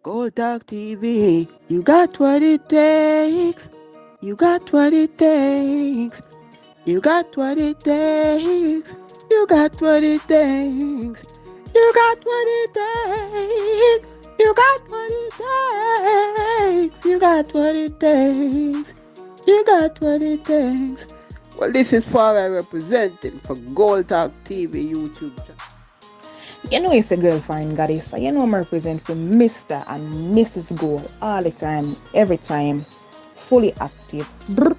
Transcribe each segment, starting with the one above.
Gold Talk TV, you got what it takes. You got what it takes. You got what it takes. You got what it takes. You got what it takes. You got what it takes. You got what it takes. You got what it takes. Well, this is Fada representing for Gold Talk TV YouTube channel. You know it's a girlfriend goddess, so you know I'm represent for Mr. and Mrs. Gold all the time, every time, fully active. Brr.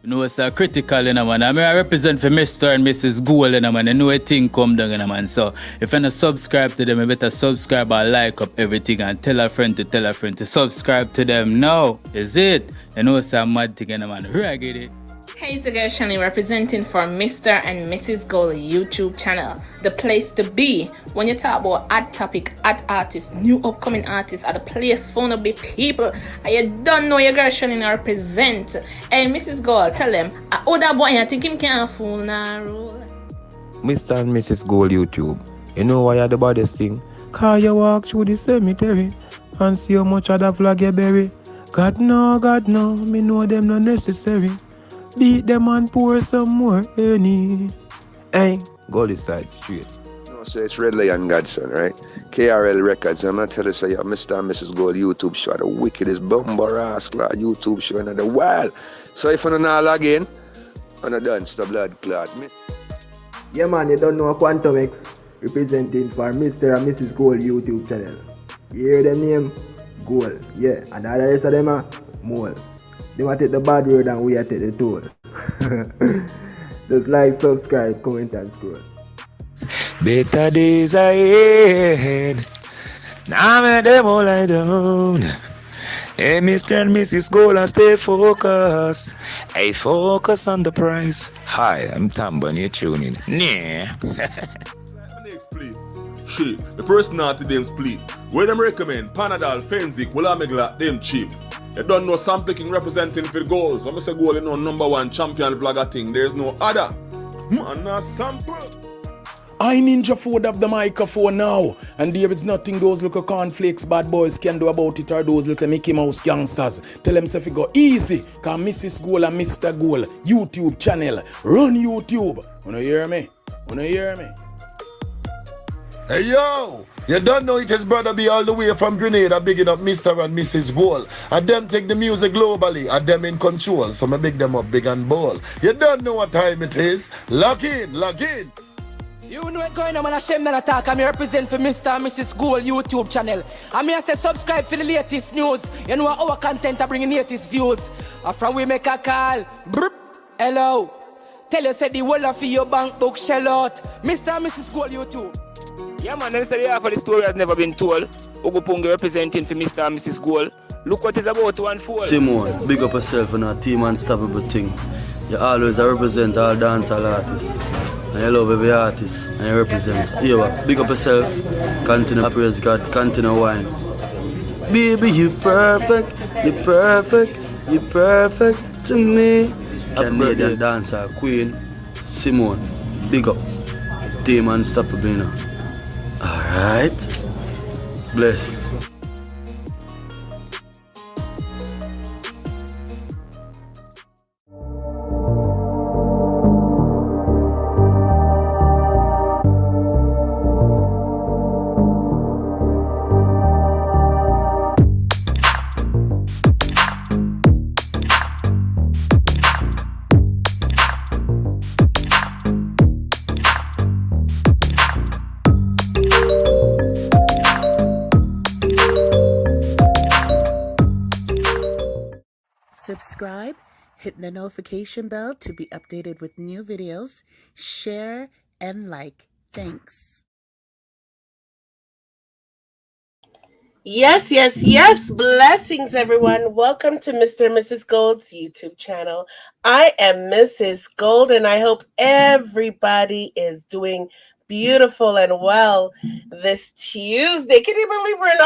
You know, it's critical, you know, man. I mean, I represent for Mr. and Mrs. Gold, you know, man. You know, a thing come down, you know, man. So, if you don't subscribe to them, you better subscribe and like up everything and tell a friend to subscribe to them now. Is it? You know, it's a mad thing, you know, man. I get it. Hey, it's the girl Shani representing for Mr. and Mrs. Gold YouTube channel. The place to be when you talk about hot topic, hot artists, new upcoming artists, at the place for the big people. And you don't know your girl Shani represent. Hey, Mrs. Gold, tell them, that boy, I think him can't fool now. Mr. and Mrs. Gold YouTube. You know why you're the baddest thing? Cause you walk through the cemetery and see how much of the flag you bury. God no, me know them not necessary. Beat them and pour some more any. Hey, go this side straight. No, so it's Red Lion Godson, right? KRL Records. I'm gonna tell you, say, Mr. and Mrs. Gold YouTube show, the wickedest bumper rascal YouTube show in the world. So if you don't know log in, I'm not done, the blood clot. Yeah, man, you don't know Quantum X representing for Mr. and Mrs. Gold YouTube channel. You hear the name? Gold. Yeah, and the rest of them are mole. They want to take the bad road and we are take the toll. Just like, subscribe, comment and scroll. Better days ahead. Now make them all lie down. Hey, Mr. and Mrs. Gold, and stay focused. Hey, focus on the price. Hi, I'm Tambo and you're tuning. Nah. Split. Shit, the person not to them split. Where them recommend Panadol, Fenzik, will I make like them cheap. You don't know Sample King representing for the goals. I'm say goal, you know, #1 champion vlogger thing. There's no other. Man, not sample. I Ninja Food have the microphone now, and there is nothing those little cornflakes bad boys can do about it, or those little Mickey Mouse gangsters. Tell them if it go easy, cause Mrs. Gold and Mr. Gold YouTube channel. Run YouTube. Wanna hear me? Wanna hear me? Hey yo, you don't know it is brother be all the way from Grenada bigging up Mr. and Mrs. Gold. And them take the music globally, and them in control, so I big them up big and bold. You don't know what time it is. Log in, log in. You know what's going on, man. Hashem men attack. I'm represent for Mr. and Mrs. Gold YouTube channel. I'm here to say subscribe for the latest news. You know our content are bringing latest views. From we make a call. Brr. Hello. Tell you say the whole of your bank book shell out. Mr. and Mrs. Gold YouTube. Yeah, man, them say the half of the story has never been told. Ogupungi representing for Mr. and Mrs. Gold. Look what is about to unfold. Simone, big up yourself and our team unstoppable thing. You always represent all dancehall artists. And you love every artist. And you represent. You big up yourself. Continue to praise God. Continue to wine. Baby, you perfect. You perfect. You perfect to me. Canadian dancer queen. Simone, big up. Team unstoppable, you know. Alright. Bless. Subscribe, hit the notification bell to be updated with new videos, share, and like. Thanks. Yes. Blessings, everyone. Welcome to Mr. and Mrs. Gold's YouTube channel. I am Mrs. Gold, and I hope everybody is doing beautiful and well this Tuesday. Can you believe we're in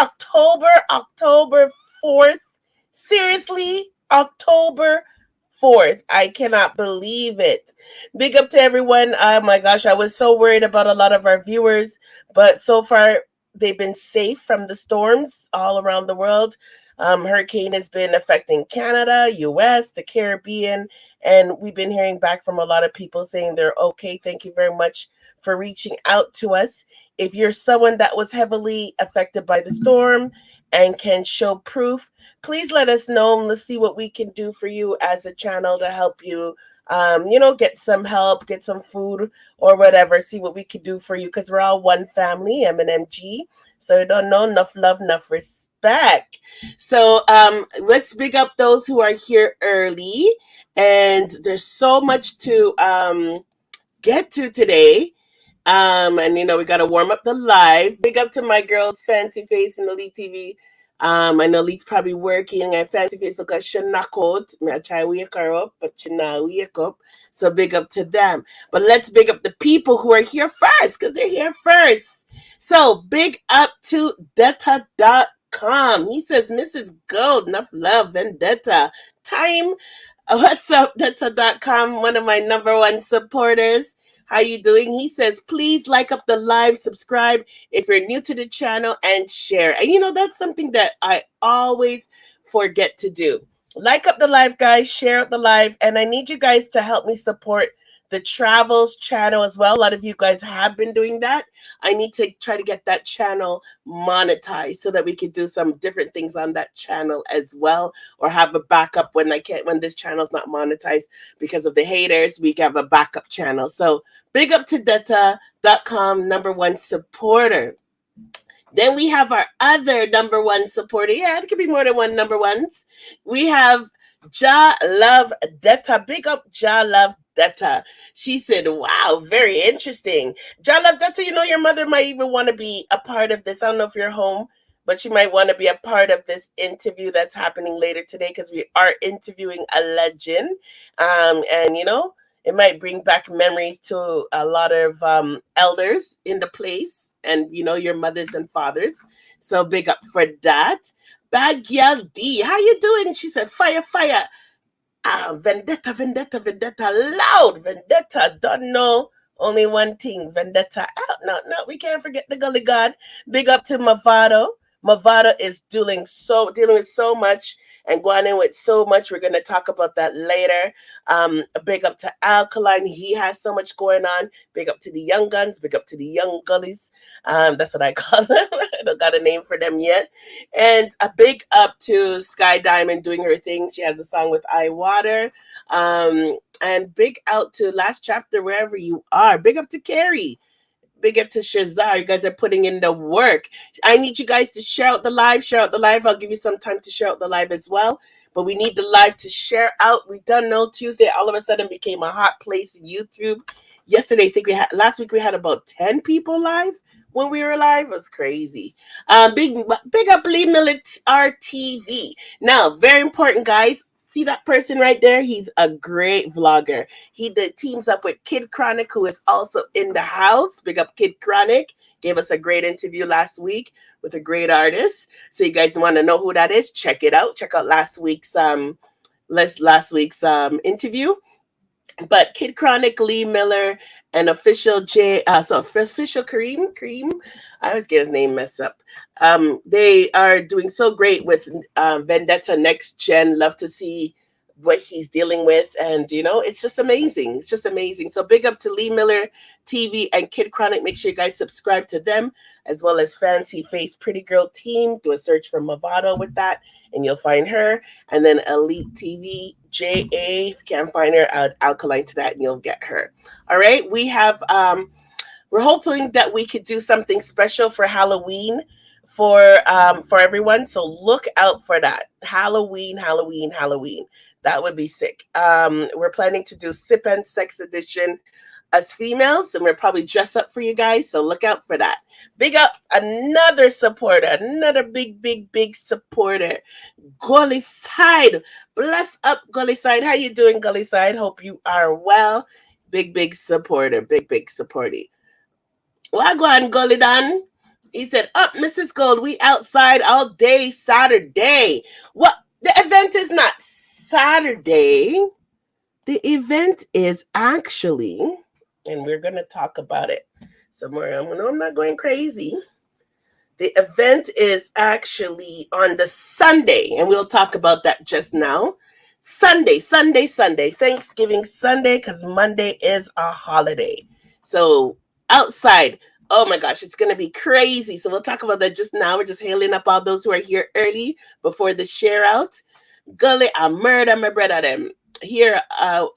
October 4th? Seriously? October 4th. I cannot believe it. Big up to everyone. Oh my gosh, I was so worried about a lot of our viewers, but so far they've been safe from the storms all around the world. Hurricane has been affecting Canada, US, the Caribbean, and we've been hearing back from a lot of people saying they're okay. Thank you very much for reaching out to us. If you're someone that was heavily affected by the storm and can show proof, please let us know and let's see what we can do for you as a channel to help you. Get some help, get some food or whatever, see what we can do for you because we're all one family, M&MG. So I don't know, enough love, enough respect. So let's big up those who are here early. And there's so much to get to today. And we gotta warm up the live. Big up to my girls, Fancy Face and Elite TV. I know Elite's probably working and Fancy Face look like she knock out. I try to wake her up, but she not wake up. So big up to them. But let's big up the people who are here first, because they're here first. So big up to Detta.com. He says, Mrs. Gold, enough love, Vendetta. Time. What's up, Detta.com? One of my number one supporters. How you doing? He says, please like up the live, subscribe if you're new to the channel, and share. And that's something that I always forget to do. Like up the live, guys, share up the live, and I need you guys to help me support the travels channel as well. A lot of you guys have been doing that. I need to try to get that channel monetized so that we can do some different things on that channel as well, or have a backup when this channel's not monetized because of the haters. We have a backup channel. So big up to Detta.com, number one supporter. Then we have our other number one supporter. Yeah, it could be more than one number ones. We have Ja Love Detta. Big up Ja Love Detta. She said, wow, very interesting. Ja Love Detta, your mother might even want to be a part of this. I don't know if you're home, but she might want to be a part of this interview that's happening later today because we are interviewing a legend. And it might bring back memories to a lot of elders in the place and, your mothers and fathers. So big up for that. Bad Girl D, how you doing? She said, fire, fire. Vendetta, vendetta, vendetta, loud. Vendetta, don't know. Only one thing, vendetta out. No, we can't forget the Gully God. Big up to Mavado. Mavado is dealing with so much and going in with so much. We're going to talk about that later. Big up to Alkaline. He has so much going on. Big up to the young guns. Big up to the young gullies. That's what I call them. I don't got a name for them yet. And a big up to Sky Diamond doing her thing. She has a song with I Water. And big out to Last Chapter, wherever you are. Big up to Carrie. Big up to Shazar. You guys are putting in the work. I need you guys to share out the live. Share out the live. I'll give you some time to share out the live as well. But we need the live to share out. We don't know. Tuesday all of a sudden became a hot place in YouTube. Yesterday, last week we had about 10 people live when we were live. It was crazy. Big up Lee Millet RTV. Now, very important, guys. See that person right there? He's a great vlogger. He teams up with Kid Chronic, who is also in the house. Big up Kid Chronic. Gave us a great interview last week with a great artist. So you guys want to know who that is? Check it out. Check out last week's interview. But Kid Chronic, Lee Miller, and official Kareem. I always get his name messed up. They are doing so great with Vendetta Next Gen. Love to see what he's dealing with, and it's just amazing. It's just amazing. So big up to Lee Miller TV and Kid Chronic. Make sure you guys subscribe to them, as well as Fancy Face Pretty Girl Team. Do a search for Mavado with that, and you'll find her. And then Elite TV JA. If you can't find her, add Alkaline to that, and you'll get her. All right, we have. We're hoping that we could do something special for Halloween for everyone. So look out for that. Halloween. That would be sick. We're planning to do Sip and Sex edition as females, and we'll probably dress up for you guys. So look out for that. Big up another supporter, another big supporter. Gully Side. Bless up, Gully Side. How you doing, Gully Side? Hope you are well. Big supporter. Big supporter. Well, go on, Gully Dan. He said, up, Mrs. Gold. We outside all day Saturday. What? The event is not Saturday. The event is and we're going to talk about it somewhere. I'm not going crazy. The event is actually on the Sunday, and we'll talk about that just now. Sunday, Thanksgiving Sunday, because Monday is a holiday. So outside, oh my gosh, it's going to be crazy. So we'll talk about that just now. We're just hailing up all those who are here early before the share out. Gully, I murder my brother them. Here,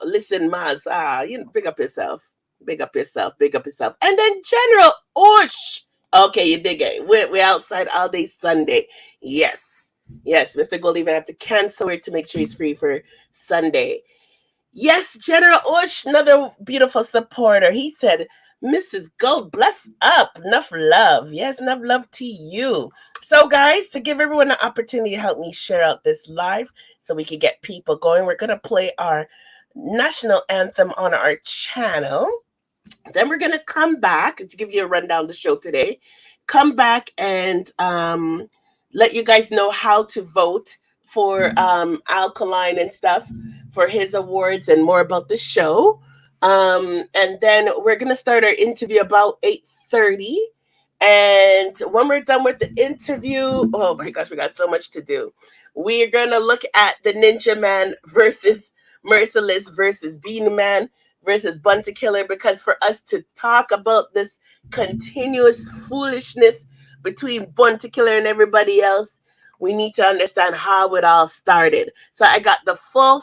listen, Maz, you know, big up yourself. Big up yourself. And then General Osh. Okay, you dig it. We're outside all day Sunday. Yes. Mr. Gold even had to cancel it to make sure he's free for Sunday. Yes, General Osh, another beautiful supporter. He said, Mrs. Gold, bless up. Enough love. Yes, enough love to you. So, guys, to give everyone an opportunity to help me share out this live so we can get people going, we're going to play our national anthem on our channel. Then we're going to come back to give you a rundown of the show today. Come back and let you guys know how to vote for Alkaline and stuff for his awards and more about the show. And then we're going to start our interview about 8:30. And when we're done with the interview, oh my gosh, we got so much to do. We're going to look at the Ninja Man versus Merciless versus Beanie Man versus Bunty Killer, because for us to talk about this continuous foolishness between Bunty Killer and everybody else, we need to understand how it all started. So I got the full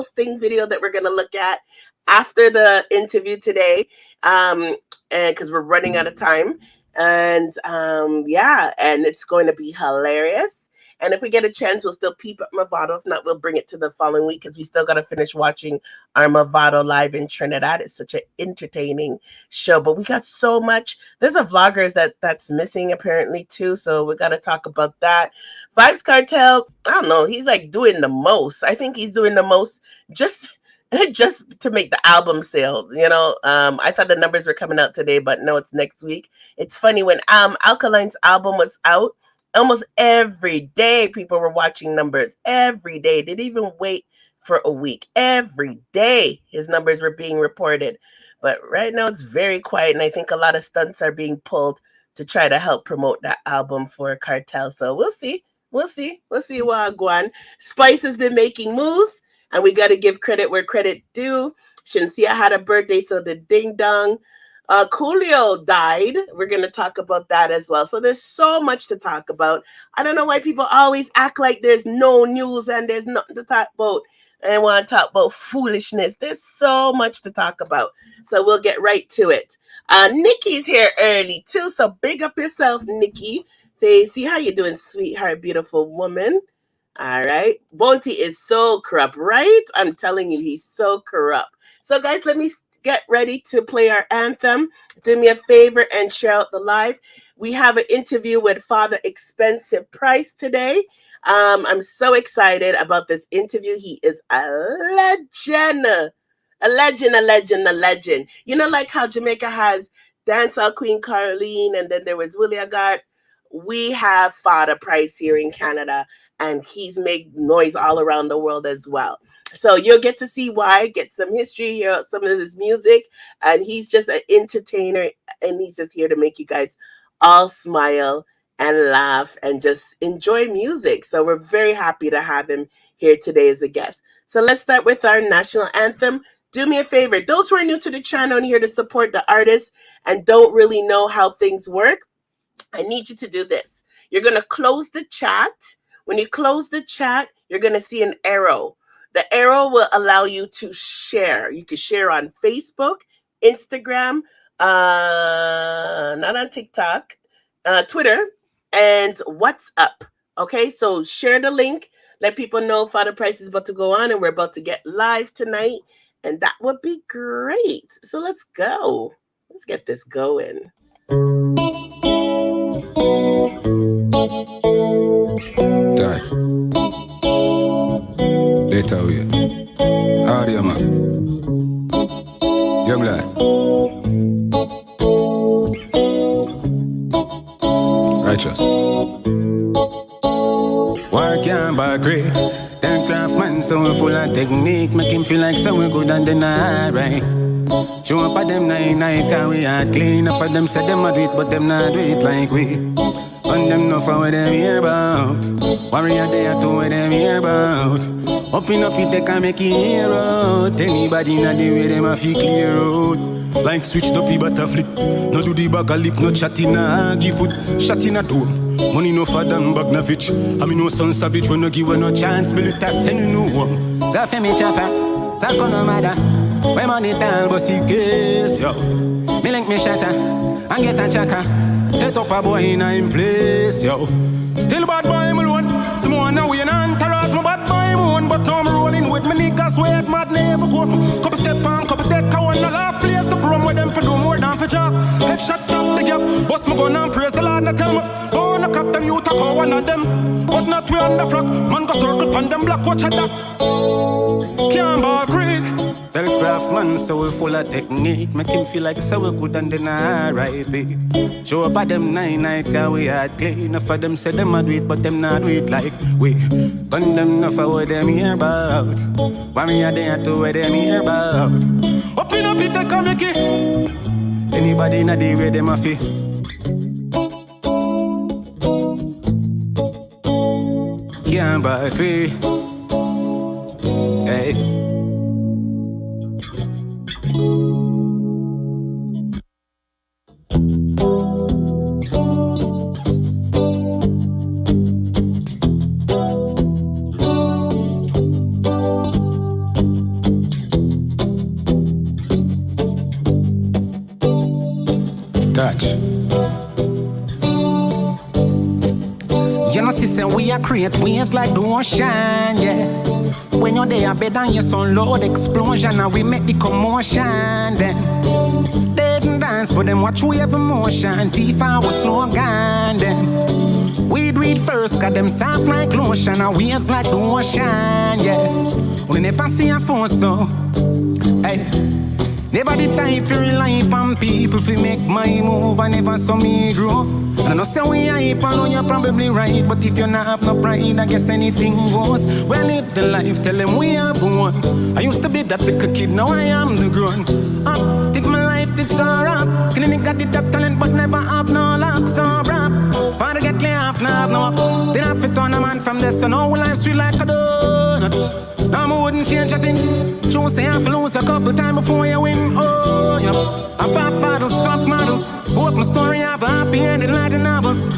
sting video that we're going to look at after the interview today, and because we're running out of time. And and it's going to be hilarious. And if we get a chance, we'll still peep at Mavado. If not, we'll bring it to the following week, because we still got to finish watching our Mavado live in Trinidad. It's such an entertaining show. But we got so much. There's a vlogger that's missing apparently too. So we got to talk about that. Vibes Kartel, I don't know. He's like doing the most. I think he's doing the most just to make the album sale. You know, I thought the numbers were coming out today, but no, it's next week. It's funny, when Alkaline's album was out, almost every day people were watching numbers. Every day. They didn't even wait for a week. Every day his numbers were being reported. But right now it's very quiet, and I think a lot of stunts are being pulled to try to help promote that album for Kartel. So we'll see what go on. Spice has been making moves, and we got to give credit where credit due. Shinsia had a birthday, so the ding dong. Coolio died. We're going to talk about that as well. So there's so much to talk about. I don't know why people always act like there's no news and there's nothing to talk about. And want to talk about foolishness. There's so much to talk about. So we'll get right to it. Nikki's here early too. So big up yourself, Nikki. See how you doing, sweetheart, beautiful woman. All right. Bonty is so corrupt, right? I'm telling you, he's so corrupt. So guys, let me get ready to play our anthem. Do me a favor and share out the live. We have an interview with Father Expensive Price today. I'm so excited about this interview. He is a legend. A legend. You know, like how Jamaica has Dancehall Queen Caroline, and then there was Willie Agard. We have Fada Price here in Canada, and he's made noise all around the world as well. So you'll get to see why, get some history, hear some of his music, and he's just an entertainer, and he's just here to make you guys all smile and laugh and just enjoy music. So we're very happy to have him here today as a guest. So let's start with our national anthem. Do me a favor. Those who are new to the channel and here to support the artists and don't really know how things work, I need you to do this. You're going to close the chat. When you close the chat, you're going to see an arrow. The arrow will allow you to share. You can share on Facebook, Instagram, not on TikTok, Twitter, and WhatsApp. Okay, so share the link. Let people know Father Price is about to go on, and we're about to get live tonight. And that would be great. So let's go. Let's get this going. Dad. Later we. How are you, man? Young lad. Righteous. Work can't buy great. Then craft man so full of technique. Make him feel like someone good and then alright. Show up at them night, cause we hard clean. Enough of them say them a do it, but them not do it like we. And them know for what them hear about. Warrior there to what them hear about. Open up it, they can make it hear out. Anybody not the way them a feel clear out. Like switch the pee butter flip. No do the bag a lip, no chat in a argue. Put shot in a tone. Money no for them bag na fitch. I mean no son savage when no give no chance. Bill it a send you no one. Got for me chopper, Sako no matter. When money tall, but see case, yo. Me link me shatter, and get a chaka. Set up a boy in a place, yo. Still bad boy, me alone. Some more now we an entourage, my bad boy, me one. But now I'm rolling with me niggas, wait, mad never come. Couple step on, couple take, I want a laugh place to prom with them for do more than for job. Headshot stop the gap, bust my gun and praise the Lord, and tell me. Oh, no captain, you talk on one of them. But not we on the flock, man go circle on them black, watch at that. Can't ball creek. Tell Craftman so we full of technique. Make him feel like so we good and then R.I.P. Show up at them night, cause we hard clean. Enough of them say them a do it, but them not do it like we. Gun them enough of what them hear about. Warrior there to what them hear about. Open up it, take a Mickey. Anybody in a day where them a fee. Can't buy creek. Hey. Touch. You know, sister, we are create waves like the ocean, yeah. When you're there, better than your sun load explosion, and we make the commotion. Then they can dance, but them watch we have emotion. Tifa was slogan, then we do it first, cause them soft like lotion, and waves like the ocean, yeah. We never see a phone, so hey. Never the time to rely upon people to make my move, and never saw me grow. And I know say we hype, I know you're probably right, but if you not have no pride, I guess anything goes. Well, live the life, tell them we have one. I used to be that little kid, now I am the grown up. Think my life did so rap. Skinny nigga did have talent, but never have no luck, so rap. Father get lay off, now have no. Then I fit on a man from this, so now life sweet like a donut. Now I wouldn't change a thing. True say I have to lose a couple times before you win. Oh, yeah. I pop bottles, fuck models. Hope my story have a happy ending like the novels.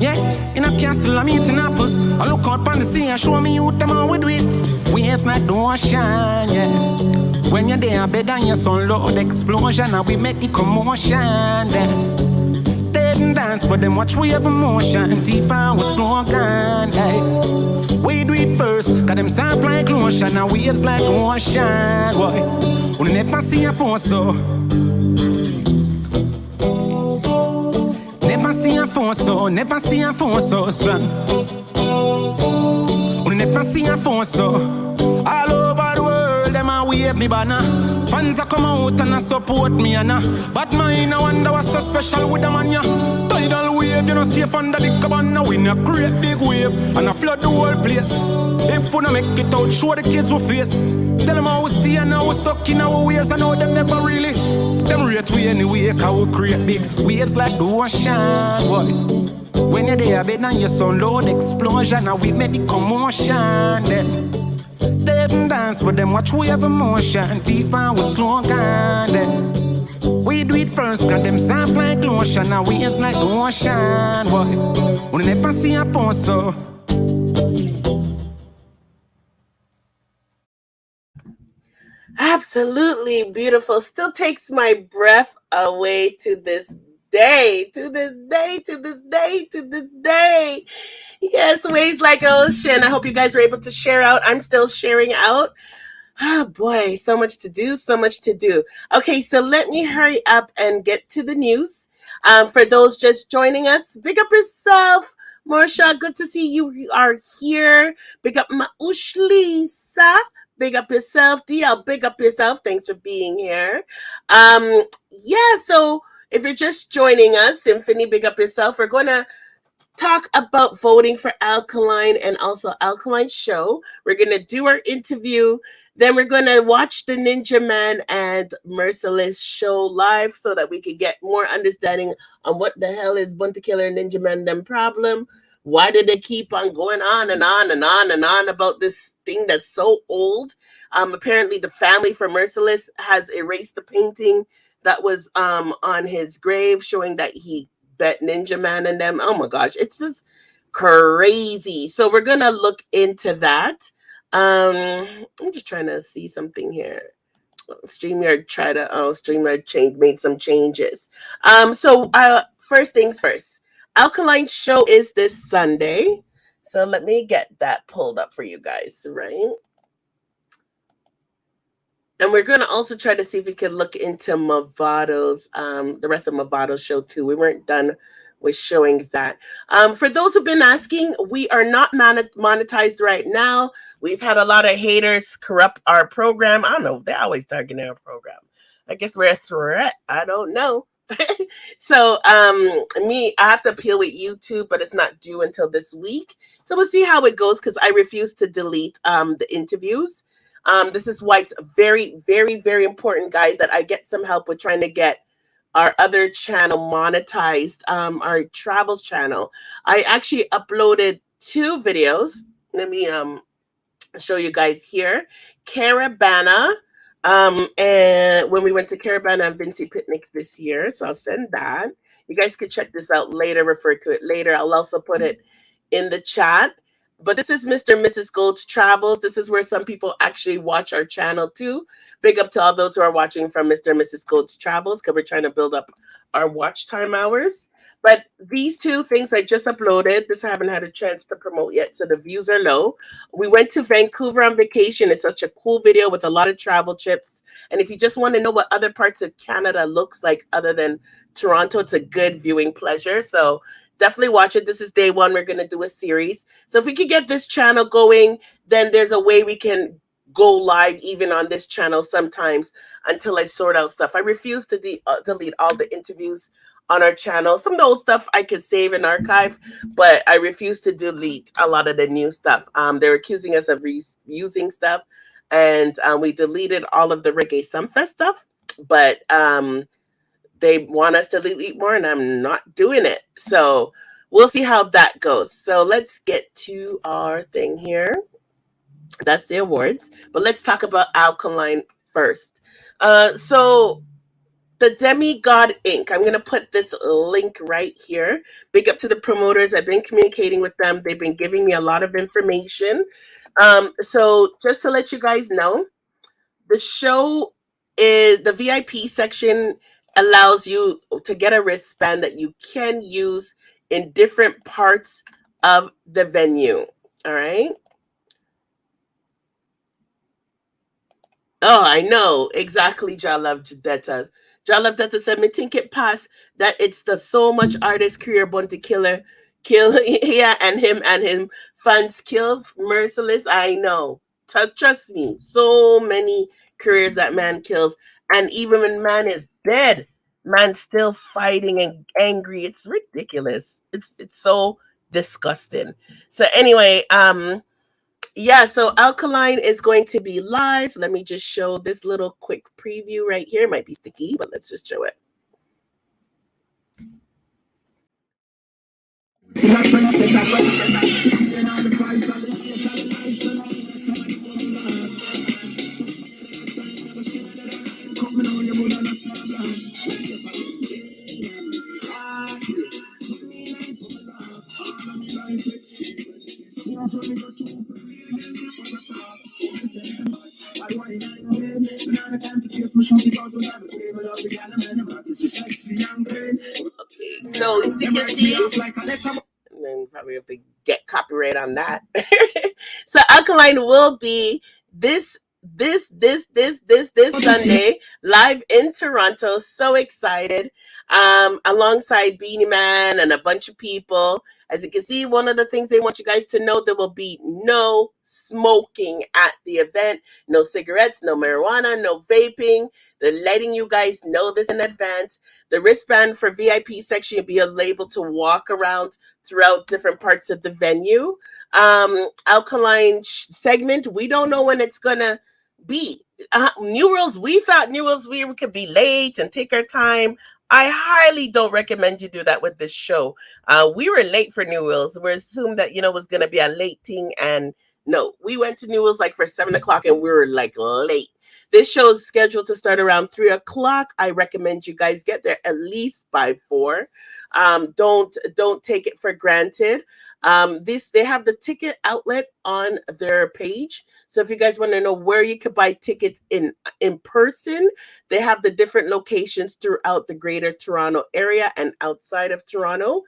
Yeah, in a castle I'm eating apples. I look out on the sea and show me you them how we do it. Waves like the ocean, yeah. When you're there, better than your sun load explosion, and we make the commotion, yeah. They dance, but them watch we have emotion. Deep and we slogan, hey. We do it first, cause them soft like lotion, and waves like the ocean, boy. We never see a phone so. Never see a phone so, never see a phone so strong. We never see a phone so. All over the world, them a wave me banner. Fans a come out and a support me and but mine I wonder what's so special with them on ya. Tidal wave, you know safe under the cabana. We a great big wave and a flood the whole place. If we no make it out, show the kids we face. Tell them how we stay and how we stuck in our ways. I know them never really. Them rate we anyway, cause we create big waves like the ocean, boy. When you're there, better than your sun load explosion, and we make the commotion, then. They can dance, but them watch we have emotion. Tifa was slogan, then. We do it first, cause them soft like lotion, and waves like the ocean, boy. We never see a phone, so. Absolutely beautiful. Still takes my breath away to this day, to this day, to this day, to this day. Yes, waves like ocean. I hope you guys were able to share out. I'm still sharing out. Oh boy, so much to do, so much to do. Okay, so let me hurry up and get to the news. For those just joining us, big up yourself. Marsha, good to see you are here. Big up Maush Lisa. Big up yourself. DL, big up yourself. Thanks for being here. Yeah, so if you're just joining us, Symphony, big up yourself. We're going to talk about voting for Alkaline and also Alkaline Show. We're going to do our interview Then we're going to watch the Ninja Man and Merciless show live so that we could get more understanding on what the hell is Bunty Killer and Ninja Man them problem. Why did they keep on going on and on and on and on about this thing that's so old? Apparently, the family for Merciless has erased the painting that was on his grave, showing that he bet Ninja Man and them. Oh my gosh, it's just crazy. So we're gonna look into that. I'm just trying to see something here. StreamYard made some changes. First things first. Alkaline show is this Sunday. So let me get that pulled up for you guys, right? And we're going to also try to see if we can look into Mavado's, the rest of Mavado's show too. We weren't done with showing that. For those who've been asking, we are not monetized right now. We've had a lot of haters corrupt our program. I don't know. They're always targeting our program. I guess we're a threat. I don't know. So I have to appeal with YouTube, but it's not due until this week. So we'll see how it goes because I refuse to delete the interviews. This is why it's very, very, very important, guys, that I get some help with trying to get our other channel monetized, our travels channel. I actually uploaded 2 videos. Let me show you guys here. Caravana, and when we went to Caravana and Vinci Picnic this year. So I'll send that. You guys can check this out later, refer to it later. I'll also put it in the chat. But this is Mr. and Mrs. Gold's Travels. This is where some people actually watch our channel too. Big up to all those who are watching from Mr. and Mrs. Gold's Travels because we're trying to build up our watch time hours. But these 2 things I just uploaded. This I haven't had a chance to promote yet, so the views are low. We went to Vancouver on vacation. It's such a cool video with a lot of travel chips. And if you just want to know what other parts of Canada looks like other than Toronto, it's a good viewing pleasure. So definitely watch it. This is day 1. We're going to do a series. So if we could get this channel going, then there's a way we can go live even on this channel sometimes until I sort out stuff. I refuse to delete all the interviews on our channel. Some of the old stuff I could save and archive, but I refuse to delete a lot of the new stuff. They're accusing us of reusing stuff, and we deleted all of the Reggae Sumfest stuff, but they want us to delete more, and I'm not doing it. So we'll see how that goes. So let's get to our thing here. That's the awards, but let's talk about Alkaline first. So the Demigod Inc. I'm going to put this link right here. Big up to the promoters. I've been communicating with them. They've been giving me a lot of information. So just to let you guys know, the show is the VIP section allows you to get a wristband that you can use in different parts of the venue. All right. Oh, I know exactly. Jalove Detta. Jalove Detta said, "Me think it past that it's the so much artist career Bunty Killer kill here and him fans kill Merciless. I know. Trust me. So many careers that man kills, and even when man is dead, man still fighting and angry. It's ridiculous. It's so disgusting. So anyway, yeah, so Alkaline is going to be live. Let me just show this little quick preview right here. It might be sticky, but let's just show it. Okay, so if you can see, and then probably have to get copyright on that. So Alkaline will be this Sunday live in Toronto. So excited. Alongside Beanie Man and a bunch of people. As you can see, one of the things they want you guys to know, there will be no smoking at the event. No cigarettes, no marijuana, no vaping. They're letting you guys know this in advance. The wristband for VIP section, you'll be able to walk around throughout different parts of the venue. Alkaline segment, we don't know when it's gonna B, New Rules. We thought New Rules we could be late and take our time. I highly don't recommend you do that with this show. We were late for New Rules. We assumed that it was gonna be a late thing, and no, we went to New Rules like for 7 o'clock, and we were like late. This show is scheduled to start around 3 o'clock. I recommend you guys get there at least by 4. Don't take it for granted. They have the ticket outlet on their page. So if you guys want to know where you could buy tickets in person, they have the different locations throughout the greater Toronto area and outside of Toronto.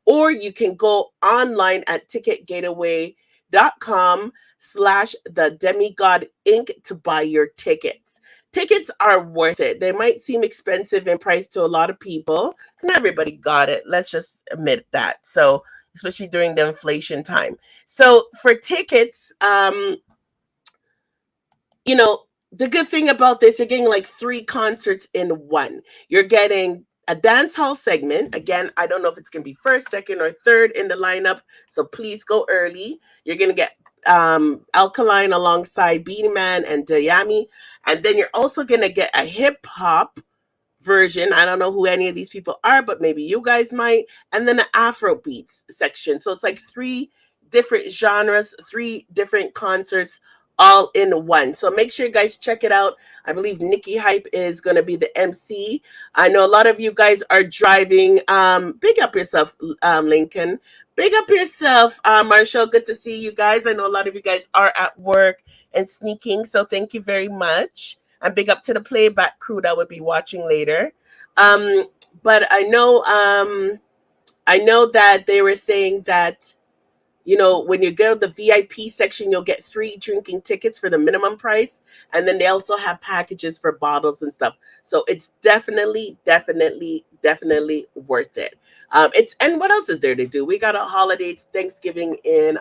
Or you can go online at ticketgateway.com/the Demigod Inc. to buy your tickets. Tickets are worth it. They might seem expensive in price to a lot of people. Not everybody got it. Let's just admit that. So especially during the inflation time. So for tickets, the good thing about this, you're getting like 3 concerts in one. You're getting a dance hall segment. Again, I don't know if it's going to be first, second, or third in the lineup. So please go early. You're going to get Alkaline alongside Beanie Man and Dayami. And then you're also going to get a hip hop version. I don't know who any of these people are, but maybe you guys might. And then an Afro beats section. So it's like 3 different genres, 3 different concerts all in one. So make sure you guys check it out. I believe Nikki Hype is going to be the MC. I know a lot of you guys are driving. Big up yourself, Lincoln. Big up yourself, Marshall. Good to see you guys. I know a lot of you guys are at work and sneaking. So thank you very much. And big up to the playback crew that will be watching later. But I know that they were saying that, when you go to the VIP section, you'll get 3 drinking tickets for the minimum price. And then they also have packages for bottles and stuff. So it's definitely worth it. And what else is there to do? We got a holiday. It's Thanksgiving in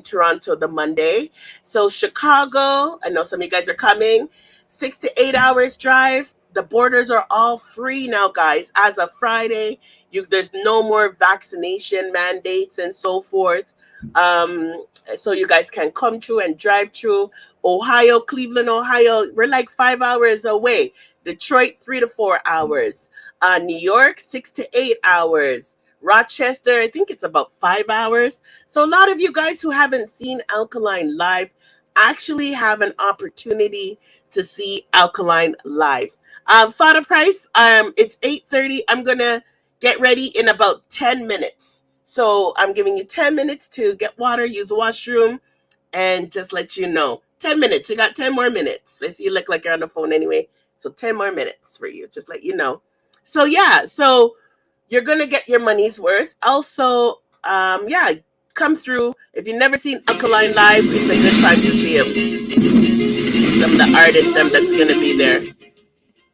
Toronto the Monday. So Chicago, I know some of you guys are coming. 6 to 8 hours drive. The borders are all free now, guys. As of Friday, there's no more vaccination mandates and so forth. So you guys can come through and drive through. Ohio, Cleveland, Ohio, we're like 5 hours away. Detroit, 3 to 4 hours. New York, 6 to 8 hours. Rochester, I think it's about 5 hours. So a lot of you guys who haven't seen Alkaline live actually have an opportunity to see Alkaline live. Fada price, it's 8:30. I'm gonna get ready in about 10 minutes. So I'm giving you 10 minutes to get water, use the washroom, and just let you know. 10 minutes. You got 10 more minutes. I see you look like you're on the phone anyway. So 10 more minutes for you. Just let you know. So yeah, so you're gonna get your money's worth. Also, come through. If you've never seen Alkaline live, it's a good time to see him. Some of the artists that's gonna be there.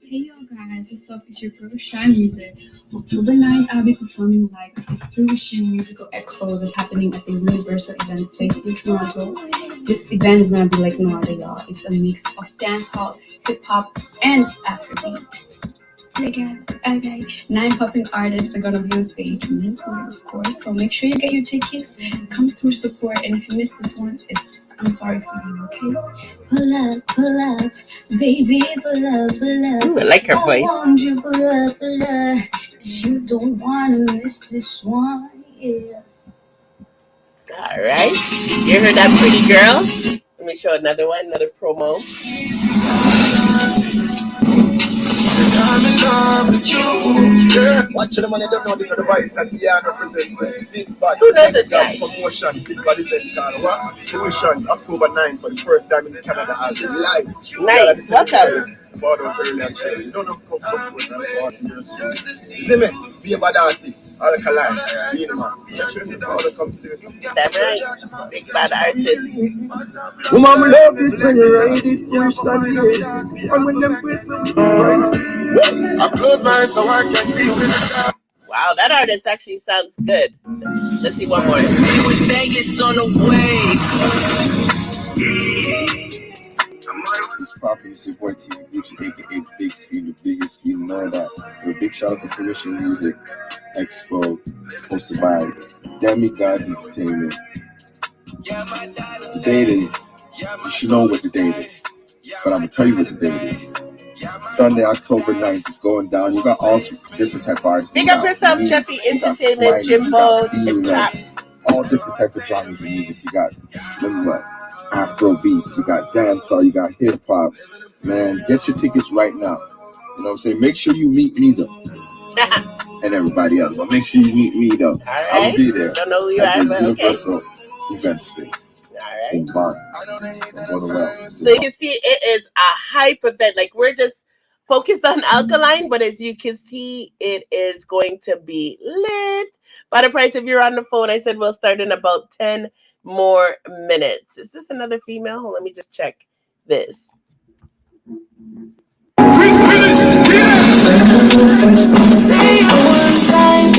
Hey yo guys, what's up? It's your girl Shy Music. October 9th, I'll be performing live at the Fruition Musical Expo that's happening at the Universal Event Space in Toronto. This event is gonna be like no other, y'all. It's a mix of dancehall, hip hop, and Afrobeat. Okay, 9 popping artists are gonna be on stage, me included, of course. So make sure you get your tickets, come through, support, and if you missed this one, I'm sorry for you, okay? Pull up, baby, pull up. Ooh, I like her voice. I want you pull up, 'cause you don't wanna miss this one, yeah. All right, you heard that pretty girl? Let me show another one, another promo. I'm in love with you. Yeah. Watch the money, don't know this advice that the yarn represent. Who knows this guy? Promotion, big body event called what? Fruition, October 9th for the first time in Canada. I'll be live. Nice, welcome. Mavado, you don't know how to come see me, be a bad artist. Alkaline, Beanie Man. Mavado comes to you. That's right, big bad artist. Woman, we love it when you ride it first and late. And when them quit, I close my eyes so I can see you. Wow, that artist actually sounds good. Let's see one more. Vegas on the way. It's popping, it's your boy TV Gucci, aka Big Screen, the biggest screen, and all that. So a big shout out to Fruition Music Expo, hosted by Demigods Entertainment. The date is, you should know what the date is. But I'm going to tell you what the date is. Sunday, October 9th, it's going down. You got all different type of artists. Big up yourself, Jeffy Entertainment, Jimbo, and Chaps. All different type of genres of music. You got, remember what? Afro beats, you got dancehall, you got hip hop. Man, get your tickets right now. You know what I'm saying? Make sure you meet me though. And everybody else. But make sure you meet me though. Right. I will be there. Don't know who you at are, the but Universal Event Space. Alright. In Bonn. So you can see it is a hype event. Like we're just focused on Alkaline, but as you can see, it is going to be lit. By the price, if you're on the phone, I said we'll start in about 10 more minutes. Is this another female? Hold on, let me just check this. Say it one time,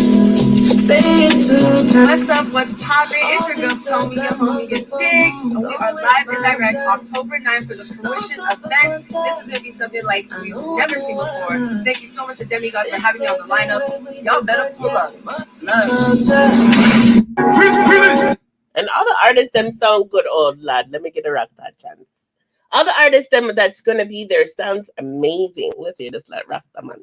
say it two times. What's up, what's poppin'? It's your girl Tommy, your homie is big. And we are live and direct October 9th for the Fruition event. This is gonna be something like we've never seen before. Thank you so much to Demi-Gods for having me on the lineup. Y'all better pull up. And all the artists them sound good, old lad. Let me get a Rasta chance. All the artists them that's gonna be there sounds amazing. Let's hear this like Rasta man.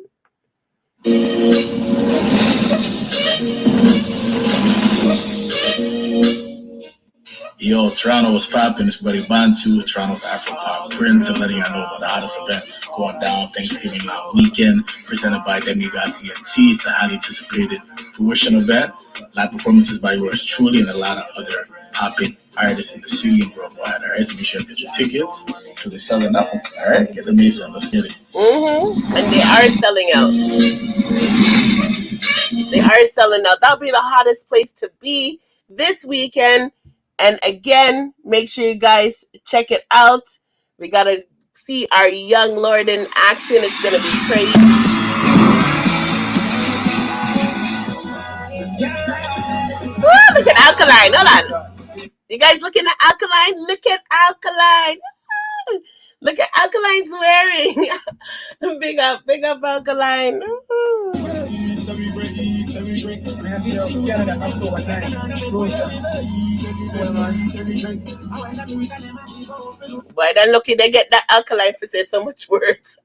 Yo, Toronto was popping. It's Buddy Bantu, Toronto's Afro Pop Prince. I'm letting you know about the hottest event going down Thanksgiving long weekend, presented by Demi-Gods ENT. It's the highly anticipated Fruition event. Live performances by yours truly and a lot of other popping artists in the city and worldwide. All right, so be sure to get your tickets because they're selling out. All right, get the mason. Let's get it. And they are selling out. They are selling out. That'll be the hottest place to be this weekend. And again, make sure you guys check it out. We got to see our young Lord in action. It's going to be crazy. Woo, look at Alkaline. Hold on. You guys looking at Alkaline? Look at Alkaline. Look at Alkaline's wearing. Big up Alkaline. Why don't lucky they get that Alkaline for say so much words.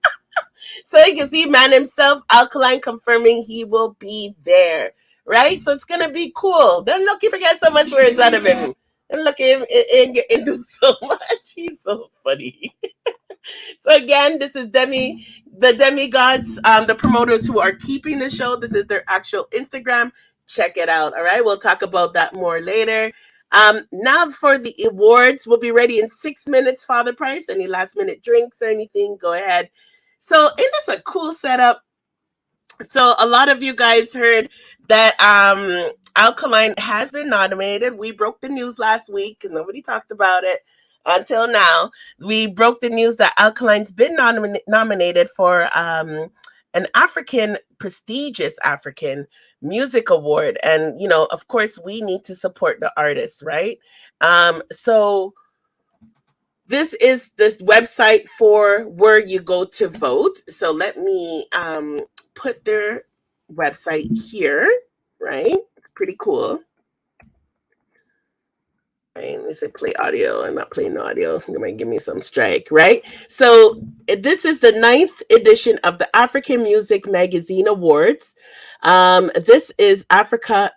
So you can see man himself, Alkaline, confirming he will be there. Right? So it's gonna be cool. Don't lucky forget so much words out of him. Don't lucky him and do so much. He's so funny. So again, this is the Demi-Gods, the promoters who are keeping the show. This is their actual Instagram. Check it out. All right, we'll talk about that more later. Now for the awards, we'll be ready in 6 minutes. Father Price, any last minute drinks or anything? Go ahead. So isn't this a cool setup? So a lot of you guys heard that Alkaline has been nominated. We broke the news last week because nobody talked about it until now. We broke the news that Alkaline's been nominated for an prestigious African music award. And, you know, of course, we need to support the artists, right? So this is this website for where you go to vote. So let me put their website here, right? It's pretty cool. Right, let me say play audio. I'm not playing the audio. You might give me some strike, right? So this is the 9th edition of the African Music Magazine Awards. This is Africa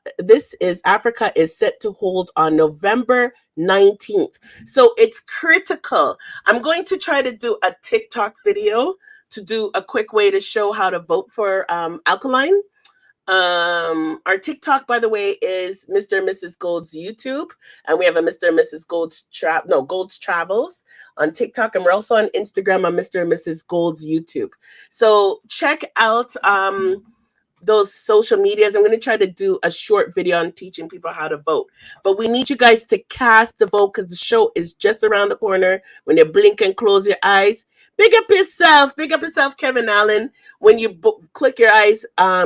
is set to hold on November 19th. So it's critical. I'm going to try to do a TikTok video to do a quick way to show how to vote for Alkaline. Our TikTok, by the way, is Mr. and Mrs. Gold's YouTube, and we have a Mr. and Mrs. Gold's Travels on TikTok, and we're also on Instagram on Mr. and Mrs. Gold's YouTube. So check out those social medias. I'm going to try to do a short video on teaching people how to vote, but we need you guys to cast the vote because the show is just around the corner. When you blink and close your eyes, big up yourself, Kevin Allen. When you click your eyes,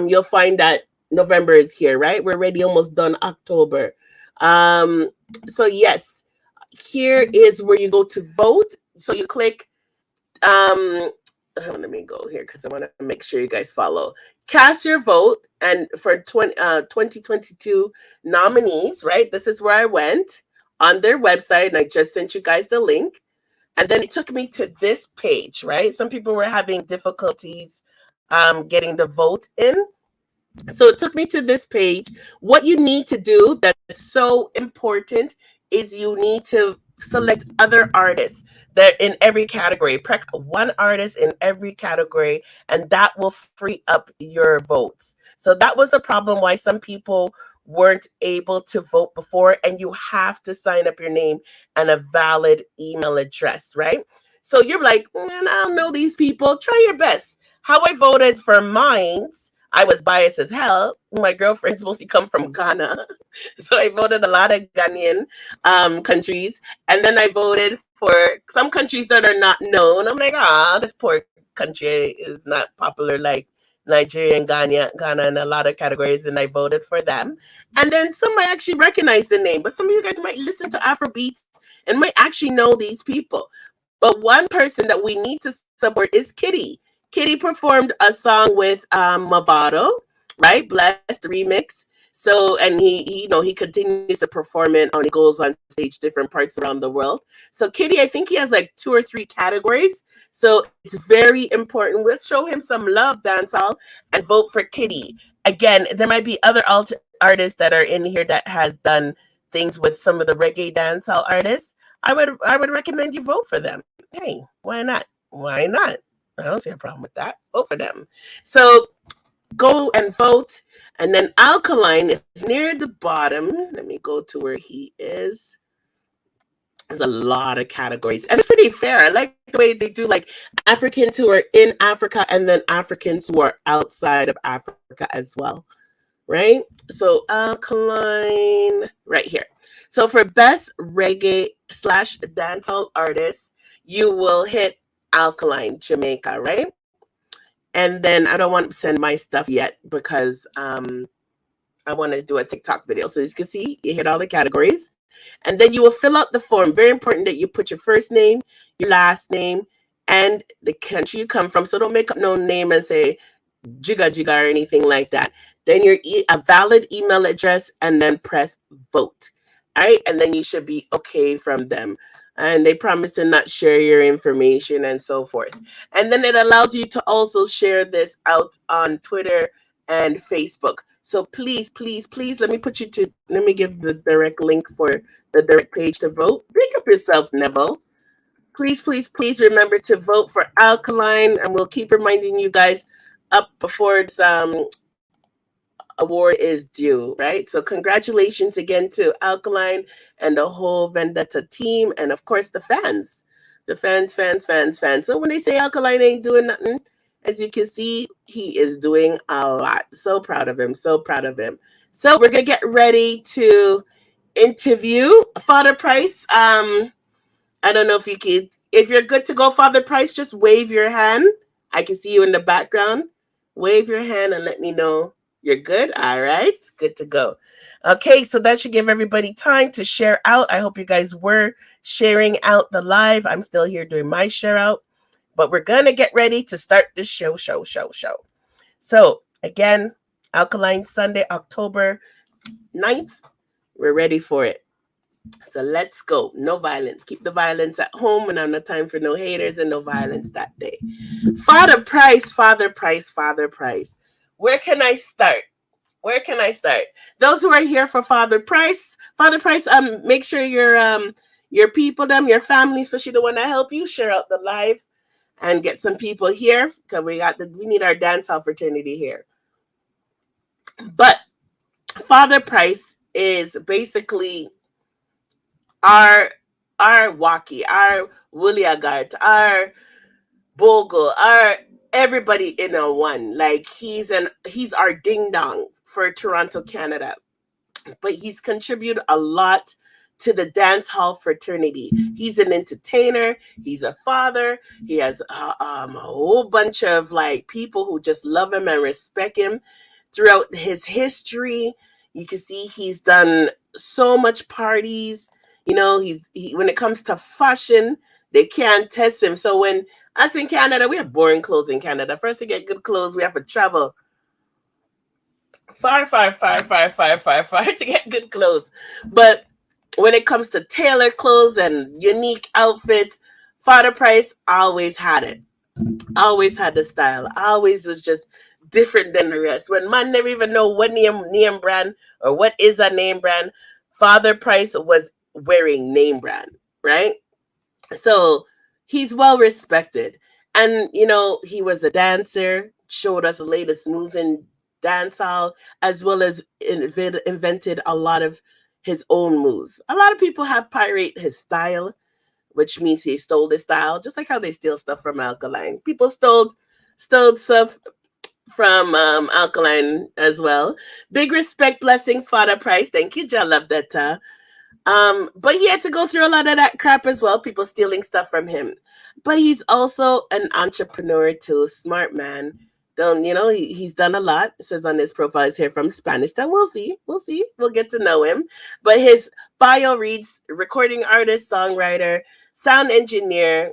you'll find that November is here, right? We're already almost done October. So yes, here is where you go to vote. So you click, let me go here because I want to make sure you guys follow. Cast your vote, and for 2022 nominees, right? This is where I went on their website, and I just sent you guys the link. And then it took me to this page, right? Some people were having difficulties getting the vote in. So it took me to this page. What you need to do that's so important is you need to select other artists that in every category. Pick one artist in every category, and that will free up your votes. So that was the problem why some people weren't able to vote before, and you have to sign up your name and a valid email address, right? So you're like, man, I don't know these people. Try your best. How I voted for mines, I was biased as hell. My girlfriend's mostly come from Ghana. So I voted a lot of Ghanaian countries. And then I voted for some countries that are not known. I'm like, this poor country is not popular like Nigeria and Ghana in a lot of categories. And I voted for them. And then some might actually recognize the name. But some of you guys might listen to Afrobeats and might actually know these people. But one person that we need to support is Kitty. Kitty performed a song with Mavado, right? Blessed remix. So, and he continues to perform it he goes on stage different parts around the world. So Kitty, I think he has like 2 or 3 categories. So it's very important. Let's show him some love, dancehall, and vote for Kitty. Again, there might be other artists that are in here that has done things with some of the reggae dancehall artists. I would recommend you vote for them. Hey, why not? Why not? I don't see a problem with that. Vote for them. So go and vote. And then Alkaline is near the bottom. Let me go to where he is. There's a lot of categories. And it's pretty fair. I like the way they do like Africans who are in Africa and then Africans who are outside of Africa as well. Right? So Alkaline right here. So for best reggae / dancehall artist, you will hit Alkaline, Jamaica, right? And then I don't want to send my stuff yet because I want to do a TikTok video. So as you can see, you hit all the categories. And then you will fill out the form. Very important that you put your first name, your last name, and the country you come from. So don't make up no name and say Jigga Jigga or anything like that. Then a valid email address and then press vote. All right. And then you should be okay from them. And they promise to not share your information and so forth. And then it allows you to also share this out on Twitter and Facebook. So please, please, please, let me give the direct link for the direct page to vote. Pick up yourself, Neville. Please, please, please remember to vote for Alkaline. And we'll keep reminding you guys up before this award is due, right? So congratulations again to Alkaline and the whole Vendetta team, and of course the fans. So when they say Alkaline ain't doing nothing, as you can see, he is doing a lot. So proud of him. So we're gonna get ready to interview Father Price. I don't know if you're good to go, Father Price, just wave your hand. I can see you in the background. Wave your hand and let me know you're good. All right. Good to go. Okay. So that should give everybody time to share out. I hope you guys were sharing out the live. I'm still here doing my share out, but we're going to get ready to start the show. So again, Alkaline Sunday, October 9th. We're ready for it. So let's go. No violence. Keep the violence at home, and I'm no time for no haters and no violence that day. Father Price. Where can I start? Those who are here for Father Price, make sure your people, your family, especially the one that help you, share out the live and get some people here because we need our dancehall fraternity here. But Father Price is basically our Waki, our Wuliagat, our Bogle, our everybody in a one. Like he's our ding dong for Toronto, Canada. But he's contributed a lot to the dance hall fraternity. He's an entertainer. He's a father. He has a whole bunch of like people who just love him and respect him throughout his history. You can see he's done so much parties. You know, when it comes to fashion, they can't test him. So when us in Canada, we have boring clothes in Canada. For us to get good clothes, we have to travel far to get good clothes. But when it comes to tailored clothes and unique outfits, Fada Price always had it. Always had the style. Always was just different than the rest. When man never even know what name brand or what is a name brand, Father Price was wearing name brand, right? So he's well respected. And you know, he was a dancer, showed us the latest moves in dancehall, as well as invented a lot of his own moves. A lot of people have pirate his style, which means he stole the style, just like how they steal stuff from Alkaline. People stole stuff from Alkaline as well. Big respect, blessings, Father Price. Thank you, Ja. Love that. But he had to go through a lot of that crap as well, people stealing stuff from him. But he's also an entrepreneur too, smart man. Don't you know, he's done a lot. It says on his profile he's here from Spanish Town. We'll see. We'll get to know him. But his bio reads recording artist, songwriter, sound engineer,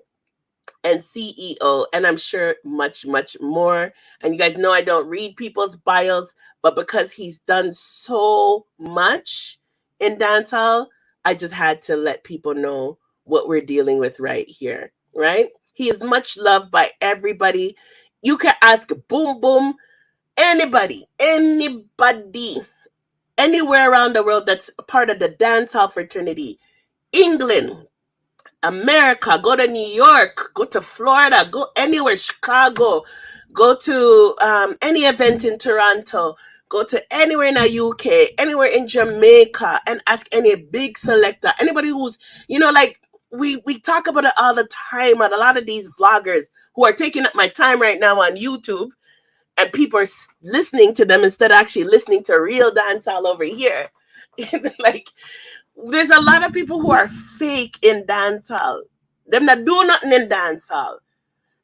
and CEO, and I'm sure much, much more. And you guys know I don't read people's bios, but because he's done so much in dancehall, I just had to let people know what we're dealing with right here, right? He is much loved by everybody. You can ask Boom Boom, anybody, anywhere around the world that's part of the dancehall fraternity. England, America, go to New York, go to Florida, go anywhere, Chicago, go to any event in Toronto, go to anywhere in the UK, anywhere in Jamaica, and ask any big selector, anybody who's, you know, like we talk about it all the time, and a lot of these vloggers who are taking up my time right now on YouTube, and people are listening to them instead of actually listening to real dancehall over here. Like, there's a lot of people who are fake in dancehall. Them that do nothing in dancehall.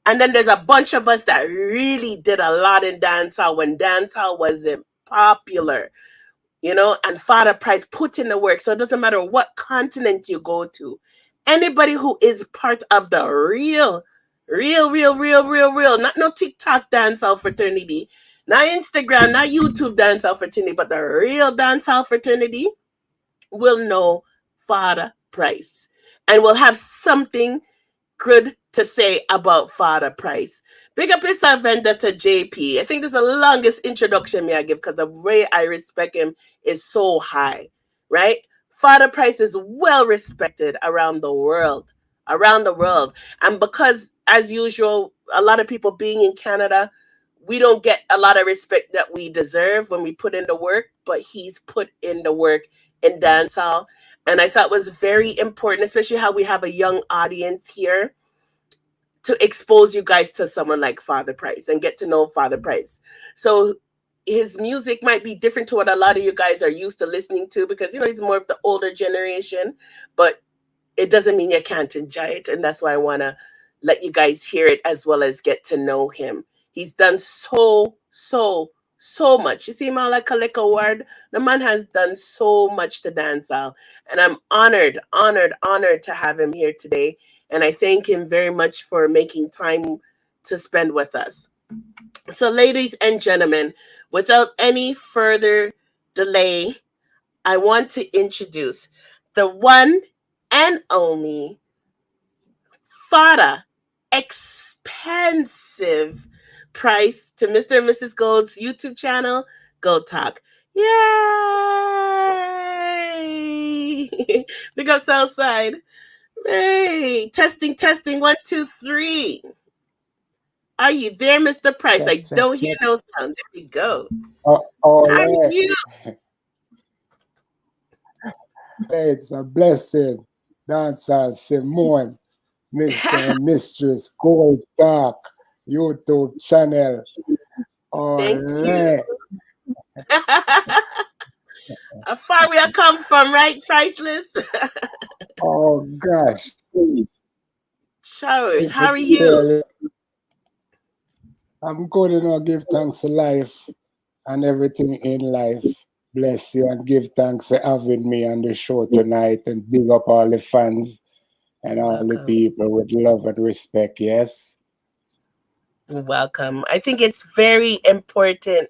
And then there's a bunch of us that really did a lot in dancehall when dancehall wasn't popular. You know, and Father Price put in the work. So it doesn't matter what continent you go to. Anybody who is part of the real, not no TikTok dancehall fraternity, not Instagram, not YouTube dancehall fraternity, but the real dancehall fraternity will know Fada Price and will have something good to say about Fada Price. Big up yourself, Vendetta JP. I think this is the longest introduction me I give because the way I respect him is so high, right? Fada Price is well respected around the world. And because, as usual, a lot of people being in Canada, we don't get a lot of respect that we deserve when we put in the work, but he's put in the work in dancehall. And I thought was very important, especially how we have a young audience here, to expose you guys to someone like Father Price and get to know Father Price. So his music might be different to what a lot of you guys are used to listening to, because, you know, he's more of the older generation, but it doesn't mean you can't enjoy it. And that's why I want to let you guys hear it as well as get to know him. He's done so much. You see him all like a lick award. The man has done so much to dancehall. And I'm honored to have him here today. And I thank him very much for making time to spend with us. So, ladies and gentlemen, without any further delay, I want to introduce the one and only Fada Expensive Price to Mr. and Mrs. Gold's YouTube channel, Gold Talk. Yay! Big up Southside. Hey, testing, 1, 2, 3. Are you there, Mr. Price? I don't hear no sound. There we go. Oh, How are you? It's a blessing. Dancehall Simone, Mr. and Mistress Gold Talk YouTube channel. Thank you. How far we have come from, right, Priceless? Oh gosh. Showers, how are you? I'm good, you know, give thanks to life and everything in life. Bless you and give thanks for having me on the show tonight, and big up all the fans and all the people with love and respect, yes? Welcome. I think it's very important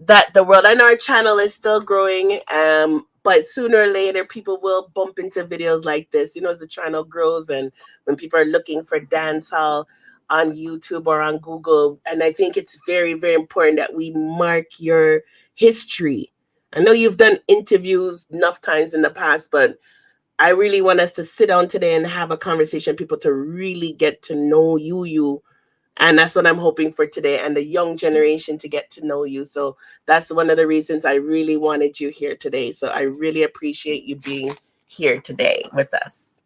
that the world, I know our channel is still growing, but but sooner or later people will bump into videos like this, you know, as the channel grows and when people are looking for dancehall on YouTube or on Google. And I think it's very, very important that we mark your history. I know you've done interviews enough times in the past, but I really want us to sit down today and have a conversation, people to really get to know you. And that's what I'm hoping for today, and the young generation to get to know you. So that's one of the reasons I really wanted you here today. So I really appreciate you being here today with us.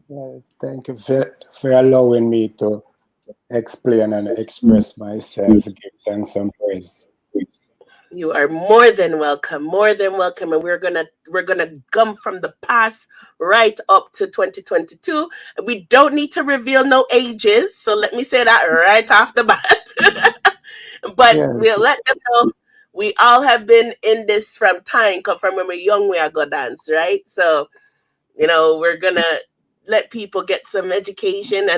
Well, thank you for allowing me to explain and express myself, give thanks and praise. You are more than welcome, and we're gonna come from the past right up to 2022. We don't need to reveal no ages, so let me say that right off the bat. But Yeah. we'll let them know we all have been in this from time, cause from when we're young we are go dance, right? So you know we're gonna let people get some education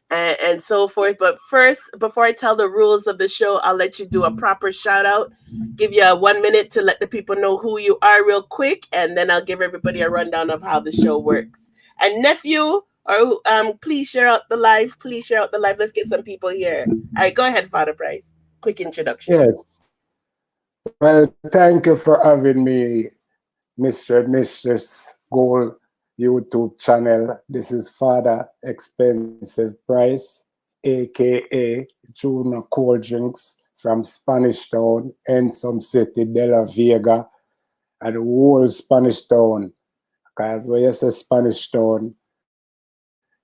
and so forth. But first, before I tell the rules of the show, I'll let you do a proper shout out. Give you 1 minute to let the people know who you are real quick, and then I'll give everybody a rundown of how the show works. And nephew, or please share out the live. Please share out the live. Let's get some people here. All right, go ahead, Father Price. Quick introduction. Yes. Well, thank you for having me, Mr. and Mistress Gold YouTube channel. This is Fada Expensive Price, aka Junior Cold Drinks from Spanish Town, Ensom City, De La Vega, and the whole Spanish Town. Because when you say Spanish Town,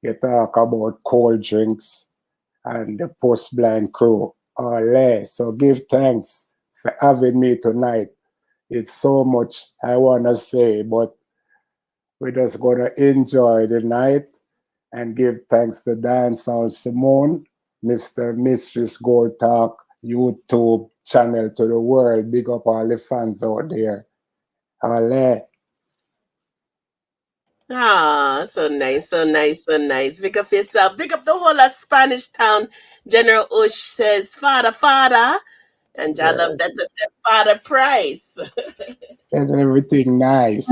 you talk about cold drinks and the Post Blind crew. Ole. So give thanks for having me tonight. It's so much I want to say, but we're just going to enjoy the night and give thanks to Dancehall Simone, Mr. Mistress Gold Talk YouTube channel to the world. Big up all the fans out there. Ale. Ah, so nice, so nice, so nice. Big up yourself. Big up the whole of Spanish Town. General Ush says, Fada, Fada. And I love that to say Fada Price. And everything nice.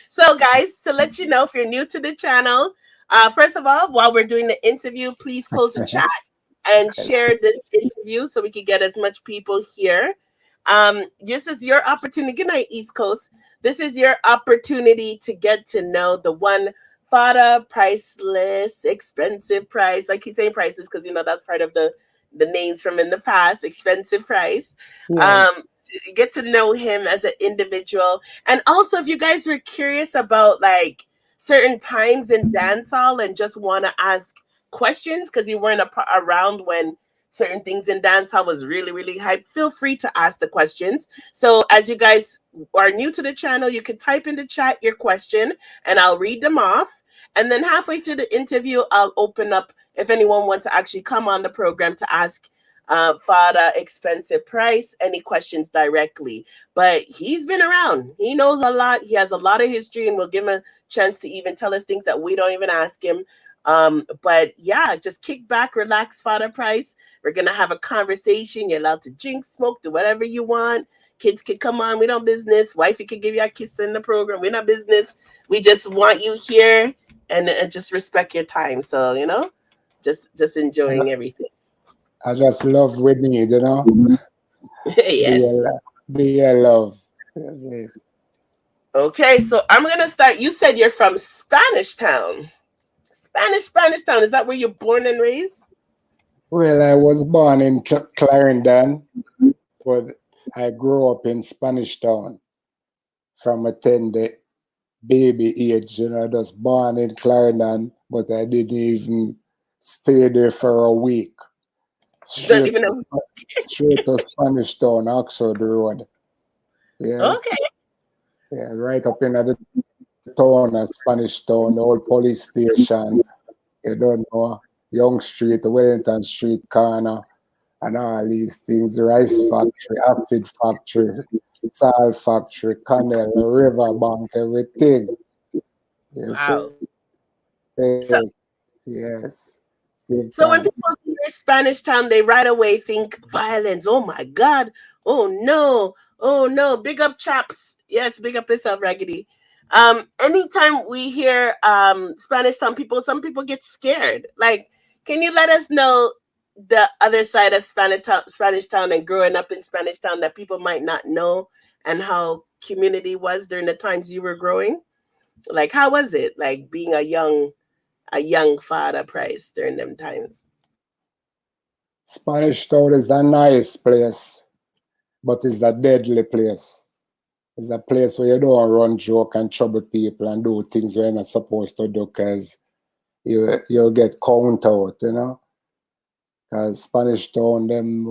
So, guys, to let you know, if you're new to the channel, first of all, while we're doing the interview, please close the chat and share this interview so we can get as much people here. This is your opportunity. Good night, East Coast. This is your opportunity to get to know the one Fada Priceless, Expensive Price. I keep saying prices because, you know, that's part of the names from in the past, Expensive Price. Yes. Get to know him as an individual. And also, if you guys were curious about like certain times in dancehall and just want to ask questions because you weren't around when certain things in dancehall was really, really hype, feel free to ask the questions. So as you guys are new to the channel, you can type in the chat your question and I'll read them off. And then halfway through the interview, I'll open up if anyone wants to actually come on the program to ask Fada Expensive Price any questions directly. But he's been around. He knows a lot. He has a lot of history, and we'll give him a chance to even tell us things that we don't even ask him. But yeah, just kick back, relax, Fada Price. We're gonna have a conversation. You're allowed to drink, smoke, do whatever you want. Kids can come on. We don't business. Wifey can give you a kiss in the program. We're not business. We just want you here and just respect your time. So you know, just enjoying everything. I just love with me, you know? Yes. Be a love. That's it. Okay, so I'm gonna start. You said you're from Spanish Town. Spanish Town. Is that where you're born and raised? Well, I was born in Clarendon, but I grew up in Spanish Town from a tender baby age. You know, I was born in Clarendon, but I didn't even stay there for a week. Straight to Spanish Town, Oxford Road. Yes. Okay. Yeah, right up in the town of Spanish Town, the old police station. You don't know, Young Street, Wellington Street corner, and all these things. Rice factory, acid factory, salt factory, canal, riverbank, everything. Yes. Wow. Yes. So when people hear Spanish Town, they right away think violence. Oh my God. Oh no. Oh no, big up chaps. Yes, big up yourself, Raggedy. Anytime we hear Spanish town people, some people get scared. Like, can you let us know the other side of Spanish town and growing up in Spanish town that people might not know, and how community was during the times you were growing? Like, how was it like being a young Fada Price during them times? Spanish Town is a nice place, but it's a deadly place. It's a place where you don't run joke and trouble people and do things you're not supposed to do because you'll get count out, you know? Because Spanish Town, them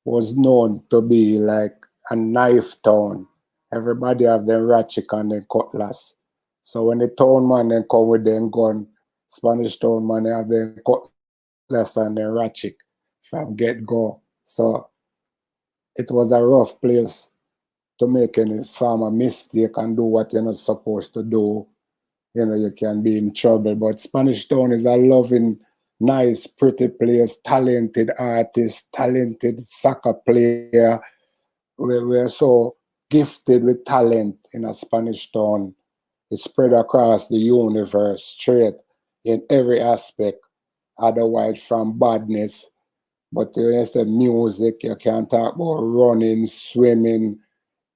was known to be like a knife town. Everybody have their ratchet and their cutlass. So when the town man then come with them gun, Spanish Town man they have their cutlass and their ratchet from get-go. So it was a rough place to make any farmer mistake and do what you're not supposed to do. You know, you can be in trouble. But Spanish Town is a loving, nice, pretty place, talented artist, talented soccer player. We're so gifted with talent in a Spanish Town. It's spread across the universe, straight in every aspect, otherwise from badness. But when you say music, you can talk about running, swimming,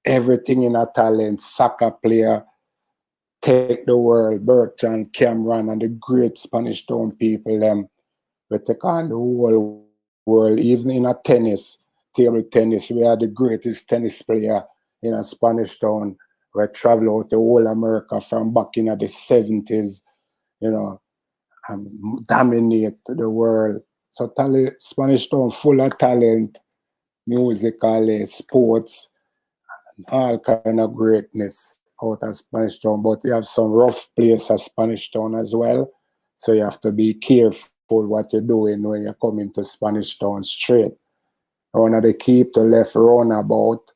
everything in a talent, soccer player, take the world, Bertrand, Cameron, and the great Spanish Town people, we take on the whole world, even in a tennis, table tennis, we are the greatest tennis player in a Spanish Town. We travel out to whole America from back in the 70s, you know, and dominate the world. So Spanish Town full of talent, musically, sports, all kind of greatness out of Spanish Town. But you have some rough place at Spanish Town as well. So you have to be careful what you're doing when you're coming to Spanish Town straight. One of the keep the left roundabout.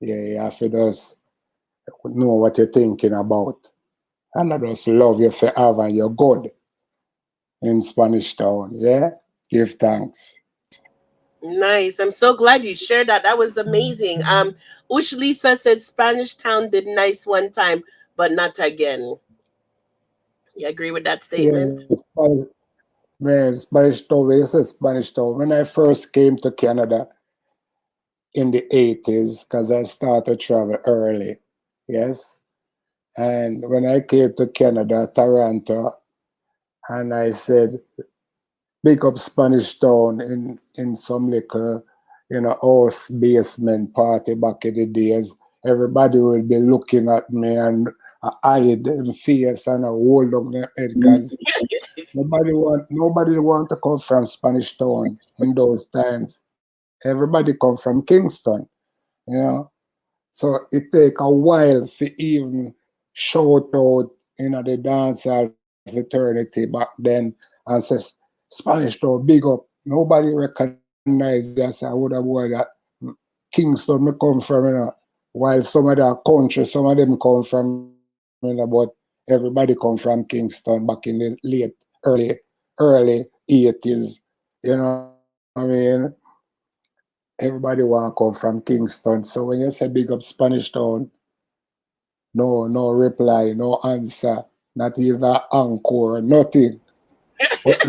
Yeah, you have to just know what you're thinking about. And I just love you forever and you're good in Spanish Town. Yeah? Give thanks. Nice. I'm so glad you shared that. That was amazing. Ush Lisa said Spanish Town did nice one time, but not again. You agree with that statement? Yeah, man, Spanish Town, you say Spanish Town. When I first came to Canada in the 80s, because I started travel early, yes? And when I came to Canada, Toronto, and I said, big up Spanish Town in some little, house basement party back in the days. Everybody will be looking at me and hide their face and hold up their head because nobody want to come from Spanish Town in those times. Everybody come from Kingston, you know. So it take a while to even shout out, the dancehall fraternity back then and says Spanish Town big up. Nobody recognized us. I would have word that Kingston me come from, while some of the country, some of them come from, but everybody come from Kingston back in the late, early 80s. You know what I mean? Everybody want to come from Kingston. So when you say big up Spanish Town, no reply, no answer, not even encore, nothing. But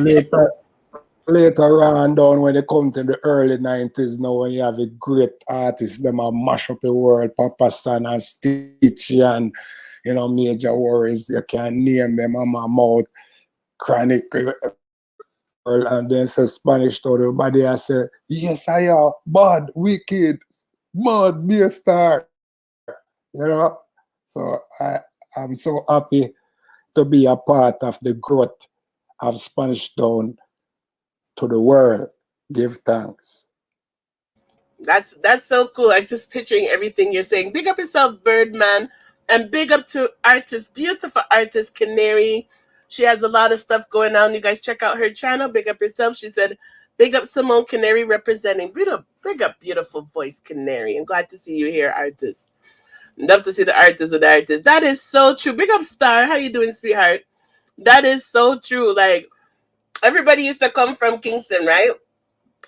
later on down when they come to the early 90s now, when you have a great artist, them a mash up the world, Papa San and Stitch and Major Worries, you can name them on my mouth, Chronic, and then say Spanish Town, everybody I say, yes I am, bad, wicked, mad, be a star. So I'm so happy to be a part of the growth of Spanish Town to the world. Give thanks. That's so cool. I'm just picturing everything you're saying. Big up yourself, Birdman, and big up to beautiful artist Canary. She has a lot of stuff going on. You guys check out her channel. Big up yourself. She said, big up Simone Canary representing. Big up beautiful voice Canary. I'm glad to see you here, artist. Love to see the artist with the artist. That is so true. Big up Star. How you doing, sweetheart? That is so true. Like, everybody used to come from Kingston, right?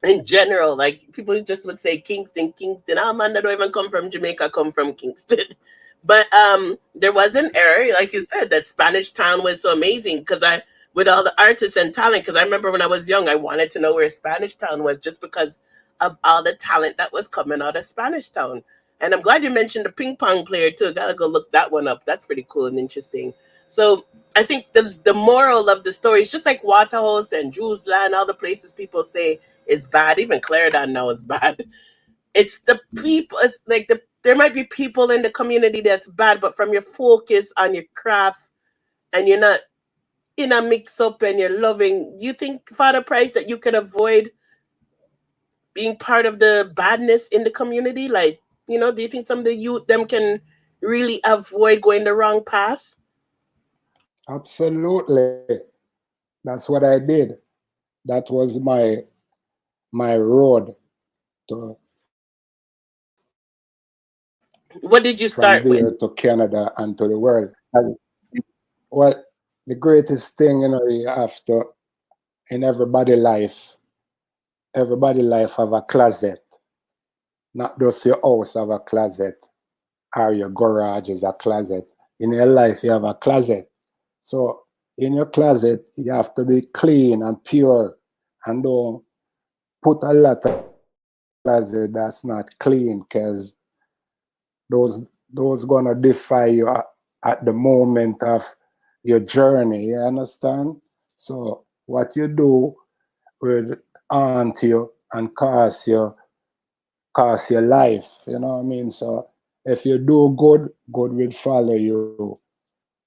in general, like people just would say Kingston. Our man that don't even come from Jamaica come from Kingston. But there was an era, like you said, that Spanish Town was so amazing because with all the artists and talent, because I remember when I was young, I wanted to know where Spanish Town was just because of all the talent that was coming out of Spanish Town. And I'm glad you mentioned the ping pong player too. Gotta go look that one up. That's pretty cool and interesting. So I think the moral of the story is just like Waterhouse and Drew's Land, all the places people say is bad. Even Clarendon now is bad. It's the people. It's like there might be people in the community that's bad, but from your focus on your craft and you're not in a mix up and you're loving. Do you think, Father Price, that you could avoid being part of the badness in the community? Like, do you think some of the youth them can really avoid going the wrong path? Absolutely. That's what I did. That was my road to What did you start from there with? to Canada and to the world. And what the greatest thing, you have to in everybody life have a closet. Not just your house have a closet or your garage is a closet. In your life you have a closet. So in your closet you have to be clean and pure and don't put a lot of closet that's not clean, because those gonna defy you at the moment of your journey, you understand? So what you do will haunt you and cost your life, you know what I mean? So if you do good, good will follow you.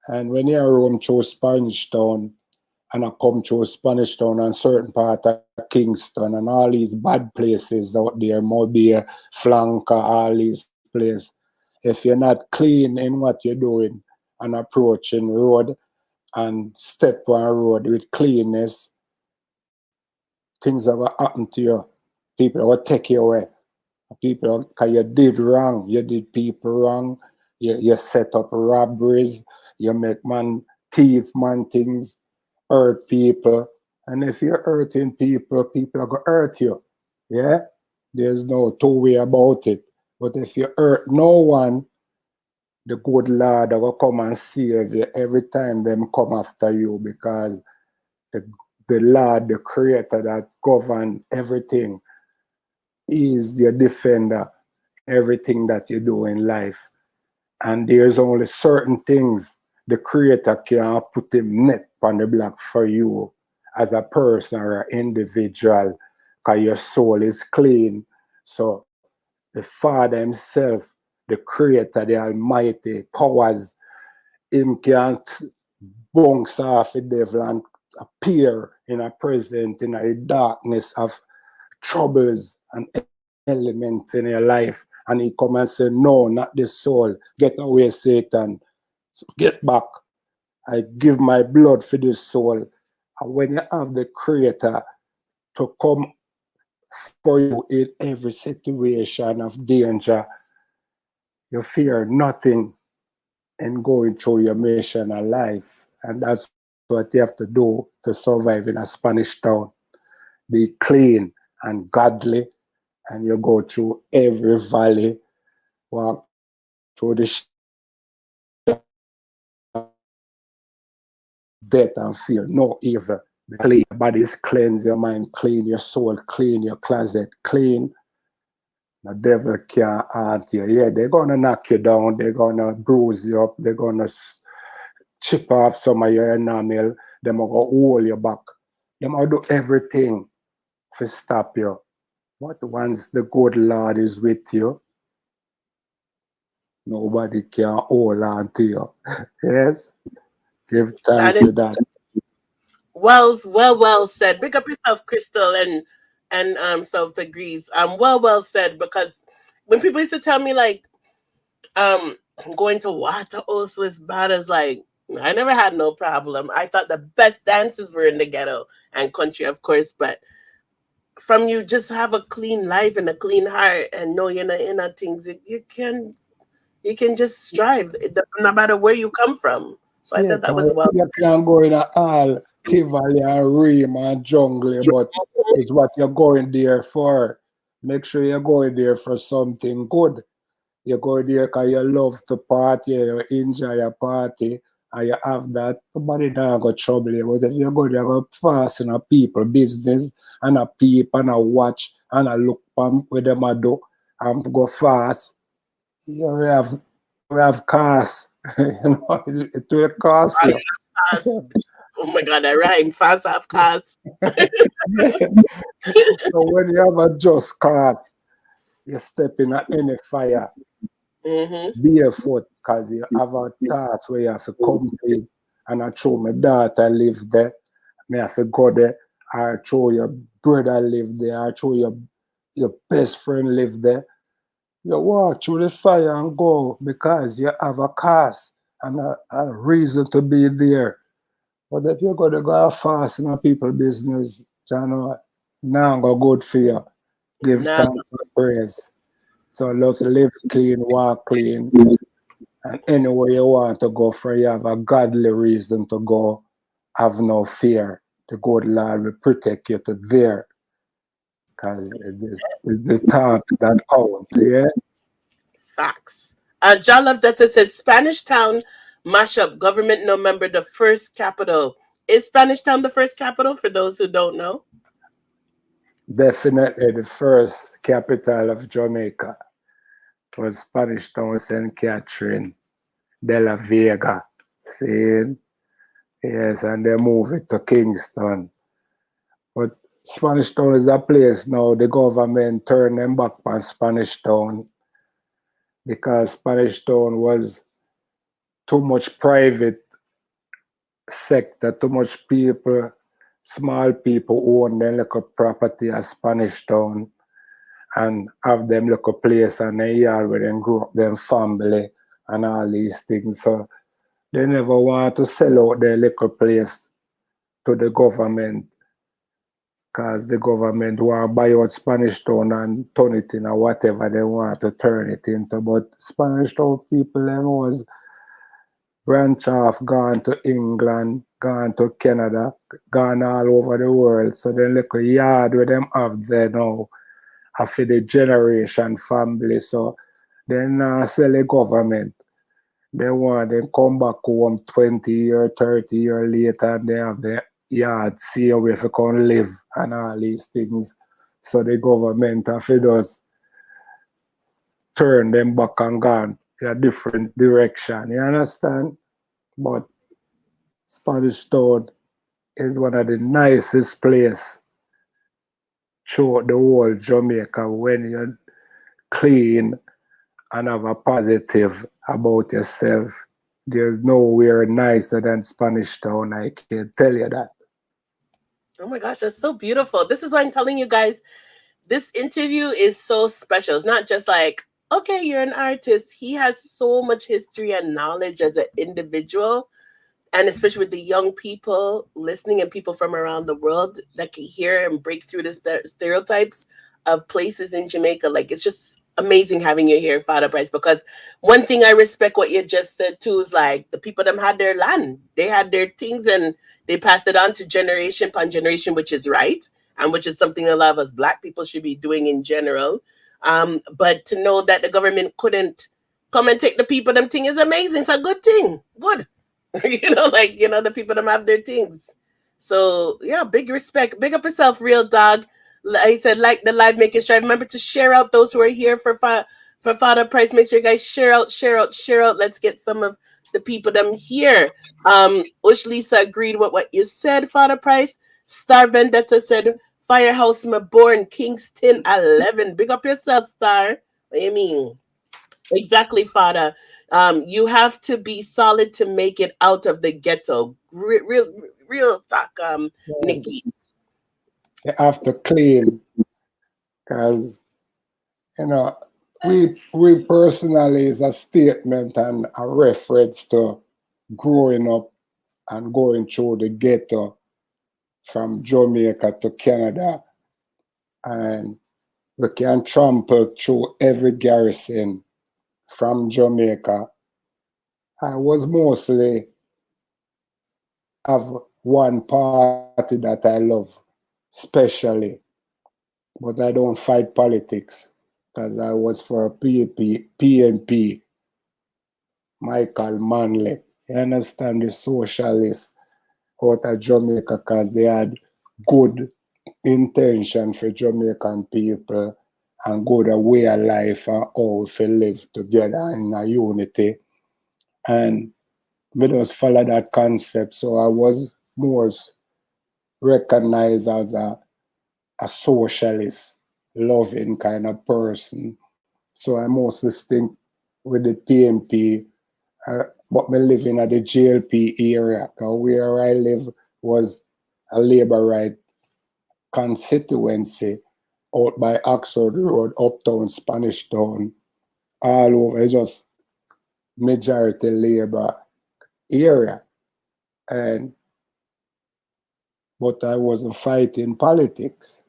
And when you roam through Spanish Town, and I come through Spanish Town and certain part of Kingston and all these bad places out there, Mobile, Flanker, all these places. If you're not clean in what you're doing and approaching road and step on road with cleanness, things are going to happen to you. People are going to take you away. People, because you did wrong. You did people wrong. You set up robberies. You make thief things, hurt people. And if you're hurting people, people are going to hurt you. Yeah? There's no two way about it. But if you hurt no one, the good Lord will come and save you every time them come after you, because the Lord, the Creator that govern everything, is your defender, everything that you do in life. And there's only certain things the Creator can put him net on the block for you as a person or an individual, because your soul is clean. So the Father himself, the Creator, the Almighty powers, him can't bounce off the devil and appear in a present in a darkness of troubles and elements in your life. And he come and say, no, not this soul. Get away, Satan. Get back. I give my blood for this soul. And when you have the Creator to come for you in every situation of danger, you fear nothing in going through your mission of life. And that's what you have to do to survive in a Spanish town. Be clean and godly, and you go through every valley, walk through the death and fear no evil. Be clean. Your body is cleansed, your mind clean, your soul clean, your closet clean. The devil can't haunt you. Yeah, they're gonna knock you down, they're gonna bruise you up, they're gonna chip off some of your enamel, they're gonna hold you back. They're gonna do everything to stop you. But once the good Lord is with you, nobody can hold on to you. Yes? Give thanks to that. Well said. Big up yourself, Crystal and Self Degrees. Well said, because when people used to tell me like going to Waterhouse was bad, as like I never had no problem. I thought the best dances were in the ghetto and country, of course, but from you just have a clean life and a clean heart and know you're not in things, you can just strive no matter where you come from. So I Yeah, thought that was well. you can't go in a hall Tivoli and Ream and Jungle, but it's what you're going there for. Make sure you're going there for something good. You go there because you love to party, you enjoy a party, and you have that. Nobody not go trouble you. But if you go there, go fast in a people business, and a peep, and a watch, and a look with them a do, and go fast, you have cars. You know, it will cost you. Fast. Oh my God, I rhyme. Fast off cars. So when you have a just cars, you step in any fire. Barefoot, because you have a task where you have to complete, and I show my daughter live there, me have to go there, or show your brother live there, or show your best friend live there. You walk through the fire and go because you have a cause and a reason to be there. But if you're going to go fast in a people business, you know, now go good for you. Give thanks and praise. So let's live clean, walk clean, and anywhere you want to go for, you have a godly reason to go. Have no fear. The good Lord will protect you to there. Because it's the thought that counts, yeah? Facts. John Love-Detta said Spanish Town mashup, government November, the first capital. Is Spanish Town the first capital for those who don't know? Definitely the first capital of Jamaica was Spanish Town, St. Catherine, de la Vega. See? Yes, and they moved it to Kingston. But Spanish Town is a place now, the government turned them back on Spanish Town because Spanish Town was too much private sector, too much people, small people own their little property at Spanish Town and have them little place and a yard where them grow up, them family and all these things. So they never want to sell out their little place to the government because the government want to buy out Spanish Town and turn it into whatever they want to turn it into. But Spanish Town people them was branch off, gone to England, gone to Canada, gone all over the world. So the little yard where them have there now after the generation family. So they not sell the government. They want them come back home 20 years, 30 years later and they have the yard, see where if you can live and all these things. So the government have to just turn them back and gone in a different direction. You understand? But Spanish Town is one of the nicest places throughout the whole Jamaica when you're clean and have a positive about yourself. There's nowhere nicer than Spanish Town, I can tell you that. Oh my gosh, that's so beautiful. This is why I'm telling you guys, this interview is so special. It's not just like, okay, you're an artist. He has so much history and knowledge as an individual, and especially with the young people listening and people from around the world that can hear and break through the stereotypes of places in Jamaica. Like, it's just amazing having you here, Fada Price, because one thing I respect what you just said too is like the people them had their land. They had their things and they passed it on to generation upon generation, which is right. And which is something a lot of us Black people should be doing in general. But to know that the government couldn't come and take the people them thing is amazing. It's a good thing. Good. The people them have their things. So yeah, big respect. Big up yourself, real dog. I said, like the live making strive. Remember to share out those who are here for Fada Price. Make sure you guys share out. Let's get some of the people them here. Ush Lisa agreed with what you said, Fada Price. Star Vendetta said, Firehouse my born, Kingston 11. Big up yourself, Star. What do you mean? Exactly, Fada. You have to be solid to make it out of the ghetto. Real talk, Nikki. You have to clean because, we personally is a statement and a reference to growing up and going through the ghetto from Jamaica to Canada. And we can trample through every garrison from Jamaica. I was mostly have one party that I love, especially, but I don't fight politics because I was for PNP, Michael Manley. You understand, the socialists out of Jamaica, because they had good intention for Jamaican people and good way of life and how we live together in a unity. And we just follow that concept. So I was more recognized as a socialist, loving kind of person. So I mostly stick with the PNP, but me living at the JLP area. Because where I live was a labor right constituency out by Oxford Road, Uptown, Spanish Town, all over, just majority labor area. But I wasn't fighting politics.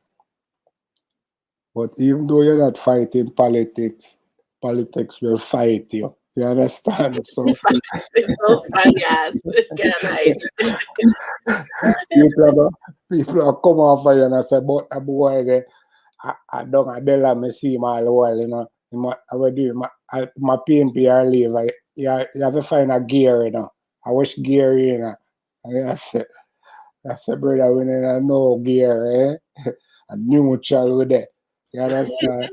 But even though you're not fighting politics, politics will fight you. You understand? So people are come off of you and I say, but a boy there, I don't me see my while, you know. I do my PNP or leave. You have to find a gear, you know. I wish gear, you know. And I said, brother, we need no gear, eh? A neutral with it. You understand?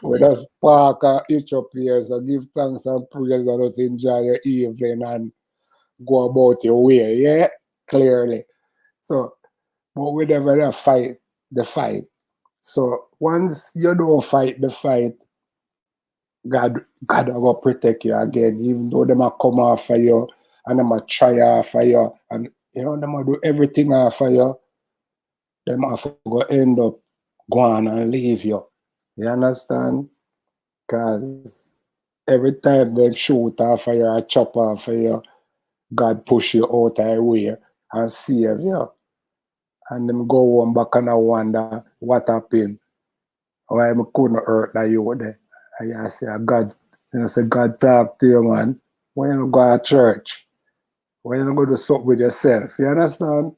We just park and each up here, so give thanks and praise and just enjoy your evening and go about your way, yeah? Clearly. So, but we never fight the fight. So once you don't fight the fight, God will protect you again, even though they might come after you and they might try after you and you know they might do everything after you, they might go end up going and leave you. You understand? Because every time they shoot after you or chop after you, God push you out of the way and save you. And them go home back and I wonder what happened. Why I couldn't hurt that you were there. And I say, God, you know, say, God talk to you, man. Why you don't go to church? Why you don't go to something with yourself? You understand?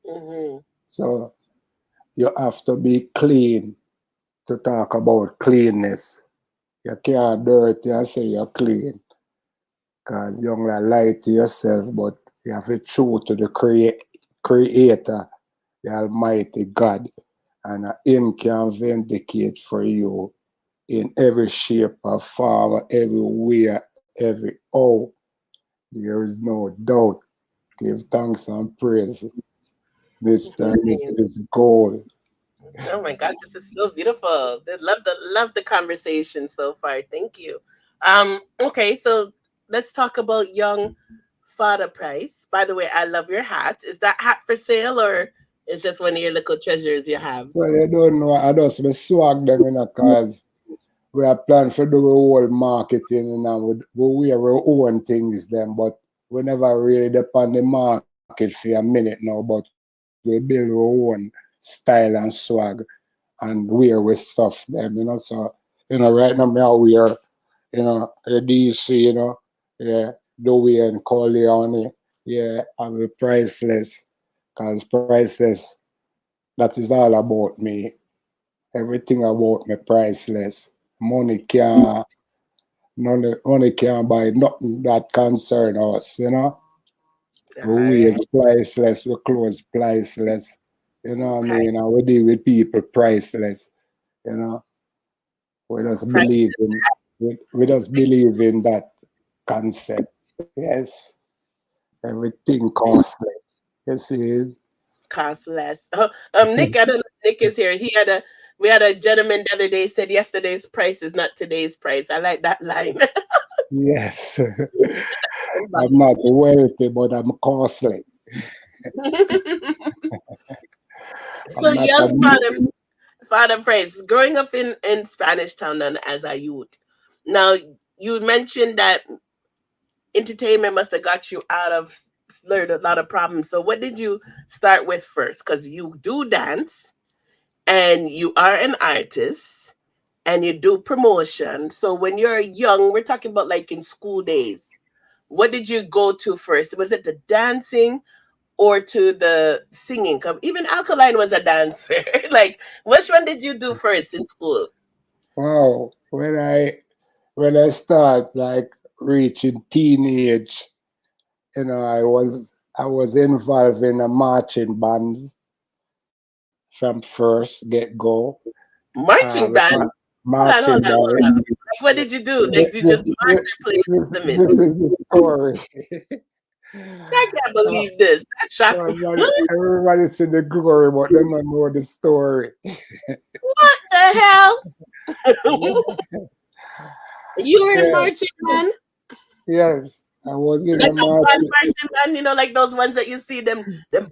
Mm-hmm. So you have to be clean to talk about cleanness. You can't dirty and say you're clean. Because you don't lie to yourself, but you have to true to the Creator, the Almighty God. And Him can vindicate for you in every shape or form, everywhere, every how. There is no doubt. Give thanks and praise. Mr. and Mrs. Gold. Oh my gosh, this is so beautiful. Love the conversation so far. Thank you. Okay, so let's talk about young Fada Price. By the way, I love your hat. Is that hat for sale or it's just one of your little treasures you have? Well, you don't know. I just swag them, you know, because we are planning to do the whole marketing, you know, we wear our own things then, but we never really depend on the market for a minute now, but we build our own style and swag and wear with stuff them, you know. So, you know, right now I wear, you know, the DC, you know, yeah, Louis and Corleone, yeah, I will priceless, because priceless, that is all about me. Everything about me priceless. Money can't buy nothing that concern us, you know. We is priceless, we clothes priceless. You know what I mean? And we deal with people priceless, you know. We just believe in that concept. Yes. Everything costly. You see? Cost less. Nick, I don't know if Nick is here. We had a gentleman the other day said yesterday's price is not today's price. I like that line. Yes. I'm not wealthy, but I'm costly. So young Fada Price, growing up in Spanish Town and as a youth. Now you mentioned that entertainment must have got you out of learned a lot of problems. So what did you start with first? Because you do dance and you are an artist and you do promotion. So when you're young, we're talking about like in school days. what did you go to first? Was it the dancing or to the singing? Even Alkaline was a dancer. Like, which one did you do first in school? Wow, when I start like reaching teenage, I was involved in a marching bands from first get go. Marching band. Marching band. Like, what did you do? Like, you just march and play instruments? This is the story. I can't believe this. That shocked me. Everybody see the glory, but they don't know the story. What the hell? You were in marching band? Yes, I was in like a marching band, like those ones that you see them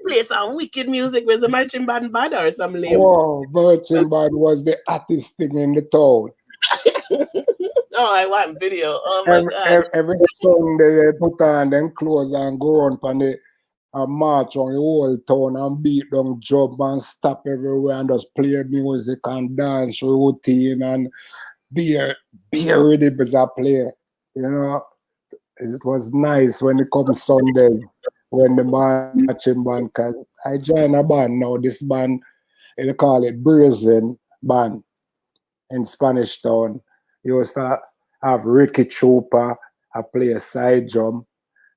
play some wicked music with the marching band or some lame. Wow, marching band was the hottest thing in the town. Oh, I want video. Oh my God. Every song they put on them clothes and go on and march on the whole town and beat them jump and stop everywhere and just play music and dance routine and be rhythm as a player. It was nice when it comes Sunday when the marching band, because I join a band now. This band, they call it Brazen Band in Spanish Town. You used to have Ricky Trooper, I play a side drum.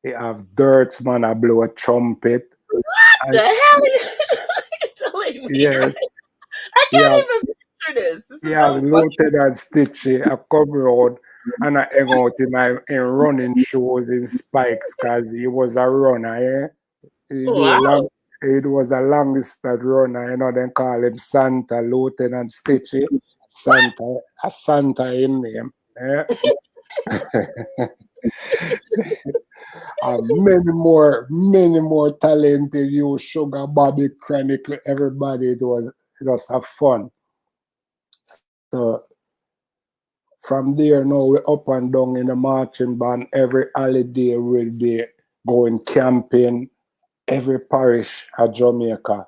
You have Dirtsman, I blow a trumpet. What the hell are you telling me? Yeah. I can't even picture this. Yeah, Lieutenant Stitchy, I come around and I hang out in running shoes in spikes because he was a runner, yeah? It was a long distance runner, they call him Santa, Lieutenant Stitchy. Santa in name. Yeah? And many more talented you, Sugar, Bobby, Chronicle, everybody. It was a fun. So from there now we're up and down in the marching band. Every holiday we'll be going camping. Every parish at Jamaica,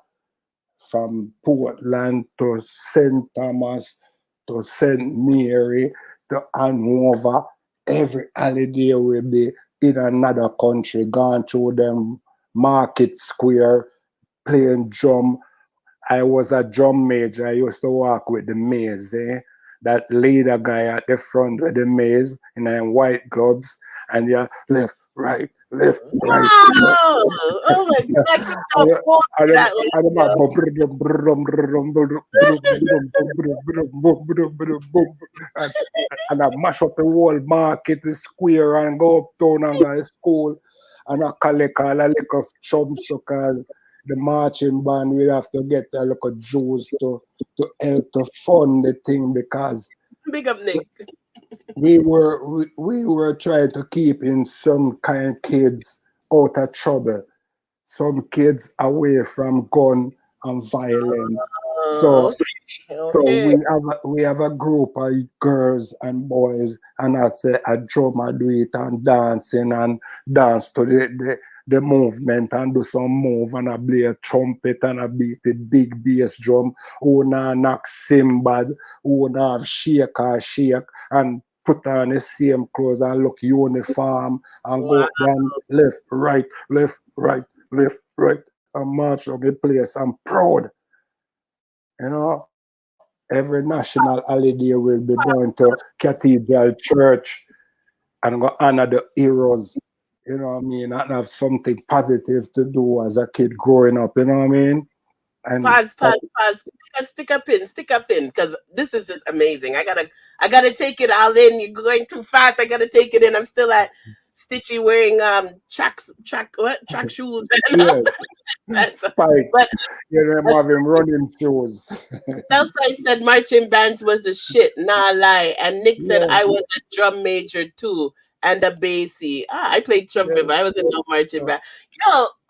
from Portland to St. Thomas to St. Mary to Hanover. Every holiday we'll be in another country, gone through them market square, playing drum. I was a drum major. I used to walk with the maze, that leader guy at the front with the maze in white gloves, and left, right, left, right. Wow! Oh my God! And I mash up the whole market, the square, and go uptown and go to school, and I collect all a little chumps because the marching band will have to get a little juice to help to fund the thing, because big up Nick. we were trying to keep in some kind of kids out of trouble, some kids away from gun and violence. So we have a group of girls and boys, and I say a drummer do it and dancing and dance to the movement and do some move, and I play a trumpet and I beat the big bass drum. Who now knock cymbal, who now have shake and put on the same clothes and look uniform and go down left, right, and march on the place. I'm proud. Every national holiday will be going to Cathedral Church and go honor the heroes. You know what I mean? And have something positive to do as a kid growing up. You know what I mean? And pause. Stick a pin, because this is just amazing. I gotta take it all in. You're going too fast. I gotta take it in. I'm still at Stitchy wearing track shoes. Spike. I'm having running shoes. Southside said marching bands was the shit. Nah, lie. And Nick said I was a drum major too. And a bassy. I played trumpet, but I was in no marching band.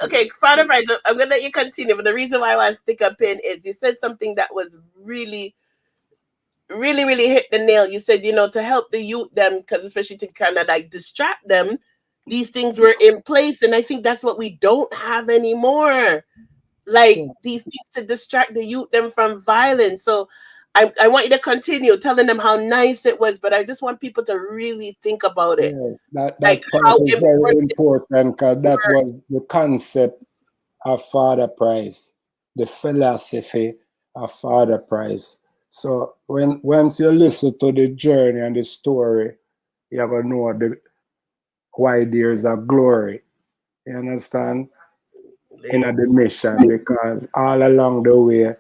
Okay, Father Price, I'm gonna let you continue. But the reason why I want to stick a pin is you said something that was really, really, really hit the nail. You said, to help the youth them, because especially to kind of like distract them, these things were in place. And I think that's what we don't have anymore. Like these things to distract the youth them from violence. So I want you to continue telling them how nice it was, but I just want people to really think about it. Yes, that Like part how is very important important because that was the concept of Father Price, the philosophy of Father Price. So once you listen to the journey and the story, you're gonna know why there's a glory. You understand? In the mission, because all along the way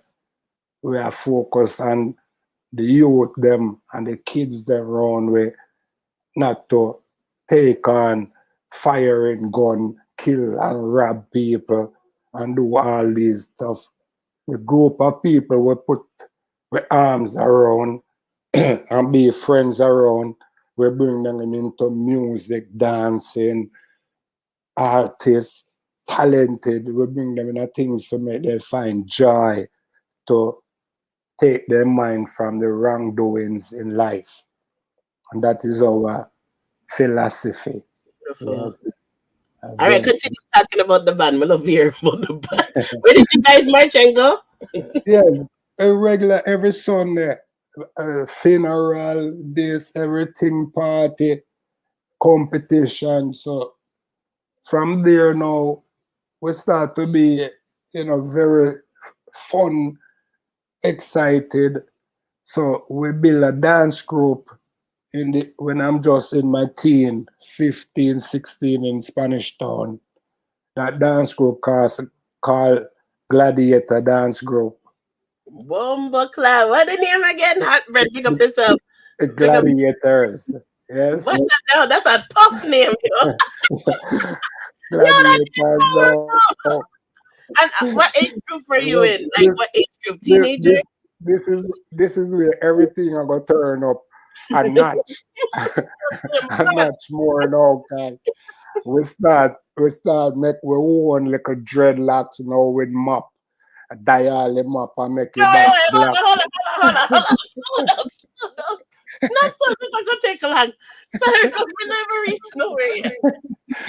we are focused on the youth them and the kids them around we not to take on firing gun, kill and rob people and do all these stuff. The group of people we put with arms around and be friends around, we bring them into music, dancing, artists, talented, we bring them in things to make them find joy, to take their mind from the wrongdoings in life. And that is our philosophy. Beautiful. Yes. All right, continue talking about the band. I love hearing about the band. Where did you guys march and go? Yes, every Sunday, funeral, this, everything, party, competition. So from there now, we start to be, very fun, excited. So we build a dance group when I'm just in my teen, 15, 16 in Spanish Town. That dance group called Gladiator Dance Group. Bomba Cloud. What the name again? Hot bread, pick up this up. Gladiators. Yes. What the hell? That's a tough name, yo. Gladiators. No. And what age group were you in? Like what age group? Teenager? This is where everything I gonna turn up a notch. A notch more now, guys. We start make we own like a dreadlocks now with mop. A dial mop and make it back black. Hold on. No, so this is gonna take a long. Sorry, because we never reach nowhere yet.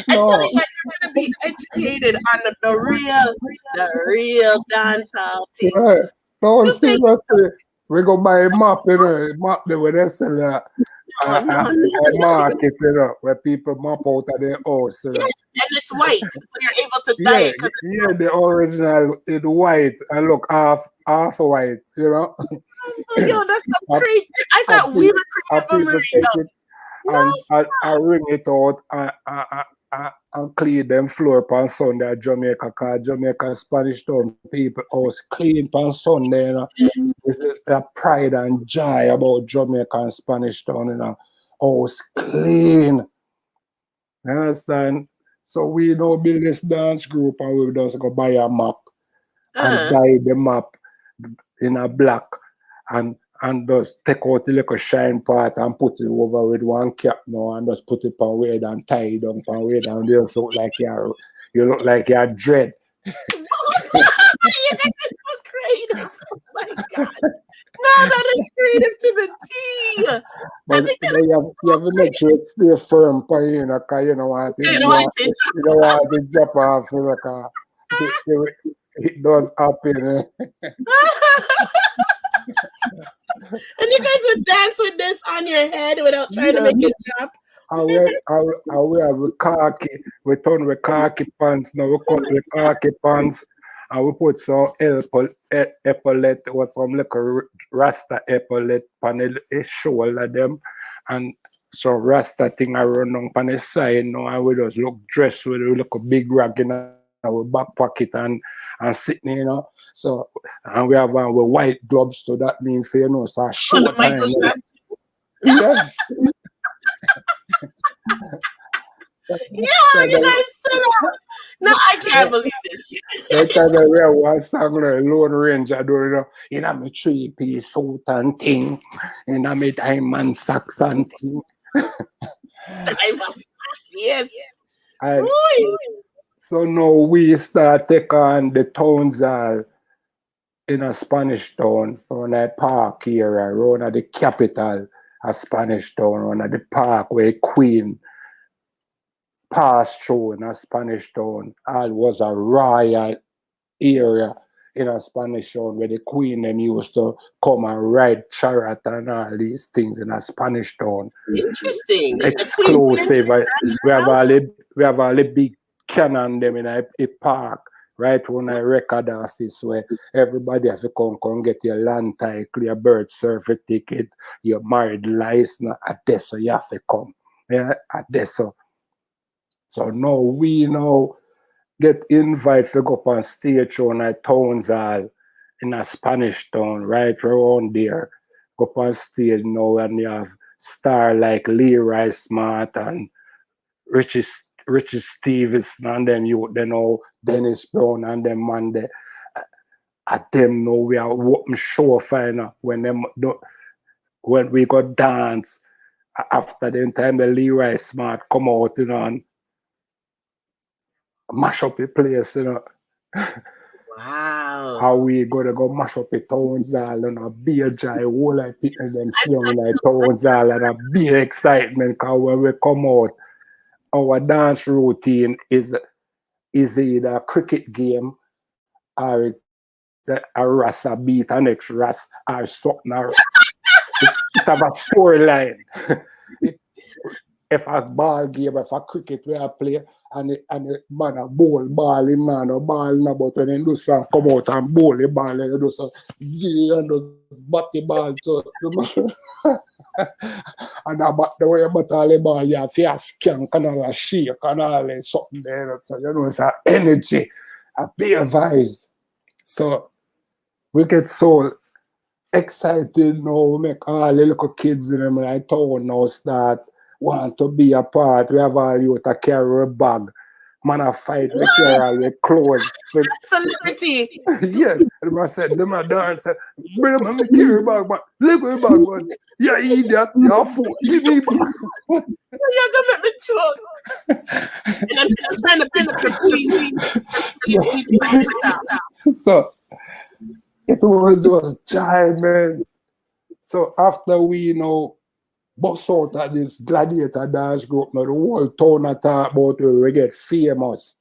I tell you guys, you're gonna be educated on the real dancehall things. Right. No, see what we go buy a map, map there with SLR. Market, where people map out of their house. Yes, and it's white, so you're able to dye it. Yeah, the original is white and look half white, Yo, that's so crazy. I thought we were creative. I ring it out and clean them floor on Sunday at Jamaica, because Jamaica Spanish Town people house clean on Sunday. This is a pride and joy about Jamaica and Spanish Town, house clean. You understand? So we now build this dance group and we just go buy a map and dye the map in a black and just take out the little shine part and put it over with one cap now and just put it on weird and tie it down on weird and you look like you're dread. You guys are so creative. Oh my God. No, that is creative to the T. But you have to make sure it stay firm, because you don't want to drop off, it does happen. And you guys would dance with this on your head without trying to make it drop? I wear khaki. We turn with khaki pants. Now we cut with khaki pants. And we put some epaulette or some little Rasta epaulette on the shoulder them. And some Rasta thing around on the side now. And we just look dressed with a little big rag in our back pocket and sitting, So, and we have with white gloves, so that means, so a short time. Yes. Yeah, you guys said that. No, I can't believe this shit. Every time I wear one song, Lone Ranger, I don't know, my 3-piece suit and thing, my diamond socks and thing. Yes. So now we start take on the towns in a Spanish Town, around the park here, around at the capital of Spanish Town, around at the park where Queen passed through in a Spanish Town. All was a royal area, in a Spanish town where the queen them used to come and ride chariot and all these things in a Spanish town. Interesting. Exclusive. We have all the big cannon them in a park right on a record office where everybody has to come get your land title, your birth certificate, your married license. At this, so you have to come. Yeah, at this. So now we now get invited to go up on stage on a town hall in a Spanish town, right around there. Go up on stage now and you have star like Leroy Smart and Richie Stevenson and them you know Dennis Brown and them man there. At them now we are open show final when we got dance after the time the Leroy Smart come out, you know, and mash up the place, you know. Wow. How we gonna go mash up the towns hall and a beer joy, whole like people them sing in the towns hall and a big excitement because when we come out, our dance routine is either a cricket game or a rasa beat an next ras or something. It have a storyline. If a ball game, if a cricket we are play and the man a ball in man or ball in about when they do some come out and bowl the ball and you do some and bat the ball to the man. And about the way about all the ball you have to skank and all a shake and all that something there. So you know it's a energy, a bit of vibes. So we get so excited now, we make all the little kids in them like town now start want to be a part. We have all you to carry a bag. Man, I fight, we carry all the clothes. Celebrity. Yes. And I said, them a dance, bring them and carry a bag, but leave me bag, but you idiot, you're fool, give me bag. You're gonna make me choke. And I'm trying to pin up the queen. So it was just child, man. So after we bust out at this gladiator dance group, now the whole town I talk about where we get famous.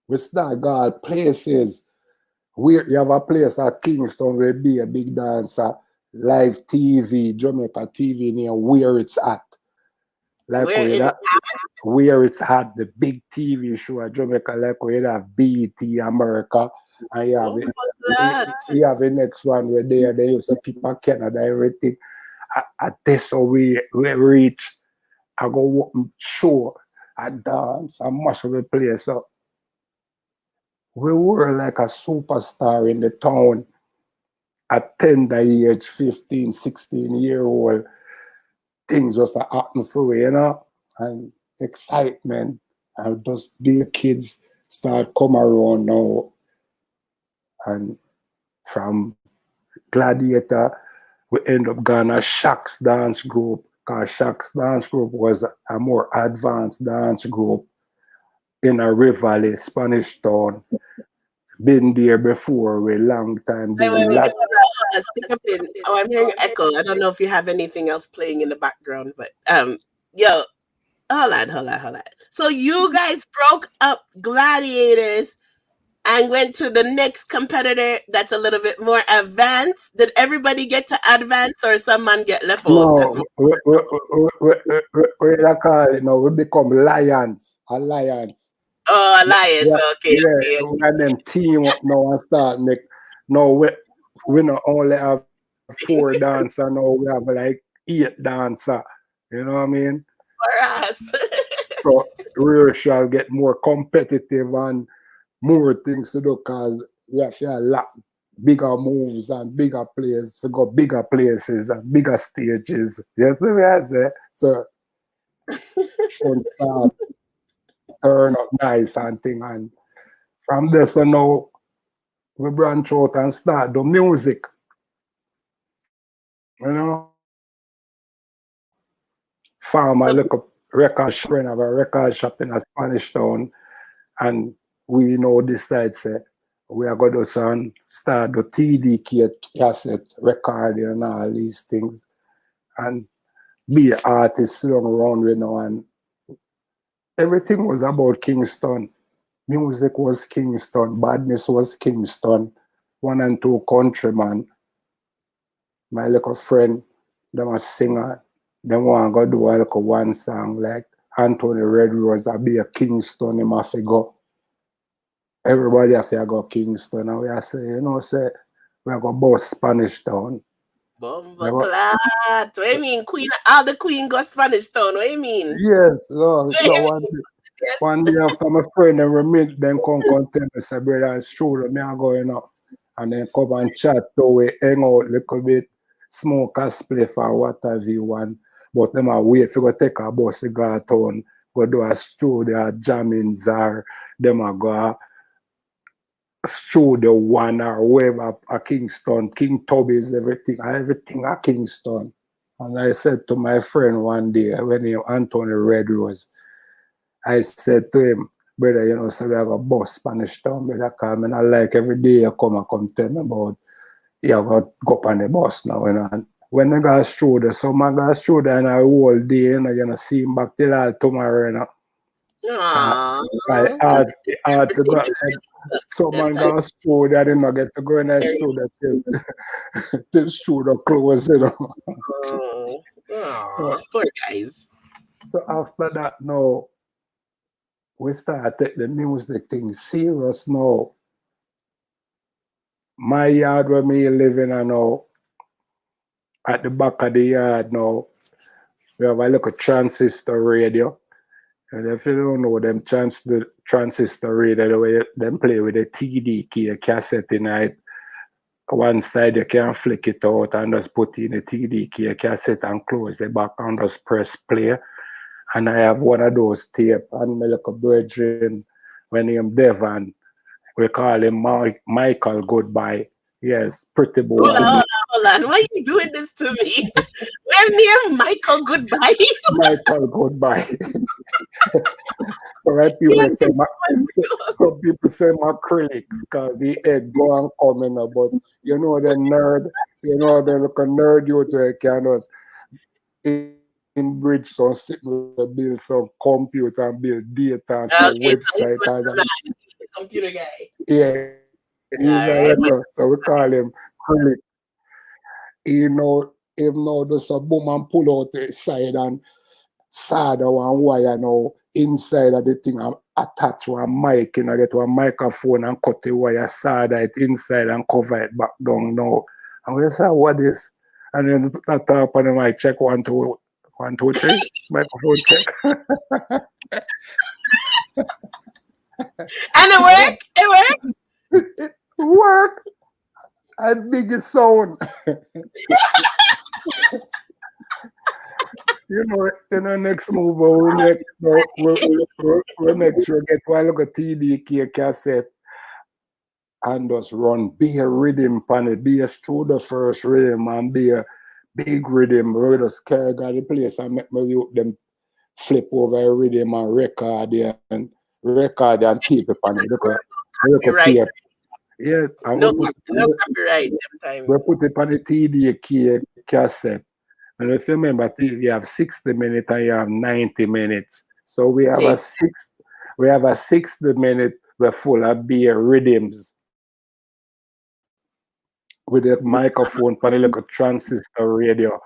We start got places. You have a place at Kingston where be a big dancer, live TV, Jamaica TV near where it's at. Like where it's at, the big TV show at Jamaica, like where you have BT America, and you have the next one where they used to keep a Canada, everything. At this, so we reach, I go show, I dance, I mash up the place up. We were like a superstar in the town at tender age, 15, 16-year-old. Things just happen for me, you know, and excitement. And those big kids start come around now. And from Gladiator, we end up going to Shaq's dance group, because Shaq's dance group was a more advanced dance group in a Rivali, Spanish town. Been there before, we long time. Wait. Stick up in. Oh, I'm hearing echo. I don't know if you have anything else playing in the background, but yo, hold on. So you guys broke up Gladiators and went to the next competitor that's a little bit more advanced. Did everybody get to advance or someone get left out? No, we call it now, we become Alliance. Oh, Alliance, okay. Yeah, we got them team up now and start make. No, we not only have 4 dancers, now we have like 8 dancers. You know what I mean? For us. So we shall get more competitive and more things to do because we have a lot bigger moves and bigger players. We got bigger places and bigger stages. Yes, we have that. So fun start, turn up nice and thing. And from this, so now we branch out and start the music. You know? Farm a little record shop, we have a record shop in a Spanish town, and we decide say we are going to start the TDK cassette recording and all these things and be an artist long around and everything was about Kingston. music was Kingston, badness was Kingston, 1 and 2 Countryman. My little friend, them a singer, them want to go do a little one song like Anthony Red Rose, I be a Kingston, him have to go. Everybody have to go Kingston, and we are say, you know, say, we are going to bust Spanish Town. Bumbleclad. What do you mean? Queen, all the Queen go Spanish Town. What do you mean? Yes, no, so one day after my friend and we meet, then come tell me, say, brother, it's true that me are going up. And then come and chat, so we hang out a little bit, smoke a spliff or whatever you want. But them are wait for go take a bus to go town, go do a studio, jammings, or them are go studio one or wherever at Kingston, King Tubby's, everything at Kingston. And I said to my friend one day, when he Anthony Red Rose, I said to him, brother, you know, so we have a bus Spanish Town, brother, come and I like every day you come tell me about, you go up on the bus now, you know. And when I go through there, some man goes through there and I whole day, you know, you're going to see him back till all tomorrow, you know. I hard to go. Some man goes through there, and I get to go in the studio till studio close, you know. Poor guys. So after that, now, we start take the music thing serious now. My yard where me living in now, at the back of the yard now, we have a little transistor radio. And if you don't know them transistor radio, the way them play with the TDK cassette in it. One side you can flick it out and just put in the TDK cassette and close the back and just press play. And I have one of those tape and my little brethren, when him Devon, we call him Michael Goodbye. Yes, pretty boy. Hold on. Why are you doing this to me? We're near Michael Goodbye. Michael Goodbye. So right people say some people say acrylics because he head go and coming, but you know the nerd, you know the look a nerd you to cannot in bridge so sitting with build some computer and build data and some website and the computer guy. yeah. So we call him acrylic. You know, him now just a boom and pull out the side and solder one wire now inside of the thing and attach one mic, you know, get one microphone and cut the wire, solder it inside and cover it back down now. And we say, what is? And then I talk on the mic, check 1, 2, 1, 2, 3, microphone check. And it work? It work? It work. And biggest sound. You know, next move we make sure get one look at TDK cassette and just run be a rhythm pan it, be a through the first rhythm and be a big rhythm. We just carry out the place and make me them flip over a rhythm and record and keep it on it. Look at yeah, no copyright them time. We put it on the TDK cassette. And if you remember, you have 60 minutes and you have 90 minutes. So we have a 60 minute we're full of beer rhythms with a microphone for the little transistor radio,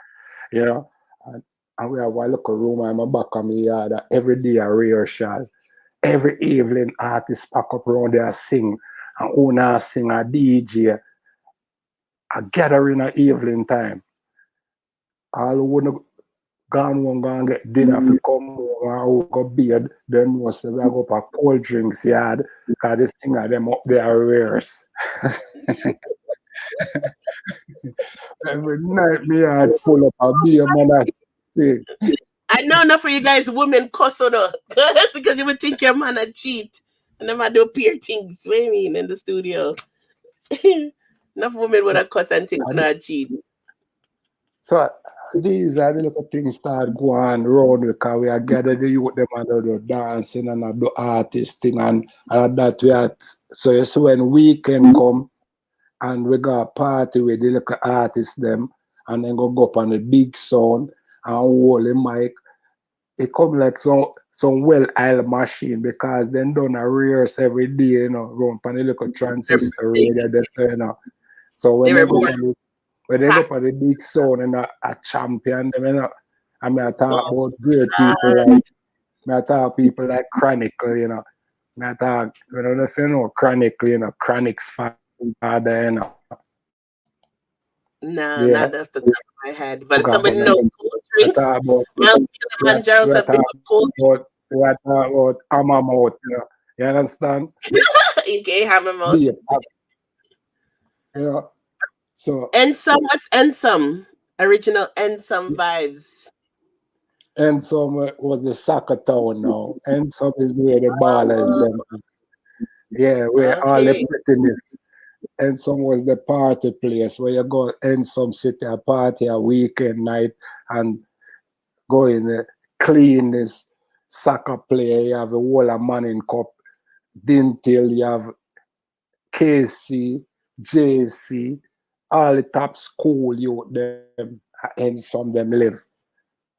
you know. And we have a little room in my back of my yard every day a rehearsal. Every evening artists pack up around there sing. And owner sing a DJ. A gathering at evening time. All who wanna gone home and get dinner if you come home and go bed, then we say we go for cold drinks yard because this thing of them up there rehearse. Every night me yard full up of beer man. I know enough of you guys women cuss on that's because you would think your man a cheat. And them I do peer things. What do you mean in the studio? Enough women would have cuss and think on cheat. So these are the little things start going around because we are gathered the youth them and do dancing and do artist thing and that we are. So you see when weekend come and we got a party with the little artists them and then go up on the big sound and hold the mic. It come like some some well-oiled machine because then done a rehearse every day, run on the little transistor radio, So when they go on the big sound and a champion, I mean, I talk about great people like Chronicle, I talk, if you know Chronicle, Chronic's Fada, No, not off the top of my head, but somebody knows cold drinks. We are talking about Amamout, you understand? You can't have him out. So Ensum, what's Ensum? Original Ensum vibes. Ensum was the soccer town now. Ensum is where the ballers them. Yeah, where all the prettiness. Ensum was the party place where you go Ensum City a party a weekend night and go in there, clean this soccer player. You have a whole of Manning Cup, Dintil, you have KC, JC, all the top school youth them and some them live.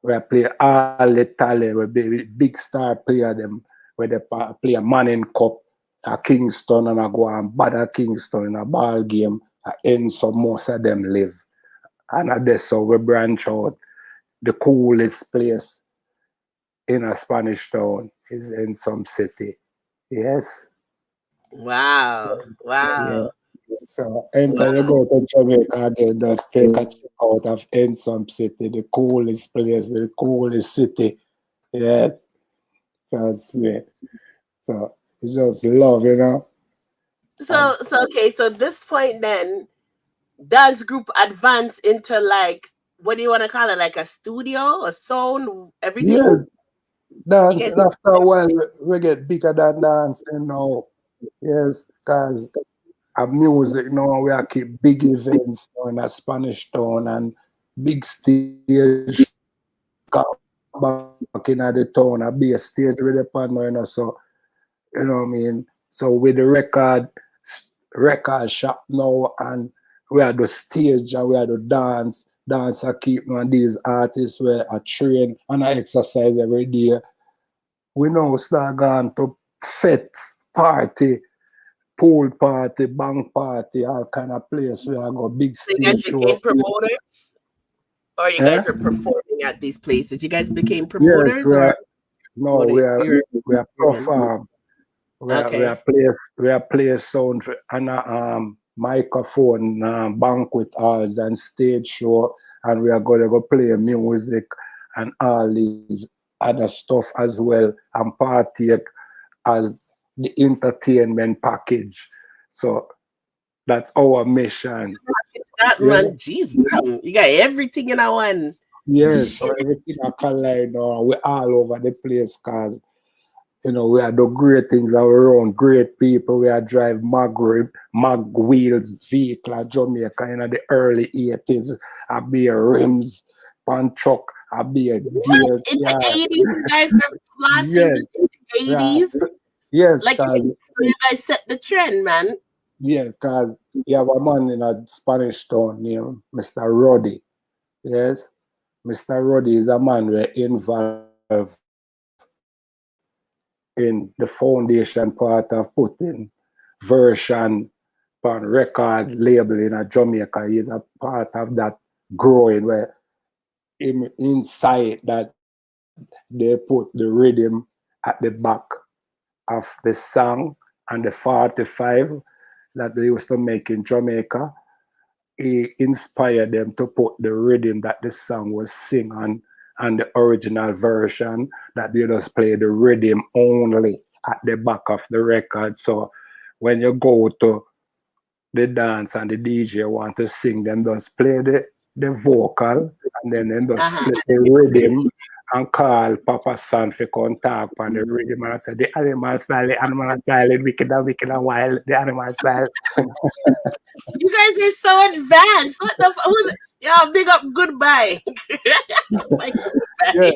We play all the talent, we big star player them where they play a Manning Cup at Kingston and I go and bad at Kingston in a ball game and some most of them live. And that's how we branch out. The coolest place in a Spanish town is in some city. Yes. Wow. Yeah. So anytime you go to Jamaica again, just take a check out of Ensom City, the coolest place, the coolest city. Yes. So it's sweet. So it's just love, So okay, so this point then, dance group advance into like, what do you want to call it? Like a studio, a sound, everything? Yes. Dance, and after a while, we get bigger than dancing now. Yes, because of music now, we are keep big events now in a Spanish town and big stage back in the town, a big stage with the partner, so, you know what I mean? So with the record shop now, and we are the stage and we are the dance I keep on these artists where I train and I exercise every day. We now start going to fete, party, pool party, bank party, all kind of place where I go big So you guys stage became show. promoters? Or you guys are performing at these places? You guys became promoters? Yes, or we are perform. We are play sound and a microphone, banquet halls and stage show, and we are gonna go play music and all these other stuff as well and partake as the entertainment package. So that's our mission. That man, Jesus, you got everything in our one. Yes, so everything I collide now. We're all over the place because we are the great things around, great people. We are drive mag wheels vehicle at Jamaica in the early 80s. I be a rims, pan truck, I be a deal. In the 80s, you guys were flossing in the 80s? Yes, like you guys set the trend, man. Yes, because you have a man in a Spanish town named Mr. Roddy. Yes, Mr. Roddy is a man we're involved in the foundation part of putting version on record label in a Jamaica. He's a part of that growing where inside that they put the rhythm at the back of the song and the 45 that they used to make in Jamaica. He inspired them to put the rhythm that the song was sing on and the original version that they just play the rhythm only at the back of the record. So when you go to the dance and the DJ want to sing, them just play the vocal and then they just flip the rhythm and call Papa San for come talk on the rhythm and say the animal style, wicked and wild, the animal style. You guys are so advanced. What the fuck? Yeah, big up, goodbye. Yeah.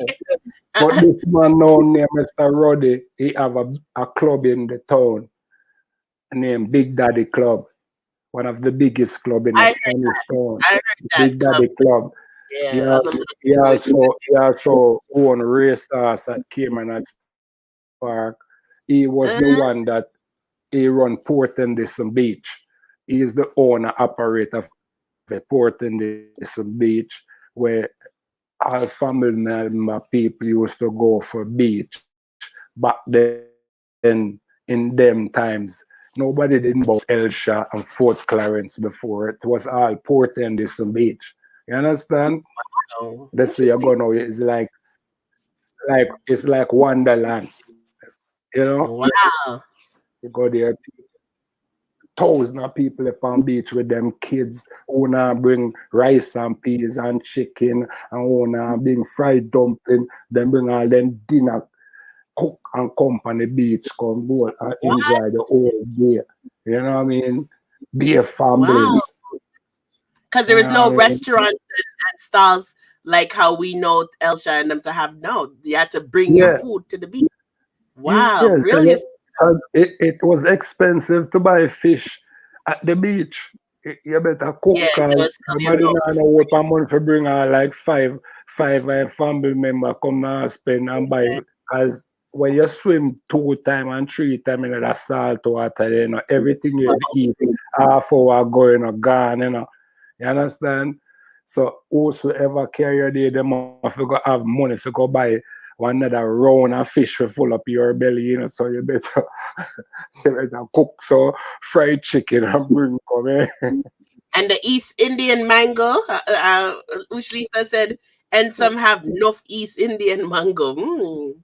But this man now named Mr. Roddy, he have a club in the town named Big Daddy Club. One of the biggest club in the Spanish town. I heard that Big Daddy Club. Yeah, He also own race horse at Cayman at Park. He was the one that he run Port-Endison Beach. He is the owner operator of the Port-Endison Beach, where all family member people used to go for beach back then. In them times, nobody didn't about Elsha and Fort Clarence before. It was all Port-Endison Beach. You understand? Oh, That's where you go now. It's like it's like Wonderland. You know? Wow. You go there, thousands of people up on beach with them kids who wanna bring rice and peas and chicken and wanna bring fried dumpling, then bring all them dinner, cook and come on the beach, come board and enjoy the whole day. You know what I mean? Be families. Because there is no I mean? restaurants and stalls like how we know Elsha and them to have now. You had to bring your food to the beach. Wow, Yes, brilliant. and it was expensive to buy fish at the beach. You better cook Yeah, it because was somebody not know what per month for bring out like five family member come and spend and buy. Because when you swim 2 times and 3 times in the salt water, you know, everything you eat half hour going or gone, you know. You understand? So whosoever carry day, them have to have money to go buy one another round of fish will full up your belly, you know, so you better cook so fried chicken and bring come in. And the East Indian mango, which Lisa said, and some have enough East Indian mango.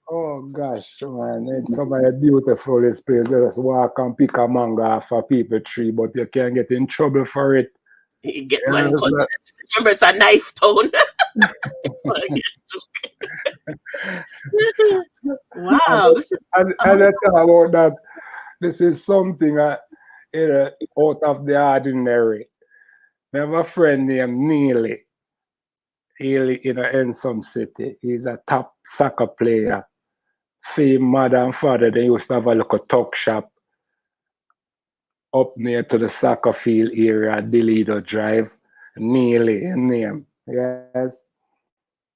Oh gosh, man, it's some of the beautifulest place. You just walk and pick a mango off a people tree, but you can get in trouble for it. You get one cut. Remember, it's a knife tone. Wow, this is and I talk about that. This is something out of the ordinary. I have a friend named Neely. Neely in some city. He's a top soccer player. For mother and father, they used to have a little tuck shop up near to the soccer field area, Delido Drive. Neely in name. Yes.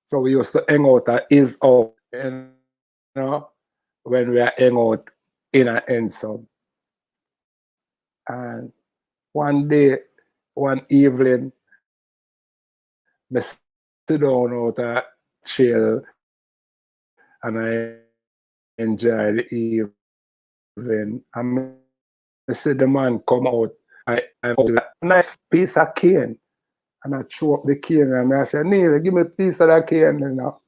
So we used to hang out at his house, you know, when we are hang out in an Ensom. And one day, one evening, I sit down out a chill and I enjoy the evening. And I see the man come out. I hold a nice piece of cane. And I throw up the cane and I say, Neil, give me a piece of that cane, you know.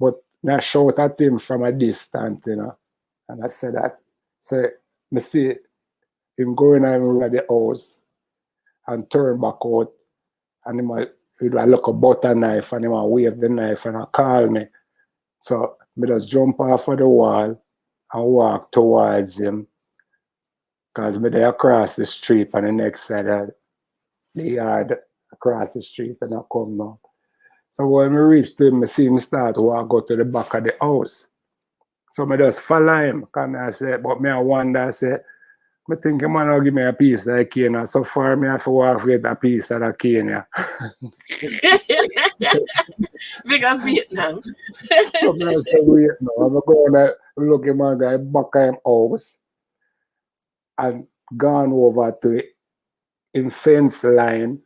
But I shout at him from a distance, you know. And I said that. So I see him going around the house and turn back out. And he might do a little butter knife and he might wave the knife and call me. So I just jump off of the wall and walk towards him. Because I'm there across the street on the next side of the yard across the street and I come down. So when I reach him, I see him start to walk out to the back of the house. So I just follow him. Because I say, but I wonder, I say, I think the man will give me a piece of the cane. So far, I have to walk with a piece of the cane. Yeah. Big up Vietnam. So I say, wait now. I'm going to look at my guy back at him house and gone over to in fence line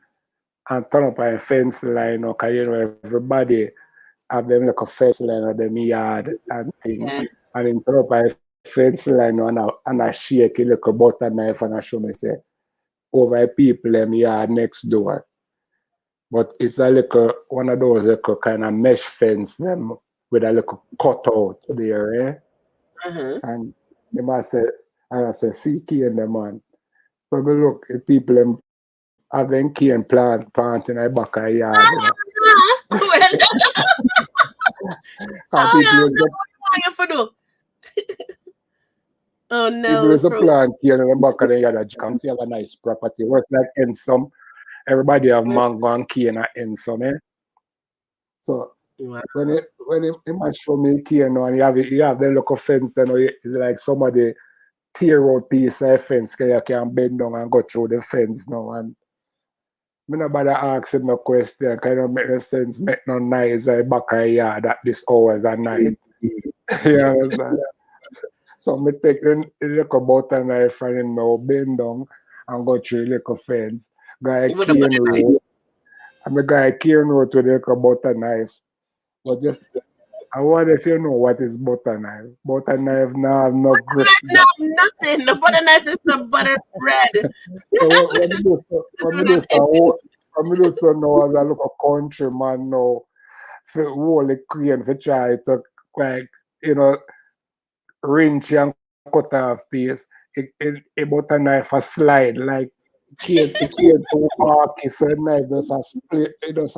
and turn up a fence line. Okay, you know, everybody have them like a fence line of them yard and thing. Yeah. And in turn up a fence line and I shake a little butter knife and I show me say, over people them yard next door. But it's a little, one of those little kind of mesh fence them with a little cutout there, eh? And they must say, and I say, see cane them man. So we look at people them have them cane plant in the back of the yard, you know. Oh no. People is a plant cane in the back of the yard that you can see have a nice property. Works like Ensom. Everybody have mango and cane at Ensom, eh? So when it might show me cane and you have the local fence, then it's like somebody tear out piece of fence because you can bend down and go through the fence now. And I don't bother ask him no question, because it don't make no sense, make no noise at the back of the yard at this hours at night. You understand? So me take the little butter knife and him now bend down and go through the little fence. Guy With a butter cane knife. road. And the guy cane road with the little butter knife. But just I wonder if you know what is butter knife. Butter knife now have no grip. No, nothing. The butter knife is the butter bread. So when me do so now as I look a countryman now, for hold the crane for try to like, you know, wrench and cut off piece. It butter knife a slide like it can't too arky, so the knife just a split, it just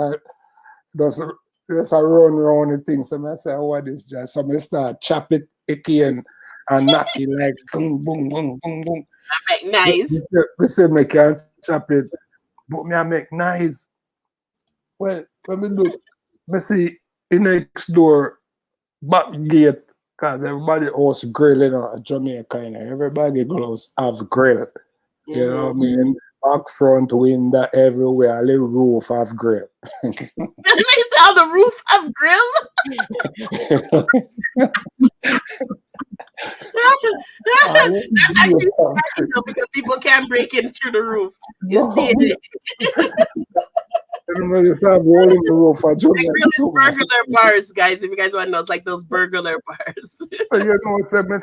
a run round the thing. So I say, what is just so I start chop it again and knock it like boom, boom, boom, boom, boom. I make nice. We say me can't chop it, but me I make nice. Well, when me do, me see in next door back gate, cause everybody else grilling on Jamaica, you know, everybody goes have grill. You know what I mean? Back front window everywhere, the roof have grill. They sell the roof of grill. That's actually smart though, because people can't break in through the roof. You see it. Everybody start rolling the roof for They grill is burglar bars, guys. If you guys want to know, it's like those burglar bars. So you know, so me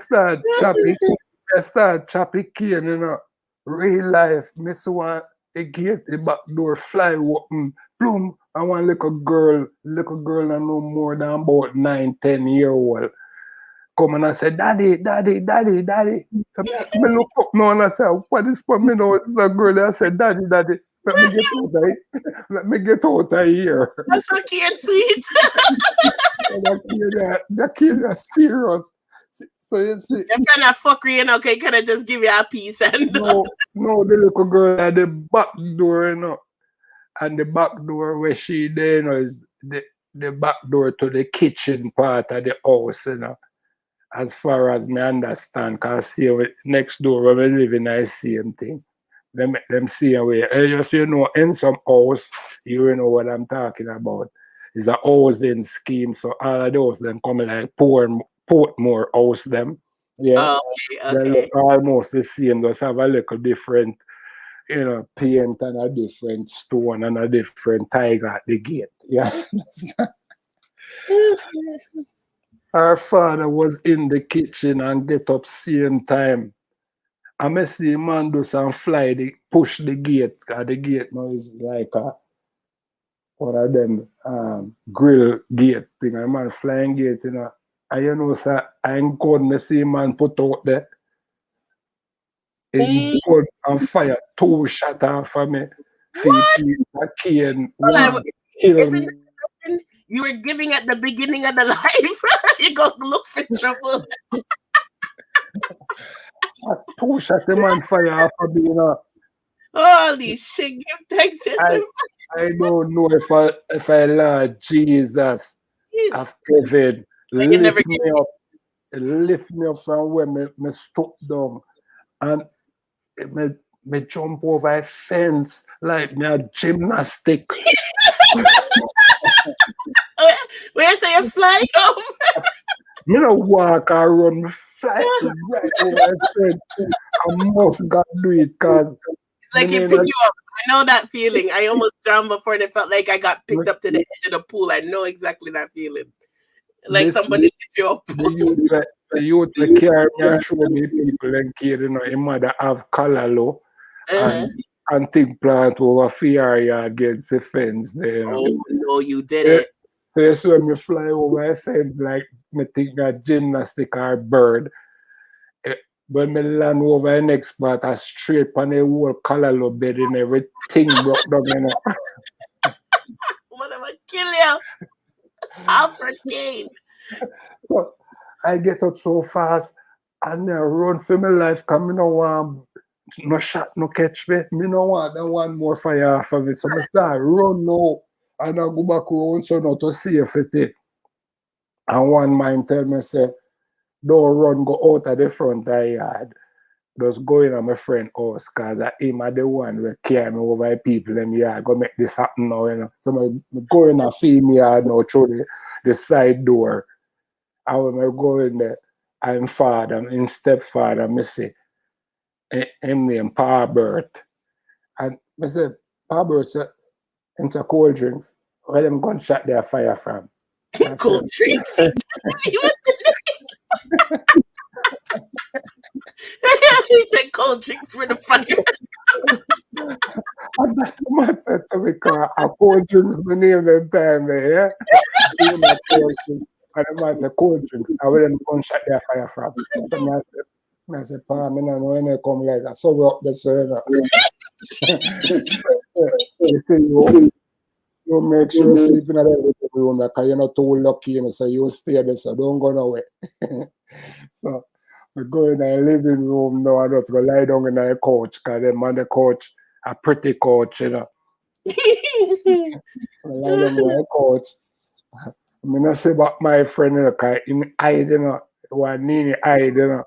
start chopping cane, you know. Real life, me saw a gate, the back door fly open, boom, and one little girl that no more than about 9-10-year-old, come and I said, Daddy. So me look up now and I said, what is for me now? It's a girl that said, Daddy. Let me get out of here. That's so cute and sweet. That kid is serious. So you see, I'm kind of fuckery, you know, okay, can I just give you a piece and no, the little girl at the back door, you know, and the back door where she there, you know, is the back door to the kitchen part of the house, you know, as far as me understand, cause see next door where we live in, I see same thing. Them see away. If you know, in some house, you know what I'm talking about. It's a housing scheme, so all of those them come like Portmore house them. Yeah. Okay. They look almost the same, just have a little different, you know, paint and a different stone and a different tiger at the gate. Yeah. Our father was in the kitchen and get up same time. I see man do some push the gate, because the gate now is like one of them grill gate thing. A man flying gate, you know. And you know, sir, I ain't going to see man put out there. He put on fire 2 shots off of me. You were giving at the beginning of the life. You go look for trouble. 2 shots the man fire off of me, you know. Holy shit, give thanks. I don't know if I Lord Jesus of heaven lift me up from where me stoop down and me jump over a fence like me a gymnastic. Where say you fly home? Me no walk or run, me fly right over a fence. I must God do it, cause like it pick you up. I know that feeling. I almost drowned before and it felt like I got picked up to the edge of the pool. I know exactly that feeling. Like somebody picked you up. The youth carry me and show me people and kid, you know, your mother have color low and think plant over fear against the fence there. You know. Oh no, you did it. So you saw me fly over a fence like me think that gymnastic or bird. When me land over the next part, I straight on the whole color low bed and everything broke down, you know. Mother will kill you. Alfred Kane. So I get up so fast and I run for my life because I don't want no shot, no catch me. I don't want more fire off of it. So I start run now and I go back around so not to see if it. And one man tell me, say, don't run, go out of the front of the yard. Just go in on my friend house because him are the one who carry me over people in the yard. Go make this happen now, you know. So I go in a female yard now through the side door. And when I go in there, I'm father, I'm stepfather, I say, him name Pa Bert. And I say, Pa Bert said, into cold drinks. Where them gunshot their fire from? Cold drinks. He said cold drinks were the fire. And that man said to me, because I cold drinks my name them time there, yeah? And the man said cold drinks. And where them gunshot their fire from? So I said, Pa, I don't know when they come like that. So we up the server. You see, you make sure you sleep in a living room because you're not too lucky, you know, so you stay there, so don't go nowhere. So we go in the living room now and just go lie down in the couch because them on the couch, a pretty couch, you know. We lie down in the couch. I'm not say about my friend, you know, because him hide, you know, one Nini hide, you know.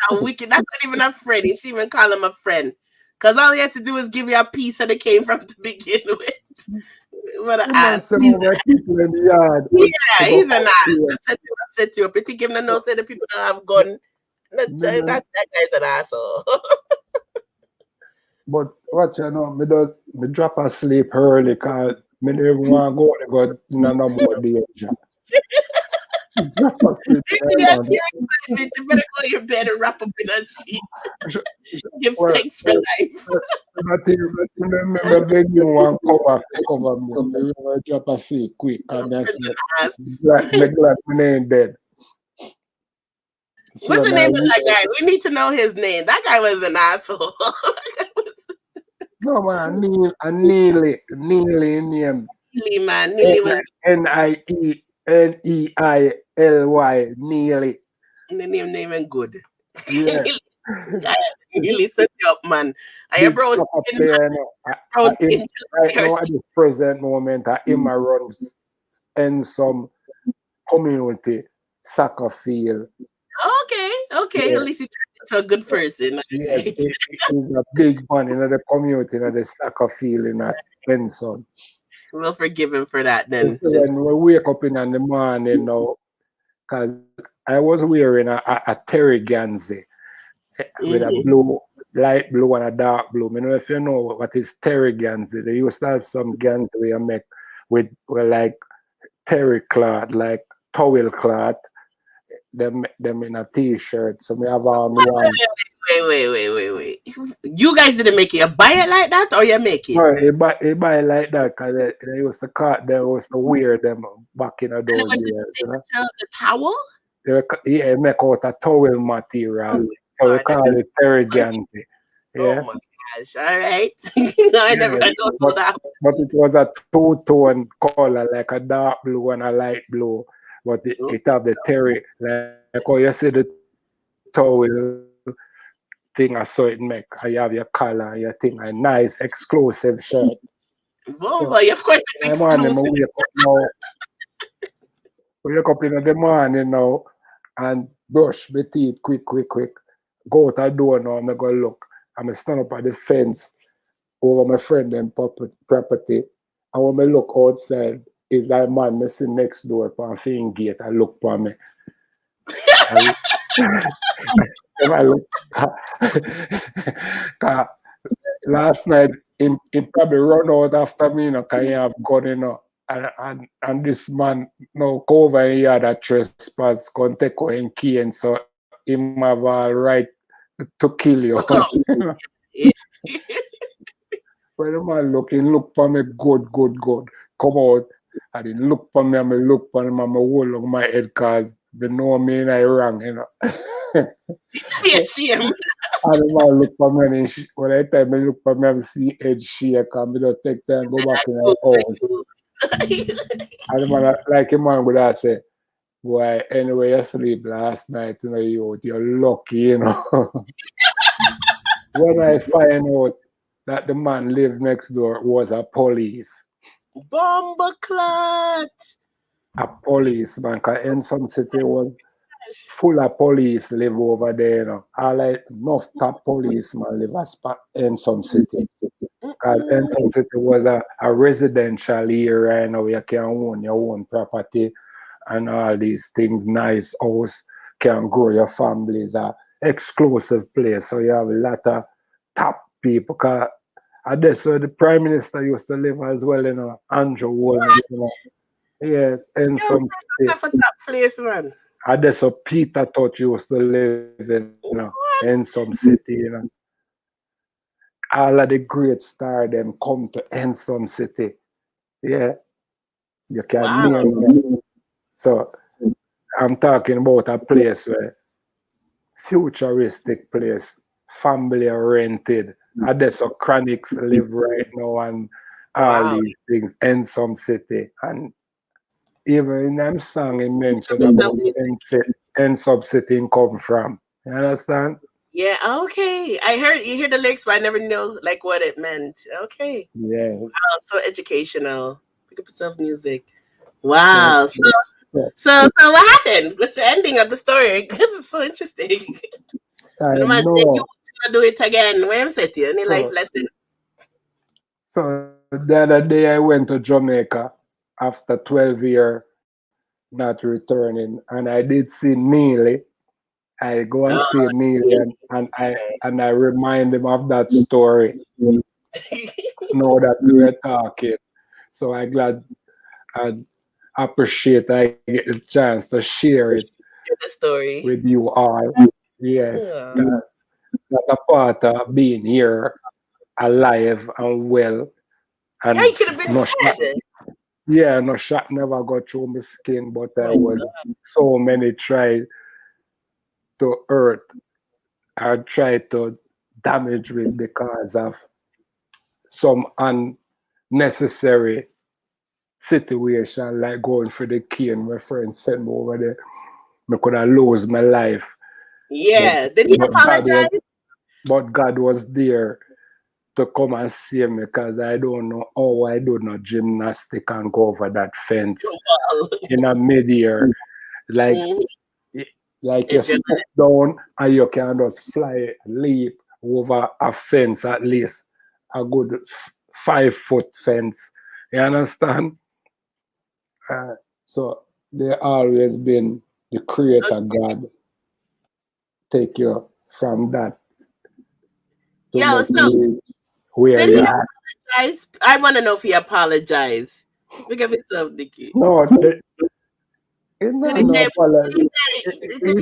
How wicked. That's not even a friend. You should even call him a friend. Because all he had to do is give you a piece that it came from to begin with. What an ass. People in the yard. Yeah, he's an ass. Set you up. You think him to know say the people don't have gun. That guy's an asshole. But watch, you know, me drop asleep early because I don't even want to go to no more danger. Drop asleep early. You better go to your bed and wrap up in a sheet. Give thanks for life. I beg you one cover me. I drop asleep quick and that's glad my name dead. What's the name of that guy? We need to know his name. That guy was an asshole. No man, Neely name. Neely, man. Neely was Neily, Neely. And the name ain't good. Yeah. Neely set you up, man. I am bro. Right now at the present moment, I am runs in some community soccer field. Okay. Yeah. At least he turned into a good person. Yeah, he's a big man in the community in the soccer field in Benson. We'll forgive him for that then. When we wake up in the morning, you know, because I was wearing a Terry Ganzi with a blue, light blue and a dark blue. I don't know if you know what is Terry Ganzi. They used to have some Ganzi we make with like terry cloth, like towel cloth. Them in a t-shirt. So we have on one. Wait. You guys didn't make it. You buy it like that or you make it? No, they buy it like that because they used to cut, they used to wear them back in the those years. You know? A towel? They make out a towel material. So we call it Terry Ganzi. Yeah. Oh my gosh. All right. No, I never know that. But it was a two-tone color, like a dark blue and a light blue. But it have the terry, like how you see the towel thing, I saw it make. You have your color, your thing, a nice exclusive shirt. Oh, boy, of course it's exclusive. Wake up in the morning now and brush my teeth quick. Go out the door now and I go look. I'm stand up at the fence over my friend and property. And when I look outside, is that man me sit next door for a gate and look for me. If I look, last night he probably run out after me, you know, because he have gun, you know. And this man now go over here had a trespass, can take out him key, and so him have a right to kill you. When the man look for me good. Come out. And he look for me and I look for him and I hold on my head because they know me and I wrong, you know. Be ashamed. And the man look for me and when I time I look for me, I see head shake and I just take time go back in the house. And the man, like a man would have say, boy, anyway, you sleep last night, you know, you're lucky, you know. When I find out that the man lived next door was a police. Bombaclat. A policeman, because in some city was full of police live over there, you know. All like enough top policeman live in some city. Because in some city was a residential area, you know, you can own your own property and all these things. Nice house, can grow your family. Is a exclusive place. So you have a lot of top people. Cause that's where the Prime Minister used to live as well, you know, Andrew Holness, you know. Yes, and some That's a top place, man. and that's where Peter Touch used to live in some city, you know. All of the great stars them come to Ensom City. Yeah. You can name them. So I'm talking about a place where futuristic place, family oriented. And that's how Chronics live right now and all these things in some city. And even in them song it mentioned about in some city it come from. You understand? Yeah, okay. I heard you hear the lyrics, but I never knew like what it meant. Okay. Yes. Wow, so educational. Pick up yourself music. Wow. Yes. So what happened? What's the ending of the story? This is so interesting. I No man know. said you want to do it again. Where am I you? Any life lesson? So the other day I went to Jamaica after 12 years not returning, and I did see Neely. I go and see Neely, and I remind him of that story. Know that we were talking, so I glad and appreciate I get the chance to share it The story with you all. Yes, that's a part of being here, alive and well. And yeah, you could have been dead. Yeah, no shot never got through my skin, but there was so many tried to hurt or tried to damage me because of some unnecessary situation, like going for the cane. My friend sent me over there. I could have lost my life. Yeah. Did he apologize? But God was there to come and save me, because I don't know how I do no gymnastic and go over that fence in a mid-air. Like you step down and you can just fly, leap over a fence, at least a good 5-foot fence. You understand? So there always been the Creator God take you from that to where did you he are. apologize? I want to know if he apologized. Look at yourself, Nikki. No, did he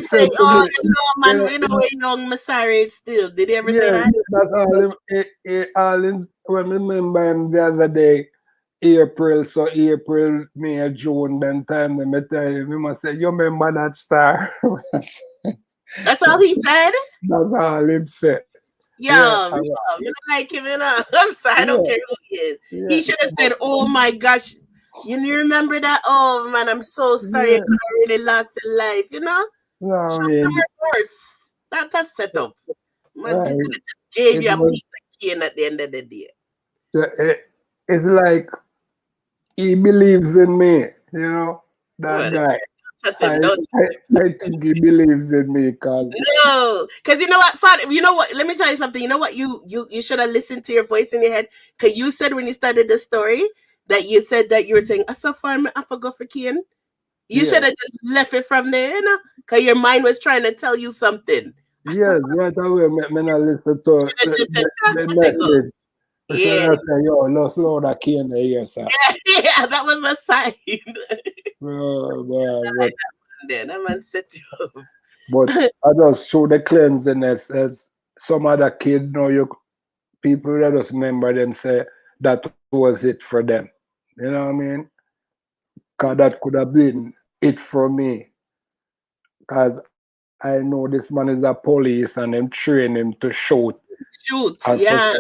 say, "Oh, you know, man, you know, we're young, I'm sorry still"? Did he ever say that? That's all in, when I remember him the other day, April, May, June, then time I tell him, he must say, you remember that star? That's all he said? That's all him said. You don't like him, you know. I'm sorry, I don't care who he is. He should have said, "Oh my gosh, you remember that? Oh man, I'm so sorry, I really lost your life," you know? No, Show some remorse. That's set up. Man, just gave you a piece of cane at the end of the day. It's like he believes in me, you know, that guy. I think he believes in me because you know what, Fada, you know what? Let me tell you something. You know what? You should have listened to your voice in your head, because you said when you started the story that you said that you were saying, "I so far, I forgot for Kian." You should have just left it from there, you know, because your mind was trying to tell you something. Yes, right away. When I listen to the message. Yeah. Yo, no slow that cane here, sir. Yeah, that was a sign. That man set you up. But I just show the cleanliness as some other kid know people that just remember them say that was it for them. You know what I mean? Because that could have been it for me. Because I know this man is a police and them train him to shoot. Yeah.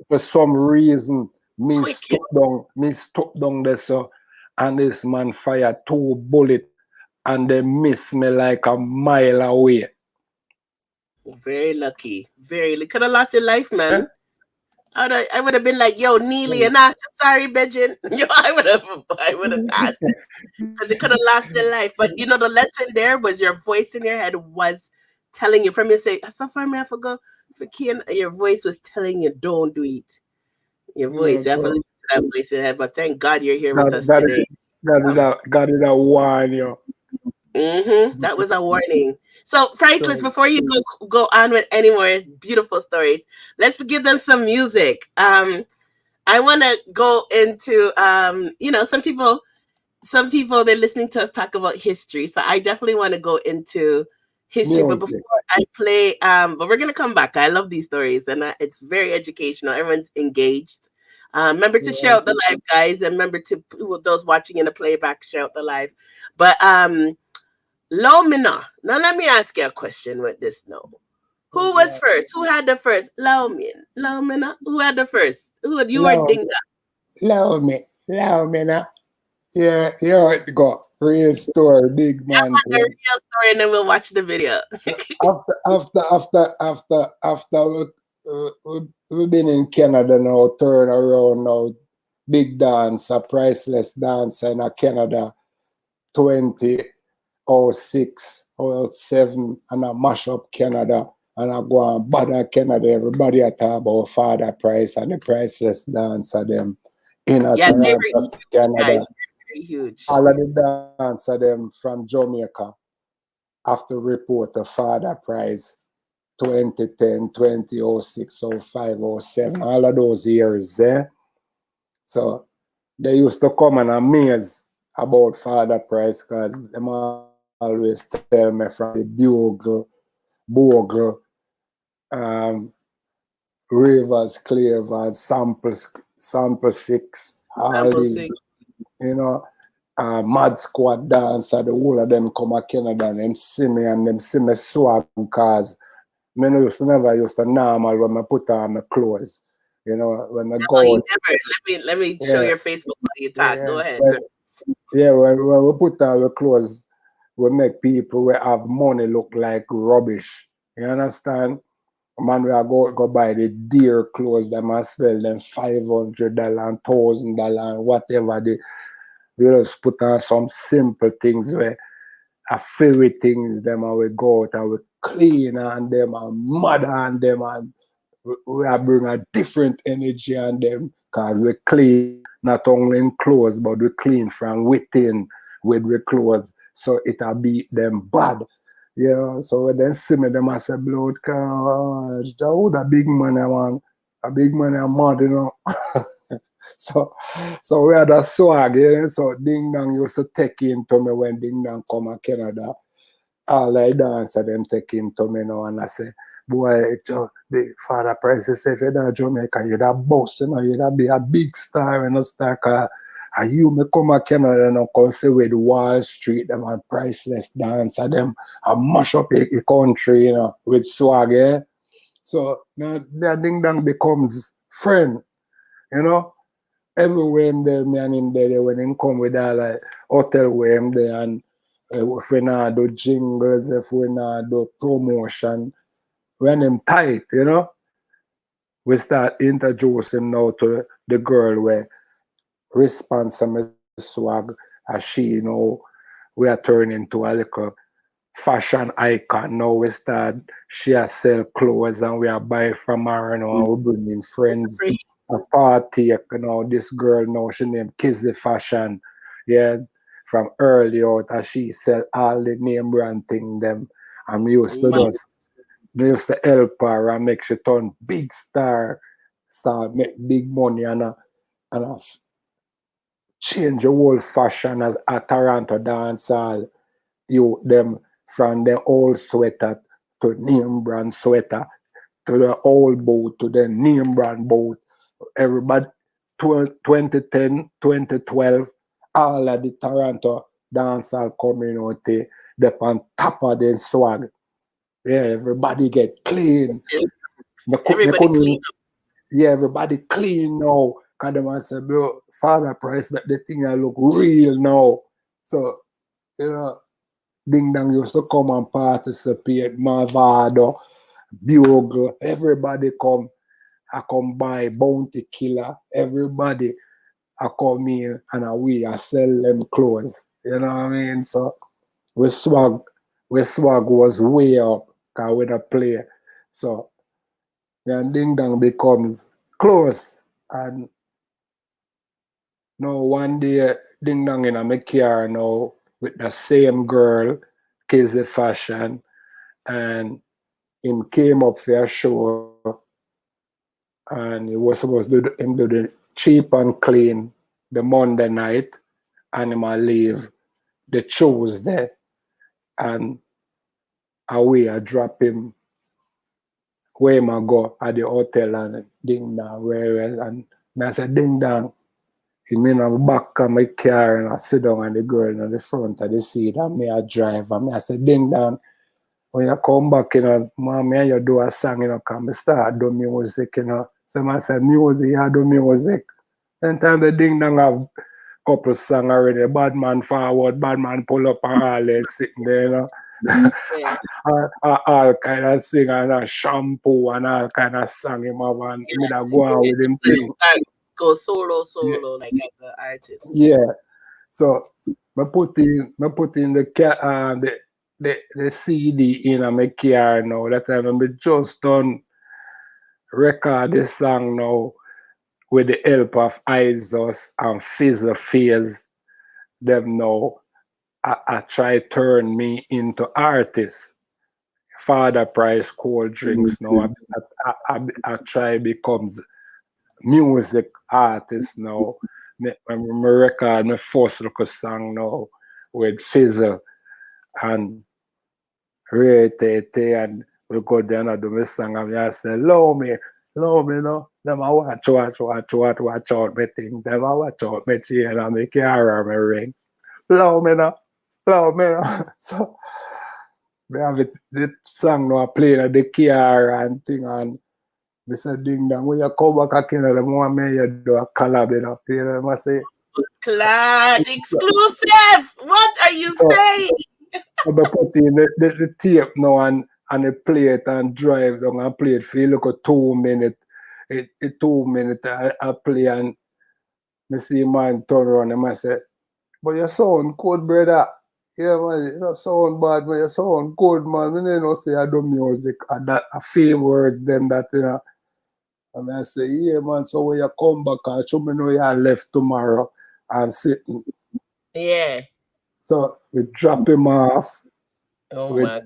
For some reason, me stuck down there, so, and this man fired 2 bullets and they missed me like a mile away. Very lucky. Could have lost your life, man. I would have been like, "Yo, Neely," and I said, "Sorry, Benjamin." Yo, I would have asked, because it could have lost your life. But you know, the lesson there was your voice in your head was telling you, from you say, "I suffer me, I forgot for Kian." Your voice was telling you, "Don't do it." Your voice, you have to listen to that voice in your head. But thank God you're here with us today. got it a warn you. That was a warning. So, Priceless, before you go on with any more beautiful stories, let's give them some music. I want to go into, some people they're listening to us talk about history, so I definitely want to go into history. But before I play, but we're gonna come back. I love these stories, and it's very educational. Everyone's engaged. Remember to share out the live, guys, and remember to those watching in the playback, share out the live. But Lomina. Now let me ask you a question with this now. Who was first? Who had the first? Lomina. Who had the first? You or Dinga? Lomina. Yeah, it got real story, big man. The real story, and then we'll watch the video. after we've been in Canada now, turn around now, big dancer, priceless dancer in Canada, 2006, 07, and I mash up Canada, and I go and bother Canada. Everybody I talk about Fada Price and the priceless dancer them in Toronto, Canada. Huge. All of the dancer them from Jamaica after report the Fada Prize 2010, 2006, 05, 07, all of those years there. So they used to come and amaze about Fada Prize because them always tell me from the Bogle, Rivers, Clavers, Sample 6, all these, Mad Squad dancer, the whole of them come to Canada and them see me swag because I never used to normal when I put on my clothes. When I go out. Let me show your Facebook while you talk. Go ahead. When we put on the clothes, we make people who have money look like rubbish. You understand? Man, we are go buy the dear clothes, them and sell them $500, $1,000, whatever. We just put on some simple things where I fill with things, them and we go out and we clean on them and mud on them, and we are bring a different energy on them because we clean not only in clothes, but we clean from within with the clothes, so it'll beat them bad. So when they see me, them I say, blood, gosh, that a big man, man. A big man, I'm mad, So we had a swag, so Ding Dong used to take into me when Ding Dong come to Canada. All I dance them take into me now, and I say, boy, the Fada Price say, if you're in Jamaica, you're that boss, you'd be a big star, star. And you may come to Canada and come say with Wall Street, them and priceless dance, and them and mash up the country, with swag, So now the Ding Dong becomes friend, Everywhere him there, me and him there, when him come with all like hotel where him there, and if we not do jingles, if we not do promotion, when him tight, we start introducing now to the girl where response to my swag, as she, we are turning to a little fashion icon. Now we start, she has sell clothes and we are buy from her, and we bring in friends. A party, this girl now, she named Kizzy Fashion, from early out, as she sell all the name brand thing them. And we used to help her and make she turn big star, start make big money and change the whole fashion as a Toronto dancehall. Them from the old sweater to name brand sweater to the old boot to the name brand boot. Everybody, 2010, 2012, all of the Toronto dancehall community, they're on top of their swag. Everybody get clean. Everybody clean now. Because they must say, bro, Fada Price, but the thing I look real now. So, Ding Dong used to come and participate, Mavado, Bugle, everybody come. I come buy Bounty Killer, everybody. I come in and I sell them clothes. You know what I mean? So we swag was way up because we don't play. So then Ding Dong becomes close. And now one day ding dong in my car now with the same girl, Kizzy Fashion, and him came up for a show and he was supposed to do the cheap and clean the Monday night, and him leave the Tuesday, and away I drop him where him I go at the hotel and ding dong where and I said ding dong. He mean I'm back on my car and I sit down and the girl in the front of the seat and me I drive and I said ding dong. When you come back, mommy, and you do a song, come start do music, So I said, music, you do music. Then time the ding dong have couple song already. Bad man forward, bad man pull up and all that sitting there, all kind of sing and shampoo and all kind of song him have and me that go on with him thing. Go solo, like as an artist. Yeah. So I put in the CD in my car now. That time I just done record this song now with the help of Isos and Fizzer Phase. Them now I try turn me into artist. Fada price cold drinks now. I try becomes music artist now. I record my first local song now with Fizzer and Rate and we go there and do my song and I say, love me, no. Them I watch out me thing. Them I watch out me chain and me car me ring. Love me no. So we have the song now I play in the car and thing and I said ding dong when you come back again the moment me you do a collab I say Clad exclusive. What are you saying? I put in the tape now and I play it and drive down and play it for look at 2 minutes. 2 minutes I play and I see man turn around and I say, but you sound good, brother. Yeah, man, you don't sound bad, man. You sound good, man. I don't say I do music and that a few words them that and I say, yeah, man, so when you come back and show me know you left tomorrow and sitting. Yeah. So we drop him off with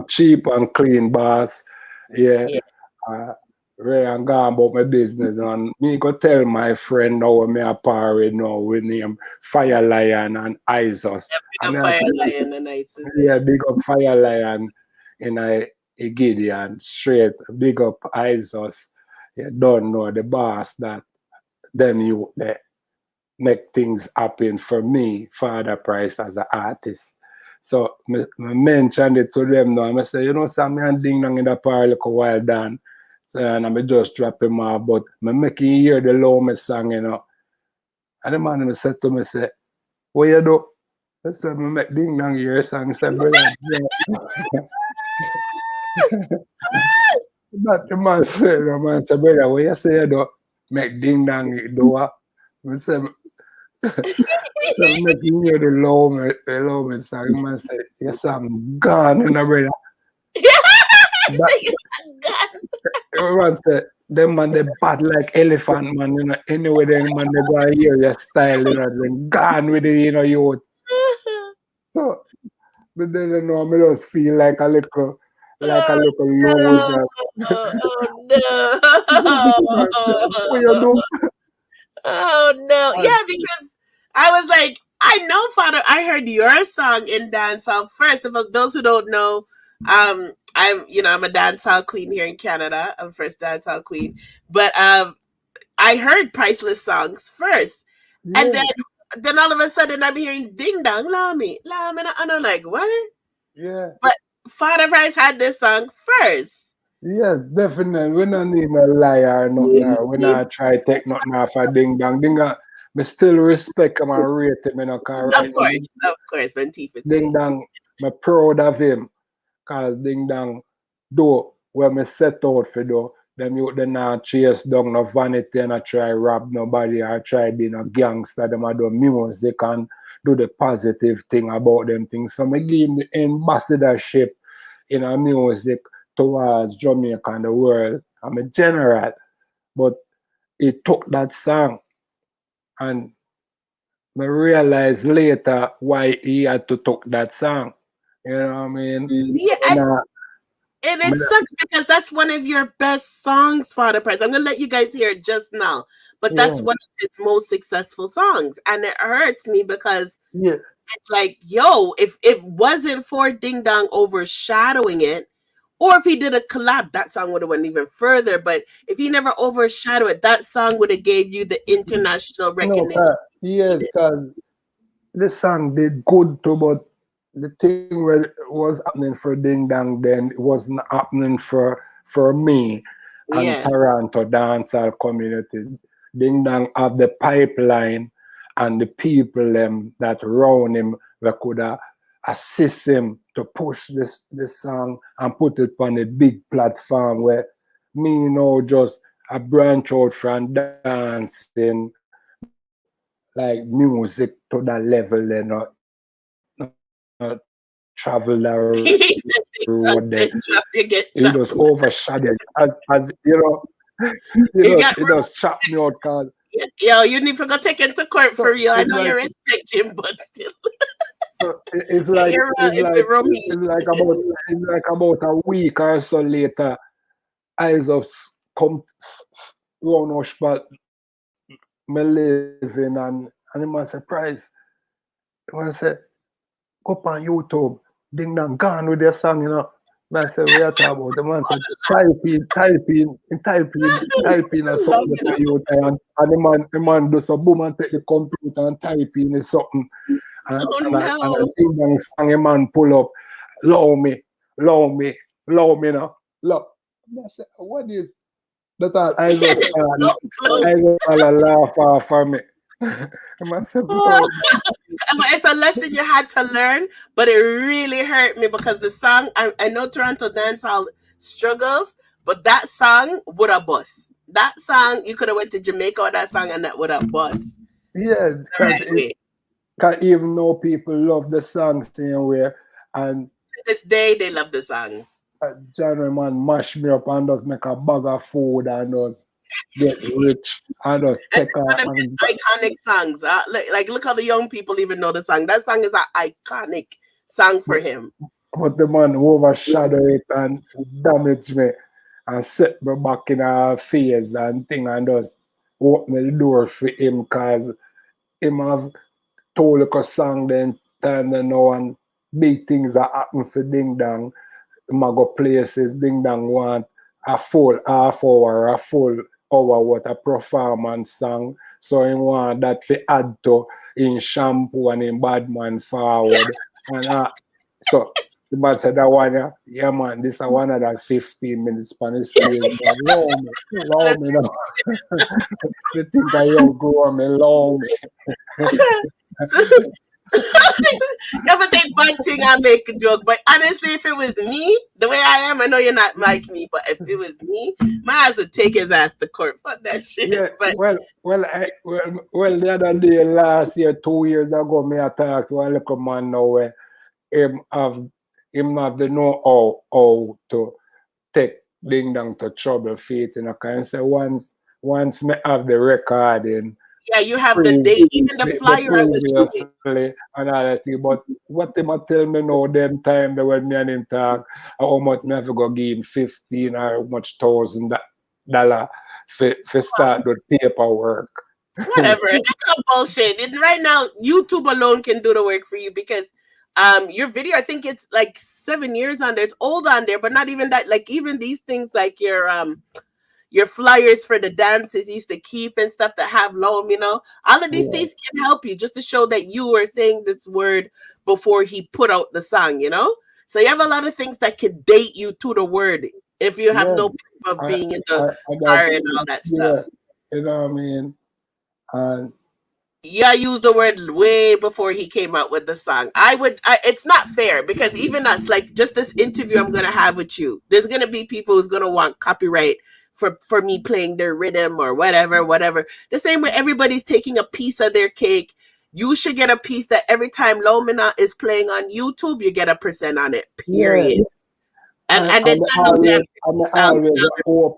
cheap and clean boss. Yeah. Ray and gone about my business and me go tell my friend now me a party now with name Fire Lion and Isos. Big up Fire Lion and Isos. Yeah, big up Fire Lion in a Gideon straight. Big up Isos. You don't know the boss that them you there make things happen for me, Father Price as an artist. So I mentioned it to them now. I say, Sam and ding dong in the party a while down. So and I just drop him off, but I make him hear the low me song, And the man said to me, say, what you do? I said, I make ding dong hear song. I said, brother, but the man said, brother, what you say you do? Make ding dong do I said, so make you hear the low me song. The man said, yes, I'm gone, brother. Everyone said, them man they bad like elephant, man, Anyway, them man they go and hear your style, they gone with it, youth. So, but then me just feel like a little loser. What you do? Oh no. Yeah, because I was like, I know Father, I heard your song in dancehall first. For those who don't know, I'm a dancehall queen here in Canada. I'm first dancehall queen. But I heard Priceless songs first. Yeah. And then all of a sudden I'm hearing Ding Dong, La Me. And I'm like, what? Yeah. But Father Price had this song first. Yes, definitely. We don't need no liar or nothing. We not try take nothing off of Ding Dong. Ding Dong, me still respect him and rate him, Of course, when Tifa Ding Dong, me proud of him. Cause Ding Dong do where me set out for do. Them youth they not chase down no vanity and I try rob nobody or try be no gangster. Them I do music and do the positive thing about them things. So me give him the ambassadorship in a music towards Jamaica and the world. I'm a general. But he took that song and I realized later why he had to took that song. You know what I mean? Yeah, and it sucks because that's one of your best songs, Father Price. I'm gonna let you guys hear it just now, but that's one of his most successful songs, and it hurts me because it's like, yo, if it wasn't for Ding Dong overshadowing it, or if he did a collab, that song would have went even further. But if he never overshadowed it, that song would have gave you the international recognition. Because the song did good too, but the thing where was happening for Ding Dong then it wasn't happening for me and Toronto dancehall community. Ding Dong have the pipeline and the people that round him that could assist him to push this song and put it on a big platform where me just a branch out from dancing like music to that level, travel the road there. He just overshadowed as he just chopped me out cause yo, you need to go take him to court for real. I know you respect him, but still. It's like about a week or so later, I just come round us, but me living and I'm surprised. I said, go up on YouTube, Ding Dong gone with their song, I said, we are talking about the man said, type in and something for you and the man does a boom and take the computer and type in something. And the Ding Dong song a man pull up, love me now. Look. I said, what is that? I just laugh off for me. It's a lesson you had to learn, but it really hurt me because the song, I know Toronto dancehall struggles, but that song would have bust. That song, you could have went to Jamaica with that song and that would have bust. Yeah, because even though people love the song same way, and to this day they love the song. John man mash me up and just make a bag of food and just get rich and just take off. One of his iconic songs. Like look how the young people even know the song. That song is an iconic song for him. But the man overshadow it and damage me and set me back in a phase and thing and just open the door for him because him have told like a song then time then now and big things that happen for Ding Dong. Go places, Ding Dong want a full half hour, a full hour what a performance song. So he want that to add to in shampoo and in Badman forward. And so the man said that one, yeah man, this is 115 minutes Spanish stage. Allow me now. You think I don't go on me, allow me. Never take one thing and make a joke. But honestly, if it was me, the way I am, I know you're not like me, but if it was me, my ass would take his ass to court for that shit. Yeah, but well, the other day, last year, 2 years ago, me I talked to a little man now where him have the know how to take Ding Dong to trouble feet, because say once me have the recording. Yeah, you have the date, even the flyer I would shoot and all that thing. But what them a tell me now, them time that when me and him talk, how much me have to go give him 15 or how much $1,000 for start the paperwork. Whatever, that's all bullshit. And right now, YouTube alone can do the work for you because your video, I think it's like 7 years on there. It's old on there, but not even that. Like even these things like your flyers for the dances you used to keep and stuff that have loam, all of these things can help you just to show that you were saying this word before he put out the song, So you have a lot of things that could date you to the word if you have no proof of being in the car and all that stuff. You know what I mean? And I used the word way before he came out with the song. It's not fair because even us, like just this interview I'm gonna have with you, there's gonna be people who's gonna want copyright for me playing their rhythm or whatever. The same way everybody's taking a piece of their cake. You should get a piece that every time Lomina is playing on YouTube, you get a % on it, period. Yeah. And it's I always hope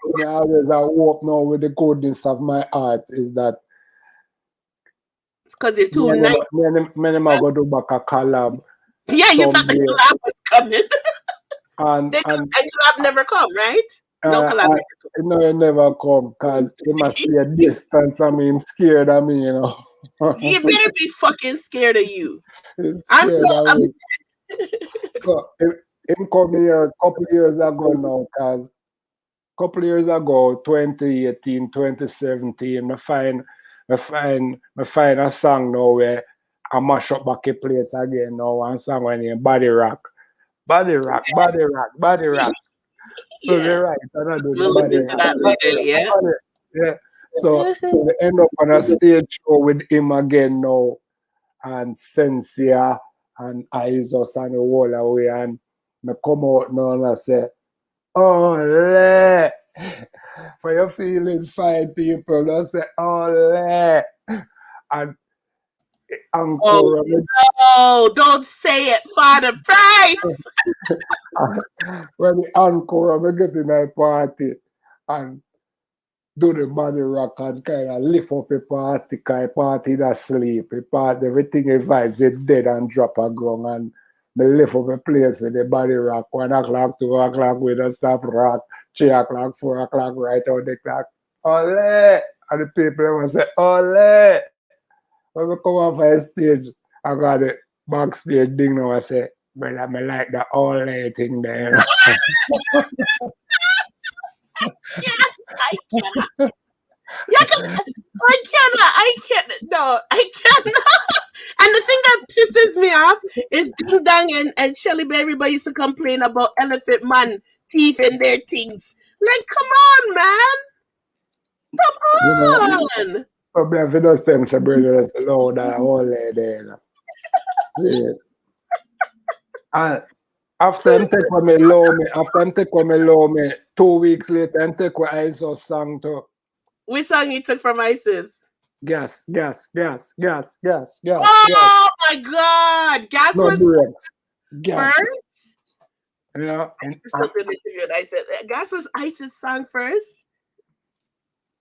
now with the goodness of my art is that because you're too nice. Many go do back a collab. Yeah, you thought the collab was coming. And collab never come, right? No collab. No, it never come because it must be a distance. I mean, scared of me, you know. You better be fucking scared of you. I'm so upset. So, him come here a couple years ago now, because a couple years ago, 2018, 2017, I find a song now where I mash up back a place again now, one song when you body rock. Body rock. So they're right. I do the body rock. Yeah. So they end up on a stage show with him again now, and Sensia and Isos and the whole away, and I come out now and I say, "Ole!" For your feeling fine, people, don't say "Ole!" And encore. No, don't say it, Father Price. When the encore, I get in that party and do the body rock and kind of lift up a party, because a party that sleep, a party, everything a vibes, it dead and drop a ground, and they lift up a place with the body rock, 1 o'clock, 2 o'clock, we don't stop rock, 3 o'clock, 4 o'clock, right on the clock. Ole! And the people will say, Ole! When we come off a stage, I got the backstage thing now, I say, brother, I like the Ole thing there. I cannot. I can't. No, I cannot. And the thing that pisses me off is Ding Dong and Shelly Bay, everybody used to complain about Elephant Man teeth in their things. Like, come on, man. Come on. Probably if you just them say, brother, that's loud that Ole there. Yeah. And after I'm take what me low me, 2 weeks later, I'm take what Isos sang to. Which song you took from Isis? Gas. Oh my God! Gas no was breaks. Gas. first. You know, I said Gas was Isis song first.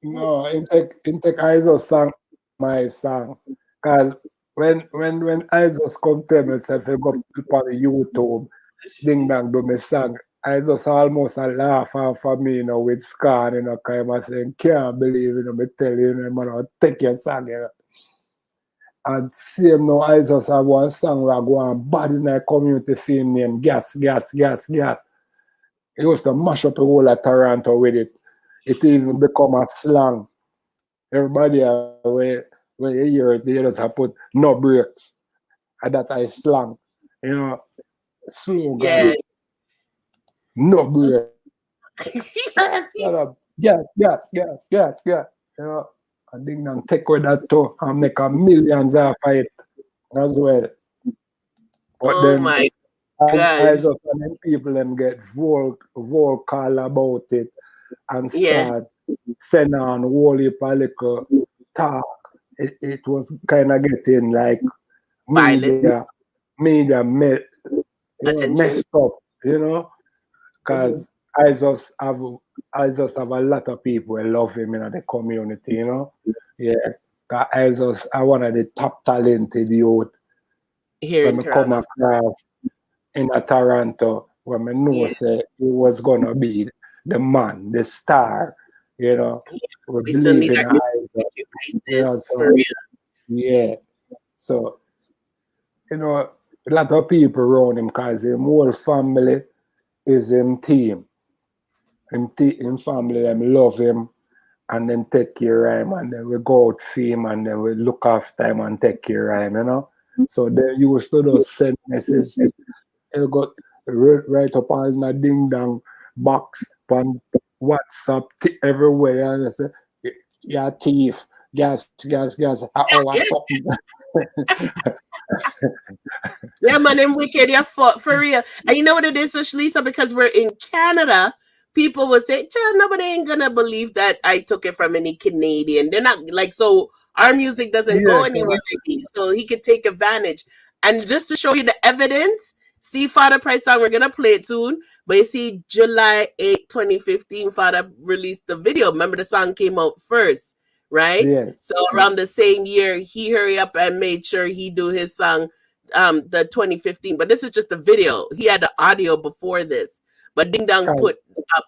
No, in take Isos sang my song. Cause when Isos come tell me, say, if you go on YouTube, Ding Dong do me song, Isos almost a laugh off of me, you know, with Scan, you know, cause I'm saying, can't believe, you know, me tell you, you know, man, take your song, you know. And same now, Isos have one song where I go on bad in a community film named Gas. He used to mash up the whole of Toronto with it. It even become a slang. Everybody when you hear it, they just have put no brakes. And that is slang. You know, slogan. Yeah. No brakes. Gas. You know, I think them take with that too and make a millions off of it as well. But oh then, my God. God. And then people them get vocal about it and start send on whole heap of little talk. It was kind of getting like media messed up, you know, because I just have a lot of people who love him in the community, you know. Yeah, because I one of the top talented youth here when I come across in Toronto, when I know say he was gonna be the man, the star, you know. We believe in Isos. Yeah. So, you know, a lot of people around him because his whole family is him team. Him family, them love him and then take care of him, and then we go out for him and then we look after him and take care of him, you know. So they used to just send messages. You got right up on the Ding Dong box on WhatsApp everywhere, and they say, yeah, thief, gas, what's up? Yeah, man, them wicked, yeah, for real. And you know what it is, Lisa? Because we're in Canada, people will say, child, nobody ain't gonna believe that I took it from any Canadian. They're not like, so our music doesn't go anywhere, so he could take advantage. And just to show you the evidence, see Fada Price song, we're gonna play it soon. But you see, July 8, 2015, Fada released the video. Remember, the song came out first, right? Yes. So around the same year, he hurry up and made sure he do his song, the 2015. But this is just the video. He had the audio before this. But Ding Dong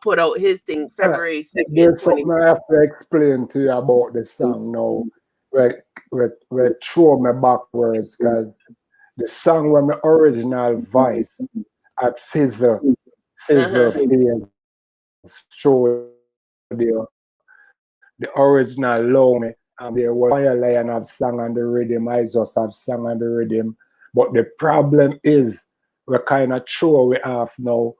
put out his thing February 2nd. There's something I have to explain to you about the song now. We throw me backwards because the song with my original voice at Fizzle Studio, the original Low Me, there was Fire Lion have sung on the rhythm, I just have sung on the rhythm. But the problem is, we're kind of throw we off now.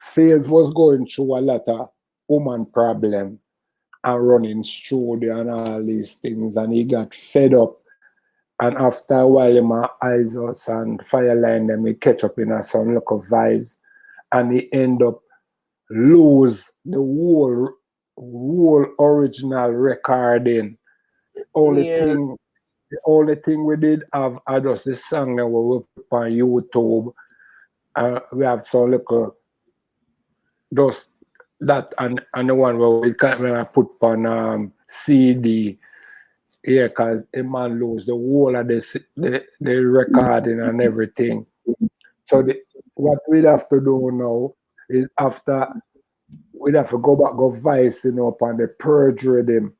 Faze was going through a lot of woman problem and running studio and all these things, and he got fed up. And after a while, my eyes us and Fireline them he catch up in some local vibes, and he end up lose the whole original recording. The only thing we did have are just the song that we put on YouTube. We have some little just that and the one where we can put on CD. Yeah, because a man lose the whole of the recording and everything. So what we'd have to do now is we'd have to go back, go vice, upon the purge rhythm.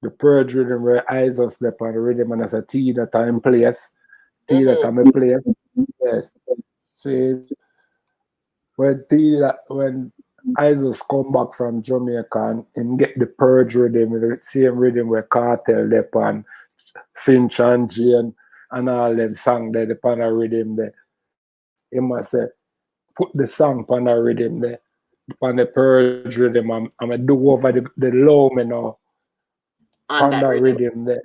The purge rhythm where eyes on step on the rhythm and as a T that I'm in place. T that I'm in place. Yes. See, when Isos come back from Jamaica and get the purge rhythm, the same rhythm where Kartel they on Finch and Jane and all them song there, the pan rhythm there. He must say, put the song pan the rhythm there, pan the purge rhythm. I'm gonna do over the low me now on that rhythm there.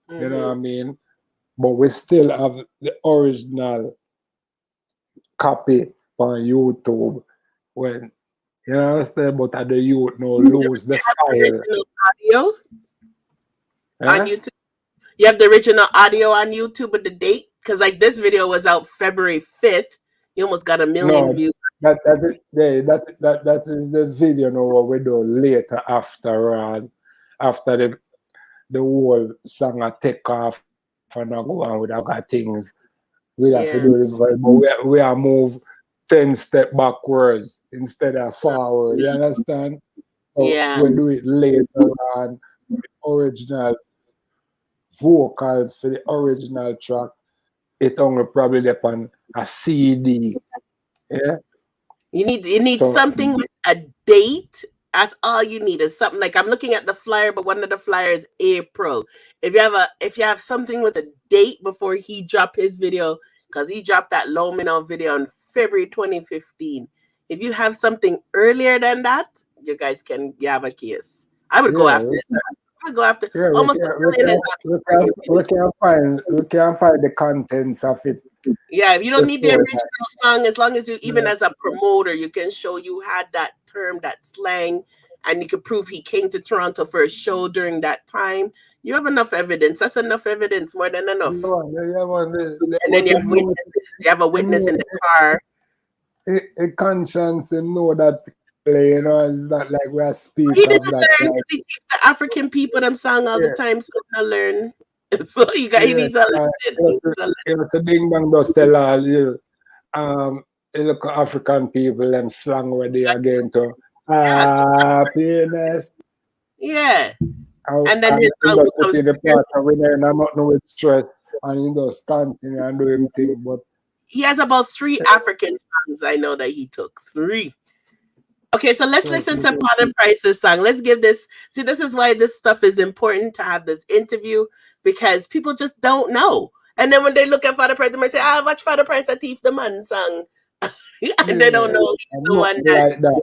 You know what I mean? But we still have the original copy on YouTube when you understand, but at the youth no lose the file. Audio on YouTube. You have the original audio on YouTube with the date? Because like this video was out February 5th. You almost got 1 million views. That is the video now what we do later after the whole song I take off and I go on with other things. We have to do this, but we are move 10 steps backwards instead of forward. You understand? So we do it later on. The original vocals for the original track, it only probably upon a CD. Yeah. You need something with a date. That's all you need is something like I'm looking at the flyer, but one of the flyers April. If you have something with a date before he dropped his video, because he dropped that Low Me Now video in February 2015. If you have something earlier than that, you guys can have a case. I would go after it. I go after almost we can find the contents of it. Yeah, if you don't need the original song, as long as you, even as a promoter, you can show you had that term, that slang, and you can prove he came to Toronto for a show during that time. You have enough evidence. That's enough evidence, more than enough. And then you have witnesses. You have a witness in the car. A conscience and know that. It's not like we are speaking of that. The African people them song all the time, so I learn. So you need to listen. The Ding Dong does tell all you, look African people them slang where they are going to happiness. Yeah. And then his song becomes in the part of when I'm not with stress and he does continue and do everything. But he has about 3 African songs I know that he took. 3. Okay, so let's listen to Fada Price's song. Let's give this. See, this is why this stuff is important to have this interview, because people just don't know. And then when they look at Fada Price, they might say, watch Fada Price, that Thief the Man song. And they don't know he's the one that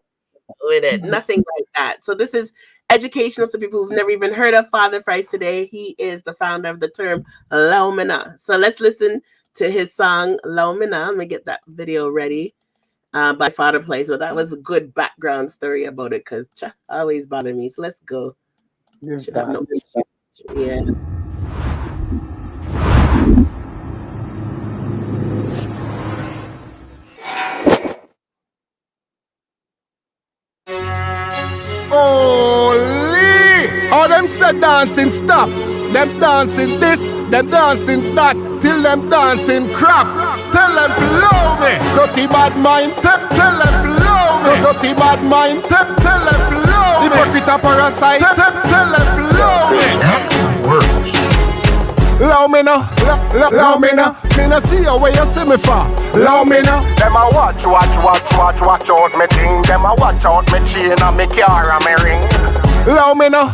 with it. Nothing like that. So this is educational to people who've never even heard of Fada Price today. He is the founder of the term Laumina. So let's listen to his song Laumina. Let me get that video ready. By Fada Price. Well, that was a good background story about it because always bother me. So let's go. Yeah. Holy! know them say dancing stop. Them dancing this, them dancing that, till them dancing crap. Tell them flow me, dirty bad mind. Tell them flow me, dirty bad mind. Tell them flow me, hypocrite a parasite. Tell them flow me. Allow me now, allow me now. Me no see you where you see me for. Allow me now. Them a watch out me thing. Them a watch out me chain and me car and me ring. Allow me now,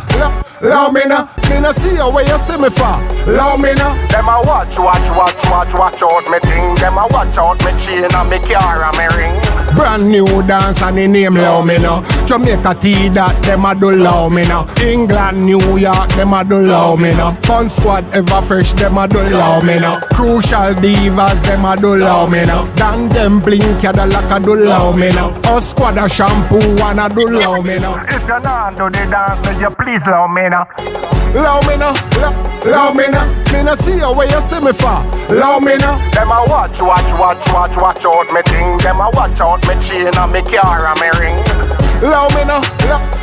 allow me now. Me no see you where you see me for. Allow me now. Them a watch out me thing. Them a watch out me chain and me car and me ring. Brand new dance and the name allow me now. Jamaica tea that them a do allow me now. England, New York, them a do allow me now. Fun Squad ever fresh, them a do allow me now. Crucial divas, them a do allow me now. Dan them blink, Cadillac a do allow me now. Us Squad a shampoo and a do allow me now. If you not do the dance, then you please allow me now. Allow me now, allow me now. Me no see you where you see me for. Allow me now. Them a watch out me thing. Them a watch out me chain and me car and me ring. Allow me now,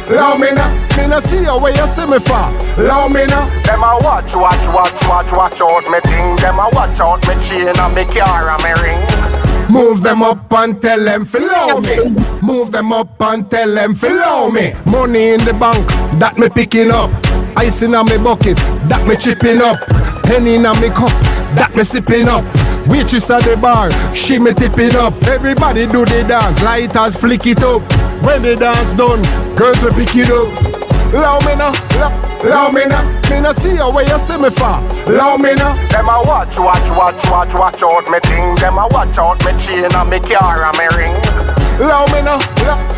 allow me now. Me no see you where you see me for. Allow me now. Them a watch out me thing. Them a watch out me chain and me car and me ring. Move them up and tell them follow me. Move them up and tell them follow me. Money in the bank, that me picking up. Ice in a me bucket, that me chipping up. Penny in a me cup, that me sipping up. Waitress at the bar, she me tipping up. Everybody do the dance, lighters flick it up. When the dance done, girls will pick it up. Allow me now, allow me now. Me no see you where you see me for. Allow me now. Them a watch out me thing. Them a watch out me chain and me car and me ring. Allow me now,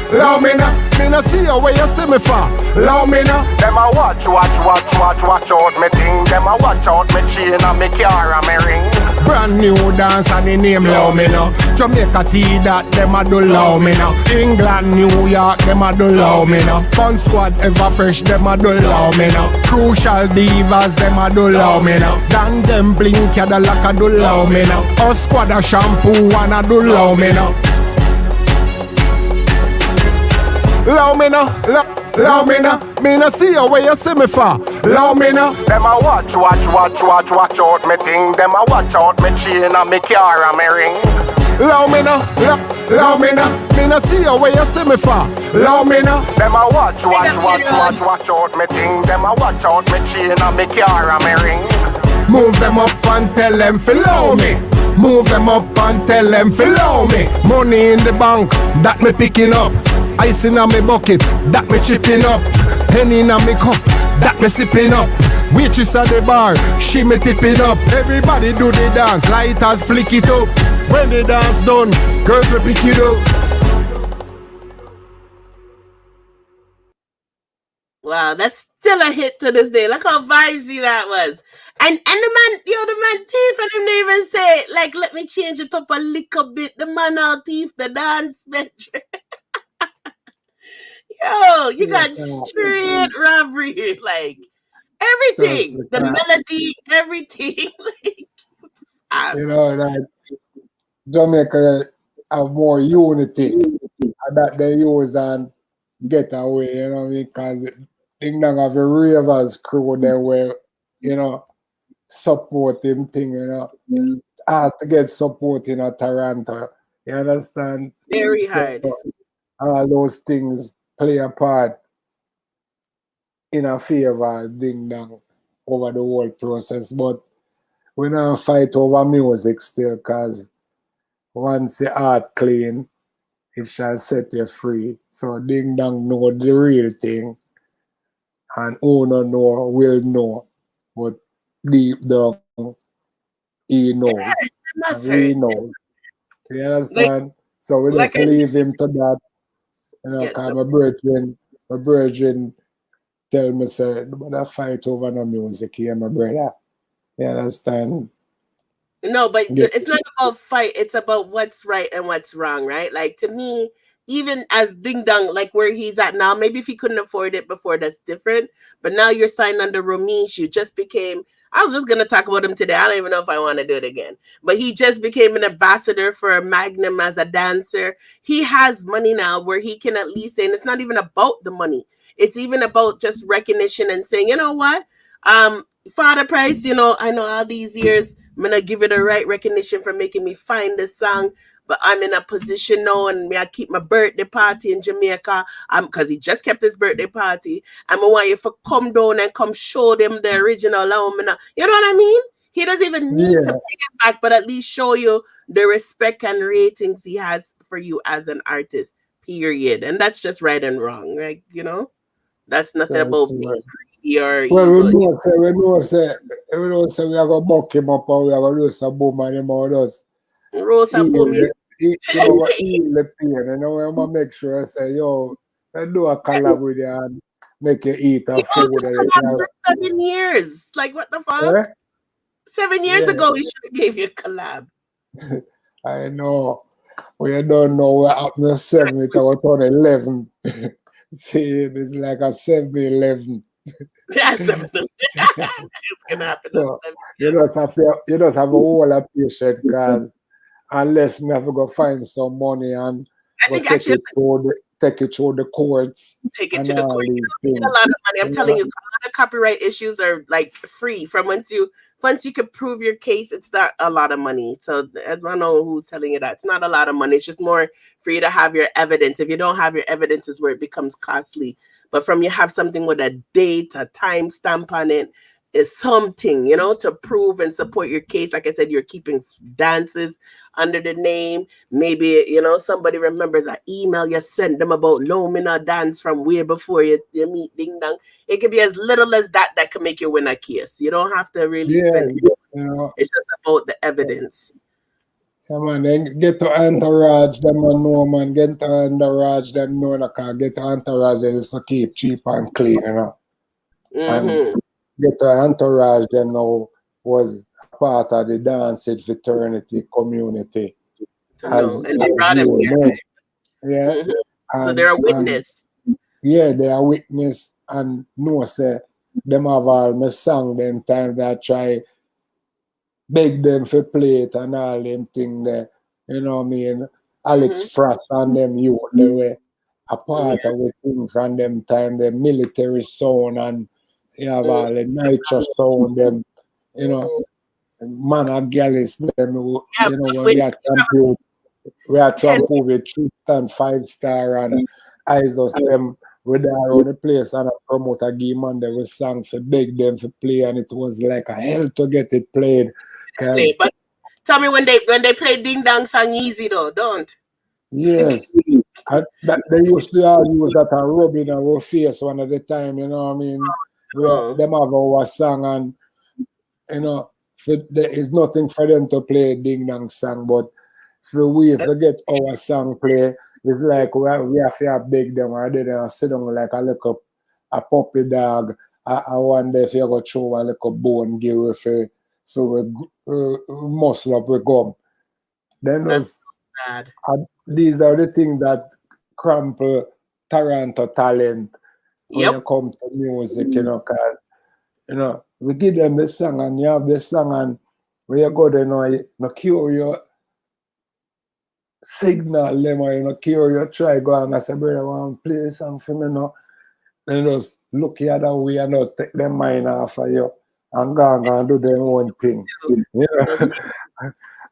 allow me now. Me no see you where you see me for. Allow me now. Them a watch out me thing. Them a watch out me chain and me car and me ring. Brand new dance and the name allow me now. Jamaica tea that them a do allow me now. England, New York, them a do allow me now. Fun Squad ever fresh, them a do allow me now. Crucial divas, them a do allow me now. Dan them blink, Cadillac a do allow me now. Us Squad a shampoo and a do allow me now. Allow me now, allow me now. Me no see you where you see me for. Allow me now. Them a watch out me thing. Them a watch out me chain and me car and me ring. Allow me now, allow me now. Me no see you where you see me for. Allow me now. Them a watch out me thing. Them a watch out me chain and me car and me ring. Move them up and tell them follow me. Move them up and tell them follow me. Money in the bank, that me picking up. Ice in a me bucket, that me chipping up. Penny in a me cup, that me sipping up. Waitress at the bar, she me tipping up. Everybody do the dance, lighters flick it up. When the dance done, girls will pick it up. Wow, that's still a hit to this day. Look how vibesy that was. And the man thief and him didn't even say, like, let me change it up a little bit. The man out thief the dance bench. Yo, you got straight robbery, like everything, the melody, everything. Like, you know, like Jamaica have more unity that they use and get away, you know, because they don't have a ravers crew there where, you know, support him thing, you know. It's hard to get support in Toronto. You understand? Very hard. All those things play a part in a favor ding dong over the whole process, but we don't fight over music still, because once the heart clean, it shall set you free. So ding dong know the real thing, and who don't know will know, but deep down he knows. He knows. You understand? Like, so we don't leave him to that. You know, because my brethren tell me, say, but I fight over no music here, my brother. You understand? No, but it's not about fight. It's about what's right and what's wrong, right? Like, to me, even as Ding Dong, like where he's at now, maybe if he couldn't afford it before, that's different. But now you're signed under Romeich. You just became I was just gonna talk about him today. I don't even know if I want to do it again. But he just became an ambassador for Magnum as a dancer. He has money now where he can at least say, and it's not even about the money. It's even about just recognition and saying, you know what? Father Price, you know, I know all these years, I'm gonna give it the right recognition for making me find this song. But I'm in a position now, and me I keep my birthday party in Jamaica. Because he just kept his birthday party. And I want you to come down and come show them the original. You know what I mean? He doesn't even need to pay it back, but at least show you the respect and ratings he has for you as an artist. Period. And that's just right and wrong, right? You know, that's nothing about being greedy or well, evil. we know say we are gonna buck him up and we are gonna do some boom and him out us. Rosa boom. You know, heal the pain. You know, I'm gonna make sure I say, yo, let's do a collab with you and make you eat a food. For 7 years. Like, what the fuck? Yeah? 7 years ago, he should have gave you a collab. I know. We don't know what happened to 7, it was on 11. See, it's like a 7-11. Yeah, 7-11. It's gonna happen. So, you just have a whole lot of patience, because unless we have to go find some money and take it through the courts. Take it to the court. You don't need a lot of money. I'm telling you, a lot of copyright issues are like free from once you can prove your case. It's not a lot of money. So I don't know who's telling you that. It's not a lot of money. It's just more for you to have your evidence. If you don't have your evidence, is where it becomes costly. But from you have something with a date, a time stamp on it, is something, you know, to prove and support your case. Like I said, you're keeping dances under the name. Maybe, you know, somebody remembers an email you sent them about Lomina dance from way before you meet Ding Dong. It could be as little as that can make you win a case. You don't have to really spend it. You know, it's just about the evidence. Yeah, man, then get to entourage them and know, man. Get to entourage them know, get to entourage them to keep cheap and clean, you know. And get to entourage them now was part of the dancing fraternity community. And they brought him here. Yeah. So they're a witness. Yeah, they are a witness, and no say them have all my song them time that I try beg them for play it and all them thing there. You know what I mean? Alex Frost and them youth, they were a part of the thing from them time, the military sound, and you have all the nitro sound, them, you know, man and gallis, them, you know, we are champion with Tristan 5-star and Isos, them with around the place, and a promoter give man they was sang for beg them to play, and it was like a hell to get it played. But tell me when they play Ding Dong song easy though, don't. Yes. They used to all use that and rub in our face one at the time, you know what I mean? Them have our song, and you know, there is nothing for them to play Ding Dong song, but for we to get our song play, it's like we have to beg them, or they don't sit down like a puppy dog. I wonder if you go throw a little bone give for muscle up with gum. Then these are the things that crumple Toronto talent when you come to music, you know, because, you know, we give them the song, and you have the song, and when you go there, you know, cure your signal them, or you know, cure your try go and I say, brother, I want to play a song for me now. Then just look the other way and just take their mind off of you and go and do their own thing. You know?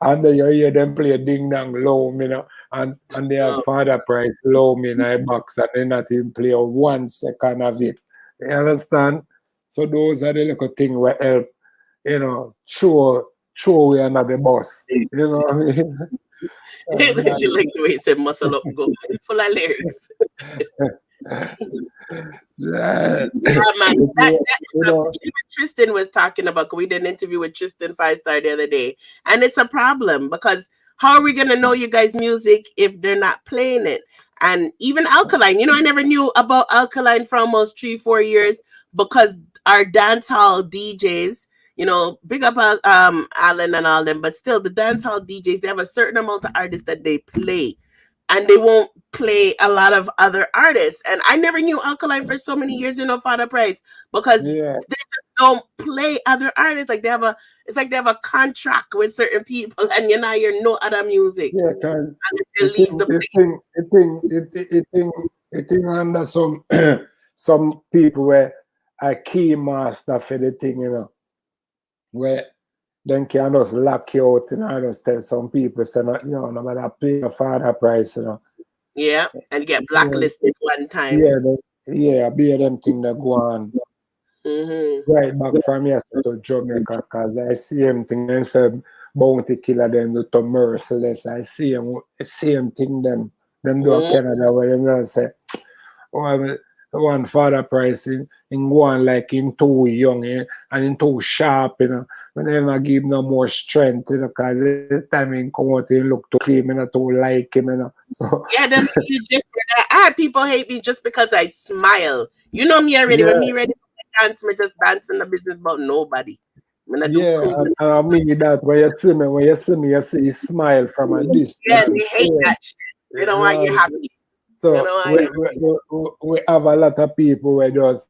And then you hear them play Ding Dong low, you know, and they have Fada Price low me in a box, and they not even play 1 second of it. You understand? So those are the little things that help, you know, show we are not the boss. You know what I mean? She likes the way he said muscle up go full of lyrics. Man, Tristan was talking about, we did an interview with Tristan 5-star the other day, and it's a problem because how are we gonna know you guys' music if they're not playing it? And even Alkaline, you know, I never knew about Alkaline for almost 3-4 years because our dance hall DJs, you know, big up Alan and all them, but still the dance hall DJs, they have a certain amount of artists that they play. and they won't play a lot of other artists. And I never knew Alkaline for so many years, Fada Price, because they just don't play other artists. Like it's like they have a contract with certain people, and you're not hear no other music. Yeah, because it thing under some some people where a key master for the thing, where then can just lock you out, just tell some people, say, no matter play a Fada Price, Yeah, and get blacklisted one time. Be them thing that go on. Right back from here to Jamaica, because I see him thing and said Bounty Killer then to Merciless. I see him same thing them do a Canada where them say, one Fada Price in go on like in too young and in too sharp, We never give no more strength, because the time he come out he look too clean, not too like him, So them you just I had people hate me just because I smile. You know me already. When me ready to dance, me just dance in the business about nobody. And I mean that when you see me, you see you smile from a distance. Yeah, they hate that shit. They don't want you happy. So we have a lot of people who just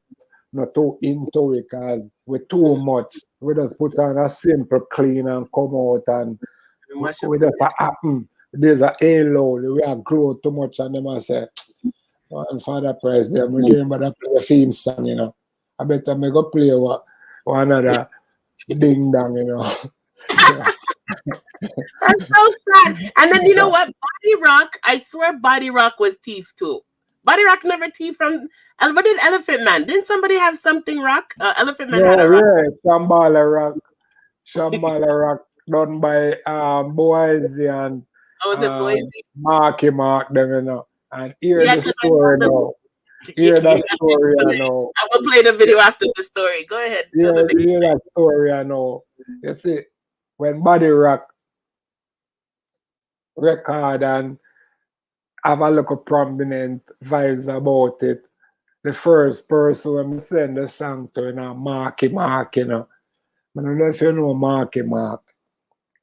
not too into it, because we're too much. We just put on a simple clean and come out, and we just happen. There's a halo, we are grow too much, and them I say, and Fada Price, them we give him a play a theme song, I better me go play one another ding dong, That's so sad. And then you know what? Body Rock, I swear Body Rock was thief too. Body Rock never thief from. What did Elephant Man? Didn't somebody have something rock? Elephant Man had a rock. Shambhala Rock done by Boise and Marky Mark them, and hear the story now. Hear that story I know. I will play the video after the story. Go ahead. Hear that story I know. You see, when Body Rock record and have a look of prominent vibes about it, the first person when I send the song to, Marky Mark, I don't know if you know Marky Mark.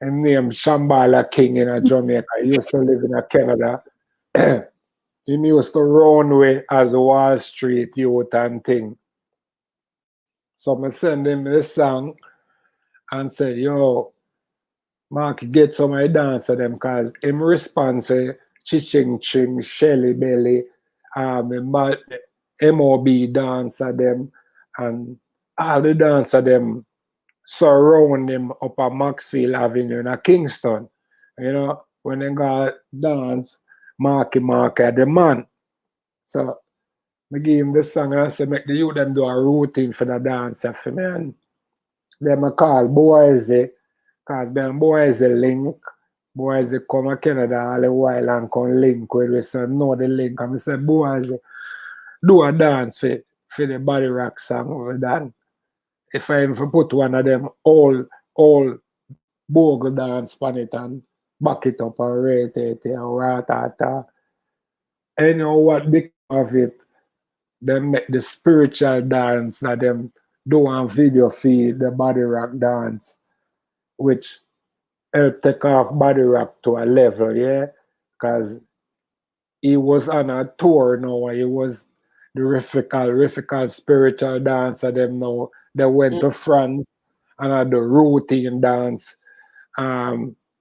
His name Shambhala King in Jamaica. He used to live in Canada. He used to run away as a Wall Street youth and thing. So I send him the song and say, yo, Mark, get some of the dance of them, because him response to Chiching Ching, Shelly Belly, MOB dance of them, and all the dance of them surround him up at Maxfield Avenue in Kingston. When they got dance, Marky Mark at the man. So I give him the song and I say, make the youth them do a routine for the dance for me. And them I call boys, because them boys link. Boys come to Canada all the while and come link with me. So I know the link. And I say, boys, do a dance for the Body Rock song over that. If I even put one of them all bogle dance on it and back it up and rate it and ratata. And you know what because of it, them make the spiritual dance that them do on video feed, the Body Rock dance, which help take off Body Rock to a level, because he was on a tour now, he was the Riffical spiritual dancer them now. They went to France and had the routine dance,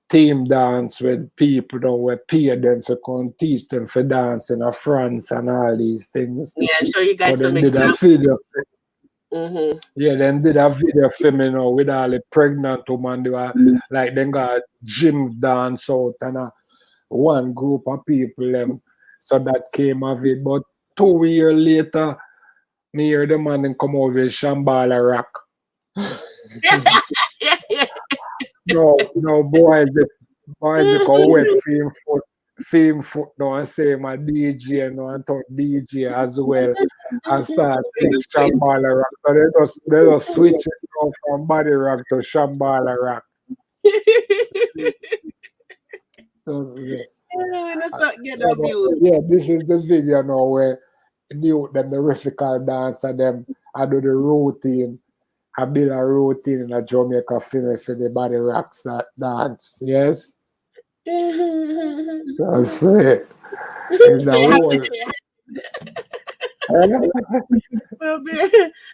team dance with people that were paid them to come teach them for dance in France and all these things. Yeah, show you guys so some examples. Yeah, then did a video for me now with all the pregnant women. They were like they got gym dance out and one group of people them. So that came of it. But 2 years later, me hear the man come over with Shambhala Rock. No, boys go wet film foot now and say my DJ now and talk DJ as well and start sing Shambhala Rock. So they just switch it now from Body Rock to Shambhala Rock. So, this is the video now where them the Riffical dancer them I do the routine. I build a routine in a Jamaica film for the Body Rocks that dance. Yes. So sweet. It's a whole.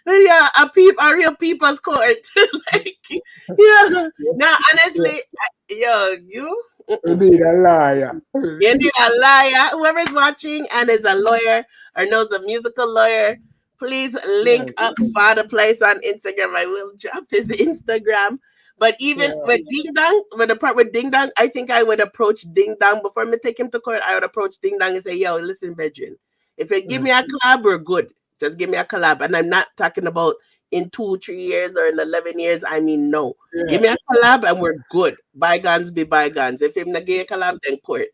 Yeah, a real people's court. Like, yeah. Now, honestly, yo, you. We need a liar. You need a liar. Whoever's watching and is a lawyer or knows a musical lawyer, please link up Fada Place on Instagram. I will drop his Instagram. But even with Ding Dong, with the part with Ding Dong, I think I would approach Ding Dong before me take him to court. I would approach Ding Dong and say, "Yo, listen, Bedrin, if you give me a collab, we're good. Just give me a collab." And I'm not talking about in 2-3 years or in 11 years. I mean, no. Give me a collab and we're good. Bygones be bygones. If him not give a collab, then court.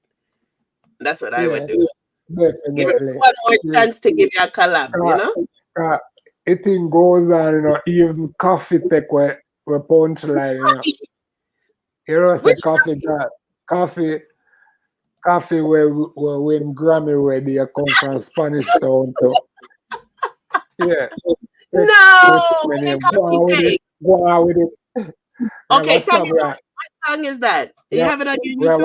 That's what I would do. Definitely. Give me one more chance to give me a collab, you know? It thing goes on, you know, even coffee take where punchline, you know. You know, say coffee where win Grammy where they come from Spanish Town. So yeah. No! Go on with it. Okay, tell me what song is that? You have it on your YouTube?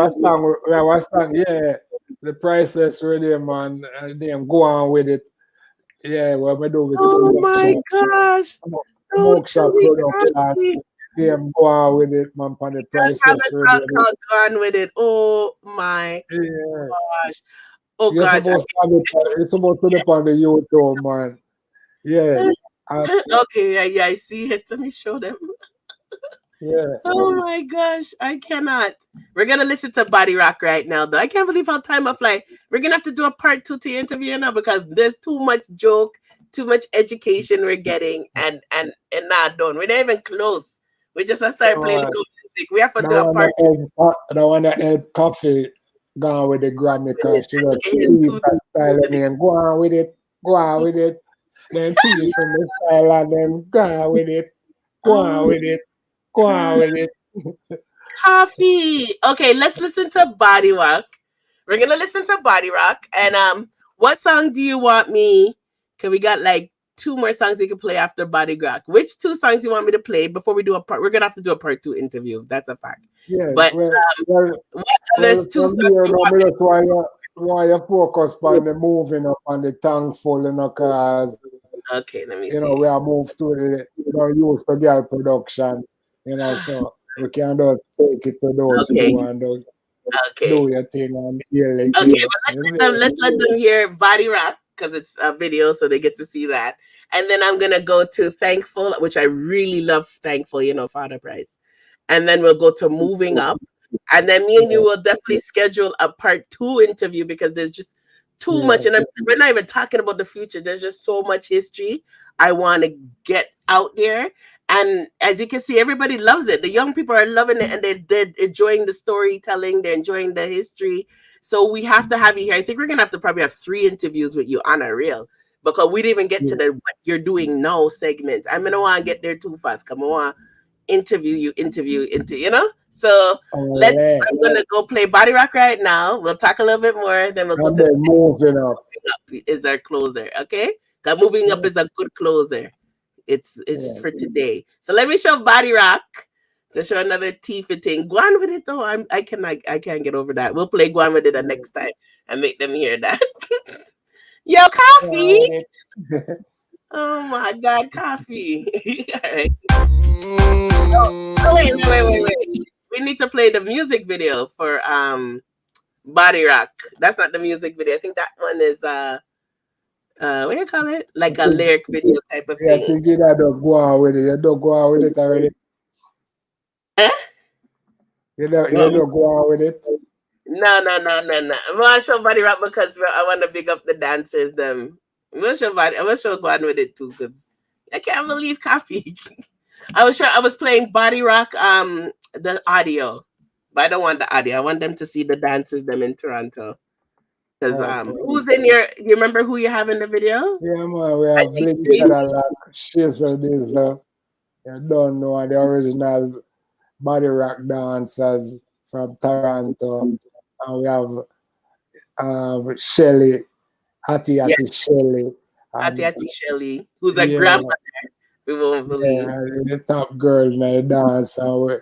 We have a song, yeah. The Priceless Rhythm, man. Then go on with it. Yeah, what we do with my gosh. Smoke Shop Production. Them go on with it, man, on the Priceless Rhythm. Go on with it. Oh my gosh. Oh gosh. It's supposed to be on the YouTube, man. Yeah. Okay, yeah, I see it. Let me show them. Yeah. Oh my gosh, I cannot. We're gonna listen to Body Rock right now, though. I can't believe how time of fly. We're gonna have to do a part 2 to your interview now because there's too much joke, too much education we're getting, and not done. We're not even close. We just start playing good music. We have to do a part 2. I don't want to help Coffee go on with the Grammy because she just keep that style and go on with it. Go on with it. Then see from the style and then go on with it. Go on with it. Go on with it. Coffee. Okay, let's listen to Body Rock. We're gonna listen to Body Rock. And what song do you want me? Cause we got like 2 more songs you can play after Body Rock. Which 2 songs you want me to play before we do a part? We're gonna have to do a part 2 interview. That's a fact. Yeah, but what other 2 songs you want me to why you focus on the moving up on the thankful, you know, cause okay, let me see. You know, we are moved to the used to girl production. You know, so we can just take it to those who want to do your thing and hear like let's let them hear Body Rock because it's a video, so they get to see that. And then I'm gonna go to Thankful, which I really love. Thankful, you know, Father Price. And then we'll go to Moving Up, and then me and you will definitely schedule a part 2 interview because there's just too much, and we're not even talking about the future. There's just so much history I want to get out there. And as you can see, everybody loves it. The young people are loving it, and they're enjoying the storytelling. They're enjoying the history. So we have to have you here. I think we're gonna have to probably have 3 interviews with you on a real, because we didn't even get to the what you're doing now segment. I'm gonna want to get there too fast. Come on, interview, you know. So I'm gonna go play Body Rock right now. We'll talk a little bit more, then we'll go to Moving Up. Is our closer, okay? Because Moving Up is a good closer. It's for today. So let me show Body Rock to show another Tifa thing. Go on with it though. I can't get over that. We'll play Go on with it the next time and make them hear that. Yo, Coffee. Oh my God, Coffee. All right. Wait. We need to play the music video for Body Rock. That's not the music video. I think that one is what do you call it? Like a lyric video type of thing. I think you don't go on with it. You don't go on with it already. You don't go on with it. No. I'm gonna show Body Rock because I want to big up the dancers. I'm gonna show Go on with it too because I can't believe Coffee. I was playing Body Rock the audio, but I don't want the audio. I want them to see the dancers them in Toronto. Because who's in you remember who you have in the video? Yeah, man, we have VENDETTA, Shizzle Dizzle. You don't know the original Body Rock dancers from Toronto. And we have Shelly, Hattie Shelly. Hattie Shelly, who's a grandmother. We won't believe. Yeah, the top girl in the dance. And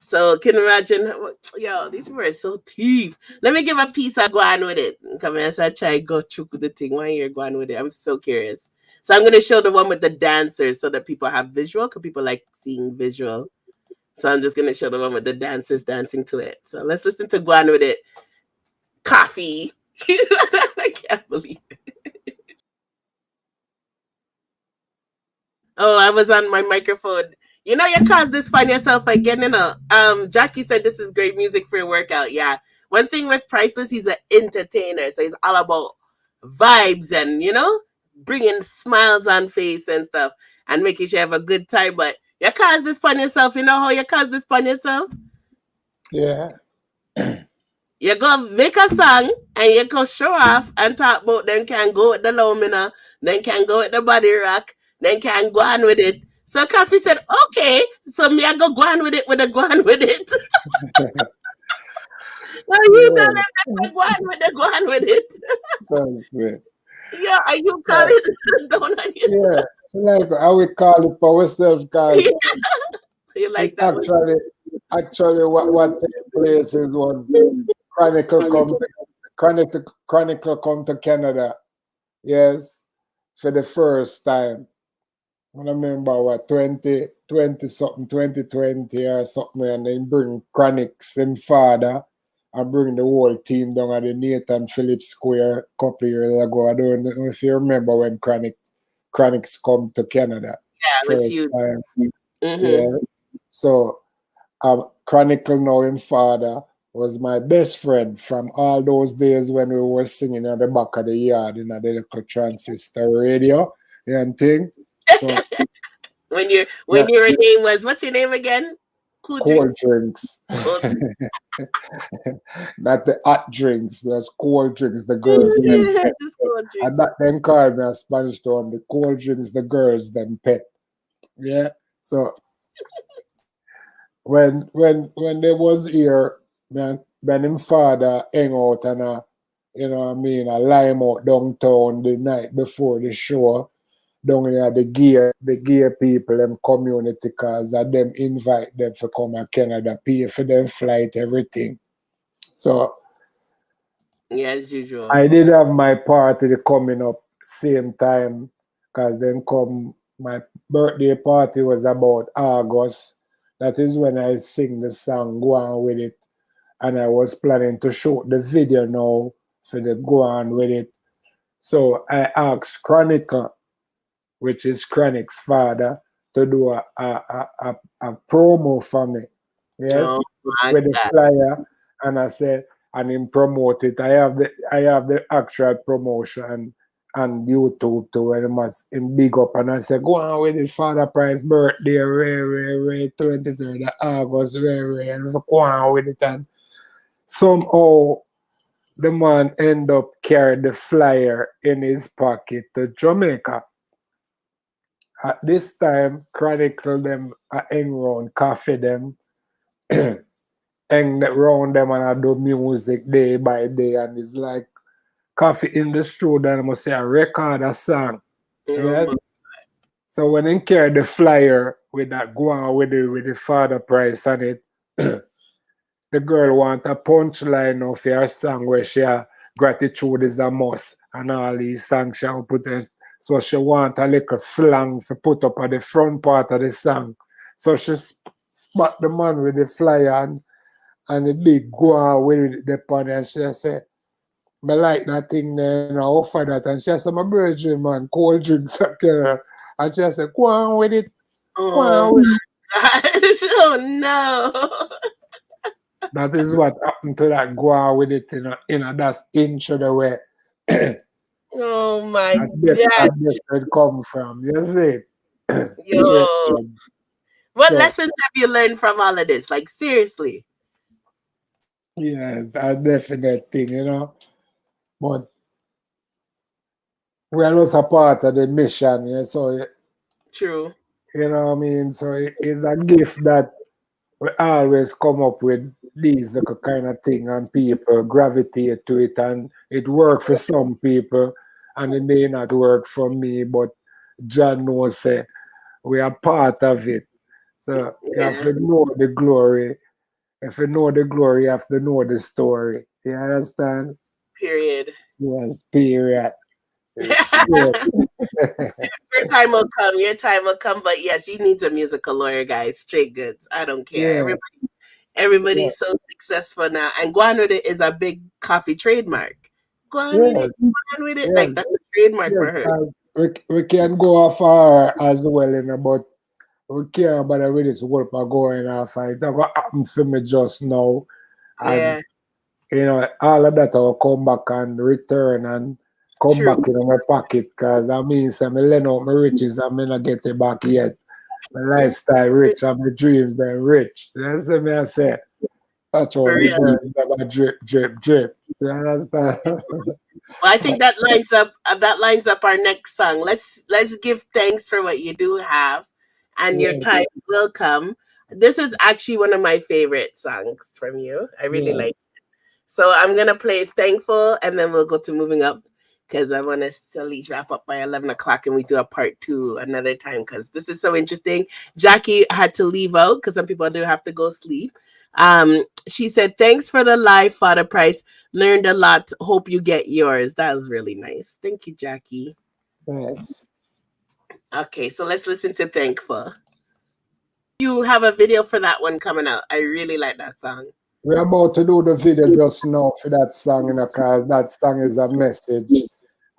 So can you imagine? Yo, these people are so thief. Let me give a piece of go on with it. Come here, so I try go through the thing. Why you're going with it? I'm so curious. So I'm gonna show the one with the dancers so that people have visual, because people like seeing visual. So I'm just gonna show the one with the dancers dancing to it. So let's listen to go on with it. Coffee. I can't believe it. Oh, I was on my microphone. You know, you caused this fun yourself again, you know. Jackie said this is great music for your workout. Yeah. One thing with Priceless, he's an entertainer. So he's all about vibes and, you know, bringing smiles on face and stuff and making sure you have a good time. But you caused this fun yourself. You know how you caused this fun yourself? Yeah. You go make a song and you go show off and talk about them can go with the lumina, then can go with the body rock, then can go on with it. So Coffee said, okay, so me I go on with it with the go on with it. Well, you tell them that go on with it. That's it. Yeah, are you call it down on yourself? Yeah. Like I will call it for ourselves, because You like that actually what took place is was Chronicle come to Canada. Yes. For the first time. I remember what 2020 or something, and then bring Chronics and Fada and bring the whole team down at the Nathan Phillips Square a couple of years ago. I don't know if you remember when Chronics come to Canada. Yeah, it was huge. Yeah. So Chronicle now in Fada was my best friend from all those days when we were singing at the back of the yard in the little transistor radio and thing. So, when your name was, what's your name again? Cold drinks. Not the hot drinks, there's cold drinks, the girls. And that then called me a Spanish term, the cold drinks, the girls, them pet. Yeah. So when they was here, man him father hang out and you know what I mean, a lime out downtown the night before the show. Down there, the gay people, them community, cause that them invite them to come to Canada, pay for them flight, everything. So, yeah, as usual. I did have my party coming up same time, cause then come my birthday party was about August. That is when I sing the song Go On With It, and I was planning to shoot the video now for the Go On With It. So I asked Chronicle, which is Chronic's father, to do a promo for me. Yes, with the flyer, and I said, and him promote it. I have the actual promotion and YouTube too, and him big up, and I said, go on with it, Father Price birthday, Ray, 23rd of August, Ray, and so go on with it, and somehow the man end up carrying the flyer in his pocket to Jamaica. At this time, Chronicle them hang round, coffee them, hang round them and I do music day by day, and it's like coffee in the studio, and I must say I record a song. Yeah. So when he carry the flyer with that go on with the Father Price on it, the girl want a punchline of her song where she gratitude is a must and all these songs she will put in. So she want a little slang to put up at the front part of the song. So she spot the man with the flyer and the big go on with the pony, and she said, I like that thing there and I offer that. And she said, my virgin man, cold drinks. And she said, go on with it. Go on with it. Oh no. That is what happened to that go on with it, that's inch of the way. Oh my God. That's where it come from. You see? Yo. What lessons have you learned from all of this? Like, seriously? Yes, that's a definite thing, you know. But we are also part of the mission, yeah. So true. You know what I mean? So it's a gift that we always come up with these kind of thing, and people gravitate to it, and it works for some people and it may not work for me, but John knows we are part of it. So you have to know the glory if you know the glory, you have to know the story. You understand? Period. Yes, period. Straight. Your time will come. Your time will come. But yes, he needs a musical lawyer, guys. Straight goods. I don't care. Yeah. Everybody's so successful now. And go on with it is a big coffee trademark. Go on with Yeah. it. Go on with it. Yeah. Like that's a trademark Yeah, for her. we can go far as well, but we can't bother with this work are going off. It never happened for me just now. And all of that will come back and return and come back in my pocket because I mean some lend out my riches and me not get it back yet. My lifestyle rich and my dreams then rich. That's what I say. That's all the dreams never drip, drip, drip. You understand? Well, I think that lines up our next song. Let's give thanks for what you do have, and your time will come. This is actually one of my favorite songs from you. I really like it. So I'm gonna play Thankful, and then we'll go to Moving Up because I want us to at least wrap up by 11 o'clock, and we do a part 2 another time because this is so interesting. Jackie had to leave out because some people do have to go sleep. She said, "Thanks for the live Fada Price. Learned a lot. Hope you get yours." That was really nice. Thank you, Jackie. Yes. Okay, so let's listen to Thankful. You have a video for that one coming out. I really like that song. We're about to do the video just now for that song, because that song is a message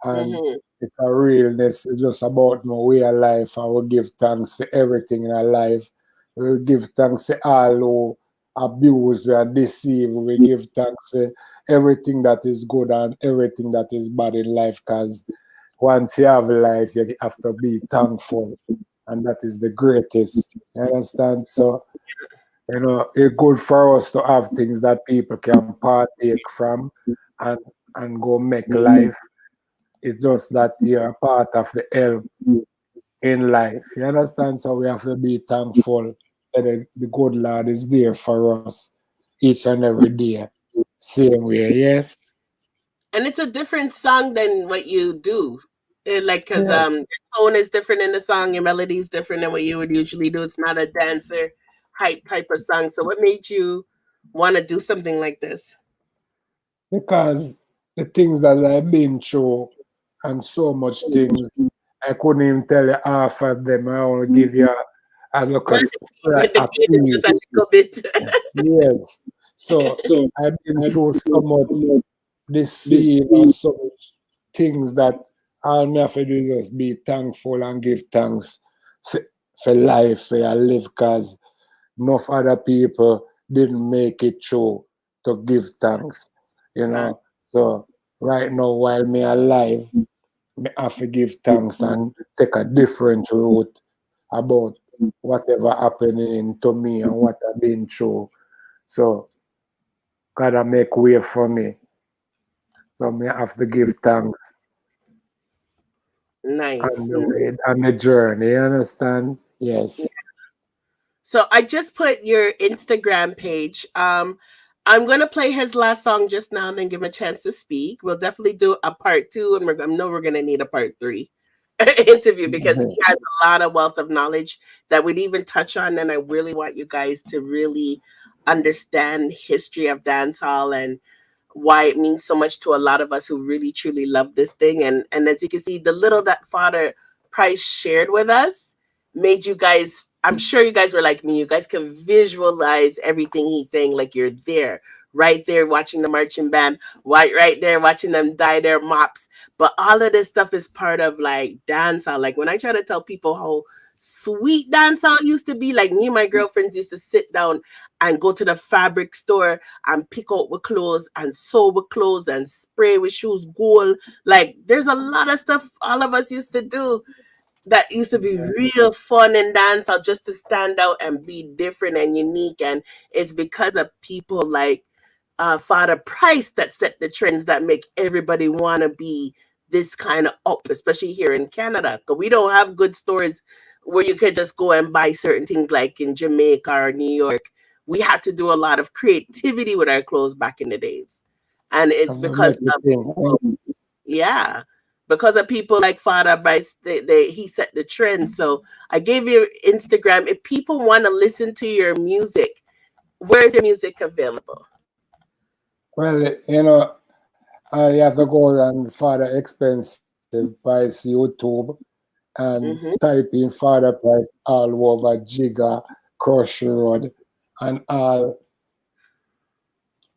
and it's a realness. It's just about my way of life. I will give thanks for everything in our life. We will give thanks to all who abuse and deceive. We give thanks for everything that is good and everything that is bad in life, because once you have life, you have to be thankful, and that is the greatest. You understand? So, it's good for us to have things that people can partake from and go make life. It's just that you're a part of the help in life. You understand? So we have to be thankful that the good Lord is there for us each and every day. Same way, yes. And it's a different song than what you do. Because your tone is different in the song, your melody is different than what you would usually do. It's not a dancer hype type of song. So what made you want to do something like this? Because the things that I've been through and so much things, I couldn't even tell you half of them. I want to give you a look at a piece. Yes. So I've been through so much this scene and so much things that all I have to do is just be thankful and give thanks for life, for your live, because enough other people didn't make it through to give thanks. So right now while me alive, me have to give thanks and take a different route about whatever happening to me and what I've been through. So gotta make way for me. So me have to give thanks. Nice. On the journey, you understand? Yes. So I just put your Instagram page. I'm gonna play his last song just now and then give him a chance to speak. We'll definitely do a part 2, and I know we're gonna need a part 3 interview because he has a lot of wealth of knowledge that we'd even touch on. And I really want you guys to really understand history of dancehall and why it means so much to a lot of us who really truly love this thing. And as you can see, the little that Fada Price shared with us made you guys, I'm sure you guys were like me, you guys can visualize everything he's saying, like you're there, right there watching the marching band, right there watching them dye their mops. But all of this stuff is part of like dancehall. Like when I try to tell people how sweet dancehall used to be, like me and my girlfriends used to sit down and go to the fabric store and pick out with clothes and sew with clothes and spray with shoes gold. Like there's a lot of stuff all of us used to do that used to be real fun and dancehall, just to stand out and be different and unique. And it's because of people like Fada Price that set the trends that make everybody want to be this kind of up, especially here in Canada. Because we don't have good stores where you could just go and buy certain things like in Jamaica or New York. We had to do a lot of creativity with our clothes back in the days. And it's because of because of people like Fada Price, he set the trend. So I gave you Instagram. If people want to listen to your music, where is your music available? Well, you know, you have to go on Fada Expensive Price YouTube and type in Fada Price all over Jigga, Crush Road, and all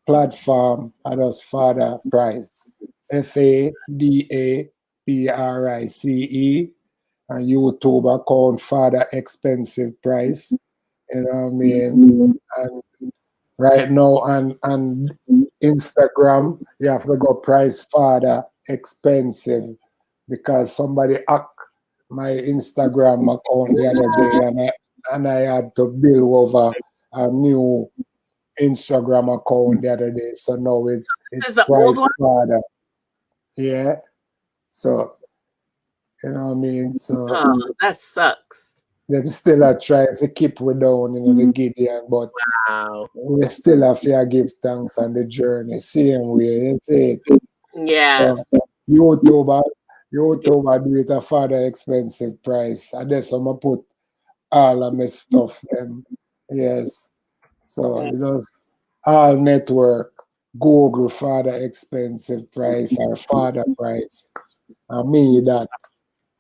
platform. And that's Fada Price. FADAPRICE. And YouTube account Fada Expensive Price. You know what I mean? And right now on Instagram, you have to go Price Fada Expensive because somebody hacked my Instagram account the other day and I had to build over a new Instagram account the other day. So now it's Price Fada. Yeah. So you know what I mean? So that sucks. Them still are trying to keep we down in the Gideon, but we still have to give thanks on the journey. Same way, you see it. Yeah. So YouTube do it a Fada Expensive Price. And that's how I put all of my stuff them. Yes. So it does all network, Google Fada Expensive Price or Fada Price. I mean that.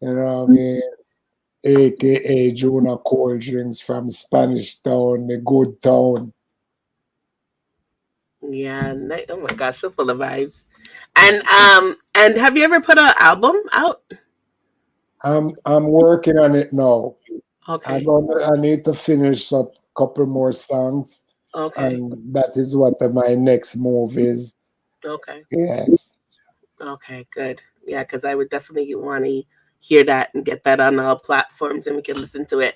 You know what I mean? AKA Jonah Cold Drinks from Spanish Town, the good town. Yeah, oh my gosh, so full of vibes. And have you ever put an album out? I'm working on it now. Okay. I need to finish a couple more songs. Okay. And that is what my next move is. Okay. Yes. Okay, good. Yeah, because I would definitely want to hear that and get that on all platforms and we can listen to it.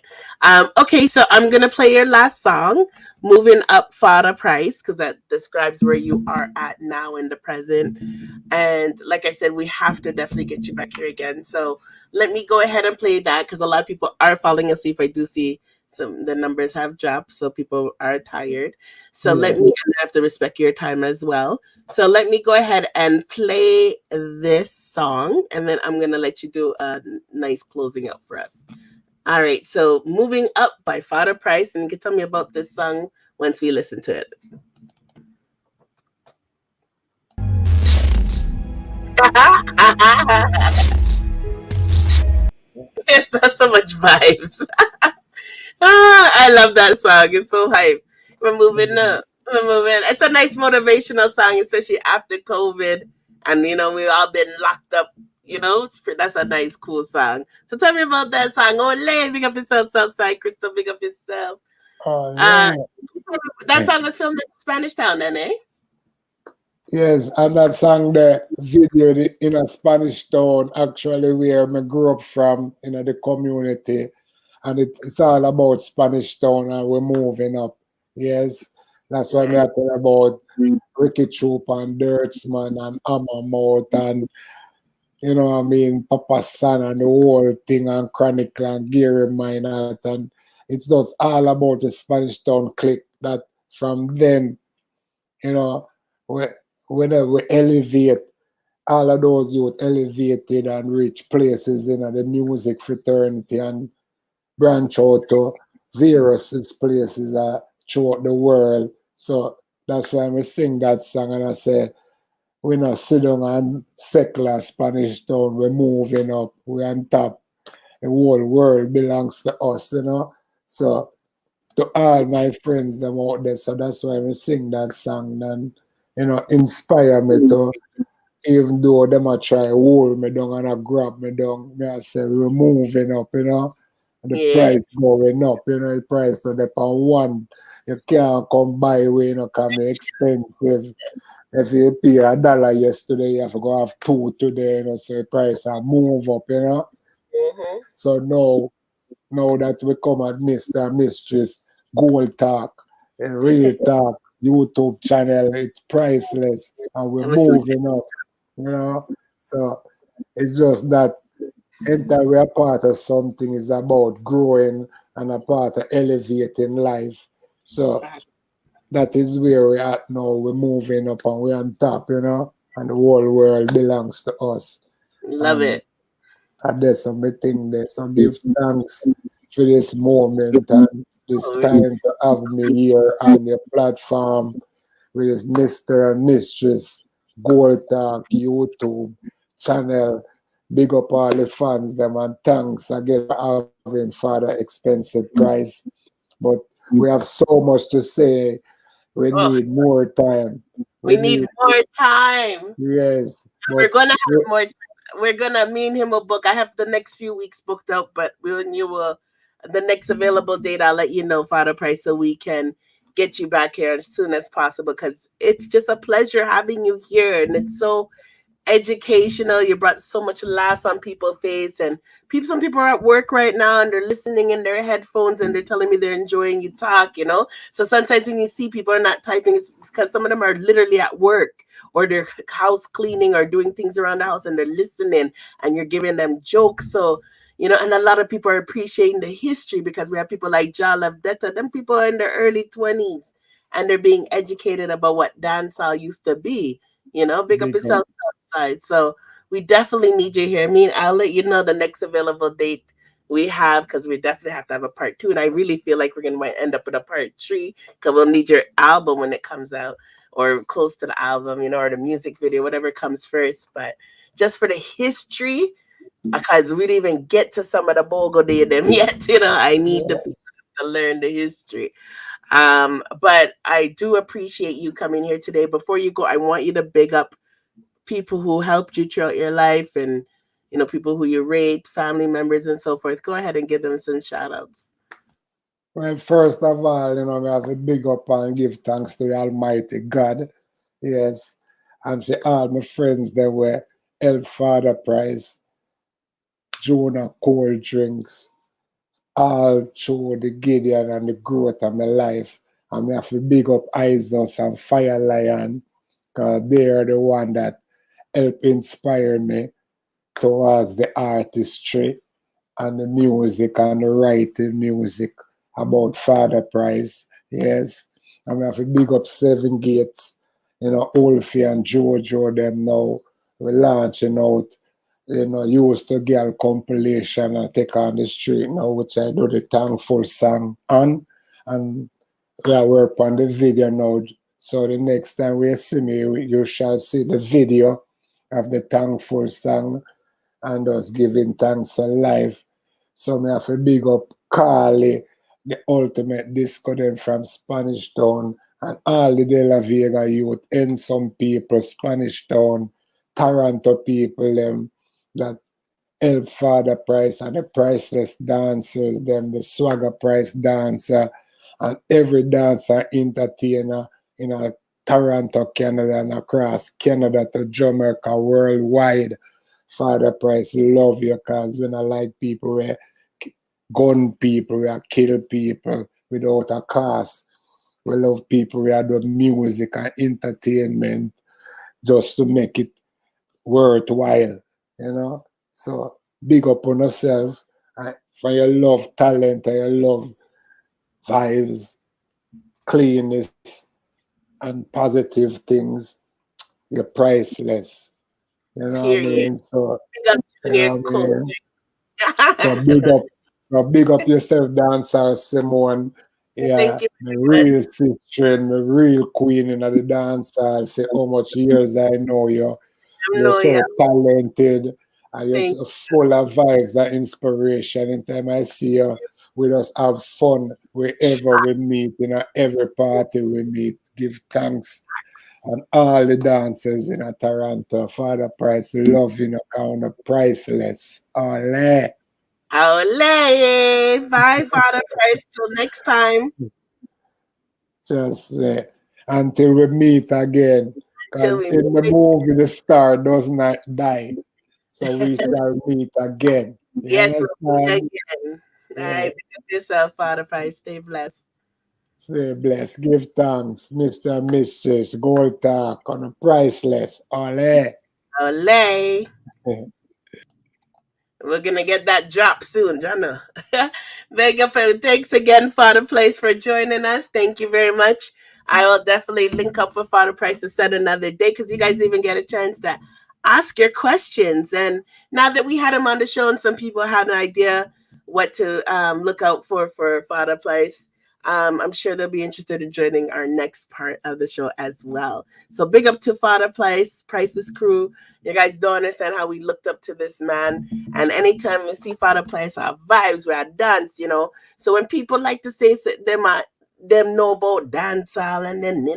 Okay, so I'm going to play your last song, Moving Up Fada Price, because that describes where you are at now in the present. And like I said, we have to definitely get you back here again. So let me go ahead and play that because a lot of people are falling asleep. I do see the numbers have dropped, so people are tired. So let me, and I have to respect your time as well. So let me go ahead and play this song, and then I'm going to let you do a nice closing out for us. All right, so Moving Up by Fada Price, and you can tell me about this song once we listen to it. It's not so much vibes. I love that song. It's so hype. We're moving up. We're moving. It's a nice motivational song, especially after COVID. And, you know, we've all been locked up. You know, that's a nice, cool song. So tell me about that song. Oh, Lay, big up yourself, Southside. Crystal, big up yourself. Oh, that song was filmed in Spanish Town, then, eh? Yes, and that song, the video in a Spanish town, actually where I grew up from, in the community. And it's all about Spanish Town and we're moving up. Yes, that's why we're talking about Ricky Troop and Dirtsman and Amamouth and, you know what I mean, Papa San and the whole thing and Chronicle and Gary Minot. And it's just all about the Spanish Town clique that from then, you know, whenever we elevate, all of those youth elevated and reach places in the music fraternity and branch out to various places throughout the world. So that's why I sing that song and I say, we're not sitting down and secular Spanish Town, we're moving up, we're on top. The whole world belongs to us, you know. So to all my friends them out there, so that's why I sing that song and, you know, inspire me to, even though them a try hold me down and a grab me down, me I say we're moving up, you know. The price going up, you know, the price to the pound one. You can't come buy way, you know, because it's expensive. If you pay $1 yesterday, you have to go have $2 today, you know, so the price will move up, you know. So now that we come at Mr. and Mistress Gold Talk, Real Talk, YouTube channel, it's priceless and we're moving up, you know. So it's just that anytime we're a part of something is about growing and a part of elevating life. So that is where we're at now. We're moving up and we're on top, you know, and the whole world belongs to us. Love it. And there's something there. So give thanks for this moment and this time to have me here on your platform with Mr. and Mistress Gold Talk YouTube channel. Big up all the fans, them, and thanks again for having Fada expensive price. But we have so much to say. We need more time. We need more time. Yes. We're gonna have more time. We're gonna me and him will book. I have the next few weeks booked up, but you will the next available date, I'll let you know, Fada Price, so we can get you back here as soon as possible, because it's just a pleasure having you here, and it's so educational. You brought so much laughs on people's face, and some people are at work right now and they're listening in their headphones and they're telling me they're enjoying you talk, so sometimes when you see people are not typing, it's because some of them are literally at work or they're house cleaning or doing things around the house and they're listening and you're giving them jokes. So and a lot of people are appreciating the history, because we have people like VENDETTA. Them people are in their early 20s and they're being educated about what dancehall used to be. Big up yourself outside. So we definitely need you here. I'll let you know the next available date we have, because we definitely have to have a part 2. And I really feel like we're going to end up with a part 3, because we'll need your album when it comes out, or close to the album, or the music video, whatever comes first. But just for the history, because we didn't even get to some of the Bogo Day them yet, I need to learn the history. But I do appreciate you coming here today. Before you go, I want you to big up people who helped you throughout your life, and people who you rate, family members and so forth. Go ahead and give them some shout outs. Well, first of all, we have to big up and give thanks to the Almighty God. Yes. And for all my friends that were help Fada Price, Jonah Cold Drinks, all through the Gideon and the growth of my life. And we have to big up Isos and Fire Lion, because they are the one that help inspire me towards the artistry and the music and the writing music about Fada Price. Yes. And we have to big up Seven Gates, Olfie and Jojo, them now. We're launching out, Used to Girl compilation and Take on the Street now, which I do the Thankful song on. And I work on the video now. So the next time we see me, you shall see the video of the Thankful song and us giving thanks for life. So I have to big up Carly, the ultimate disco them from Spanish Town, and all the De La Vega youth, and some people, Spanish Town, Toronto people, them that help Fada Price, and the Priceless dancers, them, the Swagger Price dancer, and every dancer entertainer in Toronto, Canada, and across Canada to Jamaica, worldwide. Fada Price love you, because when I like people where gun people, we kill people without a cause. We love people who do music and entertainment just to make it worthwhile, So big up on yourself, and for your love talent and your love vibes, cleanness, and positive things. You're priceless. You know what I mean? So, So big up yourself, dancer Simone. Yeah, the real sister and the real queen in the dancer. For how much years I know you. You're so talented, and you're so full of vibes and inspiration. Anytime I see you, we just have fun wherever we meet, every party we meet. Give thanks. And all the dancers in Toronto, Fada Price, love count of priceless. Ole. Ole. Bye, Fada Price. Till next time. Just until we meet again. Because in the movie, the star does not die. So we shall meet again. Yes, we'll meet again. All right, pick up yourself, Fada Price. Stay blessed. Stay blessed. Give thanks, Mr. and Mistress Gold Talk on a priceless. Ole. Ole. We're going to get that drop soon, Jana. Thanks again, Fada Price, for joining us. Thank you very much. I will definitely link up with Fada Price to set another day, because you guys even get a chance to ask your questions. And now that we had him on the show and some people had an idea what to look out for Fada Price, I'm sure they'll be interested in joining our next part of the show as well. So big up to Fada Price's crew. You guys don't understand how we looked up to this man. And anytime we see Fada Price, our vibes, we are dance, you know. So when people like to say them know about dancehall and then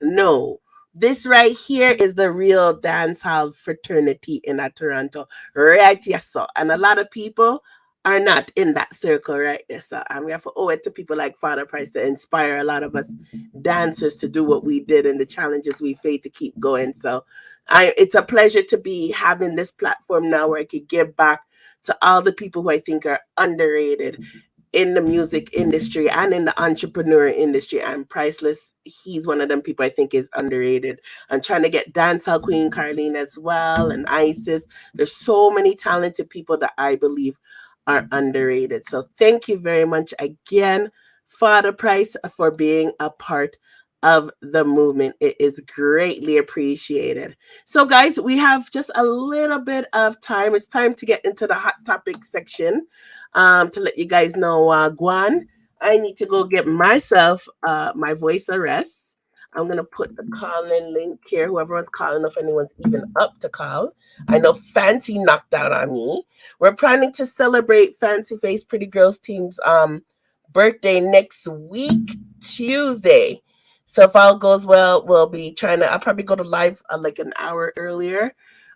no. This right here is the real dancehall fraternity in Toronto. Right, yes, sir. And a lot of people are not in that circle right there. So we have to owe it to people like Father Price to inspire a lot of us dancers to do what we did and the challenges we faced to keep going. So it's a pleasure to be having this platform now where I could give back to all the people who I think are underrated in the music industry and in the entrepreneur industry. And Priceless, he's one of them people I think is underrated. I'm trying to get Dancehall Queen Carlene as well and Isis. There's so many talented people that I believe are underrated. So thank you very much again, Father Price, for being a part of the movement. It is greatly appreciated. So guys, we have just a little bit of time. It's time to get into the hot topic section. To let you guys know, Guan, I need to go get myself my voice a rest. I'm going to put the call-in link here. Whoever wants calling, if anyone's even up to call. I know Fancy knocked out on me. We're planning to celebrate Fancy Face Pretty Girls team's birthday next week, Tuesday. So if all goes well, we'll be I'll probably go to live like an hour earlier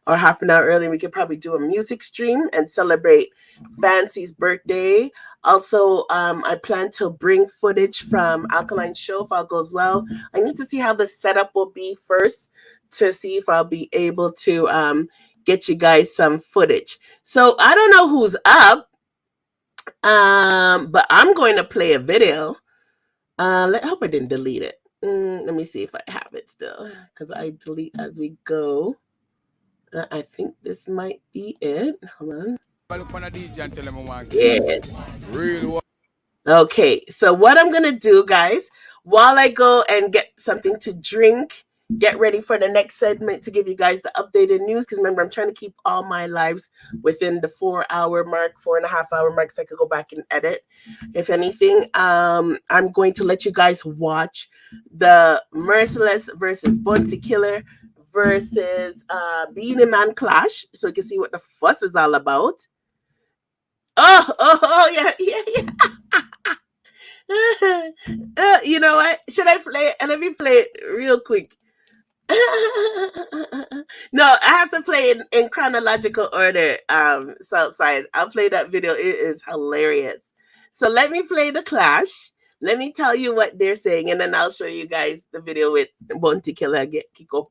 or half an hour early. We could probably do a music stream and celebrate Fancy's birthday. Also, I plan to bring footage from Alkaline show if all goes well. I need to see how the setup will be first to see if I'll be able to get you guys some footage. So I don't know who's up, but I'm going to play a video. I hope I didn't delete it. Let me see if I have it still, because I delete as we go. I think this might be it. Hold on. Yeah. Okay, so what I'm gonna do, guys, while I go and get something to drink, get ready for the next segment to give you guys the updated news. Because remember, I'm trying to keep all my lives within the 4-hour mark, 4.5-hour mark, so I could go back and edit. If anything, I'm going to let you guys watch the Merciless versus Bounty Killer versus Beanie Man clash, so you can see what the fuss is all about. Oh, yeah. You know what? Should I play it? And let me play it real quick. No, I have to play it in chronological order. Southside, I'll play that video. It is hilarious. So let me play the clash. Let me tell you what they're saying, and then I'll show you guys the video with Bounty Killer get kick up.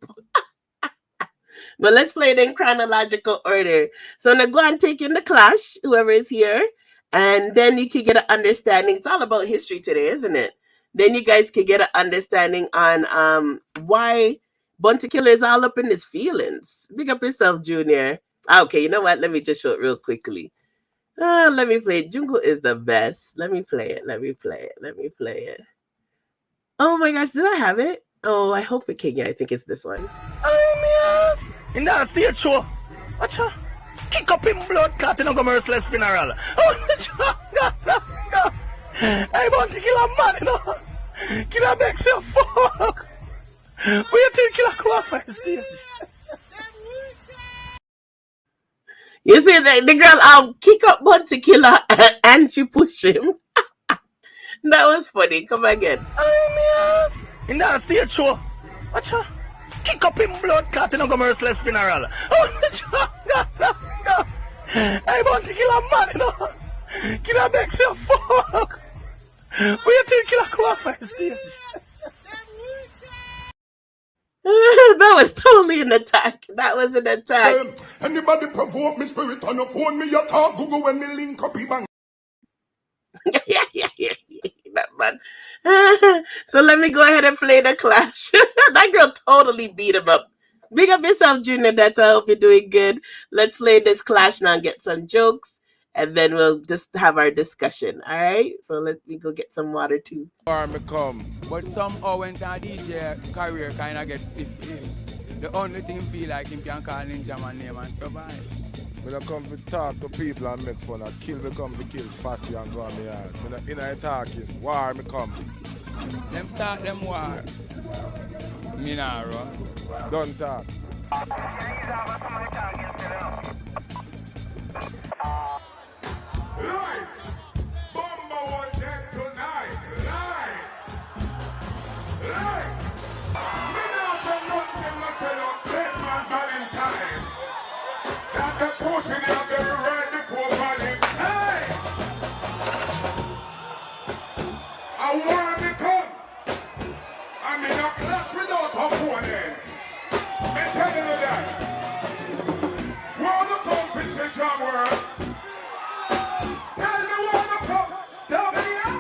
But let's play it in chronological order. So now go and take in the clash, whoever is here, and then you can get an understanding. It's all about history today, isn't it? Then you guys can get an understanding on why Bounty Killer is all up in his feelings. Big up yourself, Junior. Okay, you know what? Let me just show it real quickly. Let me play it. Jungle is the best. Let me play it. Oh my gosh, did I have it? Oh, I hope it can. Yeah, I think it's this one. In that stage show, kick up in blood clot in a Merciless funeral. I want to kill a man, you know. Kill a makes you fuck. Where you think kill a qualified stage? You see the girl kick up Bounty Killer and she push him. That was funny. Come again. In that stage show, kick up in blood clot in a Merciless funeral. I want to kill a man, you know. Kill a makes you fuck. Where you think kill a qualified stage? That was totally an attack. That was an attack. Anybody provoke me spirit on the phone, me you talk Google when me link up bang. Yeah. That man. So let me go ahead and play the clash. That girl totally beat him up. Big up yourself, Junior. That I hope you're doing good. Let's play this clash now and get some jokes, and then we'll just have our discussion. All right. So let me go get some water too. Me come, but somehow when the DJ career kind of gets stiff, the only thing feel like him can call Ninja Man name and survive. When I come to talk to people and make fun, I kill me come to kill Fassi and go on me yard. When I inna talking, war me come. Them start them war. Me nah run. Don't talk. Light! Bomba was dead tonight. Light! Light! Me now say nothing, I say no dead man Valentine. That the pussy they have been ready for Valentine. I want to come. I'm in a clash without opponent. I'm telling you that. Want to come for say John World? Tell me want to come. Tell me yeah.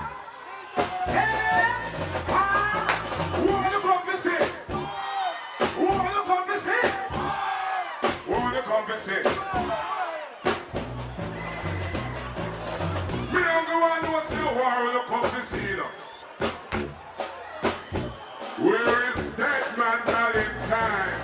Hey, want to come for say? Want to come for say? Want to come for say? Me don't go on no slow war to come for say, you know. Where is dead man Valentine?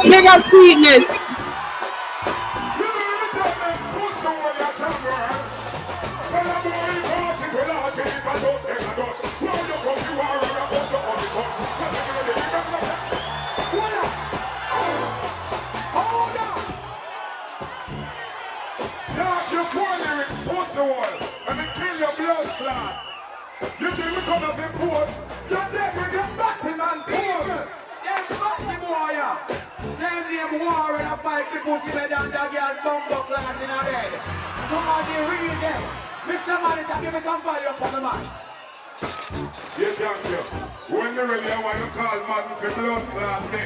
Big up sweetness. Somebody read them. Mr. Manager, give me some volume for the man. Yeah, thank you. When you're ready, I want to call Martin for blood clot me.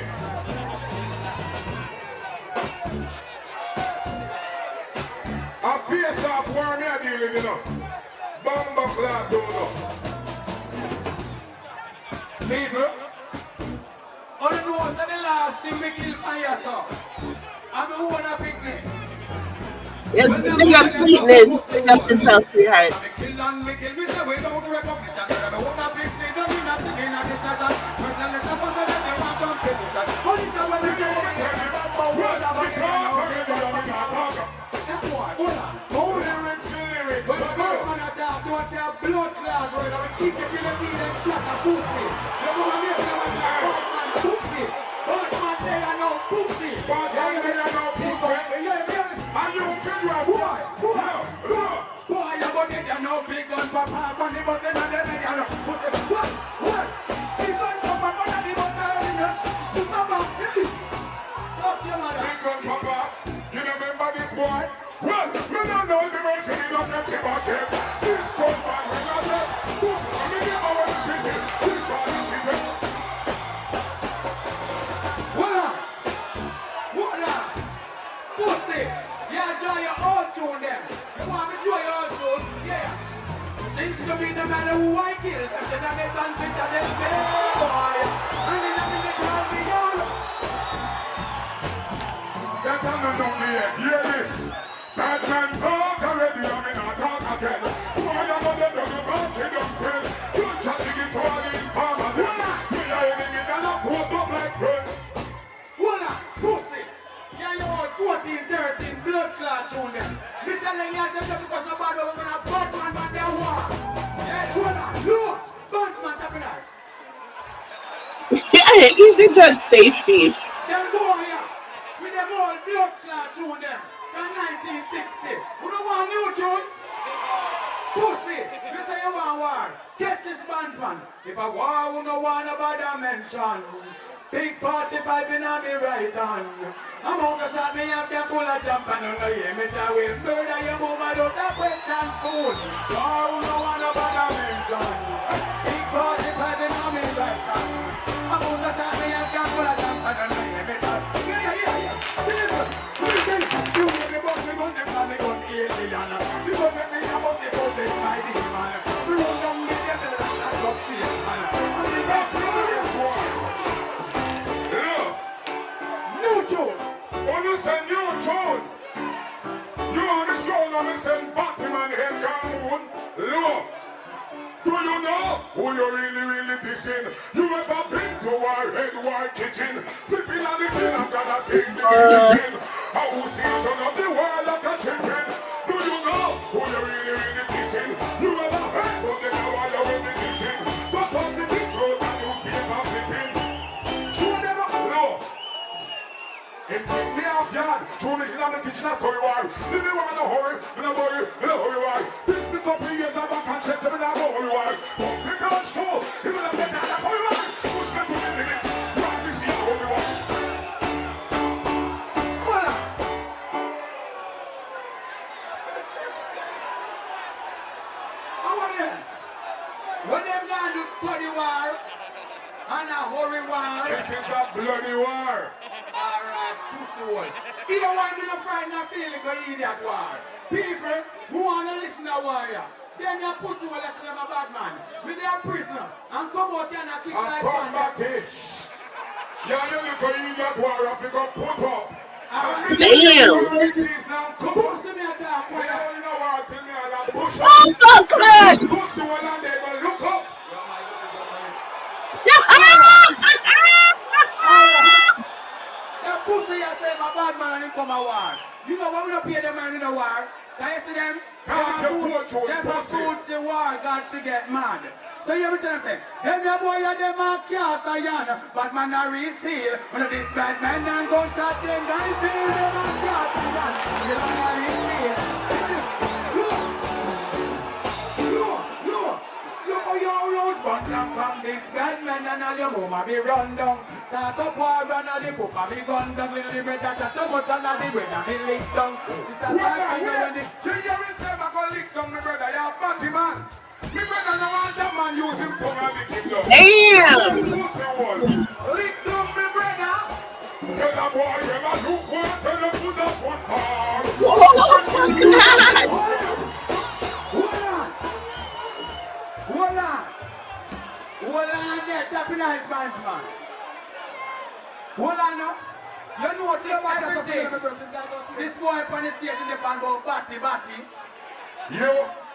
A face off where me a dealing, you know. Bomba clot, don't know. People, all you know is that the last thing we kill fire, so I'm the one a picnic. Yes, big up sweetness. Big up yourself, sweetheart. remember this boy? Well, me don't know the mercy in of the chip or chip. This good man, we got it. Pussy, I mean, you know what it's pretty. This ball is pretty. Voila! Voila! Pussy! Yeah, enjoy your own tune then. You want me to enjoy your own tune? Yeah. Seems to be no matter who I kill, that's the name of the picture them boy. And then I'm in the town beyond. That one don't be it. Hear this. Bad man talk already, I mean, I talk again. Why you know them don't about it, don't tell. You chat to get to all the informers. We are enemies and I post up like friends. Voila! Pussy! Yeah, you want 14, 13 blood clot tune them. Mr. Lenny has said because nobody will gonna Batman man their war. Yeah, voila! No! Batman tapping out. Yeah, he's the judge Stacy. Them boy here, with them all blood clot tune them from 1960. You don't want new tune? Pussy, you say you want war. Get this bandsman. If a war, you don't want about dimension. Big 45 in on me right hand. I'm out the shot, me have them full of jump and on the hear me say we'll murder your mama out of Western school. War, you don't want about dimension. Big 45 in on me right hand. I'm out the shot, me have them full of jump and on the hear me say yeah. Listen, you make me bust me gun, them call me gun alien. You go make me a bust the possess my demon. We run down the devil and that's up Satan. And we got glorious war. New tune. When you say new tune, you on the show now me send Batman head down. Look, do you know who you really dissing? You ever been to our head war kitchen? Flipping on the bin and got a 6 kitchen. How who sees on the world like a chicken? Do you know who you really dissing? You ever heard of the war you will be dissing? But on the big road and newspaper flipping. Show them up. Look. It took me off guard. Show me in the kitchen a story war. See me war in a hurry, in a hurry war. This bit up years I'm back and check them in a hurry war. But pick out show, even if they're not a hurry war. Push me to the limit. Rock me see a hurry war. Voila! How are them? When them down to study war and a hurry war. This is a bloody war. Alright, pussy hole. Either one do not frighten or feel like an idiot war. People who want to listen to warrior. Then your pussy will listen to them a bad man. With their prisoner. And come out here and kick like come back to it. Yeah, you little idiot war if you got put up. Damn. Pussy me attack. Why you only know war till me and push up. Oh, fuck, man. Pussy will and they will look up. That pussy you say my bad man and he come a war. You know why we don't pay them man in a war? Can you see them? Them boots the war, God forget mad. So you every time say, them your boy and them a cast a yarn, but man a real steel. One of these bad men and gunshot them, guy feel them a cast a yarn. You don't a real steel. Look how your rose bun down from this bad man and all your mama be run down. Start up war and all the papa be gun down. Little bread that chat too much and all the bread and he lick down. Sister Sarah, you hear me say I go lick down my brother, you have batty man. Me brother no want that man use him tongue and lick him down. Damn! Lick down my brother. Tell a boy you a look one, tell him to that one far. Oh, fuck that! Hold on there, tapping nice man's man. Hold on now. You know what you want everything. This boy up on the stage in the band about batty. Yo.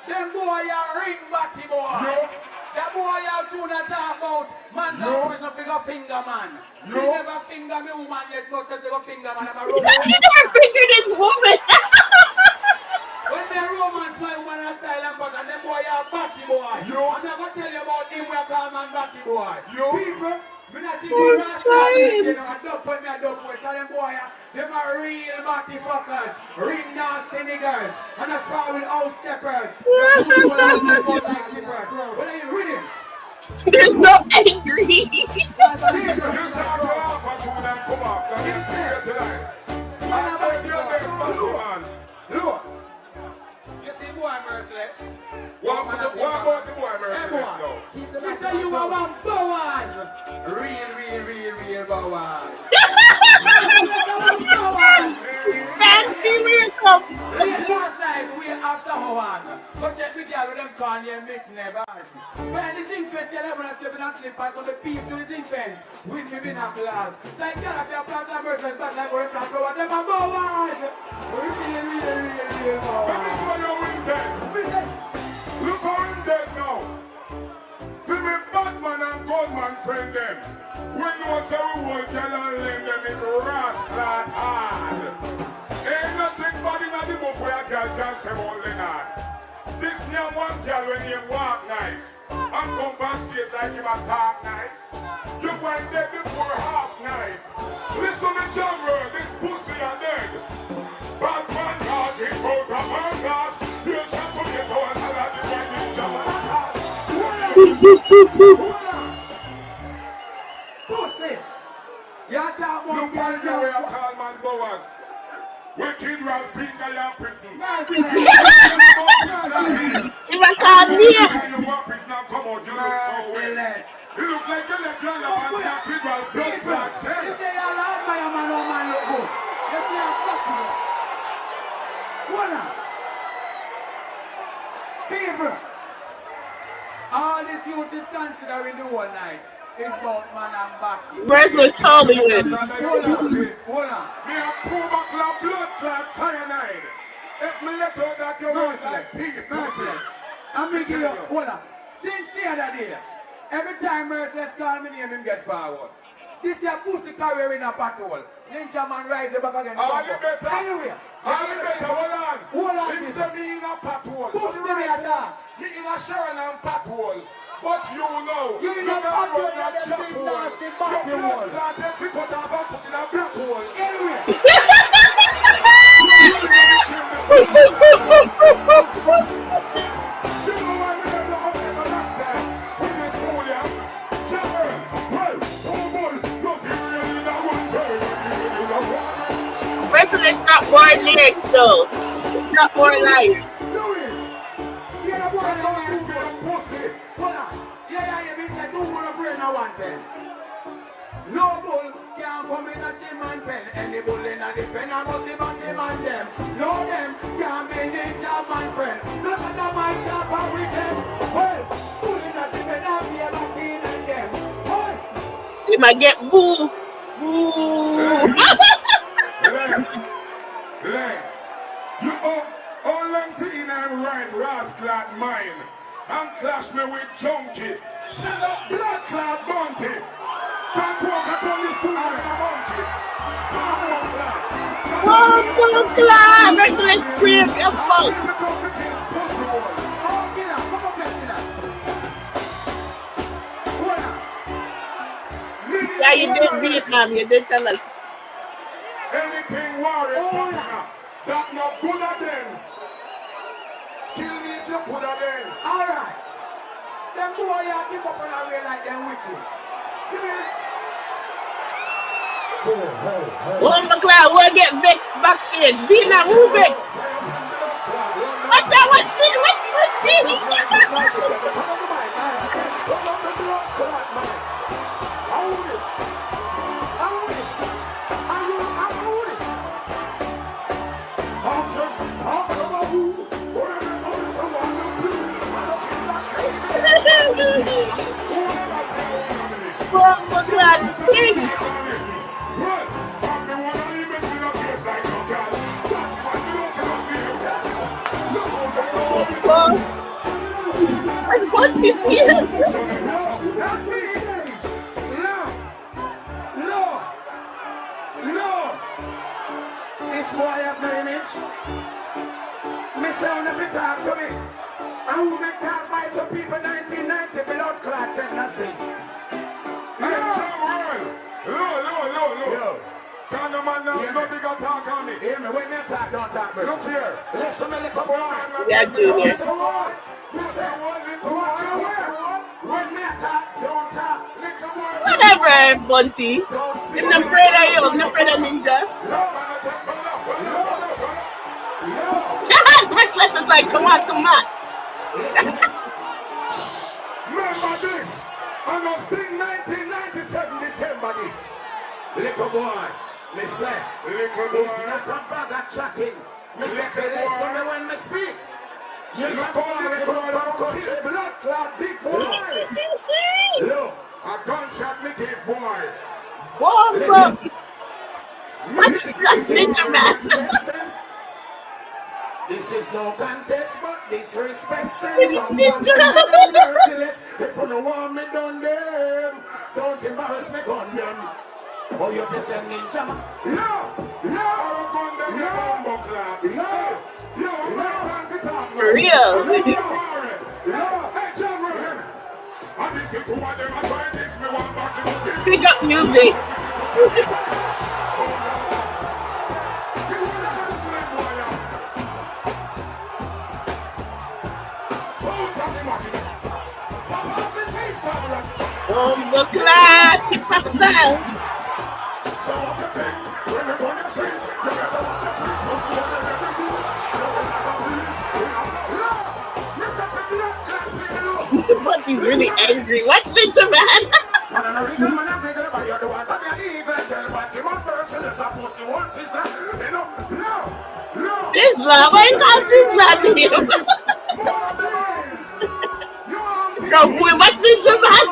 Them boy are ring batty boy. Yo. That boy are tune and talk about man that prison figure finger man. You never finger me woman yet, but you go finger man. You never fingered this woman. When me romance my woman a style and but and them boy are batty boy. Yo. I'm not gonna tell you about him we are call man batty boy. Yo. People, me not think you last time, you know, I don't put me a dub boy. Tell them boy, them are real batty fuckers, real nasty niggas, and that's part with old steppers. What are you reading? They're so angry. Yes. What about the boy merciless now? Mister, you are one Boaz. Real Boaz. Fancy welcome. Last night, we after hours. But check with you with them calling you Miss Never. When the thing fence, you never have to be on slippers, so the peep to the thing fence. With me in a class. Like, you have to plant that merciless, but like we're plant for whatever Boaz. Real Boaz. Let me show you in dead. Look how in dead now. See me Batman and Goldman friend them. We know so we will tell and lend them in rascal hard. Ain't nothing bad in the book where a girl can say only not. This new one girl when he walk nice and come back stage like him a talk nice. You find dead before half night. Listen to genre, this pussy are dead. Batman got his out of her glass. You shall forget how I had the right in Jamaica. Pussy! You're talking about look at the way I call man Boaz. Wicked Ralph finger your prison. If I call me. Your whoppers now come out, you look so well. You look like you left land up and start with Ralph blood black cell. If they are allowed by a man or man look good. Let me have fucking it. What up? People, all this youth is considering the whole night. It's about man and back. Merciless told me with. Hold on. Me a pour back la blood clot cyanide. If me let out that you want like pig, merciless. I'm making you, hold on. Since the other day, every time Merciless call me name, him get forward. This is a pussy career in a patrol. Ninja man rise the back again. All the better. Anyway. All the better, hold on. Hold on. Him say me in a patrol. Pussy me at all. Me in a Sharon and patrol. But you know, you in a patrol and them big nasty batty hole. Your blood clot, they cut off and put in a black hole. Anyway. Merciless got more legs though. It's got more life. No bull can't come in a chim and pen. Any bull in a the pen, I must be back him and them. No them can't be ninja man friend. Look at the my job and we them. Well, bull in a the pen, I'll be a Latin and them. Well, they might get boo. Boo. You all lengthy in and right rascal mine and clash me with junkie. She's a blood clot bounty. Can't walk upon this pool with a bounty. Oh, God! Merciless scream your fuck. Yeah, you did Vietnam, you did tell us. Anything worry, that no good at them. Kill me if you put at them. alright. Them boy you keep up on a way like them wicked. Give me. Oh, McLeod, we'll get vexed backstage. Vietnam, who vexed? Watch out, watch this, watch this. Oh, McLeod, sing. What's going to here? No. This boy have no image. Me sound if you talk to me. I will make that bite to people 1990 blood clots and nothing. No. Can't no man now, no bigger talk on me. Hear me, when you talk, don't talk me. Look here. Listen me, little boy. Yeah, Junior. When me talk, don't talk. Whatever, Bunty. I'm not afraid of you, I'm not afraid of Ninja. Restless is like, come on. Remember this. On a thing 1997 December this. Little boy, me say, little boy, it's not a bag of chatting. Me say, listen me when me speak. You look on country blood clot big boy. Look, a gunshot me give boy. Boy, what's Ninja Man? This is no contest, but disrespect. It's Ninja. If you don't want me done them, don't embarrass me on them. Oh, you just a ninja man? No, For real. Pick up music. The class, hip hop style. But he's really angry. Watch Ninja Man. Sizzla, why you call Sizzla to him? No, boy, watch Ninja Man.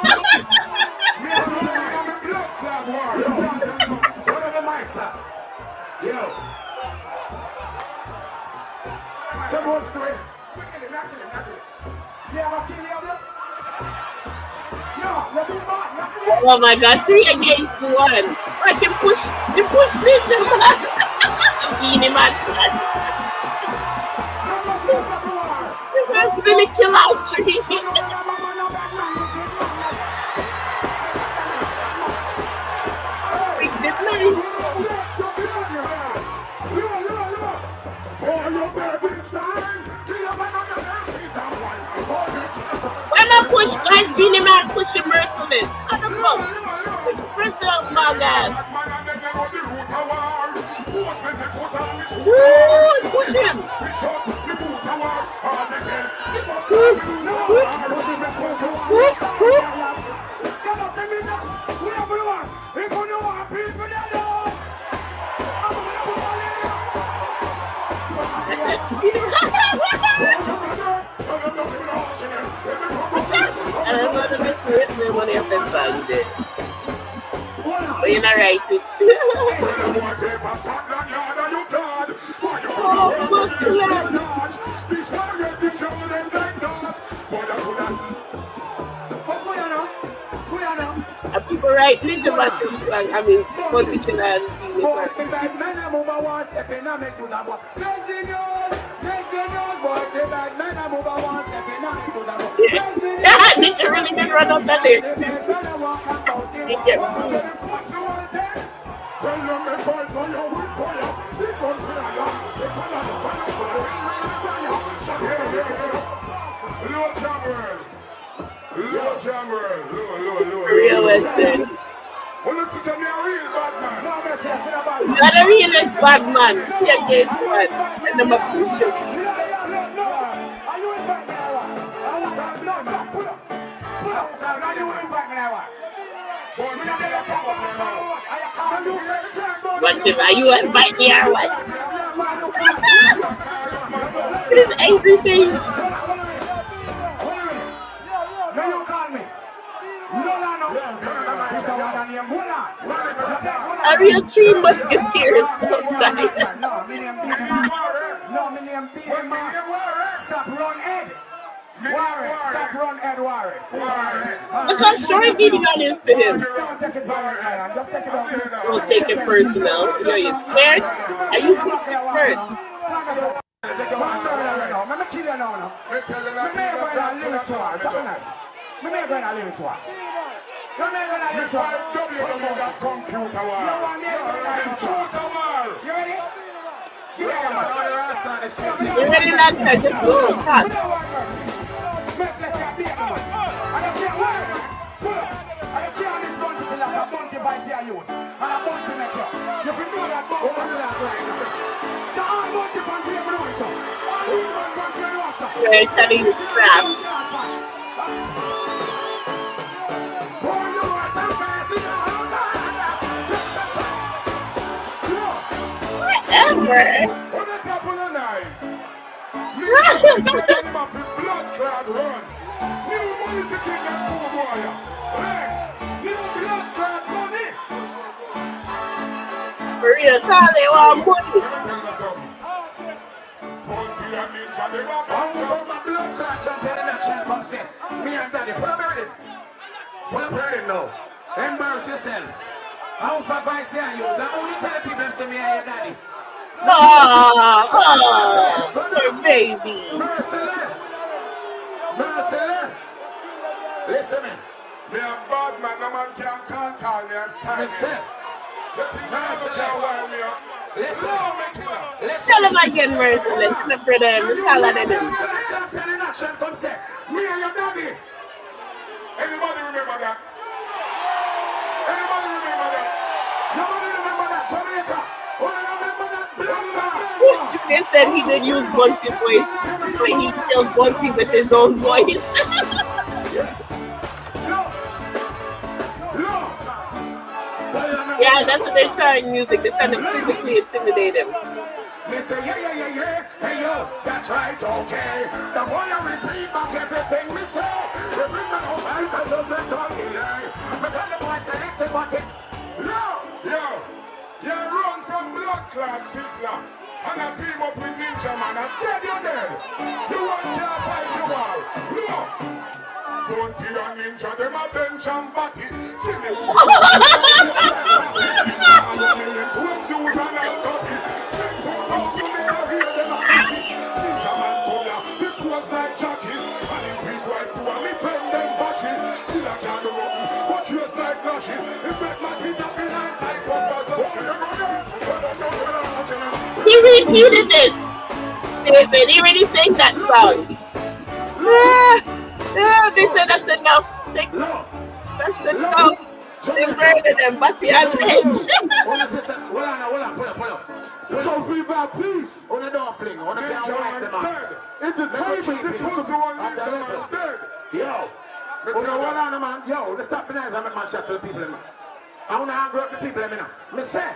Oh my God, 3 against 1. Watch him push Ninja Man. Beanie Man. This is really kill out 3. Big dip nice. When I push guys, Beanie Man pushing merciless. I don't know. Print out my guys. Woo, push him. I don't know the best written money of that song did. But you're not write it. Oh, good class. And people write Ninja Man song. I mean, Political and Venus. Yeah, Ninja really did run out that day. Real Western. You're the realest bad man. You're against one. And I'm a pusher. Watch him, are you invite me or what? His angry face. A real 3 musketeers outside. Look how short beating on is to him. Don't take it personal. You're scared? Are you pushing it first? You ready, Lanka? Just go, cut. everywhere trying to use crap. Whatever. For real, call they want money. Me and Daddy, pull up ready. Pull up ready now. Embarrass yourself. How for advice you use? I only tell people them say me and your daddy. Poor baby. Merciless. Merciless. Listen me. Me a bad man, no man can't call me and stand Listen. You think I can't wild me up? Listen. Tell him again, merciless. The brother, the taller than him. Me and your daddy. Anybody remember that? Anybody remember that? Nobody remember that. Jamaica. Who remember that? Junior said he did use Bunty voice, but he killed Bunty with his own voice. Yeah, that's what they're trying music. They're trying to physically intimidate him. They say, yeah. Hey, yo, that's right, okay. The boy I repeat back everything me say. We bring the house out and doesn't talk delay. But tell the boy, say, it's about it. Yo, you run from blood clot, Sizzler. And I team up with Ninja Man. I'm dead, you're dead. You want to fight you all. Look. Bunty and Ninja, them a bench and batty. See me. He repeated it. David, he already sang that song. They said that's enough. That's enough. They murdered them, but he has rich. Hold on. We don't be bad, please. On the door fling. On the can't the man. Entertainment, this was the one Ninja Man. Yo. Hold on, man. Yo, let's stop the nice and make man chat to the people. I want to hang up the people. Me say,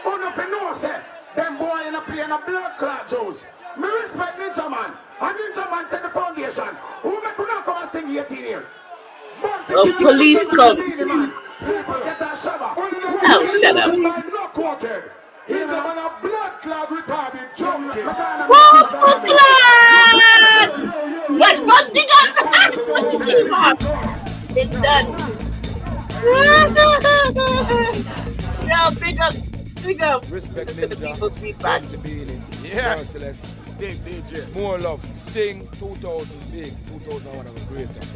who nothing know, say, them boy in a play in a blood clot shows. Me respect Ninja Man. And Ninja Man set the foundation. Who make you not come and sing 18 years? Oh, police come. Oh, shut up. Ninja Man a blood clot retarded junkie. Whoa, blood! What you got? It's done. Yo, big up. Respect to the people's feedback. Yeah. Merciless. Big DJ. More love. Sting 2000 big. 2001 of a great time.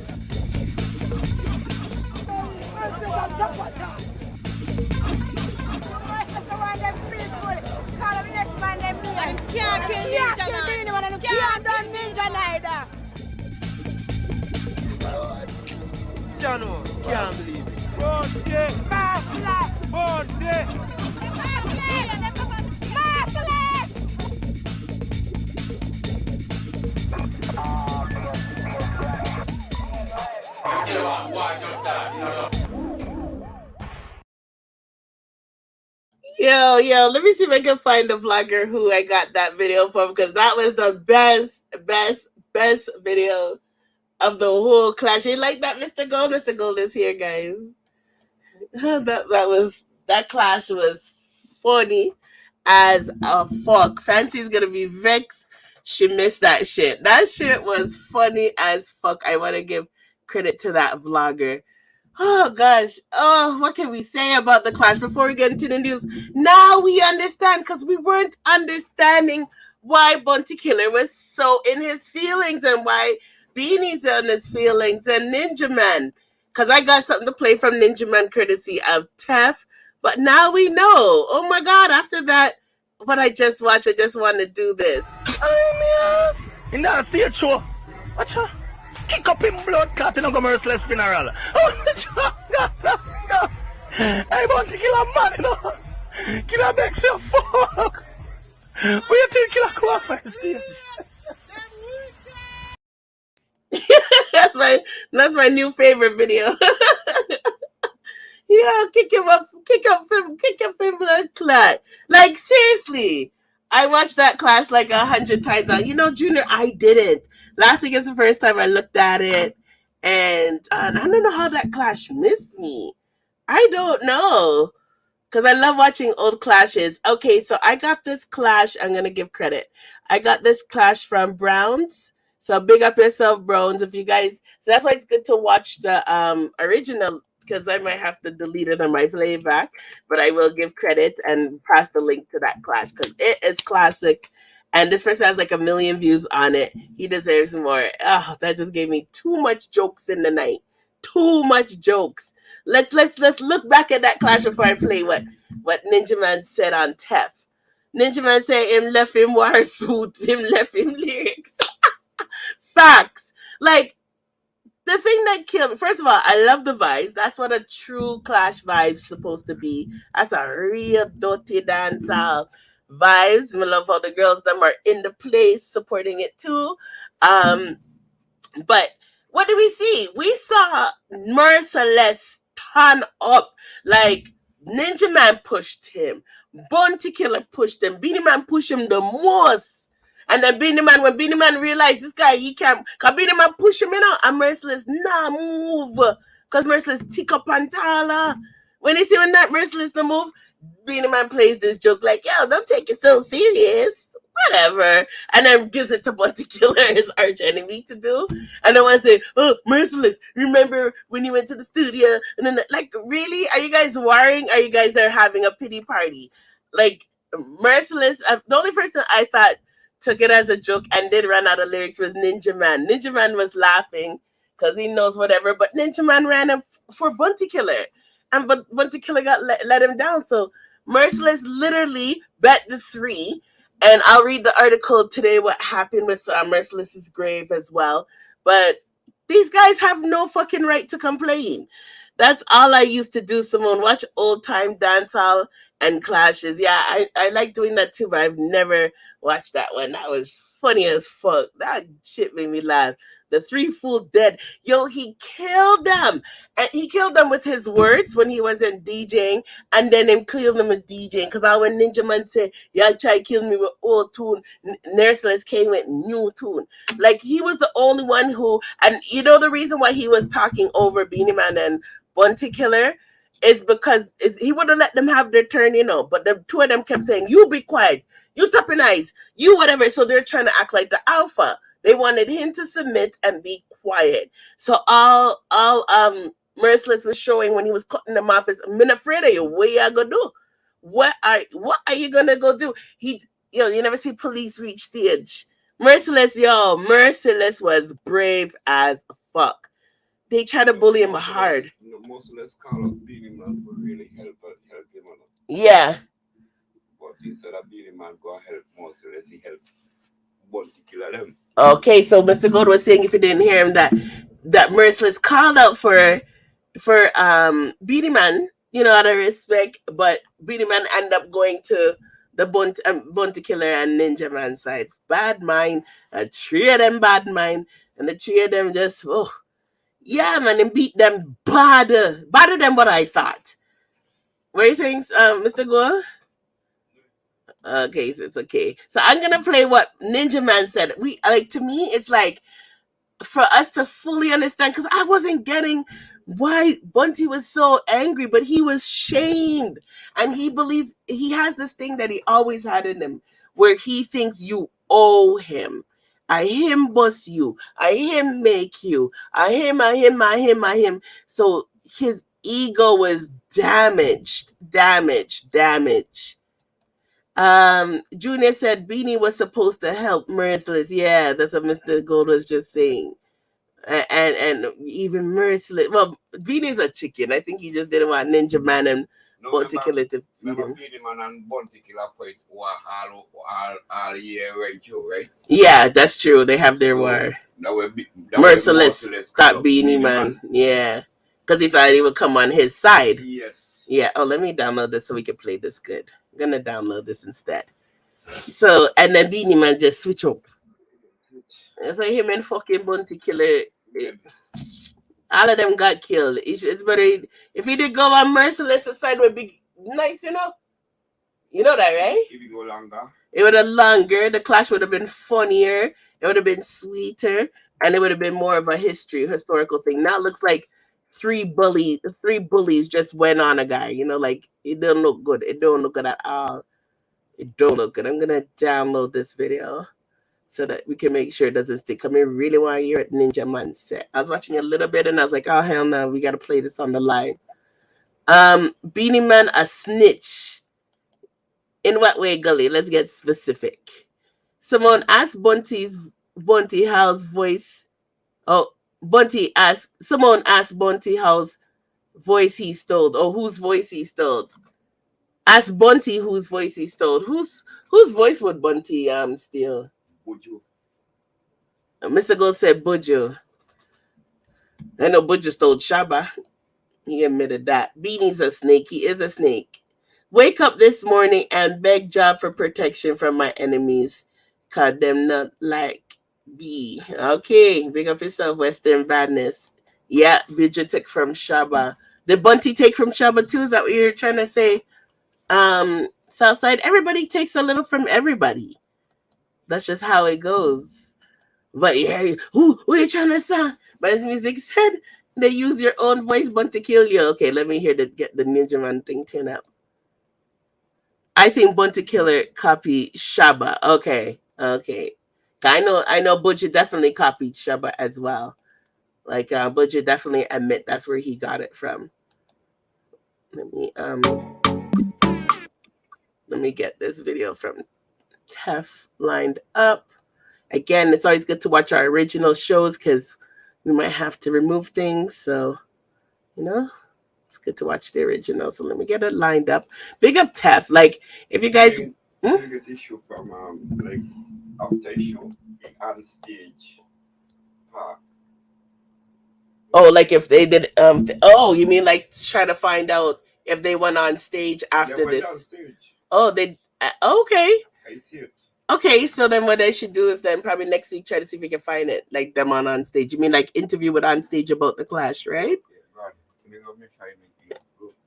Can't kill Ninja Man. Can't done Ninja neither. Jano, can't believe it. Yo, let me see if I can find the vlogger who I got that video from, because that was the best video of the whole clash. You like that, Mr. Gold? Mr. Gold is here, guys. That clash was funny as a fuck. Fancy's gonna be vexed. She missed that shit. That shit was funny as fuck. I want to give credit to that vlogger. Oh gosh. Oh, what can we say about the clash before we get into the news? Now we understand, because we weren't understanding why Bunty Killer was so in his feelings and why Beanie's in his feelings and Ninja Man. Because I got something to play from Ninja Man courtesy of Tef. But now we know. Oh my God. After that, what I just watched, I just want to do this. In that stage show, watch out. Kick up in blood clot in a merciless funeral. I want to kill a man, you know. Kill a bex your fuck. What you think kill a quaff stage? That's my new favorite video. Yeah, kick him class. Like seriously, I watched that class like 100 times now. You know, Junior, I didn't. Last week is the first time I looked at it, and I don't know how that clash missed me. I don't know. Because I love watching old clashes. Okay, so I got this clash. I'm going to give credit. I got this clash from Browns. So big up yourself, Browns. If you guys... So that's why it's good to watch the original, because I might have to delete it on my playback. But I will give credit and pass the link to that clash, because it is classic. And this person has like 1 million views on it. He deserves more. Oh, that just gave me too much jokes in the night. Too much jokes. Let's look back at that clash before I play what Ninja Man said on TEF. Ninja Man said him left him war suit, him left him lyrics. Facts. Like, the thing that killed me, first of all, I love the vibes. That's what a true clash vibe's supposed to be. That's a real dirty dancehall vibes. I love how the girls them are in the place supporting it too. But what did we see? We saw Merciless turn up. Like, Ninja Man pushed him. Bounty Killer pushed him. Beanie Man pushed him the most. And then when Beanie Man realized this guy, he can't, because Beanie Man pushed him in out, and Merciless, nah, move. Because Merciless tick up and taller. When you see when that Merciless the move, Beanie Man plays this joke like, yo, don't take it so serious. Whatever. And then gives it to Bounty Killer, his arch enemy, to do. And then want to say, oh, Merciless, remember when you went to the studio? And then, like, really? Are you guys worrying? Are you guys having a pity party? Like, Merciless, the only person I thought took it as a joke and did run out of lyrics was Ninja Man. Ninja Man was laughing because he knows whatever, but Ninja Man ran him for Bounty Killer. But Bounty Killer got let him down. So Merciless literally bet the 3. And I'll read the article today, what happened with Merciless's grave as well. But these guys have no fucking right to complain. That's all I used to do, Simone. Watch old-time dancehall and clashes. Yeah, I like doing that too, but I've never watched that one. That was funny as fuck. That shit made me laugh. The 3 Fool dead. Yo, he killed them. And he killed them with his words when he wasn't DJing. And then him killed them with DJing. Because when Ninja Man said, y'all try to kill me with old tune, Merciless came with new tune. Like, he was the only one who... And you know the reason why he was talking over Beanie Man and Bounty Killer is because he would have let them have their turn, you know. But the 2 of them kept saying, you be quiet. You tapping eyes. You whatever. So they're trying to act like the alpha. They wanted him to submit and be quiet. So all Merciless was showing when he was cutting them off is, I'm afraid of you. What you gonna do? What are you gonna go do? You never see police reach stage. Merciless was brave as fuck. They try to bully him hard. Merciless call up Beanie Man for really help him. Yeah. But instead of Beanie Man go help Merciless, he helped Bounty Killer them. Okay, so Mr. Gold was saying, if you didn't hear him, that Merciless called out for Beanie Man, out of respect, but Beanie Man ended up going to the Bounty Killer and Ninja Man side. Bad mind, 3 of them bad mind, and the 3 of them just, yeah, man, and beat them badder than what I thought. What are you saying, Mr. Gold? Okay, so it's okay. So I'm gonna play what Ninja Man said. To me, it's like for us to fully understand, because I wasn't getting why Bunty was so angry, but he was shamed, and he believes he has this thing that he always had in him, where he thinks you owe him. I him bust you. I him make you. I him. So his ego was damaged. Junior said Beanie was supposed to help Merciless. Yeah, that's what Mr. Gold was just saying. And even Merciless. Well, Beanie's a chicken. I think he just didn't want Ninja Man and Bounty Killer to feed him. Beanie Man and Bounty Killer fight all year right too, right? Yeah, that's true. They have their war. Merciless stop Beanie Man. Yeah. Because he thought he would come on his side. Yes. Yeah. Oh, let me download this so we can play this good. I'm gonna download this instead. So, and then Beanie Man just switch up. So him and fucking Bounty Killer. All of them got killed. It's better if he did go on Merciless, the side would be nice, you know. You know that, right? If you go longer. It would have longer. The clash would have been funnier. It would have been sweeter, and it would have been more of a historical thing. Now it looks like three bullies just went on a guy. You know, like it don't look good. It don't look good at all. It don't look good. I'm gonna download this video so that we can make sure it doesn't stick. I mean, really want to hear it Ninja Man set. I was watching a little bit and I was like, oh hell no, we gotta play this on the line. Beanie Man a snitch. In what way, Gully? Let's get specific. Someone asked Bunty how's voice. Oh, someone asked Bunty how's voice he stole. Or whose voice he stole. Ask Bunty whose voice he stole. Whose voice would Bunty steal? Buju. Mr. Gold said Buju. I know Buju stole Shaba. He admitted that. Beanie's a snake. He is a snake. Wake up this morning and beg job for protection from my enemies. Cause them not like B. Okay, big up yourself, Western Badness. Yeah, Buju took from Shaba. Did Bunty take from Shaba too? Is that what you're trying to say? Southside, everybody takes a little from everybody. That's just how it goes. But yeah, who are you trying to sound? But as music said, they use your own voice but to kill you. Okay, let me hear get the Ninja Man thing turned up. I think Bunty Killer copied Shaba. Okay. I know Buju definitely copied Shaba as well. Like Buju definitely admit that's where he got it from. Let me get this video from Tef lined up. Again, it's always good to watch our original shows because we might have to remove things. So, you know, it's good to watch the original. So let me get it lined up. Big up Tef. Like, if you guys... You get this show from, like, after show, on stage park. Oh, like if they did... you mean like try to find out if they went on stage after this? On stage. Oh, they... okay. I see it. Okay, so then what they should do is then probably next week try to see if we can find it, like them on stage. You mean like interview with on stage about the clash, right?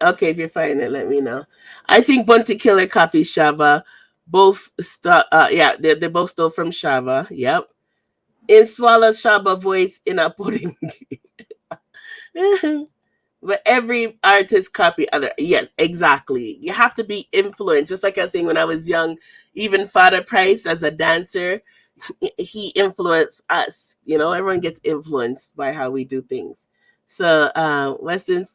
Okay, if you find it, let me know. I think Bunty Killer copies Shava. Both they both stole from Shava. Yep. In Swallow Shava voice in a pudding. But every artist copy other. Yes, exactly. You have to be influenced. Just like I was saying when I was young, even Fada Price as a dancer, he influenced us. You know, everyone gets influenced by how we do things. So Western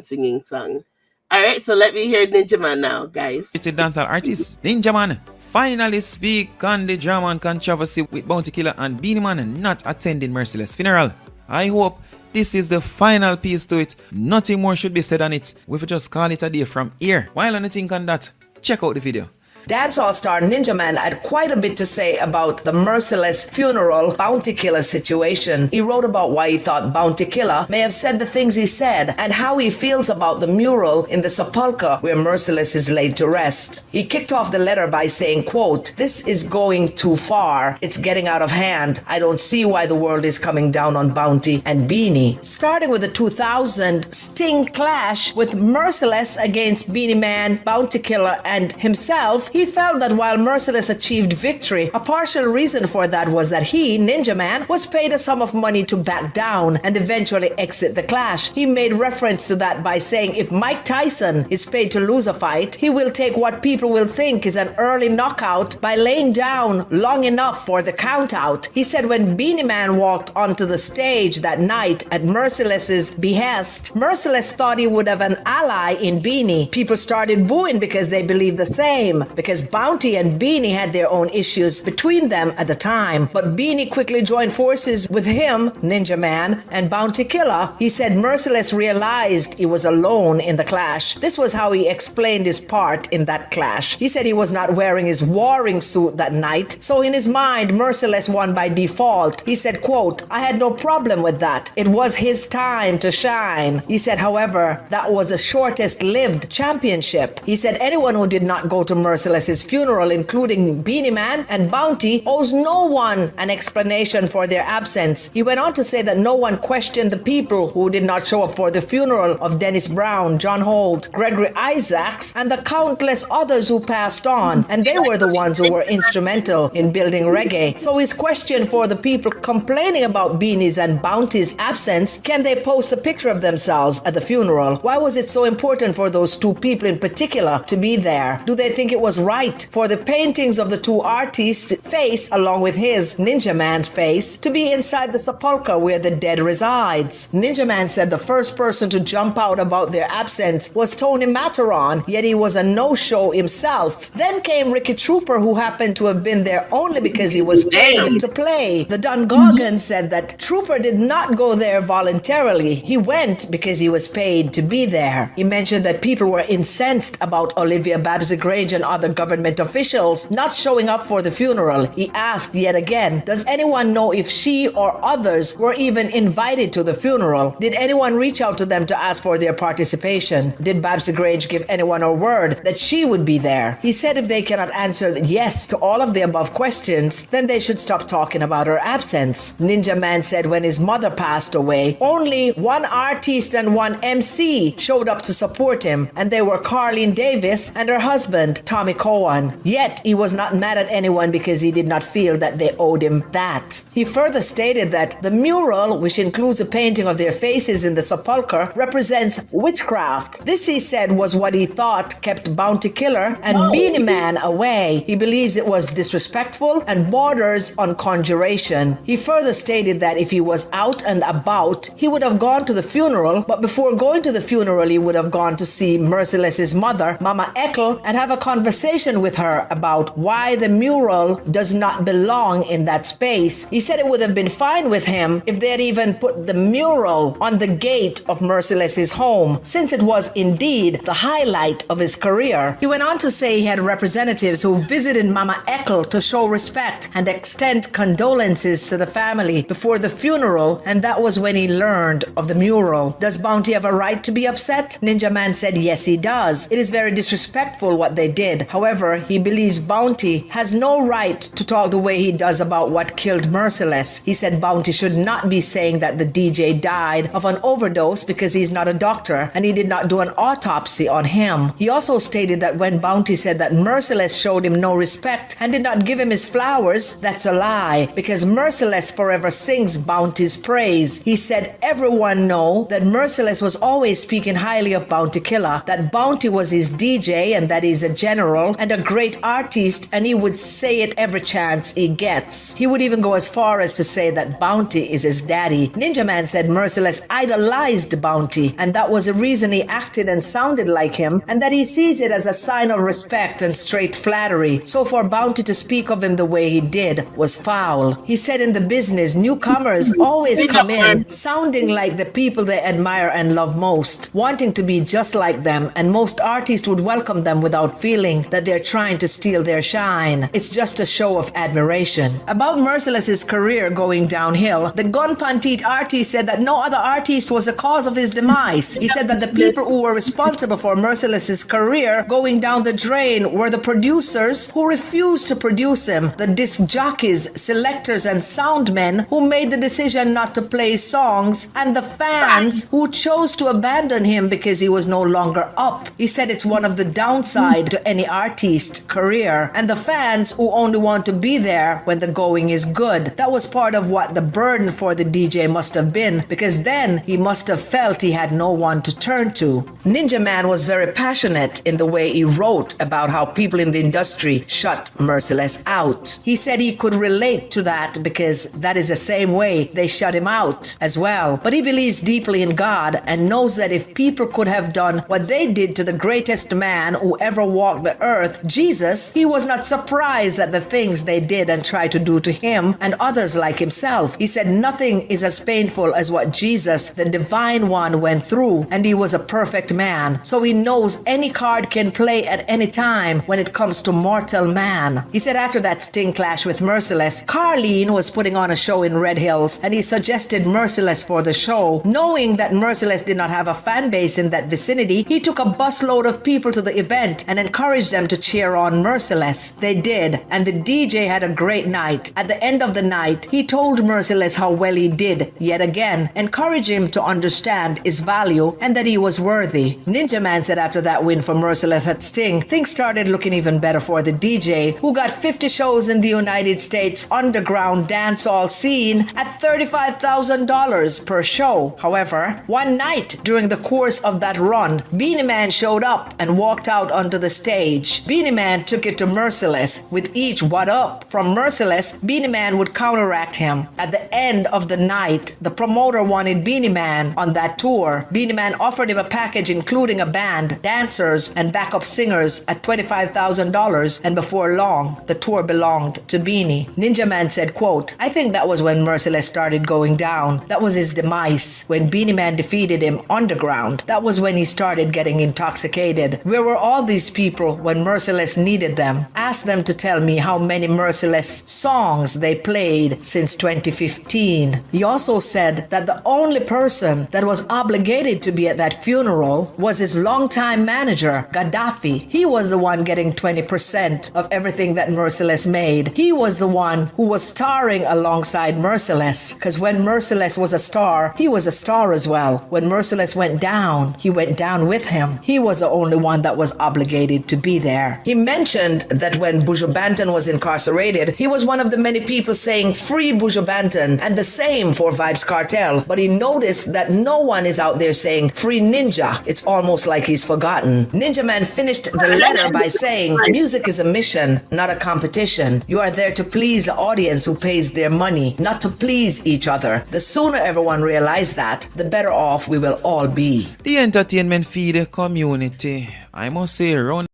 singing song. All right, so let me hear Ninja Man now, guys. It's a dancehall artist, Ninja Man. Finally speak on the drama and controversy with Bounty Killer and Beanie Man not attending Merciless funeral. I hope this is the final piece to it. Nothing more should be said on it. We will just call it a day from here. While on the think on that, check out the video. Dancehall star Ninja Man had quite a bit to say about the Merciless funeral Bounty Killer situation. He wrote about why he thought Bounty Killer may have said the things he said and how he feels about the mural in the sepulchre where Merciless is laid to rest. He kicked off the letter by saying, quote, "This is going too far. It's getting out of hand. I don't see why the world is coming down on Bounty and Beanie." Starting with the 2000 Sting clash with Merciless against Beanie Man, Bounty Killer, and himself, he felt that while Merciless achieved victory, a partial reason for that was that he, Ninja Man, was paid a sum of money to back down and eventually exit the clash. He made reference to that by saying if Mike Tyson is paid to lose a fight, he will take what people will think is an early knockout by laying down long enough for the count out. He said when Beanie Man walked onto the stage that night at Merciless's behest, Merciless thought he would have an ally in Beanie. People started booing because they believed the same, because Bounty and Beanie had their own issues between them at the time. But Beanie quickly joined forces with him, Ninja Man, and Bounty Killer. He said Merciless realized he was alone in the clash. This was how he explained his part in that clash. He said he was not wearing his warring suit that night, so in his mind, Merciless won by default. He said, quote, "I had no problem with that. It was his time to shine." He said, however, that was the shortest lived championship. He said anyone who did not go to Merciless Merciless's funeral, including Beanie Man and Bounty, owes no one an explanation for their absence. He went on to say that no one questioned the people who did not show up for the funeral of Dennis Brown, John Holt, Gregory Isaacs, and the countless others who passed on, and they were the ones who were instrumental in building reggae. So his question for the people complaining about Beanie's and Bounty's absence, can they post a picture of themselves at the funeral? Why was it so important for those two people in particular to be there? Do they think it was right for the paintings of the two artists' face, along with his, Ninja Man's face, to be inside the sepulchre where the dead resides? Ninja Man said the first person to jump out about their absence was Tony Matterhorn, yet he was a no-show himself. Then came Ricky Trooper, who happened to have been there only because he was paid to play. The Don Goggin said that Trooper did not go there voluntarily. He went because he was paid to be there. He mentioned that people were incensed about Olivia Babs-Grange and other government officials not showing up for the funeral. He asked yet again, does anyone know if she or others were even invited to the funeral? Did anyone reach out to them to ask for their participation? Did Babs-Grange give anyone a word that she would be there? He said if they cannot answer yes to all of the above questions, then they should stop talking about her absence. Ninja Man said when his mother passed away, only one artist and one MC showed up to support him, and they were Carlene Davis and her husband, Tommy Cowan. Yet he was not mad at anyone because he did not feel that they owed him that. He further stated that the mural, which includes a painting of their faces in the sepulchre, represents witchcraft. This, he said, was what he thought kept Bounty Killer and Beanie Man away. He believes it was disrespectful and borders on conjuration. He further stated that if he was out and about, he would have gone to the funeral, but before going to the funeral, he would have gone to see Merciless's mother, Mama Eckel, and have a conversation with her about why the mural does not belong in that space. He said it would have been fine with him if they had even put the mural on the gate of Merciless's home, since it was indeed the highlight of his career. He went on to say he had representatives who visited Mama Eckel to show respect and extend condolences to the family before the funeral, and that was when he learned of the mural. Does Bounty have a right to be upset? Ninja Man said yes, he does. It is very disrespectful what they did. However, he believes Bounty has no right to talk the way he does about what killed Merciless. He said Bounty should not be saying that the DJ died of an overdose because he's not a doctor and he did not do an autopsy on him. He also stated that when Bounty said that Merciless showed him no respect and did not give him his flowers, that's a lie, because Merciless forever sings Bounty's praise. He said everyone know that Merciless was always speaking highly of Bounty Killer, that Bounty was his DJ and that he's a general and a great artist, and he would say it every chance he gets. He would even go as far as to say that Bounty is his daddy. Ninja Man said Merciless idolized Bounty, and that was the reason he acted and sounded like him, and that he sees it as a sign of respect and straight flattery. So for Bounty to speak of him the way he did was foul. He said in the business, newcomers always come in sounding like the people they admire and love most, wanting to be just like them, and most artists would welcome them without feeling that they're trying to steal their shine. It's just a show of admiration. About Merciless's career going downhill, the Gun Pantit artist said that no other artist was the cause of his demise. He said that the people who were responsible for Merciless's career going down the drain were the producers who refused to produce him, the disc jockeys, selectors, and soundmen who made the decision not to play songs, and the fans who chose to abandon him because he was no longer up. He said it's one of the downside to any artist career, and the fans who only want to be there when the going is good. That was part of what the burden for the DJ must have been, because then he must have felt he had no one to turn to. Ninja Man was very passionate in the way he wrote about how people in the industry shut Merciless out. He said he could relate to that because that is the same way they shut him out as well. But he believes deeply in God and knows that if people could have done what they did to the greatest man who ever walked the earth, Jesus, he was not surprised at the things they did and tried to do to him and others like himself. He said nothing is as painful as what Jesus, the divine one, went through, and he was a perfect man. So he knows any card can play at any time when it comes to mortal man. He said after that Sting clash with Merciless, Carlene was putting on a show in Red Hills and he suggested Merciless for the show. Knowing that Merciless did not have a fan base in that vicinity, he took a busload of people to the event and encouraged them them to cheer on Merciless. They did, and the DJ had a great night. At the end of the night, he told Merciless how well he did, yet again, encouraging him to understand his value and that he was worthy. Ninja Man said after that win for Merciless at Sting, things started looking even better for the DJ, who got 50 shows in the United States underground dancehall scene at $35,000 per show. However, one night during the course of that run, Beenie Man showed up and walked out onto the stage. Beenie Man took it to Merciless. With each "what up" from Merciless, Beenie Man would counteract him. At the end of the night, the promoter wanted Beenie Man on that tour. Beenie Man offered him a package including a band, dancers, and backup singers at $25,000, and before long, the tour belonged to Beenie. Ninja Man said, quote, "I think that was when Merciless started going down. That was his demise. When Beenie Man defeated him underground, that was when he started getting intoxicated. Where were all these people when Merciless needed them? Ask them to tell me how many Merciless songs they played since 2015. He also said that the only person that was obligated to be at that funeral was his longtime manager, Gaddafi. He was the one getting 20% of everything that Merciless made. He was the one who was starring alongside Merciless, because when Merciless was a star, he was a star as well. When Merciless went down, he went down with him. He was the only one that was obligated to be there." He mentioned that when Buju Banton was incarcerated, he was one of the many people saying "Free Buju Banton" and the same for Vybz Kartel, but he noticed that no one is out there saying "Free Ninja." It's almost like he's forgotten. Ninja Man finished the letter by saying, "Music is a mission, not a competition. You are there to please the audience who pays their money, not to please each other. The sooner everyone realizes that, the better off we will all be." The entertainment feed community, I must say, run.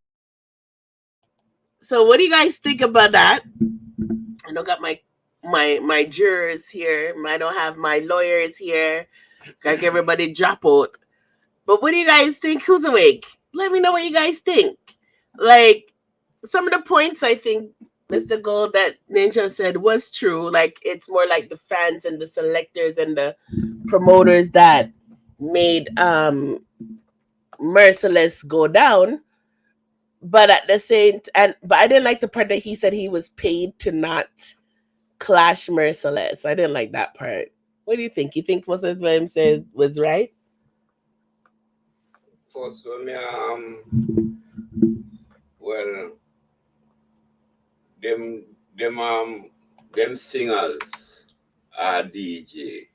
So what do you guys think about that? I don't got my jurors here. I don't have my lawyers here. Like everybody drop out. But what do you guys think? Who's awake? Let me know what you guys think. Like some of the points I think Mr. Gold that Ninja said was true. Like it's more like the fans and the selectors and the promoters that made Merciless go down. But at the same but I didn't like the part that he said he was paid to not clash Merciless. I didn't like that part. What do you think? You think most of what him said was right? First one, well, them singers are DJ.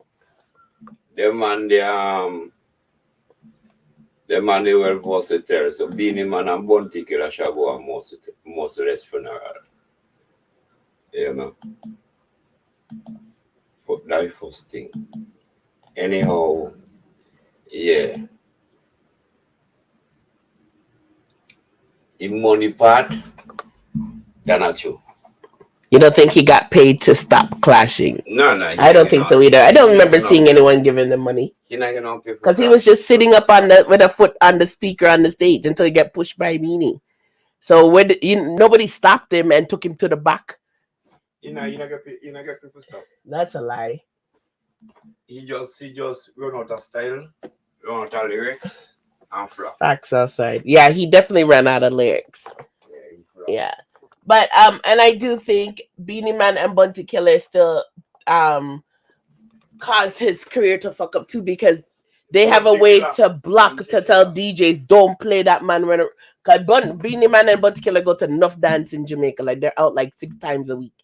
Them and they were versatile. So Beenie Man and Bounty Killer shall go on most less funeral. You know. But that first thing. Anyhow, yeah. In money part, that's not true. You don't think he got paid to stop clashing? No. I don't think so either. I don't remember seeing anyone giving them money. Because he was just sitting up on with a foot on the speaker on the stage until he got pushed by Beenie. So nobody stopped him and took him to the back. You not get people stop. That's a lie. He just run out of style, run out of lyrics, and flop. Facts outside. Yeah, he definitely ran out of lyrics. Yeah. But and I do think Beenie Man and Bounty Killer still caused his career to fuck up too, because they have a way to block to tell DJs don't play that man when Beenie Man and Bounty Killer go to enough dance in Jamaica, like they're out like 6 times a week.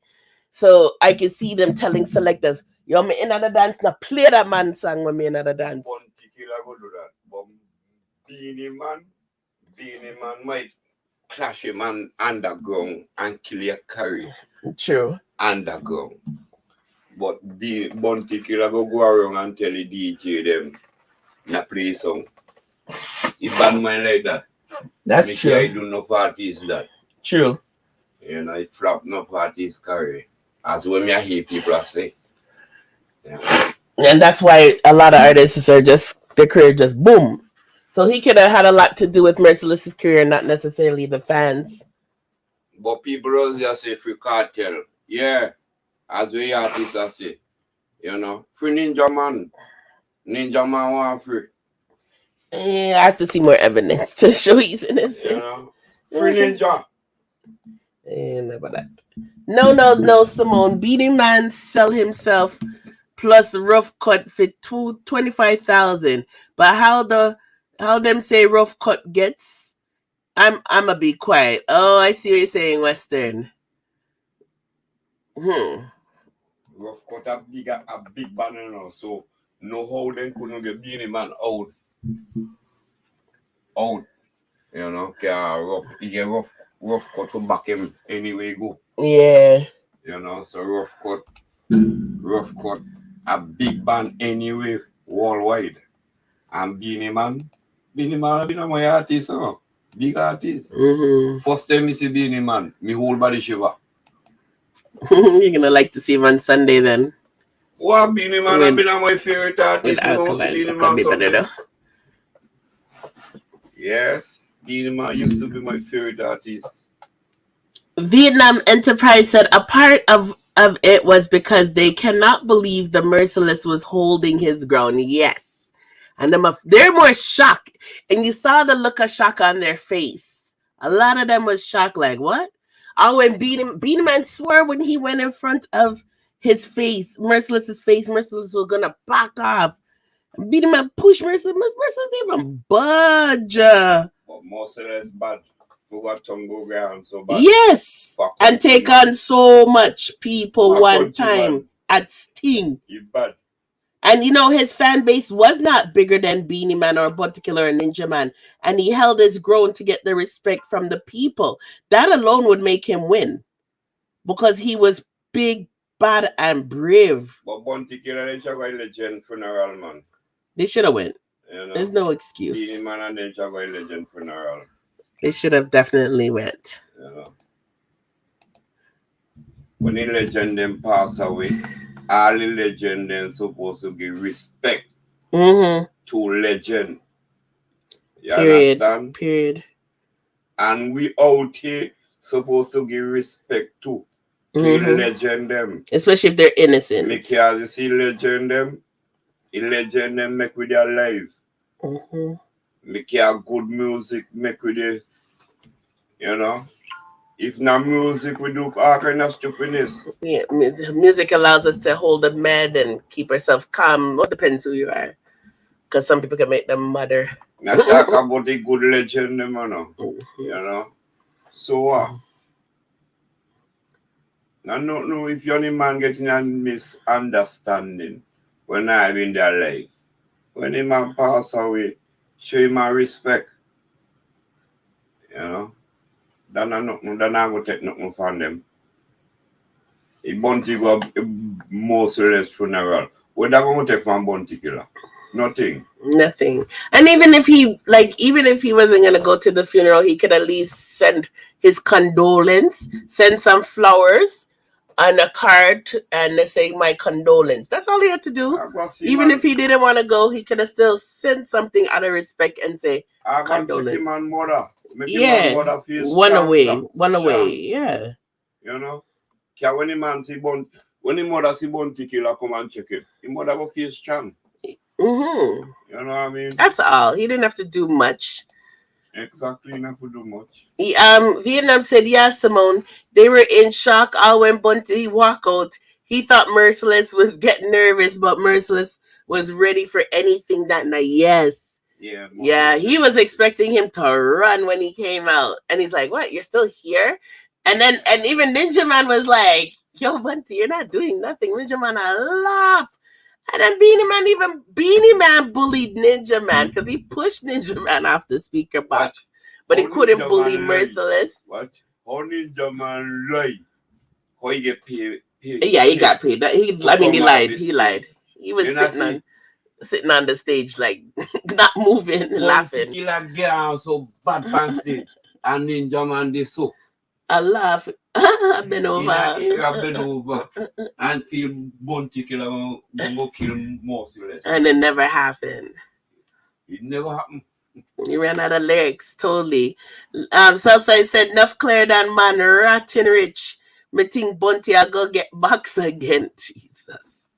So I can see them telling selectors, "Yo, me in another dance, now play that man song when me in another dance." Bounty Killer go do that, but Beenie Man might clash him on underground and kill your career. True. Underground. But the Bounty Killer go around and tell the DJ them not play song. He bad mind like that. That's true. I do no parties that. True. You know, it flop no parties career. As when I hear people say. Yeah. And that's why a lot of artists are just, their career just boom. So he could have had a lot to do with Merciless's career, not necessarily the fans. But people always just say free Kartel. Yeah. As we artists are say. You know, free Ninja Man. Ninja Man want free. Yeah, I have to see more evidence to show he's innocent. You know? Free Ninja. And about that. No, Simone. Beanie Man sell himself plus rough cut for 25,000. But how them say rough cut gets? I'ma be quiet. Oh, I see what you're saying, Western. Rough cut a big banner now, so know how them couldn't get Beanie Man out. You know, he get rough cut to back him anyway go. Yeah. You know, so rough cut, a big band anyway, worldwide. And Beanie Man have been my artist, big artist. First time I see Beanie Man, my whole body shiver. You're gonna like to see him on Sunday then. Well, Beanie Man have been my favorite artist. Yes, Beanie Man used to be my favorite artist. Vietnam Enterprise said a part of it was because they cannot believe the Merciless was holding his ground. Yes. And they're more shocked. And you saw the look of shock on their face. A lot of them was shocked, like, what? Oh, when Beanie Man swore when he went in front of his face, Merciless's face, Merciless was gonna back off. Beanie Man push Merciless didn't even budge. But Merciless bad. So bad. Yes, and take on so much people one time at Sting. Bad. And you know his fan base was not bigger than Beanie Man or Bunty Killer or Ninja Man, and he held his ground to get the respect from the people. That alone would make him win, because he was big, bad, and brave. But Bunty Killer and Chagoy Legend funeral, man. They should have went. You know, there's no excuse. Beanie Man and then Chagoy Legend funeral. They should have definitely went. Yeah. When the legend them pass away, all the legend then supposed to give respect to legend. You understand? Period. And we out here supposed to give respect to the legend them. Especially if they're innocent. Because you see legend them make with their life. Because good music make with it. You know, if not music, we do all kind of stupidness. Yeah, music allows us to hold the mad and keep ourselves calm. Well, depends who you are, because some people can make them mother. Now talk about the good legend, you know. So now no, if you're any man getting a misunderstanding when I'm in their life, when a man pass away, show him my respect. You know. Then I go take nothing from them. If Bunty go Merciless funeral, what they going to take from Bunty Killer? Nothing. And even if he wasn't gonna go to the funeral, he could at least send his condolence, send some flowers and a card, and say my condolence. That's all he had to do. Even if he didn't want to go, he could have still sent something out of respect and say condolence. Yeah, one away. Yeah. You know, when the man see when the mother see Bunty Killer come and check it, the mother will feel strong. You know what I mean? That's all. He didn't have to do much. Exactly, he didn't have to do much. Vietnam said, yeah, Simone, they were in shock all when Bunty walked out. He thought Merciless was getting nervous, but Merciless was ready for anything that night. Yes. Yeah, he was expecting him to run when he came out. And he's like, what? You're still here? And even Ninja Man was like, yo, Bunty, you're not doing nothing. Ninja Man, I laugh. And then Beanie Man bullied Ninja Man because he pushed Ninja Man off the speaker box. But he couldn't bully Merciless. What? How Ninja Man lied? How he get paid? Yeah, he got paid. He lied. He lied. He was sitting on the stage, like, not moving, laughing. Killer get on so bad fancy. And Ninja Man did so. I laugh. I've been over. I've been over. And feel Bunty Killer go kill Merciless. And it never happened. It never happened. He ran out of lyrics, totally. Southside said, enough clear than man, rotten rich. Me think Bunty I go get boxed again. Jesus.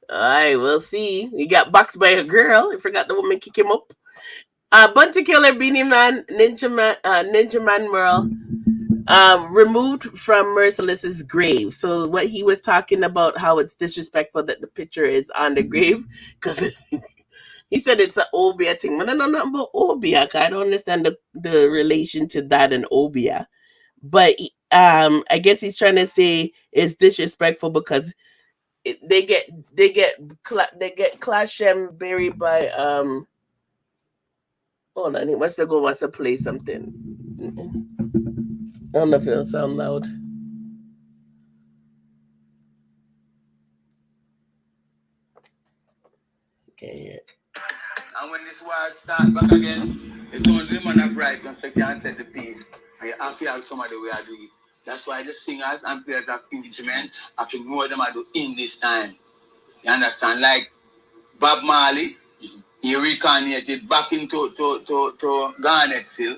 All right, we'll see. He got boxed by a girl. I forgot the woman kick him up. Bunty Killer, Beanie Man, Ninja Man Merle, removed from Merciless's grave. So what he was talking about, how it's disrespectful that the picture is on the grave, because he said it's an Obia thing. But I don't know about Obia. I don't understand the relation to that and Obia. But I guess he's trying to say it's disrespectful because they get Clash and buried by hold on, he wants to play something. I don't know if it'll sound loud. Can't hear it. And when this war starts back again, it's only the man of rights and so can set the peace. And you have to have somebody where I do it. That's why the singers and players of instruments have to know what them I do in this time. You understand? Like Bob Marley, he reincarnated back into to Garnet still.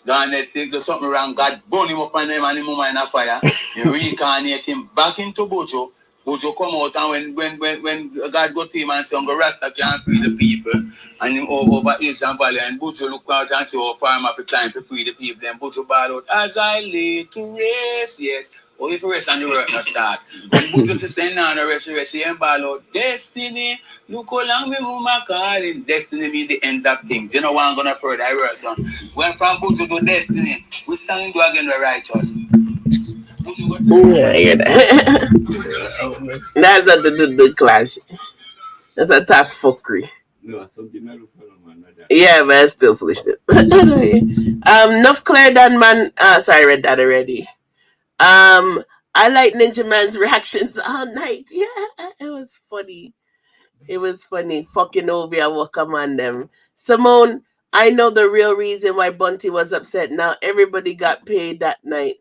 Garnet still do something wrong. God burn him up on him and him in a fire. He reincarnate him back into Bojo. Bojo come out and when God got to him and say, Rasta can't free the people. And him over hills and valley and Bojo look out and say, oh, farmer have to climb to free the people. Then Bojo ball out, as I lay to rest, yes. Oh, if you rest and the work not start. When Bojo says, now the rest, he and ball out, destiny. Look how long me woman calling. Destiny mean the end of things. You know what I'm gonna further I work done. When from Bojo to destiny, we stand do again the righteous. Yeah, I hear that. That's not the clash. That's a top fuckery. Yeah, but it's still foolishness. Enough clear than man. Sorry, I read that already. I like Ninja Man's reactions all night. Yeah, it was funny. It was funny. Fucking Ovia will come on them. Simone, I know the real reason why Bunty was upset. Now everybody got paid that night.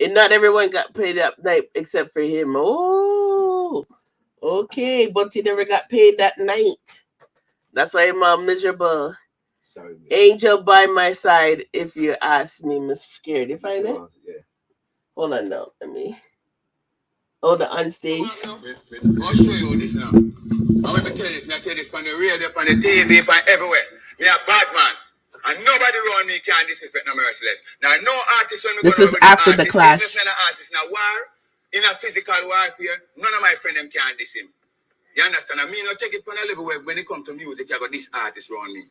And not everyone got paid that night except for him. Oh, okay. Bunty never got paid that night. That's why I'm miserable. Sorry, Angel by my side, if you ask me, Miss Scared. You find it? Yeah. Hold on now. Let me. Oh, the on stage. I'll show you this now. And let me tell you this on the radio, on the TV, on everywhere. Me a bad man. And nobody around me can disrespect no Merciless. Now, no artist when we this is after the clash. If an artist in a war, in a physical warfare, none of my friends them can diss him. You understand? I mean, I take it from a level where when it comes to music, I got this artist around me.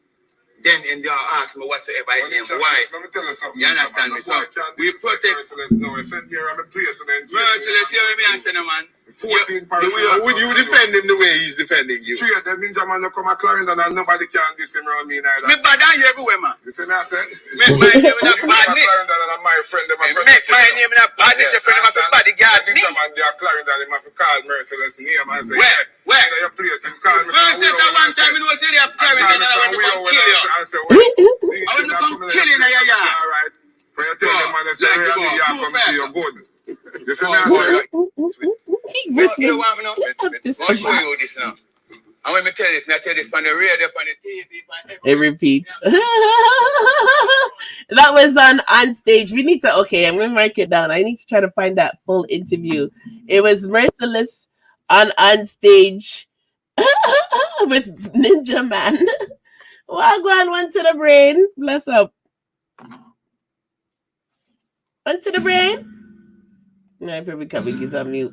Then and they ask me whatsoever I am. Why? Let me tell you something. You understand me? So we protect Merciless. No, I said here I'm a place and then Merciless, you hear me answer no man. 14 would you defend him the way he's defending you? Straight, that Ninja Man no come a Clarendon and nobody can diss him around me neither. Me bad on you everywhere, man. You see me I said? Make my name in a badness. Clarendon and my friend them a make my name in a badness. Your friend them a bodyguard me. Ninja Man they are Clarendon him have to call Merciless name and say where? In your place him call me. Merciless at one time you know say they are Clarendon and I want to come kill you. I say I want to come kill you in your yard. Alright. For you tell them man I say really you come see you good. You see me I say I'll show you this now. And when me tell this on the radio, on the TV, It repeat. That was on stage. We need to I'm gonna mark it down. I need to try to find that full interview. It was Merciless on stage with Ninja Man. Well, go on one to the brain. Bless up. One to the brain. No, I probably can't get on mute.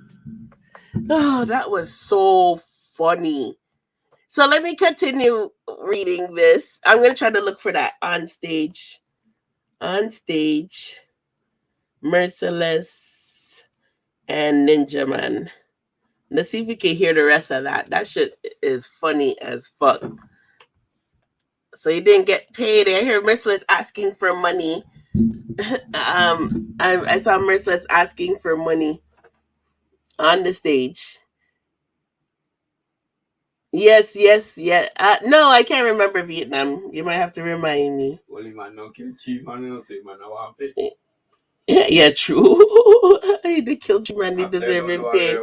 Oh, that was so funny. So let me continue reading this. I'm going to try to look for that on stage. On stage. Merciless and Ninja Man. Let's see if we can hear the rest of that. That shit is funny as fuck. So he didn't get paid. I heard Merciless asking for money. I saw Merciless asking for money on the stage. Yes. No, I can't remember Vietnam. You might have to remind me. Yeah, true. They killed you, man. They deserve him pay.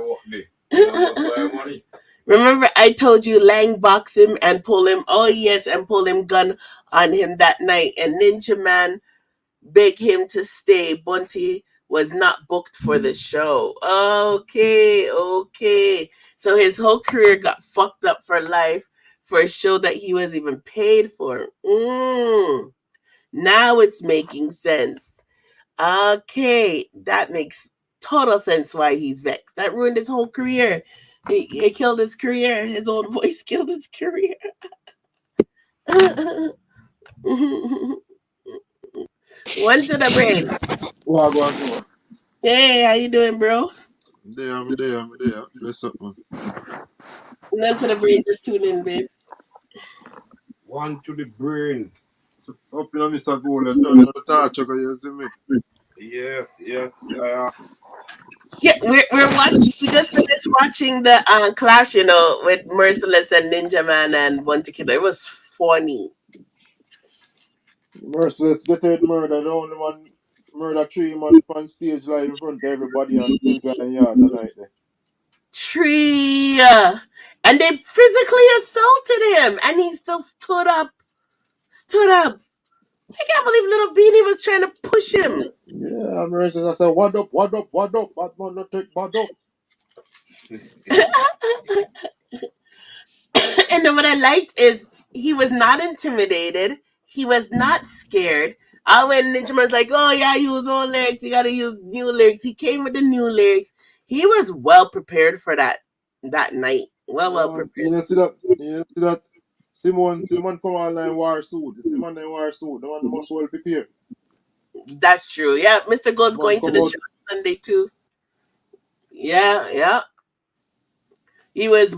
Remember, I told you Lang box him and pull him. Oh yes, and pull him gun on him that night. And Ninja Man begged him to stay. Bunty was not booked for the show. Okay. So his whole career got fucked up for life for a show that he was even paid for. Now it's making sense. Okay, that makes total sense why he's vexed. That ruined his whole career. He killed his career. His own voice killed his career. One to the brain. What? Hey, how you doing, bro? I'm there. Bless up, man. None to the brain, just tune in, babe. One to the brain. Up in Mr. Gold, turn on the touch, you see me? Yes. Yeah, we're watching. We just finished watching the clash, you know, with Merciless and Ninja Man and Bounty Killer. It was funny. Merciless getting murdered. The only one murder 3 man on stage live in front of everybody and still going yard tonight. Tree, and they physically assaulted him, and he still stood up. I can't believe Little Beanie was trying to push him. Yeah, Merciless, I said, what up? Bad man, not take bad up. And then what I liked is he was not intimidated. He was not scared. When Ninja Man's like, oh yeah, use old lyrics, you gotta use new lyrics. He came with the new lyrics. He was well prepared for that night. Well prepared. You see that? Simon come online war suit. Simon in war suit. The one must well prepare. That's true. Yeah, Mr. Gold's going to the show Sunday too. Yeah. He was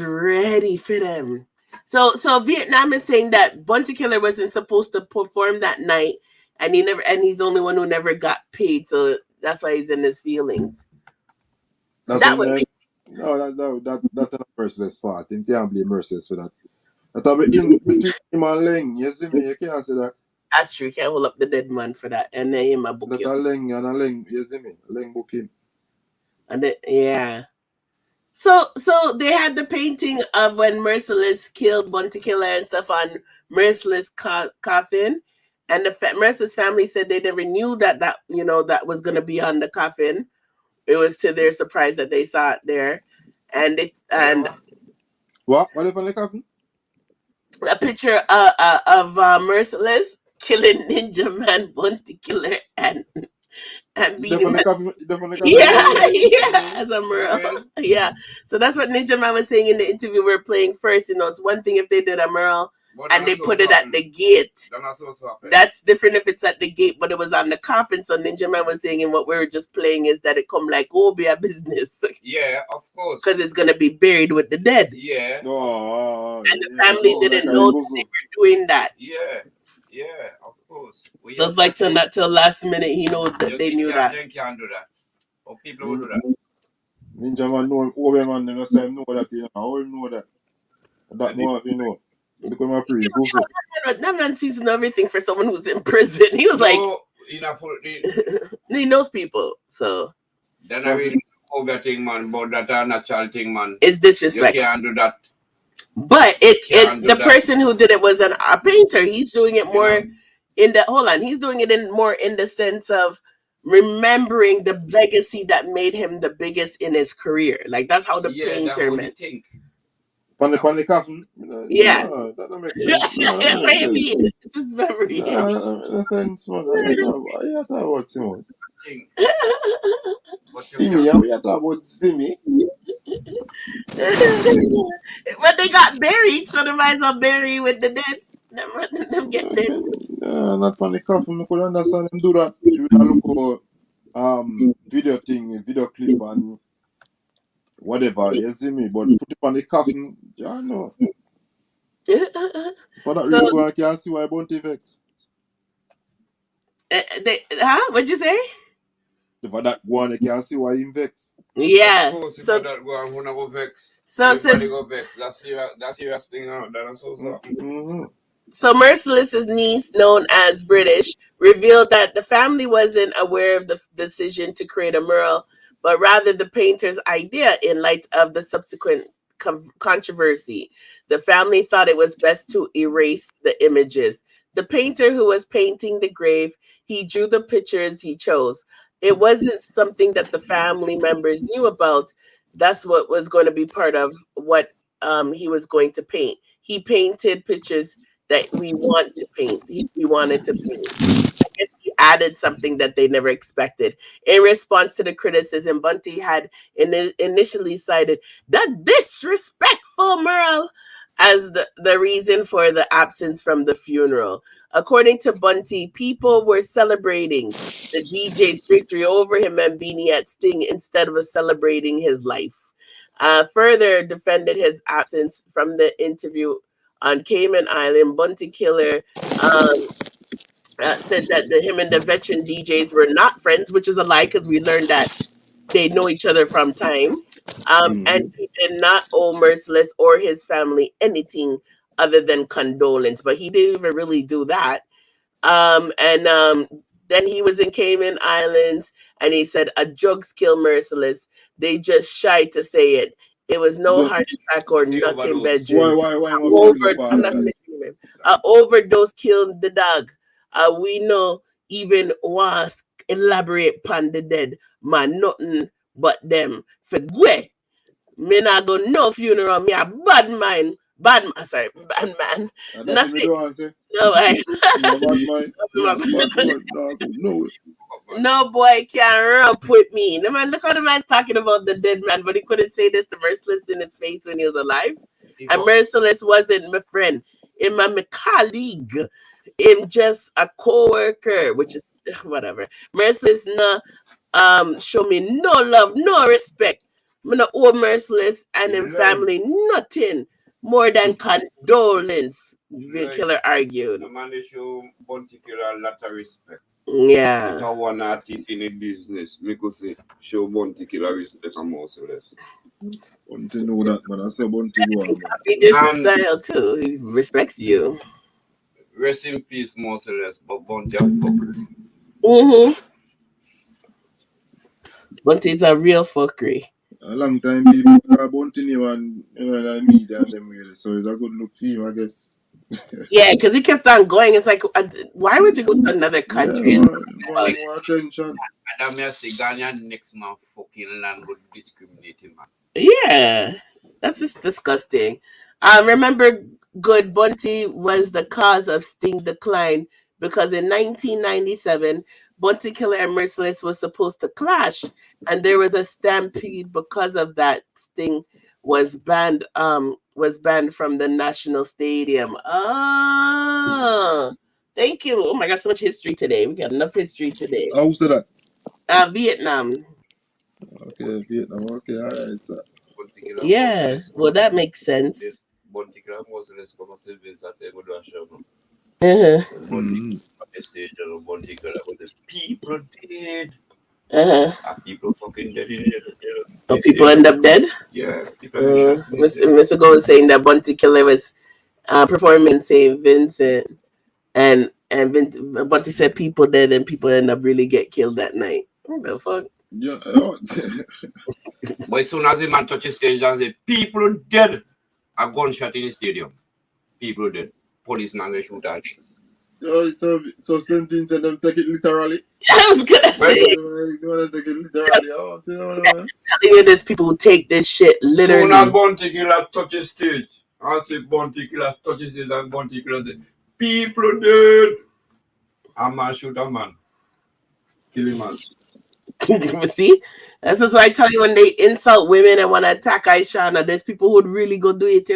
ready for them. So Vietnam is saying that Bounty Killer wasn't supposed to perform that night, and he's the only one who never got paid. So that's why he's in his feelings. That's not Merciless fault. Him can't blame Merciless for that. That's in between him and Leng. You see me? You can't say that. That's true. You can't hold up the dead man for that. And then him a book him. That a Leng. You see me? Leng book him. And then, yeah. So they had the painting of when Merciless killed Bounty Killer and stuff on Merciless coffin, and the Merciless family said they never knew that was going to be on the coffin. It was to their surprise that they saw it there, and what on the coffin? A picture of Merciless killing Ninja Man, Bounty Killer, and yeah, as a mural. Yeah. So that's what Ninja Man was saying in the interview we're playing first. You know, it's one thing if they did a mural and they put it at the gate. That's different if it's at the gate, but it was on the coffin. So Ninja Man was saying, and what we were just playing is that it come like, oh, be a business. Yeah, of course. Because it's gonna be buried with the dead. Yeah. And the family didn't know that they were doing that. Yeah, of course. So it's like not till last minute he knows that they knew that. They can't do that. Or people who do that. Ninja Man know him over man, they say know that, you know. How will know that? That more if you know. Look at my pre. That man sees to know everything for someone who's in prison. He was he knows people, so. Then I mean, over thing, man, but that a natural thing, man. It's disrespect. You can't do that. But the person who did it was a painter. He's doing it more he's doing it more in the sense of remembering the legacy that made him the biggest in his career. Like that's how the painter meant. On the coffin? Yeah. No, that don't make sense. It's his memory. That sense, man. I thought about Simon. Simi, we are talking about Simi. But they got buried, so they might as well bury with the dead. Them get dead. Not on the coffin. I could understand them do that. You look at video clip and whatever, you see me, but put it on the coffin, I know. For that reason, I can't see why Bounty vex. What'd you say? For that one, I can't see why he vex. Yeah. Of course, if that one, who go vex. So everybody go vex. That's serious thing out. That's also. So Merciless's niece, known as British, revealed that the family wasn't aware of the decision to create a mural, but rather the painter's idea in light of the subsequent controversy. The family thought it was best to erase the images. The painter who was painting the grave, he drew the pictures he chose. It wasn't something that the family members knew about. That's what was going to be part of what he was going to paint. He painted pictures that we want to paint. We wanted to paint. I guess he added something that they never expected. In response to the criticism, Bunty had initially cited the disrespectful Merle as the reason for the absence from the funeral. According to Bunty, people were celebrating the DJ's victory over him and Beanie at Sting instead of celebrating his life. Further defended his absence from the interview on Cayman Island. Bunty Killer said that him and the veteran DJs were not friends, which is a lie because we learned that they know each other from time. And he did not owe Merciless or his family anything other than condolence, but he didn't even really do that. Then he was in Cayman Islands and he said, a drugs kill Merciless. They just shy to say it. It was no heart attack or nothing bedroom. Overdose killed the dog. We know even was elaborate upon the dead man, nothing but them. For me not go no funeral. Me a bad man. Bad man. Nothing. No boy can romp with me. The man, look how the man's talking about the dead man, but he couldn't say this to Merciless in his face when he was alive. And Merciless wasn't my friend. Him my colleague. Him just a co-worker, which is whatever. Merciless show me no love, no respect. I'm not owe Merciless and him family nothing more than condolence. The killer argued. The man they show Bunty Killer a lot of respect. Yeah. If I one artist in the business, me could say show Bunty Killer respect and Merciless. Bunty know that, man. I say Bunty go on. He just style too. He respects you. Rest in peace, Merciless, but Bunty a fucker. Bunty's a real fuckery. A long time people call Bunty name and the media and them really, so it's a good look for him, I guess. Yeah, because he kept on going. It's like, why would you go to another country? Yeah, more attention. And I'm say Ghanaian next man fucking land would discriminate him. Yeah, that's just disgusting. Remember, good Bunty was the cause of Sting decline because in 1997, Bunty Killer and Merciless was supposed to clash, and there was a stampede because of that. Sting was banned from the National Stadium. Oh, thank you. Oh my gosh, so much history today. We got enough history today. How said that? Vietnam. Okay, Vietnam. Okay, all right. Sir. Yeah, well, that makes sense. Bunty Killer Merciless come and Vince at the Bunty Killer, but the people dead. People fucking dead. Oh, people end up dead? Yeah. Mr. Gold was saying that Bunty Killer was performing St. Vincent, and Bunty said people dead and people end up really get killed that night. What the fuck? Yeah. But as soon as the man touches stage and say, people dead, a gunshot in the stadium. People dead. Policeman will shoot at him. So St. Vincent them take it literally. I was gonna say. They want to take it literally. There's people who take this shit literally. Soon as Bunty Killer touches stage, I say Bunty Killer touches stage and Bunty Killer say, people dead. A man shoot a man. Kill him man. See? That's why I tell you when they insult women and want to attack Aishana, there's people who would really go do it,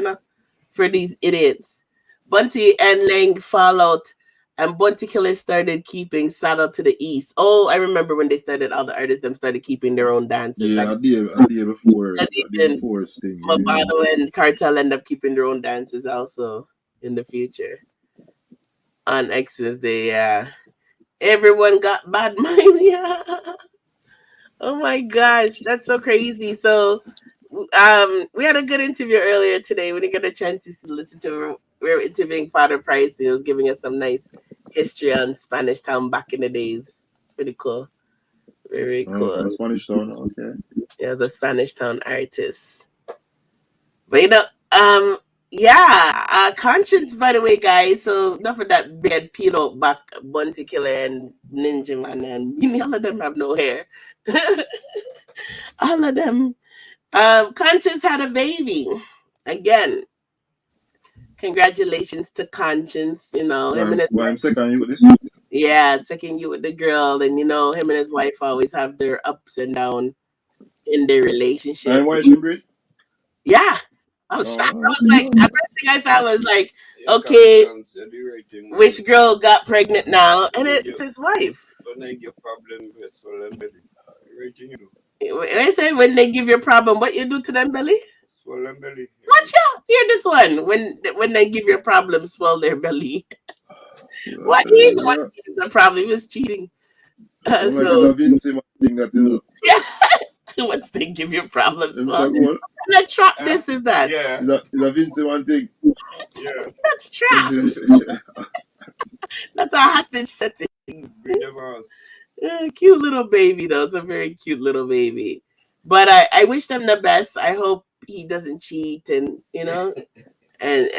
for these idiots. Bunty and Lang fall out, and Bunty Killer started keeping Saddle to the East. Oh, I remember when they started, all the artists them started keeping their own dances. Yeah, I did before. Sting. Mavado and Kartel end up keeping their own dances also in the future. On Exodus Day, yeah. Everyone got bad mind, yeah. Oh my gosh, that's so crazy. So we had a good interview earlier today. We didn't get a chance to listen to. We were interviewing Fada Price. He was giving us some nice history on Spanish Town back in the days. Pretty cool. Very cool. Spanish Town, okay. Yeah, he was a Spanish Town artist. But Conscience, by the way, guys. So enough of that bad peel out back Bunty Killer and Ninja Man and all of them have no hair. All of them. Conscience had a baby. again, congratulations to Conscience. You know, him and his Why I'm second you with this? yeah, second you with the girl, and you know, him and his wife always have their ups and downs in their relationship. And why you breed? Yeah. I was shocked. I was that's like, the first thing I thought was like, okay, which girl got pregnant now? And it's his wife. When they give problem, it's for them belly. Rating you. I say when they give you a problem, what you do to them belly? Swell them belly. Watch out! Hear this one. When they give you a problem, swell their belly. What he's the one who gives the problem? He was cheating. So like a Vinci thing that you know. Yeah. Once they give you problems, swell. What trap this is that? Yeah. Is a Vinci one thing. Yeah. That's trap. That's a hostage setting. Cute little baby though. It's a very cute little baby. But I wish them the best. I hope he doesn't cheat and you know and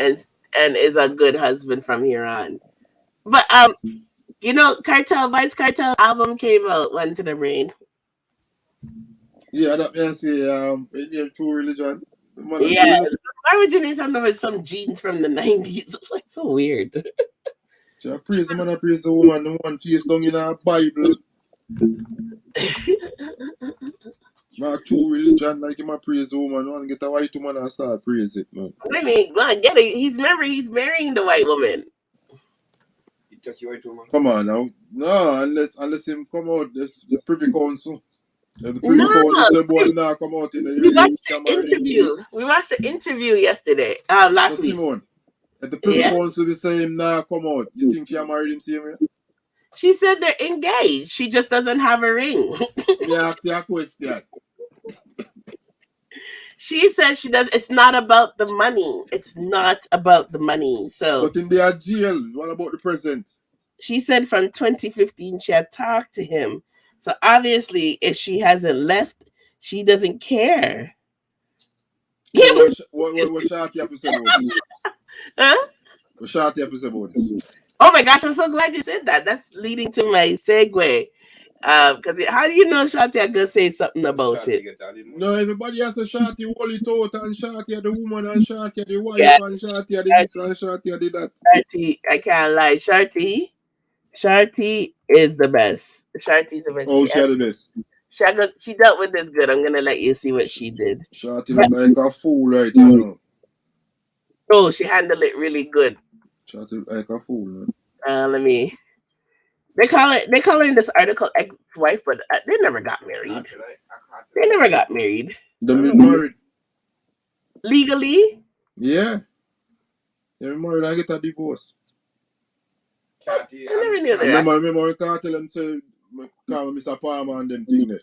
is a good husband from here on. But you know, Vice Kartel album came out one to the brain. Yeah, that man say it name True Religion. Yeah. Why would you need something with some jeans from the 90s? It's like so weird. I praise the man, I praise the woman, the one face down in our Bible. My True Religion, like him, I praise the woman. I want to get a white woman and start praise it, man. I mean, well, get it. He's marrying the white woman. He touch your white woman. Come on now. No, unless him come out, the Privy Council. The Privy Council said, boy, now come out in the We watched the interview. We watched the interview yesterday, last week. Simone, if the Privy Council be saying, nah, come out, you think she married him same way? She said they're engaged. She just doesn't have a ring. Yeah, ask you a question. She says she does. It's not about the money. It's not about the money. So, but in their jail, what about the present? She said from 2015 she had talked to him. So obviously, if she hasn't left, she doesn't care. What Shawty have to say about this? Huh? What Shawty have to say about this? Oh my gosh, I'm so glad you said that. That's leading to my segue. Because how do you know Shawty gonna say something about it? No, everybody has a Shawty hold it out, and Shawty the woman, and Shawty the wife, and Shawty the this, and Shawty the that. Shawty, I can't lie. Shawty is the best. Shawty's the best. Oh, she's the best. She dealt with this good. I'm gonna let you see what she did. Shawty look like a fool, right? You know. Oh, she handled it really good. Shawty like a fool, man. Let me. They call her in this article ex-wife, but they never got married. They never got married. They been married legally. Yeah, they were married and get a divorce. I never knew that. Remember when Kartel them say, call me Mr. Palmer and them thing there.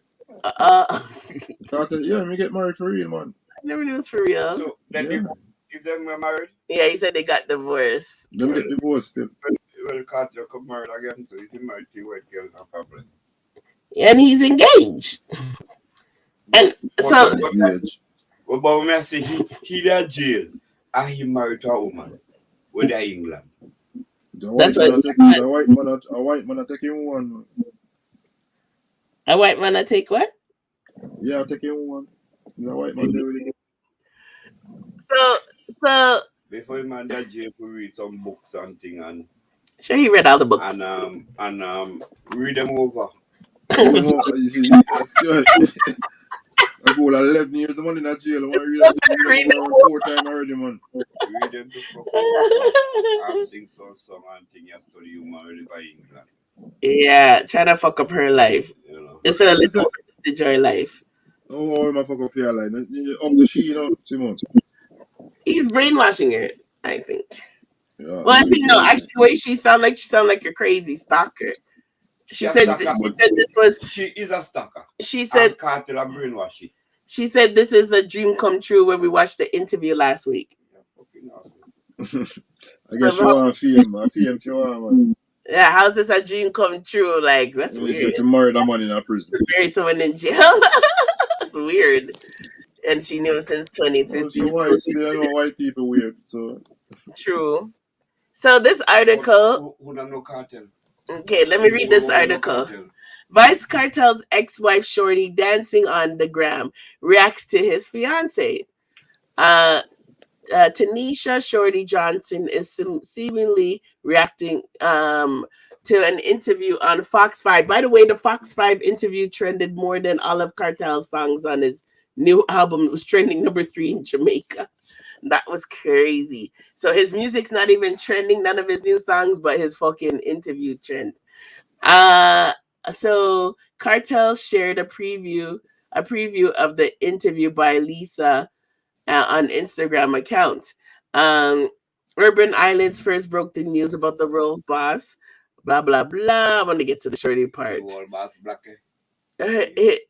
Kartel, yeah, me get married for real, man. I never knew it was for real. So then if them were married? Yeah, he said they got divorced. Them get divorced still. Well, Kartel come married again, so if he married to white girl, no problem. And he's engaged. And so but when I say he in jail and he married to a woman, where they England. A white man take him one. A white man I take what? Yeah, take him one. He's a white man there with it. So before him and that jail we read some books and thing and sure he read all the books. And read them over. That's good. I go 11 years of money in that jail. I want to read them 4 times already, man. Read them to fuck and sing some song and thing you study human really by England. Yeah, trying to fuck up her life. You know. Instead of letting her enjoy life. Oh, I'm a fuck up your life. Up to she, you know, Simone. He's brainwashing her, I think. Yeah, well, I think no. Actually, the way she sound like a crazy stalker. She said this was. She is a stalker. She said Kartel and brainwashing. She said this is a dream come true when we watched the interview last week. I guess you want a film show, man. Yeah, how's this a dream come true? Like that's weird. If you married a man in a prison, marry someone in jail. That's weird. And she knew since 2015. So white, still know white people weird. So true. So this article. Who don't know Kartel? Okay, let me read this article. Vice Kartel's ex-wife Shorty dancing on the gram reacts to his fiance. Tanisha Shorty Johnson is seemingly reacting to an interview on Fox 5. By the way, the Fox 5 interview trended more than all of Kartel's songs on his new album. It was trending number 3 in Jamaica. That was crazy. So his music's not even trending, none of his new songs, but his fucking interview trend. So Kartel shared a preview of the interview by Lisa on Instagram account. Urban Islands first broke the news about the world boss. Blah blah blah. I want to get to the Shorty part.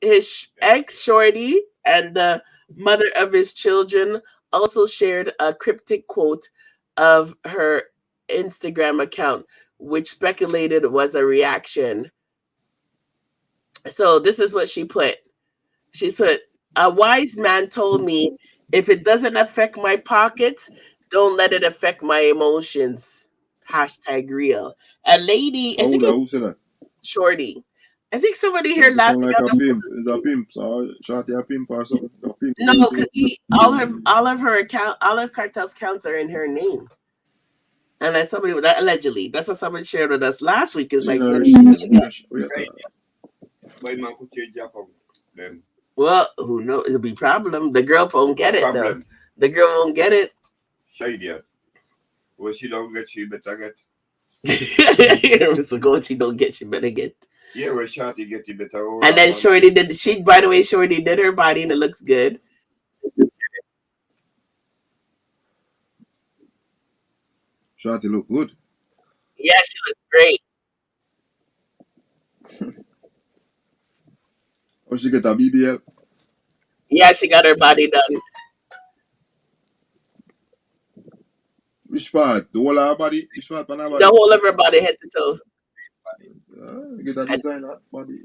His ex Shorty and the mother of his children also shared a cryptic quote of her Instagram account, which speculated was a reaction. So this is what she put. She said, "A wise man told me, if it doesn't affect my pockets, don't let it affect my emotions." #real. A lady, I think who said that? Shorty. I think somebody here Sound laughing. like a pimp. Is a pimp? So Shorty a pimp or something? A pimp. No, because all of Kartel's accounts are in her name. And that's somebody that allegedly, that's what somebody shared with us last week. Is like, well, who knows? It'll be problem. The girl won't get it though. The girl won't get it. Well, she don't get, she better get. So go, she don't get, she better get. Yeah, well, Shorty get, you better. And then Shorty did. By the way, Shorty did her body and it looks good. Shorty look good. Yeah, she looks great. Oh, she get a BBL? Yeah, she got her body done. Which part? The whole of her body? Which part on her body? The whole of her body, head to toe. Get a designer body.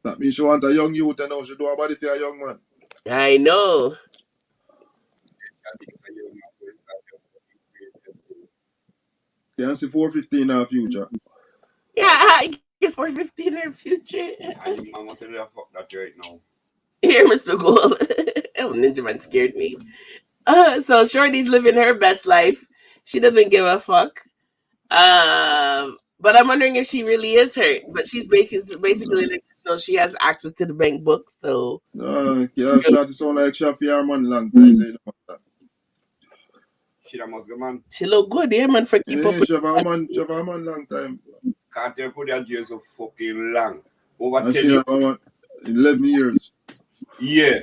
That means she want a young youth and now she do a body for a young man. I know. Can't see 450 in her future. Yeah, I guess 450 in her future. I'm not telling you fuck that right now. Here, Mr. Gold. Oh, Ninja Man scared me. So Shorty's living her best life. She doesn't give a fuck. But I'm wondering if she really is hurt. But she's basically like, she has access to the bank book. So yeah, Shorty sound like she have her money long time. She must go, man. She look good, yeah, man. For keep up. She have a man long time. Can't tell put that jail so fucking long. Over and 10 she years. Have 11 years. Yeah.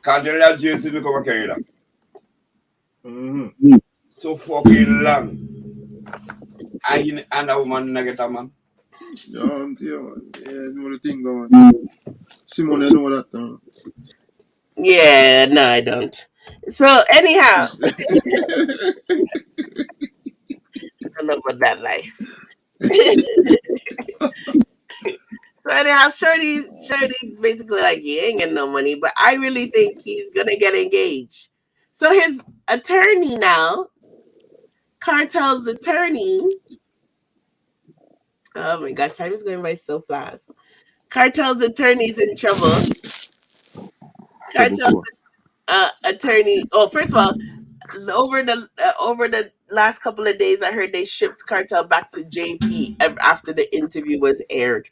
Can't tell that jail since we come to Canada. So fucking long. And a woman get a man. Yeah, I'm telling you, man. Yeah, know the thing, man. Simone, I know that, man. Yeah, no, I don't. So anyhow, I love about that life. So anyhow, Shorty basically like, he ain't getting no money, but I really think he's gonna get engaged. So his attorney now, Kartel's attorney. Oh my gosh, time is going by so fast. Kartel's attorney's in trouble. Kartel's attorney. Oh, first of all, over the last couple of days, I heard they shipped Kartel back to JP after the interview was aired.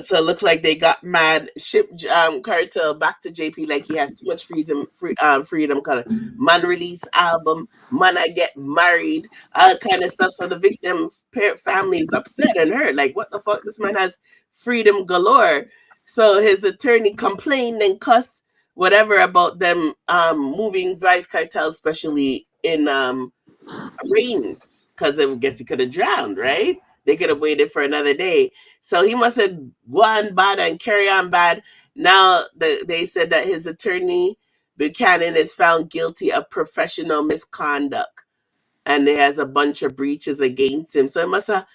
So it looks like they got mad, shipped Kartel back to JP like he has too much freedom. Kind of man release album, man I get married, all kind of stuff. So the victim family is upset and hurt. Like, what the fuck? This man has freedom galore. So his attorney complained and cussed whatever about them moving Vice Kartel, especially in rain, because I guess he could have drowned, right? They could have waited for another day. So he must have gone bad and carry on bad. Now they said that his attorney, Buchanan, is found guilty of professional misconduct. And he has a bunch of breaches against him. So he must have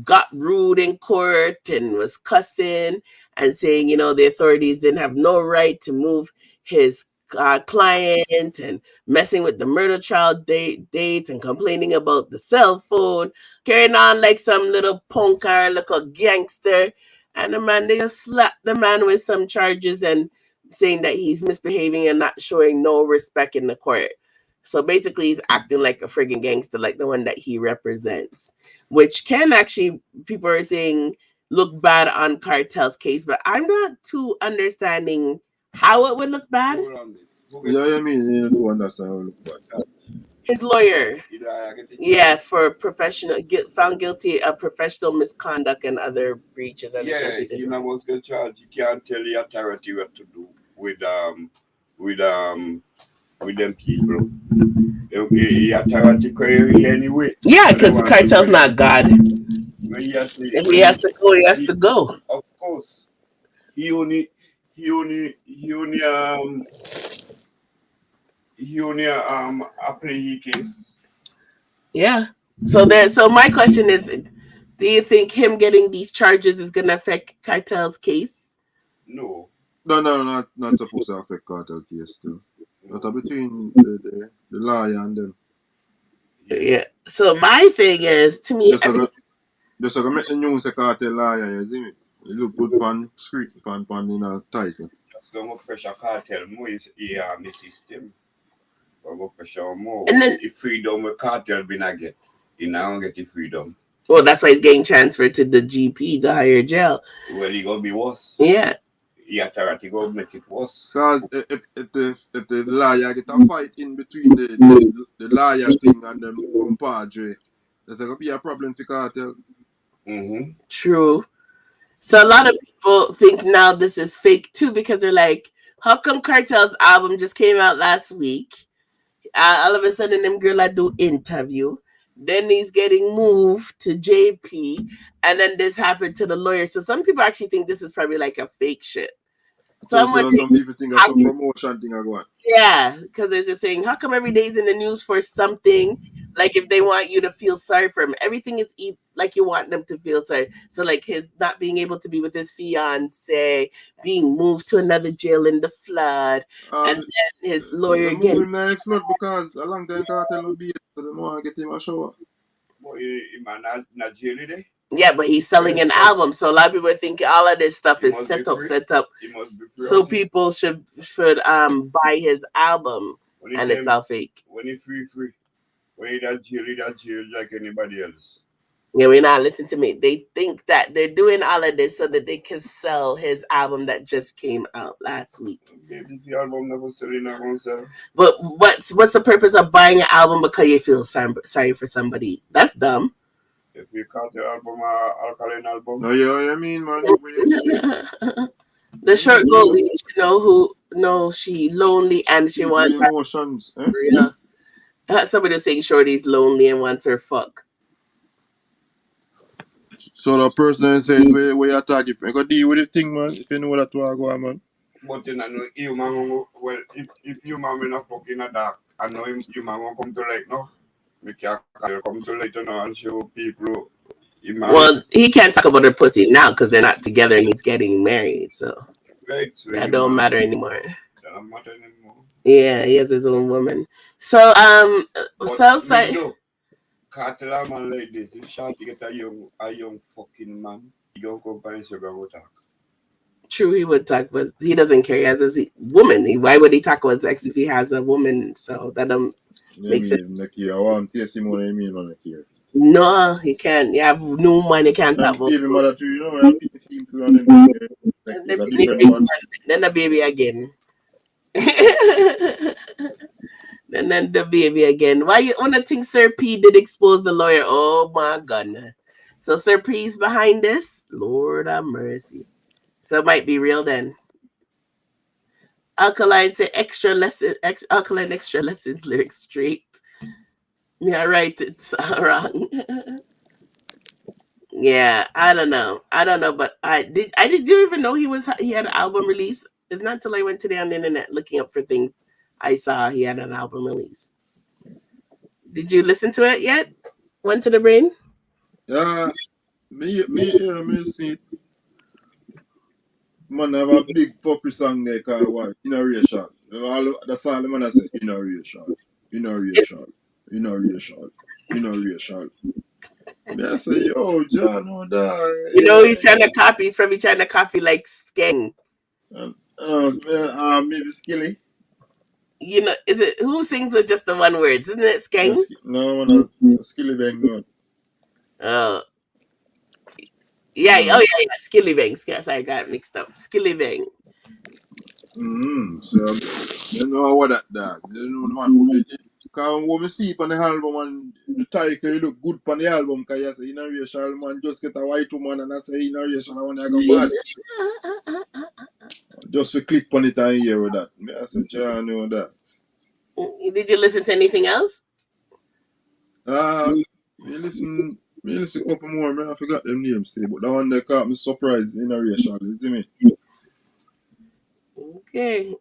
got rude in court and was cussing and saying, the authorities didn't have no right to move his client and messing with the murder trial dates and complaining about the cell phone, carrying on like some little punk or little gangster. And the man, they just slapped the man with some charges and saying that he's misbehaving and not showing no respect in the court. So basically, he's acting like a friggin' gangster, like the one that he represents, which can actually, people are saying, look bad on Kartel's case, but I'm not too understanding how it would look bad. Yeah, I mean, you don't understand how it look bad. His lawyer, yeah, for found guilty of professional misconduct and other breaches. And Yeah, you know what's get charged. You can't tell the authority what to do with them people. The authority query anyway. Yeah, because Kartel's not God. If he has to go, he has to go. Of course, he only apply his case. Yeah. So my question is, do you think him getting these charges is gonna affect Kartel's case? No. No, not supposed to affect Kartel case still. But between the lawyer and them. Yeah. So my thing is, to me, just gonna make the news a Kartel lawyer, you see me? You look good pan screen pan in a title. Just gonna pressure Kartel more is my system. Gonna pressure more. And then the freedom with Kartel been a get. He now get the freedom. Well, that's why he's getting transferred to the GP, the higher jail. Well, he gonna be worse. Yeah. The authority gonna make it worse. Because if the lawyer get a fight in between the lawyer thing and them compadre, there's gonna be a problem for Kartel. Mm-hmm. True. So a lot of people think now this is fake too, because they're like, how come Kartel's album just came out last week? All of a sudden, them girl I do interview. Then he's getting moved to JP, and then this happened to the lawyer. So some people actually think this is probably like a fake shit. So some people think it's some promotion thing or what? Yeah, because they're just saying, how come every day's in the news for something? Like if they want you to feel sorry for him, everything is like you want them to feel sorry. So like his not being able to be with his fiance, being moved to another jail in the flood, and then his lawyer getting moving in flood because a long time Kartel will be so they want to get him a shower. Boy, he man not jail today. Yeah, but he's selling an album, so a lot of people think all of this stuff is set up. So people should buy his album, and it's all fake. When he free, when he that jail like anybody else. Yeah, we're not listening to me. They think that they're doing all of this so that they can sell his album that just came out last week. The album never selling, not gonna sell. But what's the purpose of buying an album because you feel sorry for somebody? That's dumb. If you count the album, Alkaline album. No, yeah, I mean, man. The short goal, you know who? No, she lonely and she wants emotions. Yeah. Somebody was saying Shorty's lonely and wants her fuck. So the person says where you attack if you go deal with the thing, man. If you know what to go on, man. But you know, you man, well, if you man will not fuck in a dark, I know you man won't come to light now. We can't come to light now and show people. Well, he can't talk about her pussy now because they're not together and he's getting married, so that don't matter anymore. That don't matter anymore. Yeah, he has his own woman. So Southside. Kartel man like this, if Shanti get a young fucking man, he gonna come by and go talk. True, he would talk, but he doesn't care. He has a woman. Why would he talk about sex if he has a woman? So that makes it. No, he can't. You have no money, can't talk about. Even mother too, you know, then the baby again. And then the baby again. Why you wanna think Sir P did expose the lawyer? Oh my goodness. So Sir P's behind this? Lord have mercy. So it might be real then. Alkaline say Alkaline extra lessons lyrics straight. Yeah, right. It's wrong. Yeah, I don't know, but did you even know he had an album release? It's not until I went today on the internet looking up for things I saw he had an album release. Did you listen to it yet? Went to the brain? Me see it. Man have a big fucking song there called what? Inauguration. That's all the man I say. Inauguration. Me I say, yo, John, no die. You know he's trying to copy. He's probably trying to copy like Skeng. Maybe Skilly. You know, is it who sings with just the one word? Isn't it Skeng? No, Skilly Bang. No. Oh. Yeah, oh yeah. Skilly Bang. Yes, I got mixed up. Skilly Bang. So, you know what that dog. You know the man. Because when we see it on the album and the title, you look good on the album because you say, you know, Charlemagne just get a white woman and I say, you know, I want to go mad. Just to click on it and hear with that. I said, I know that. Did you listen to anything else? Me listen a couple more, man. I forgot them names, say, but that one they caught me surprised in a racial, you see me? Okay.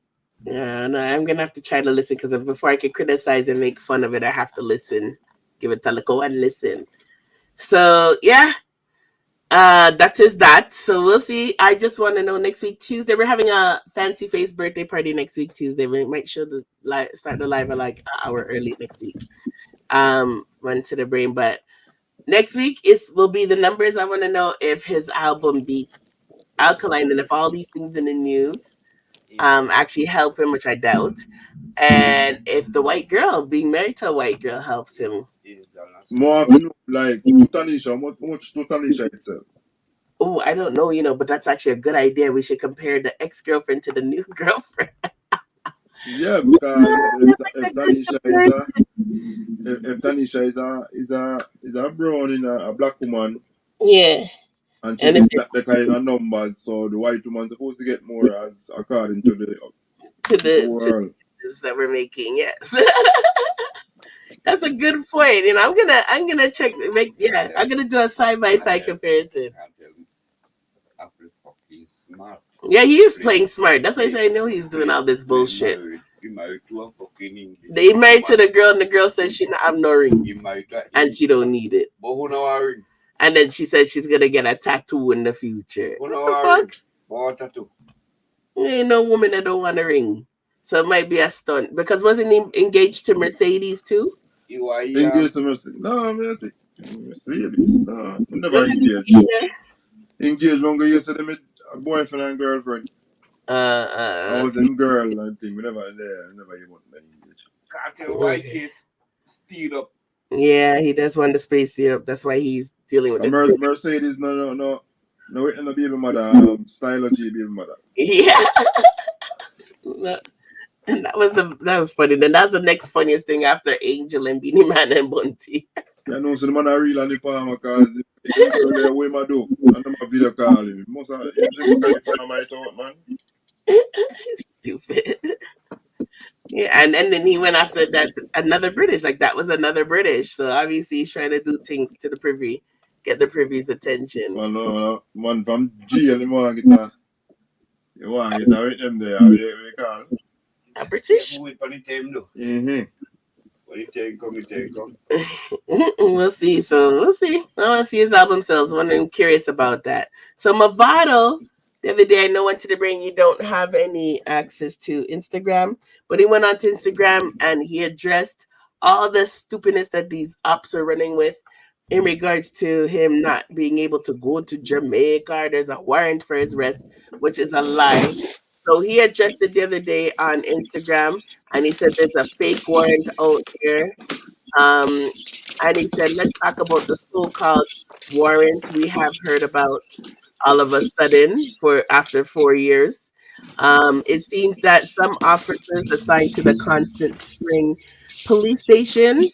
Yeah, no, I'm gonna have to try to listen because before I can criticize and make fun of it, I have to listen. Give it a go and listen. So yeah. That is that. So we'll see. I just want to know next week Tuesday. We're having a fancy face birthday party next week Tuesday. We might show the start the live at like an hour early next week. Run to the brain, but next week will be the numbers. I want to know if his album beats Alkaline and if all these things in the news actually help him, which I doubt. And if the white girl being married to a white girl helps him. More of you know, like Tutanisha, how much Tutanisha itself? Oh, I don't know, but that's actually a good idea. We should compare the ex-girlfriend to the new girlfriend. Yeah, because if Tanisha is a brown in a black woman, yeah, and she get that kind of numbers, so the white woman's supposed to get more as according to the world that we're making. Yes. That's a good point. I'm gonna check. I'm gonna do a side by side comparison. Yeah, he is playing smart. That's why I say I know he's doing all this bullshit. They married to the girl, and the girl said she not have no ring, and she don't need it. And then she said she's gonna get a tattoo in the future. What the fuck? Ain't no woman that don't want a ring. So it might be a stunt. Because wasn't he engaged to Mercedes too? Engaged to Mercedes? No, I mean, I think Mercedes. No, never engaged. Engaged longer yesterday, me a boyfriend and girlfriend. I was in girl and thing. We never there. Never even engaged. Kartel white case speed up. Yeah, he does want the space here. That's why he's dealing with Mercedes. No, it's not baby mother. Style G baby mother. Yeah. That was funny. Then that's the next funniest thing after Angel and Beanie Man and Bunty. Yeah, no, so the man are real on the palm because if girl there way my do and I'm a video call him. Most of the palm I thought, man. Stupid. Yeah, and then he went after that another British. Like that was another British. So obviously he's trying to do things to the privy, get the privy's attention. Well, no, man from G and you want to get with them there. How they call? A British? Mm-hmm. We'll see. So we'll see. I want to see his album sales. I'm curious about that. So Mavado, the other day I know went to the brain you don't have any access to Instagram, but he went onto Instagram and he addressed all the stupidness that these ops are running with in regards to him not being able to go to Jamaica. There's a warrant for his arrest, which is a lie. So he addressed it the other day on Instagram and he said there's a fake warrant out here. And he said, let's talk about the so-called warrants we have heard about all of a sudden after 4 years. It seems that some officers assigned to the Constant Spring police station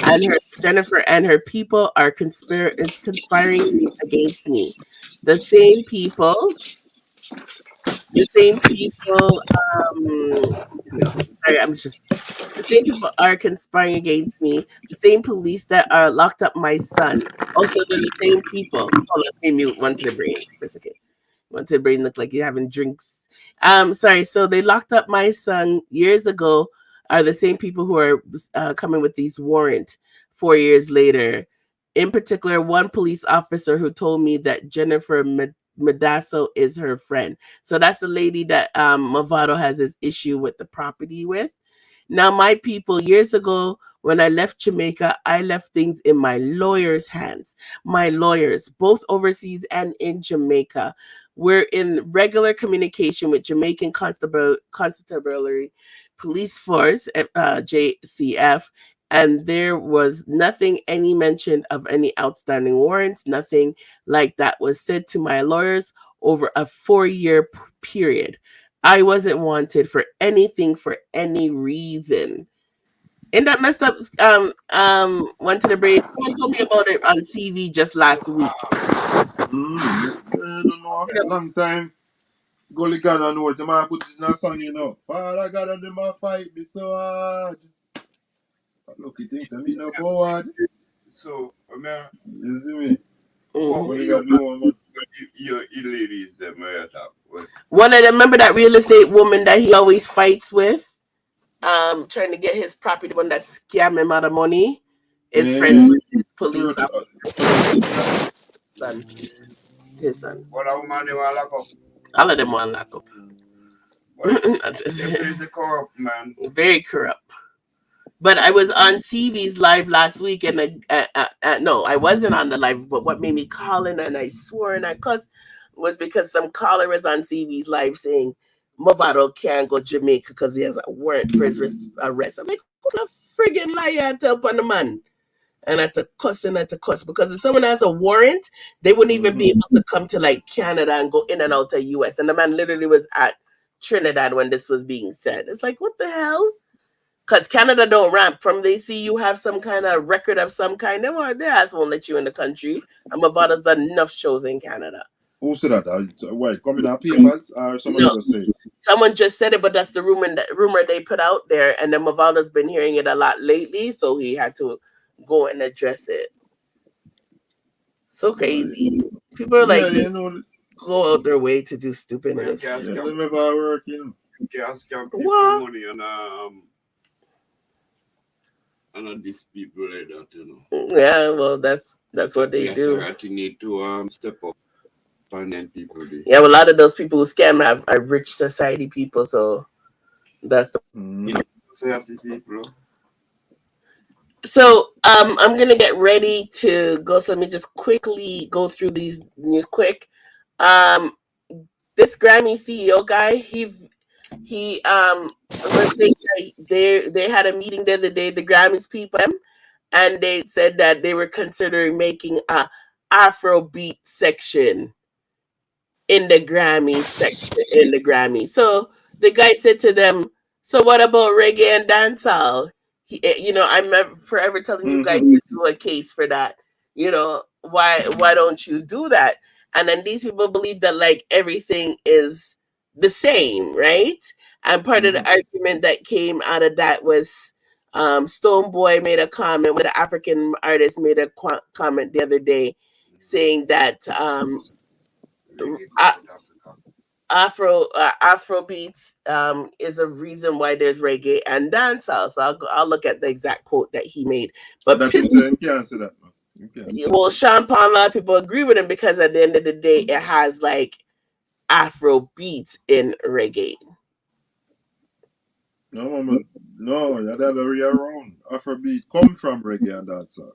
and Jennifer and her people are conspiring against me. The same people, the same people are conspiring against me. The same police that are locked up my son. Also, they're the same people. Hold on, let me mute one to the brain. It's okay. One to the brain look like you're having drinks. Sorry. So they locked up my son years ago. Are the same people who are coming with these warrant 4 years later. In particular, one police officer who told me that Jennifer Mavado is her friend. So that's the lady that Mavado has this issue with the property with. Now, my people, years ago, when I left Jamaica, I left things in my lawyer's hands. My lawyers, both overseas and in Jamaica. we're in regular communication with Jamaican Constabulary Police Force, JCF, and there was nothing any mention of any outstanding warrants. Nothing like that was said to my lawyers over a 4-year period. I wasn't wanted for anything for any reason. And that messed up. One to the brain. Someone told me about it on TV just last week. I don't know. Long time. Gully God know it. The man put it in a song, you know. Father God and them a fight me so hard. Look, he thinks I mean no coward. So, man. You see me? What Gully God know, man. Your ladies, them, one of them, remember that real estate woman that he always fights with? Trying to get his property, the one that scam him out of money. His friend with his police officer. Son. His son. What a woman they want lock up. All of them want lock up. It's corrupt, man. Very corrupt. But I was on CV's live last week, and no, I wasn't on the live. But what made me call in and I swore and I cussed was because some caller was on CV's live saying Mavado can't go Jamaica because he has a warrant for his arrest. I'm like, what a friggin' lie I tell upon the man. And I had to cuss because if someone has a warrant, they wouldn't even be able to come to like Canada and go in and out of US. And the man literally was at Trinidad when this was being said. It's like, what the hell? Because Canada don't ramp. From they see you have some kind of record of some kind, their ass won't let you in the country. And Mavado's done enough shows in Canada. Who said that? Why? Coming out papers or someone just say it? Someone just said it, but that's the rumor they put out there. And then Mavado's been hearing it a lot lately, so he had to go and address it. So crazy. People are like, go out their way to do stupidness. Money and these people like that, you know. Yeah, well, that's what they do. I think need to step up and people do. Yeah, well, a lot of those people who scam are rich society people, so that's the people. So I'm gonna get ready to go. So let me just quickly go through these news quick. This Grammy CEO guy, he they had a meeting the other day, the Grammys people, and they said that they were considering making a Afrobeat section in the Grammy section So the guy said to them, so what about reggae and dancehall? I'm forever telling you guys to do a case for that. Why don't you do that? And then these people believe that like everything is the same, right? And part of the argument that came out of that was Stonebwoy made a comment, when an African artist made a comment the other day saying that Afrobeats is a reason why there's reggae and dancehall. So I'll look at the exact quote that he made. But you can't say that. Well, Sean Paul, a lot of people agree with him because at the end of the day, it has like Afro beats in reggae. No, man. No, you're the other way around. Afrobeat come from reggae and dancehall.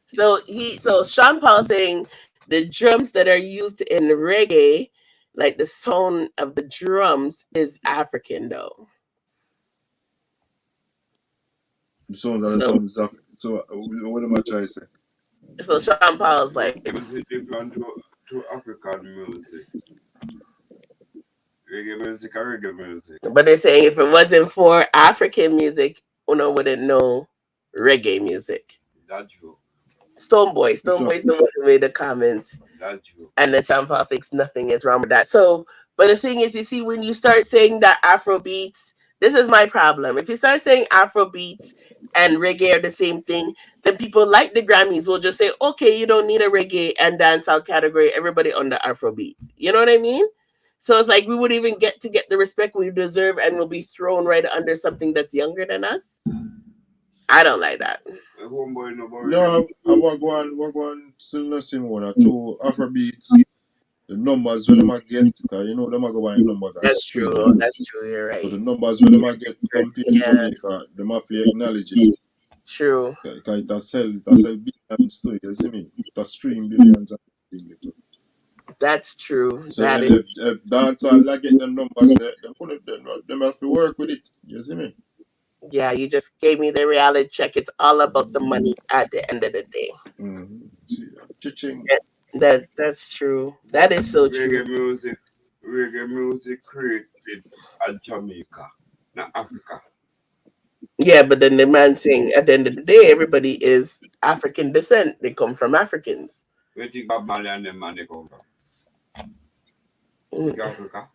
So Sean Paul saying the drums that are used in reggae, like the sound of the drums, is African though. The sound of the drums is African. So what am I trying to say? So Sean Paul's like, to African music. Reggae music. But they're saying if it wasn't for African music, Uno wouldn't know reggae music. That's true. Stonebwoy the one who made the comments. That's true. And then Sean Paul thinks nothing is wrong with that. So, but the thing is, you see, when you start saying that Afro beats, this is my problem. If you start saying Afro beats and reggae are the same thing, then people like the Grammys will just say, okay, you don't need a reggae and dancehall category, everybody under Afro beats. You know what I mean? So it's like we would even get the respect we deserve and we'll be thrown right under something that's younger than us. I don't like that. No, we're going still the same one. Two Afrobeats, the numbers when them get, because you know them are going numbers. That's true. That's true. You're right. So the numbers when them get compared to Jamaica, them have to acknowledge it. True. Because it has sell billions too. You see me? It has stream billions and things. That's true. So That if is. dancehall like get them numbers there, them have to work with it. You see me? Yeah, you just gave me the reality check. It's all about the money at the end of the day. Mm-hmm. Cha-ching. That's true. That is so true. Reggae music created at Jamaica, not Africa. Yeah, but then the man saying at the end of the day, everybody is African descent. They come from Africans. Where do you got Mali and them man they come from? Africa?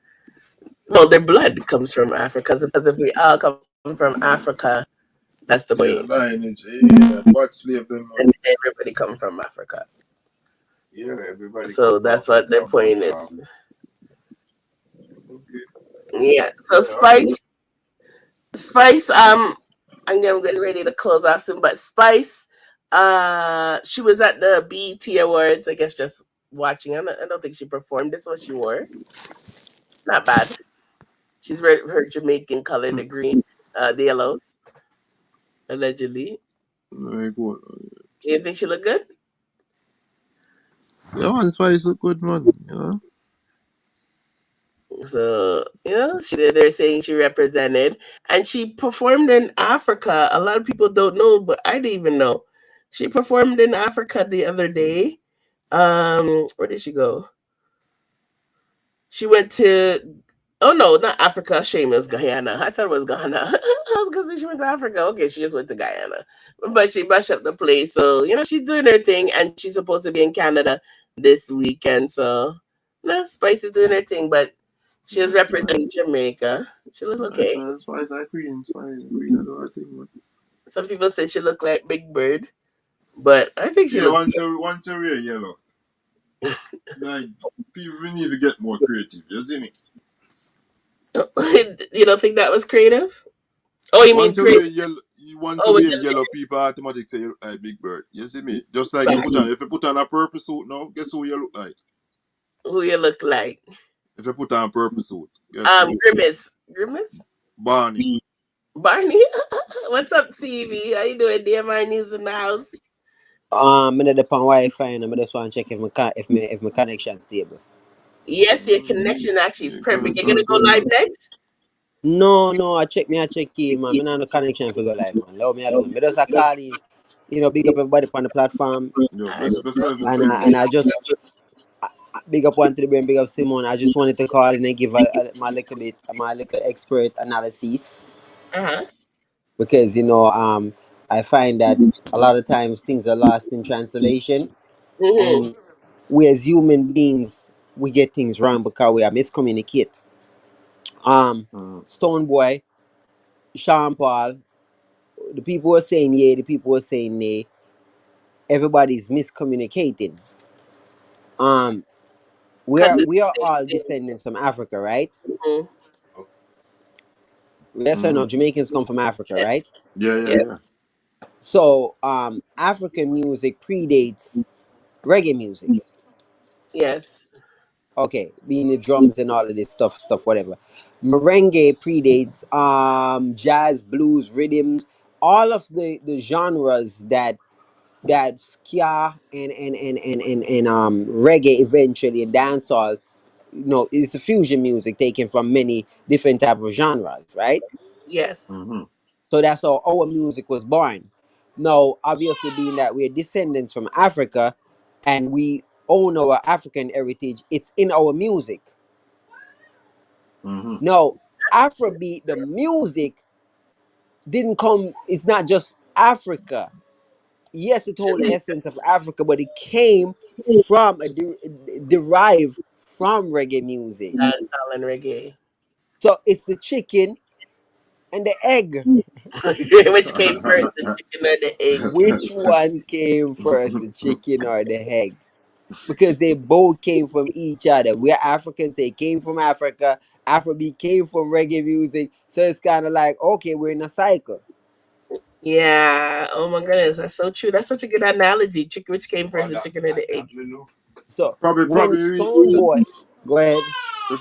No, their blood comes from Africa. Because if we all come from Africa, that's the point. Yeah, the lineage, yeah, what slave them. And everybody come from Africa. Yeah, everybody. So that's what their point is. Yeah. So Spice. I'm getting ready to close off soon, but Spice, she was at the BET Awards. I guess just watching. I don't think she performed. This is what she wore. Not bad. She's wearing her Jamaican color, the green, the yellow, allegedly. Very good. You think she look good? Yeah, man, Spice look good, man. Yeah. So they're saying she represented, and she performed in Africa. A lot of people don't know, but I didn't even know. She performed in Africa the other day. Where did she go? She went to. Oh no, not Africa. Shame, it was Guyana. I thought it was Ghana. I was gonna say she went to Africa. Okay, she just went to Guyana, but she mashed up the place. So she's doing her thing, and she's supposed to be in Canada this weekend. So Spice is doing her thing, but she was representing Jamaica. She looks okay. Spice, I Queen, I do her thing, man. Some people say she looked like Big Bird, but I think she looks. Want to wear yellow. Like people need to get more creative. You see me? You don't think that was creative? Oh, you mean creative? You want to wear yellow, people automatically say you look like Big Bird. You see me? Just like if you put on a purple suit now, guess who you look like? Who you look like? If you put on a purple suit. Grimace? Barney. Barney? What's up, TV? How you doing, dear? Barney's in the house. I'm in the Wi-Fi and I just want to check if my connection stable. Yes, your connection actually is perfect. You're gonna go live next? No, I check in, man. I no connection for go live, man. Allow me alone. I just call in, big up everybody on the platform. And I just big up one to the brain, big up Simone. I just wanted to call in and give my little expert analysis. Because I find that a lot of times things are lost in translation, and we as human beings we get things wrong because we are miscommunicate. Stone Boy, Sean Paul, the people were saying yeah, the people were saying nay. Everybody's miscommunicating. We are all descendants from Africa, right? Yes or no? Jamaicans come from Africa, right? Yeah. So African music predates reggae music. Yes. Okay, being the drums and all of this stuff, whatever. Merengue predates jazz, blues, rhythm, all of the genres that ska and reggae eventually and dancehall. It's a fusion music taken from many different type of genres, right? Yes. So that's how our music was born. Now, obviously, being that we're descendants from Africa and we own our African heritage, it's in our music. Now, Afrobeat, the music didn't come, it's not just Africa. Yes, it holds the essence of Africa, but it came from, derived from reggae music. Dancehall and reggae. So it's the chicken and the egg. Which came first, the chicken or the egg? Which one came first, the chicken or the egg? Because they both came from each other. We're Africans, they came from Africa. Afrobeat came from reggae music. So it's kind of like, okay, we're in a cycle. Yeah. Oh my goodness, that's so true. That's such a good analogy. Chicken, which came first, the chicken or the egg? So probably Stone Boy, go ahead.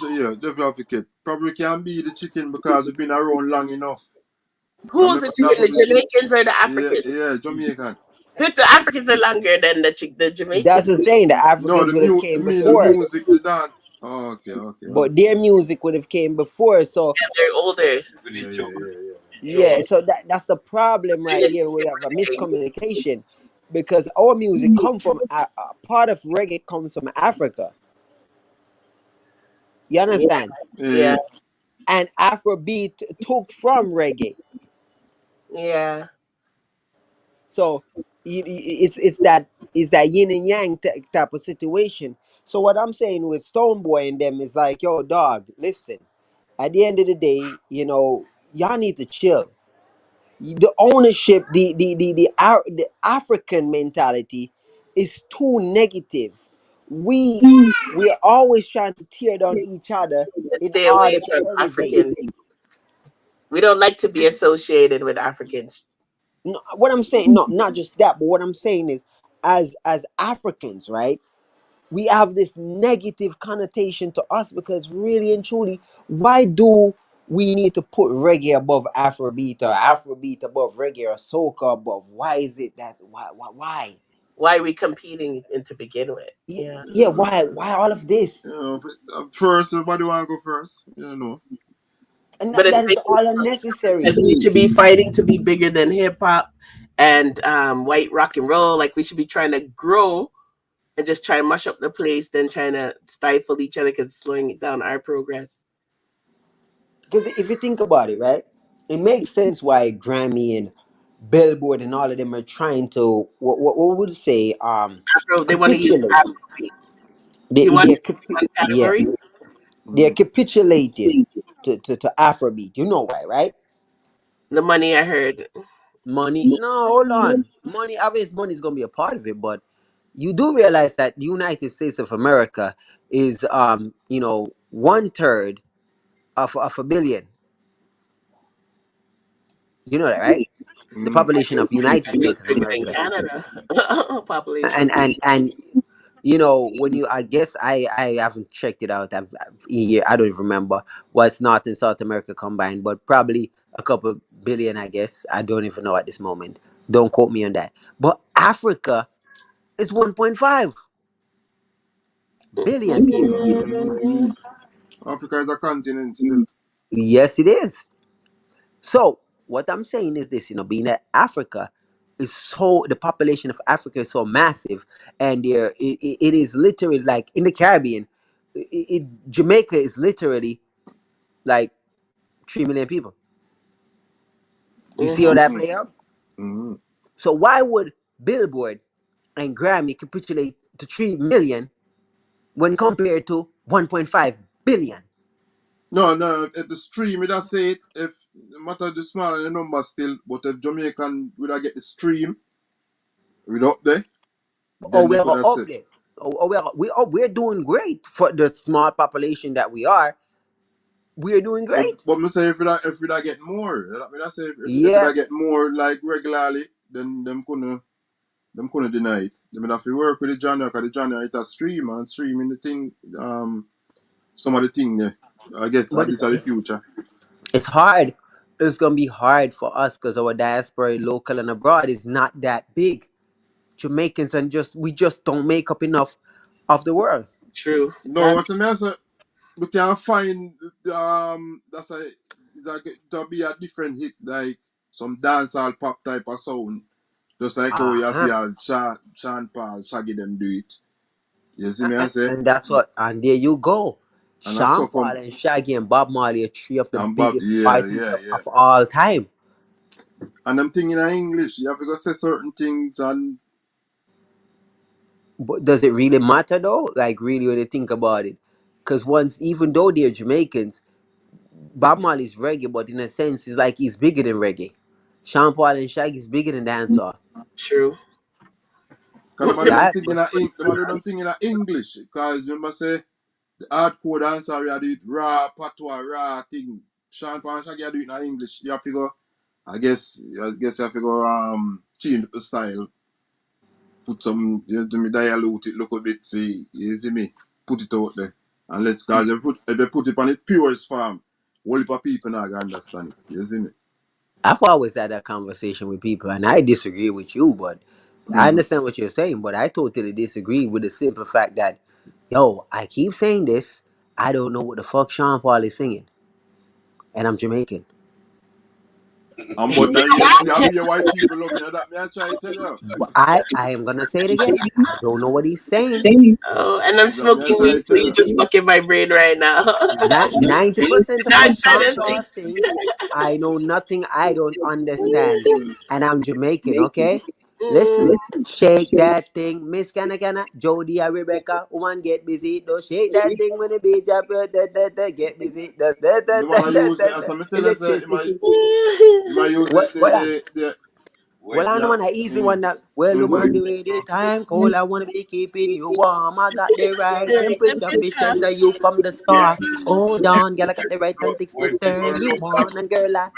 Yeah, definitely. Probably can be the chicken because we've been around long enough. Who's the chicken? The Jamaicans or the Africans? Yeah, Jamaican. The Africans are longer than the Jamaicans. That's the saying. The No, Africans would have the came before, music, the dance. Oh, okay. but their music would have came before. So And they're older. yeah, so that's the problem right there. We have a miscommunication because our music come from part of reggae comes from Africa. You understand? Yeah. And Afrobeat took from reggae. Yeah. So it's that yin and yang type of situation. So what I'm saying with Stoneboy and them is like, yo, dog, listen. At the end of the day, y'all need to chill. The ownership, the African mentality is too negative. We're always trying to tear down each other Let's in stay order away to from elevate. Africans. We don't like to be associated with Africans. No, what I'm saying, no, not just that, but what I'm saying is, as Africans, right? We have this negative connotation to us because really and truly, why do we need to put reggae above Afrobeat or Afrobeat above reggae or soca above? Why is it that why? Why are we competing to begin with? Yeah. Yeah, why all of this? First, everybody want to go first. And But that is all unnecessary. we should be fighting to be bigger than hip hop and white rock and roll. Like we should be trying to grow and just try to mash up the place, then trying to stifle each other because it's slowing down our progress. Because if you think about it, right, it makes sense why Grammy and Billboard and all of them are trying to what would you say They want to use capitulate. You want one Yeah, category? they're capitulating to Afrobeat. You know why, right? The money I heard. Money? No, hold on. Money, obviously, money is gonna be a part of it, but you do realize that the United States of America is 1/3 of a billion. You know that, right? The population of United I know States it's of bigger than America. Canada population. And when you, I guess I haven't checked it out. I don't even remember what's North and South America combined, but probably a couple billion, I guess. I don't even know at this moment. Don't quote me on that. But Africa is 1.5 billion people. Africa is a continent still. Yes, it is. So what I'm saying is this, being that Africa is the population of Africa is so massive, and it is literally like in the Caribbean, Jamaica is literally like 3 million people. You see how that play out? So why would Billboard and Grammy capitulate to 3 million when compared to 1.5 billion? No, if the stream, it say it, if no matter the small the number still, but if Jamaican would I get the stream, we up there, then they We're could have up said. there. We're doing great for the small population that we are. We're doing great. But me say if we get more, I say if Yeah. we get more like regularly, then them couldn't deny it. Them have to work with the genre, because the genre it a stream and streaming the thing, some of the thing there. I guess But this are the future. it's hard. It's gonna be hard for us because our diaspora, local and abroad, is not that big. Jamaicans and we just don't make up enough of the world. True. No, what's the matter? We can find that's to be a different hit, like some dancehall pop type of sound. Just like how you see Sean Paul, Shaggy them do it. You see me I say? And that's what, and there you go. And I Sean saw Paul and Shaggy and Bob Marley are three of the and Bob, biggest yeah. artists of all time. And I'm thinking in English, you have to go say certain things and But does it really matter though? Like really when you think about it? Because even though they're Jamaicans, Bob Marley's reggae, but in a sense, it's like he's bigger than reggae. Sean Paul and Shaggy is bigger than dancehall. True. because them do them thing in English. Because remember say the hardcore dancer we do it raw, patois, raw thing. Sean Paul and Shaggy do it in English. You have to go, I guess you have to go change the style. Put some, dilute it, look a bit for you see me? Put it out there. And cause if you put it on its purest form, whole heap of people not gonna understand it. You see me? I've always had that conversation with people, and I disagree with you, but I understand what you're saying, but I totally disagree with the simple fact that, yo, I keep saying this. I don't know what the fuck Sean Paul is singing, and I'm Jamaican. But you white people looking at that. Me, I try to tell you. I am gonna say it again. I don't know what he's saying. Oh, and I'm Me, I smoking try weed, to so tell you you. just fucking my brain right now. 90% of Not what trying Sean to Paul think. sings, I know nothing. I don't understand, and I'm Jamaican. Okay, listen. Shake that thing, Miss Canna, Jody and Rebecca. Woman get busy. Don't shake that thing when the beat up. Get busy. The man I use, as I tell you, say, Electricity. you might use What? What? the Well, I know yeah. man, an easy one that, well, man, the way the time cold, I want to be keeping you warm. I got the right temperature for shelter you from the star. Hold on, girl, I got the right tactics to turn you on. And girl,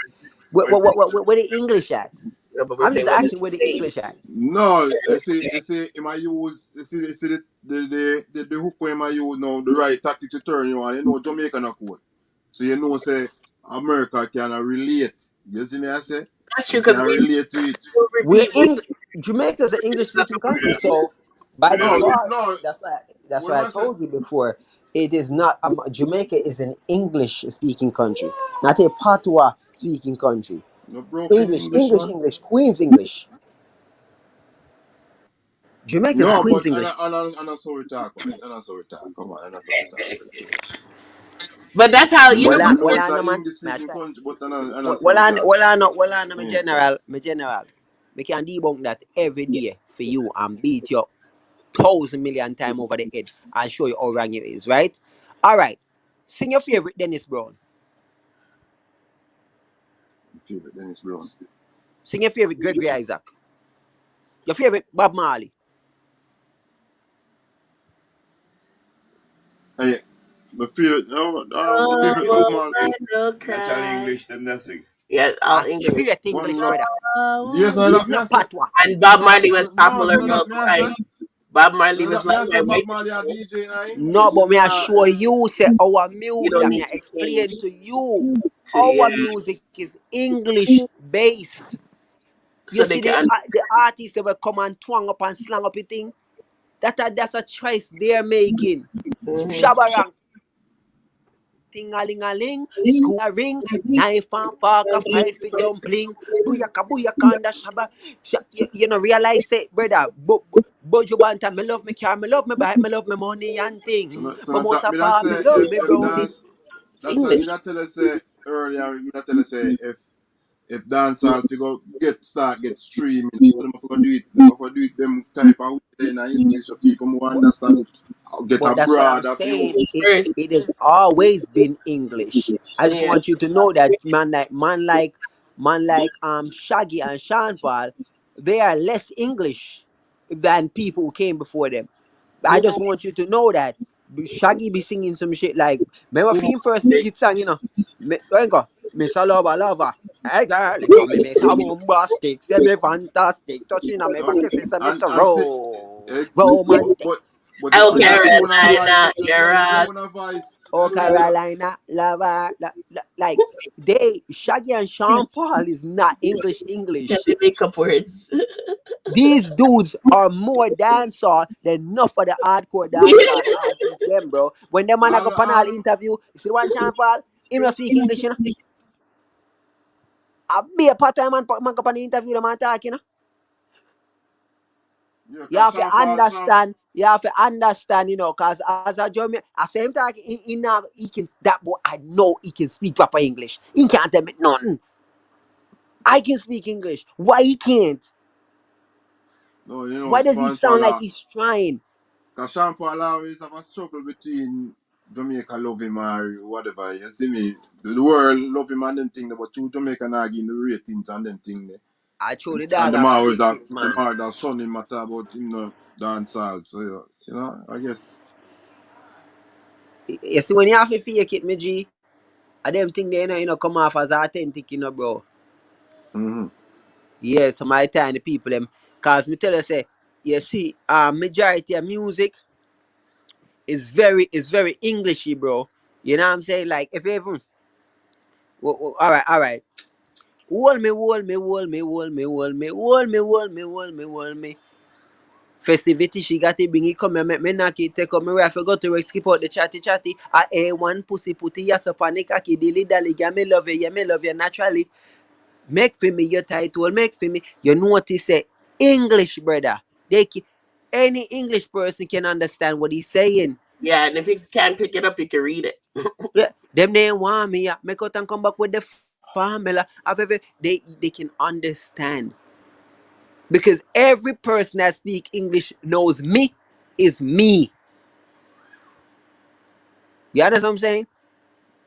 where the English at? I'm just asking where the English at. No, you see, you might use, you see the hook where you might use now, the right tactic to turn you on. You know, Jamaica not cool. So you know, say, America can relate. You see me, I say? That's true, It because can we relate to it. We're repeat. Jamaica's an English speaking country, so by default, No, that's what why am I I say? told you before. It is not Jamaica is an English speaking country, not a patois speaking country. No broken English, English, English, man. English, Queen's English. Jamaica's a No, Queen's but English. I'm not sorry talk, man. I'm not sorry talk. Come on, I'm not sorry talk. But that's how, you know Well, what? No, it's I know, an man. English speaking country, but I'm Well, not sorry talk. I know, Yeah. my general. We can debunk that every day for you and beat you 1,000,000,000 times over the head and show you how wrong it is, right? All right. Sing your favorite Dennis Brown. My favorite Dennis Brown. Sing your favorite Gregory Isaac. Your favorite Bob Marley. Hey, my favorite, my Oh, favorite Bob Marley. I don't Natural cry. English, them that's it. Yeah, all A English. straight One English, love. brother. Yes, I It is that me I not say. patois. And Bob So, Marley was popular so that me I worldwide. say. Bob Marley So was that me I say like Bob Marley a DJ na No, English. but me I show you say our you music. don't Me need I to explain change. to you. Yeah. Our music is English based. You So they see can. the artists that will come and twang up and slang up a thing. That's a choice they're making. Shabarang, ting-a-ling-a-ling, school a ring, knife and fork a fight for dumpling. Booyaka booyaka and the shaba. You know realize it, brother. But you want me love me car, me love me bike, me love me money and thing. But So most that of me that all, me say love me if brownie. dance. It's That's what me English. that tell us say earlier. Me that tell us say if dancehall figure get streaming, them have to do it. Them have to do it them type of way in English so people more understand it. Get a But that's what I'm broader view. saying. It has always been English. I just Yeah. want you to know that man like Shaggy and Sean Paul, they are less English than people who came before them. I just want you to know that Shaggy be singing some shit like, remember Fame first big hit song, you know? Where you go? Miss a lover lover. Hey girl, you me miss a bombastic, semi fantastic, touching on me No, back, say Miss a and say, romantic. but you Oh, see that tone of voice, Carolina, you see your that ass. tone of voice. Oh, I tell you. Carolina, lover, like Shaggy and Sean Paul is not English. Can be makeup words. These dudes are more dancehall than enough of the hardcore dancehall artists, them, bro. When them man a go panel interview, you see the one Sean Paul, he not speak English, you know. I be a part time man go pan the interview, the man talk, you know. Yeah, You cause have to Sean Paul, understand. You have to understand, you know, cause as a German, at same time, he can that boy. I know he can speak proper English. He can't tell me nothing. I can speak English. Why he can't? no, you know, Why does it Sean sound like Paul, he's trying? cause Sean Paul always have a struggle between Jamaica love him or whatever. You see me, the world love him and them thing, but two Jamaica not getting the ratings and them thing there. I told the And dog them have always stick have it, them man. are that son in matter about him no dance hall. So you know, I guess. You see when you have to fake it, me G, I them think they you know come off as authentic, you know, bro. Mm-hmm. Yeah, so my time the people them, cause me tell you say, you see, majority of music is very Englishy, bro. You know what I'm saying? Like if you even, all right. Hold me, hold me, hold me, hold me, hold me, hold me, hold me, hold me, hold me. Festivity, she got it, bring it, come here, make me knock it, take up me rifle, go to work, skip out the chatty. I A1 pussy putty, yes, up on the cocky, dilly dally, yeah, me love you naturally. Make for me your title, make for me. You notice say English, brother. Any English person can understand what he's saying. Yeah, and if you can't pick it up, you can read it. Yeah, them they want me, yeah. Make out and come back with the formula. They can understand. Because every person that speak English knows me is me. You understand what I'm saying?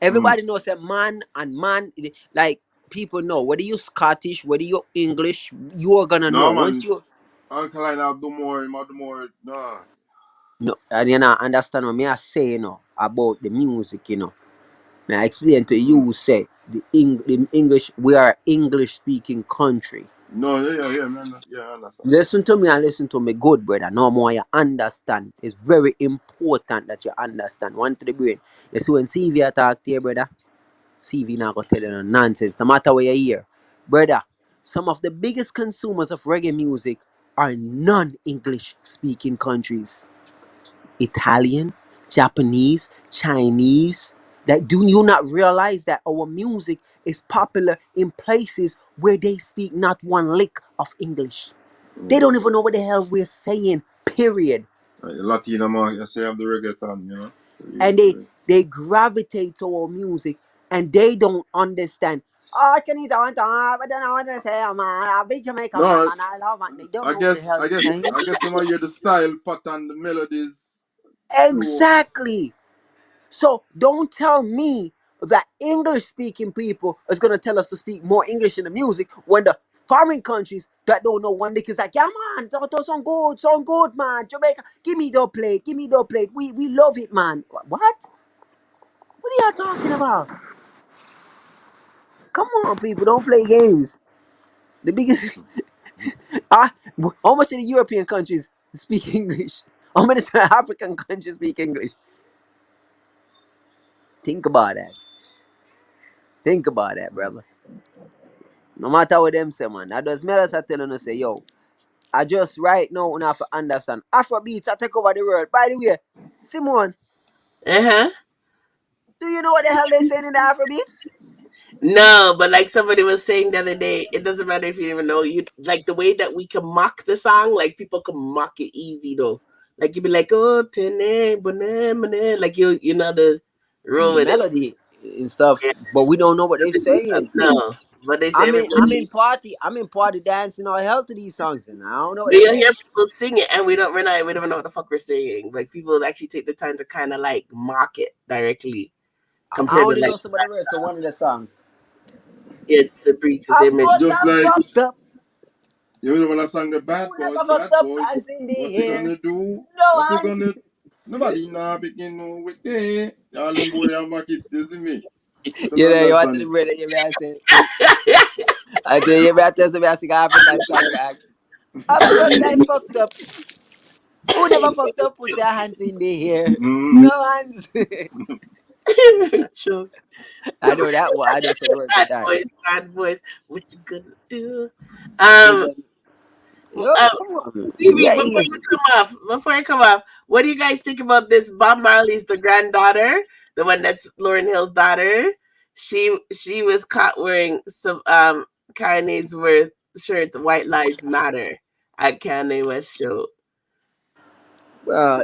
Everybody knows that man and man, like people know whether you Scottish, whether you English, you are gonna know No, once man. you. Alkaline, I'll do more. Nah. No, and you know, understand what me I say, you know, about the music, you know. May I explain to you, say the English, we are English speaking country. No, yeah, man. Yeah, I understand. Listen to me and listen to me good, brother. No more you understand. It's very important that you understand. One to the brain. You see when CV talk to you, brother, CV not gonna tell you no nonsense. No matter where you hear. Brother, some of the biggest consumers of reggae music are non-English speaking countries. Italian, Japanese, Chinese. That do you not realize that our music is popular in places where they speak not one lick of English? They don't even know what the hell we're saying, period. Latino man, you say have the reggaeton, you know. And they gravitate to our music and they don't understand. Oh, can you don't I don't know what to say, man. I'll be Jamaican, man, No, and I love it. They don't I know what the guess hell they're saying. they might hear the style, pattern, the melodies, flow. Exactly. So don't tell me that English speaking people is gonna tell us to speak more English in the music when the foreign countries that don't know one lick is like, yeah man, that sound good, man. Jamaica, give me the plate. We love it, man. What? What are y'all talking about? Come on, people, don't play games. The biggest how much of the European countries speak English? How many African countries speak English? Think about that. Think about that, brother. No matter what them say, man. That does matter to tell you, say, yo, I just right now enough to understand. Afrobeats I take over the world. By the way, Simone, Uh-huh. do you know what the hell they saying in the Afrobeats? No, but like somebody was saying the other day, it doesn't matter if you even know you like the way that we can mock the song, like people can mock it easy though. Like you'd be like, oh tene, bone, like you know the roll The with it. melody and stuff, Yeah. but we don't know what they saying. No. But they say I'm everybody in party dancing all hell to these songs and I don't know what they we'll saying. hear people sing it and we don't even know what the fuck we're saying. Like people actually take the time to kind of like mock it directly I compared to only like know some of the words of one of the songs. it's the breaches Of image. course Just I'm like fucked up. you know when I sang the Who never fucked up hands in what the you air? gonna do? No What you hands. gonna nobody now begin no with me. All them boy and make it, you see me. I don't You know, you want to understand the it. brother, you may say, I tell you, better tell me I sing African song back. Of course I fucked up. Who never fucked up? Put their hands in the air. No hands. Joke. I know that one. I know some words of that. Bad voice. What you gonna do? We Um, gonna, yo, uh, come on. Phoebe, Yeah, English. before I come off, what do you guys think about this? Bob Marley's the granddaughter, the one that's Lauryn Hill's daughter. She was caught wearing some Kanye's Worth shirt, White Lives Matter, at Kanye West show.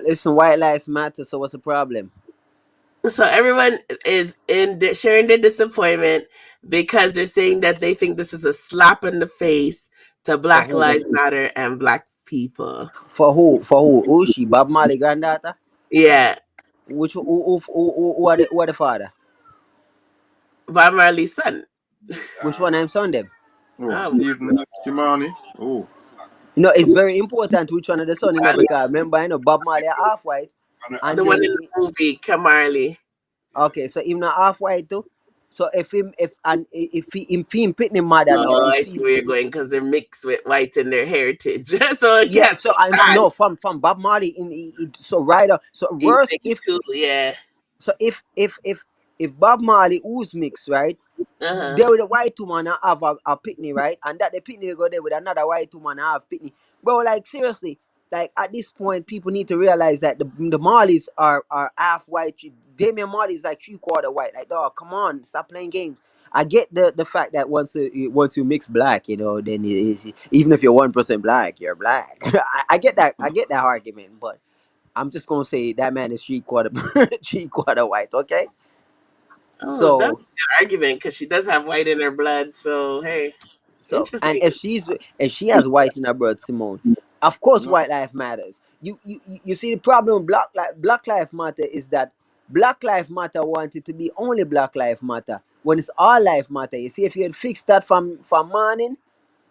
Listen, white lives matter, so what's the problem? So everyone is sharing their disappointment because they're saying that they think this is a slap in the face to For Black who? Lives Matter and Black people. For who? For who? Who is she? Bob Marley granddaughter? Yeah, Who are the father? Bob Marley's son. Which one I'm son them? Oh, Um, Stephen Kimani. Oh. You know, it's very important which one of the son, you know, because remember, you know, Bob Marley are half white, and the one then in the movie, Kamali. okay, so him not half white too. So if him pitney mother now, Oh, if I see he where you're going because they're mixed with white in their heritage, so it yeah, can't so be I'm bad. no from Bob Marley so right so He's worse saying too, yeah. so if Bob Marley who's mixed right, Uh-huh. there with a white woman and have a pitney right, and that the pitney go there with another white woman and have pitney, bro. Like seriously, like at this point, people need to realize that the Marleys are half white. Damian Marley is like 3/4 white. Like, dog, come on, stop playing games. I get the fact that once you mix black, you know, then it is, even if you're 1% black, you're black. I get that. I get that argument, but I'm just gonna say that man is 3/4 3/4 white. Okay. Oh, that's a So good argument because she does have white in her blood. So hey, and interesting. if she has white in her blood, Simone, of course white life matters. You see the problem with Black Life Matter is that Black Life Matter wanted to be only Black Life Matter when it's all life matter. You see, if you had fixed that from morning,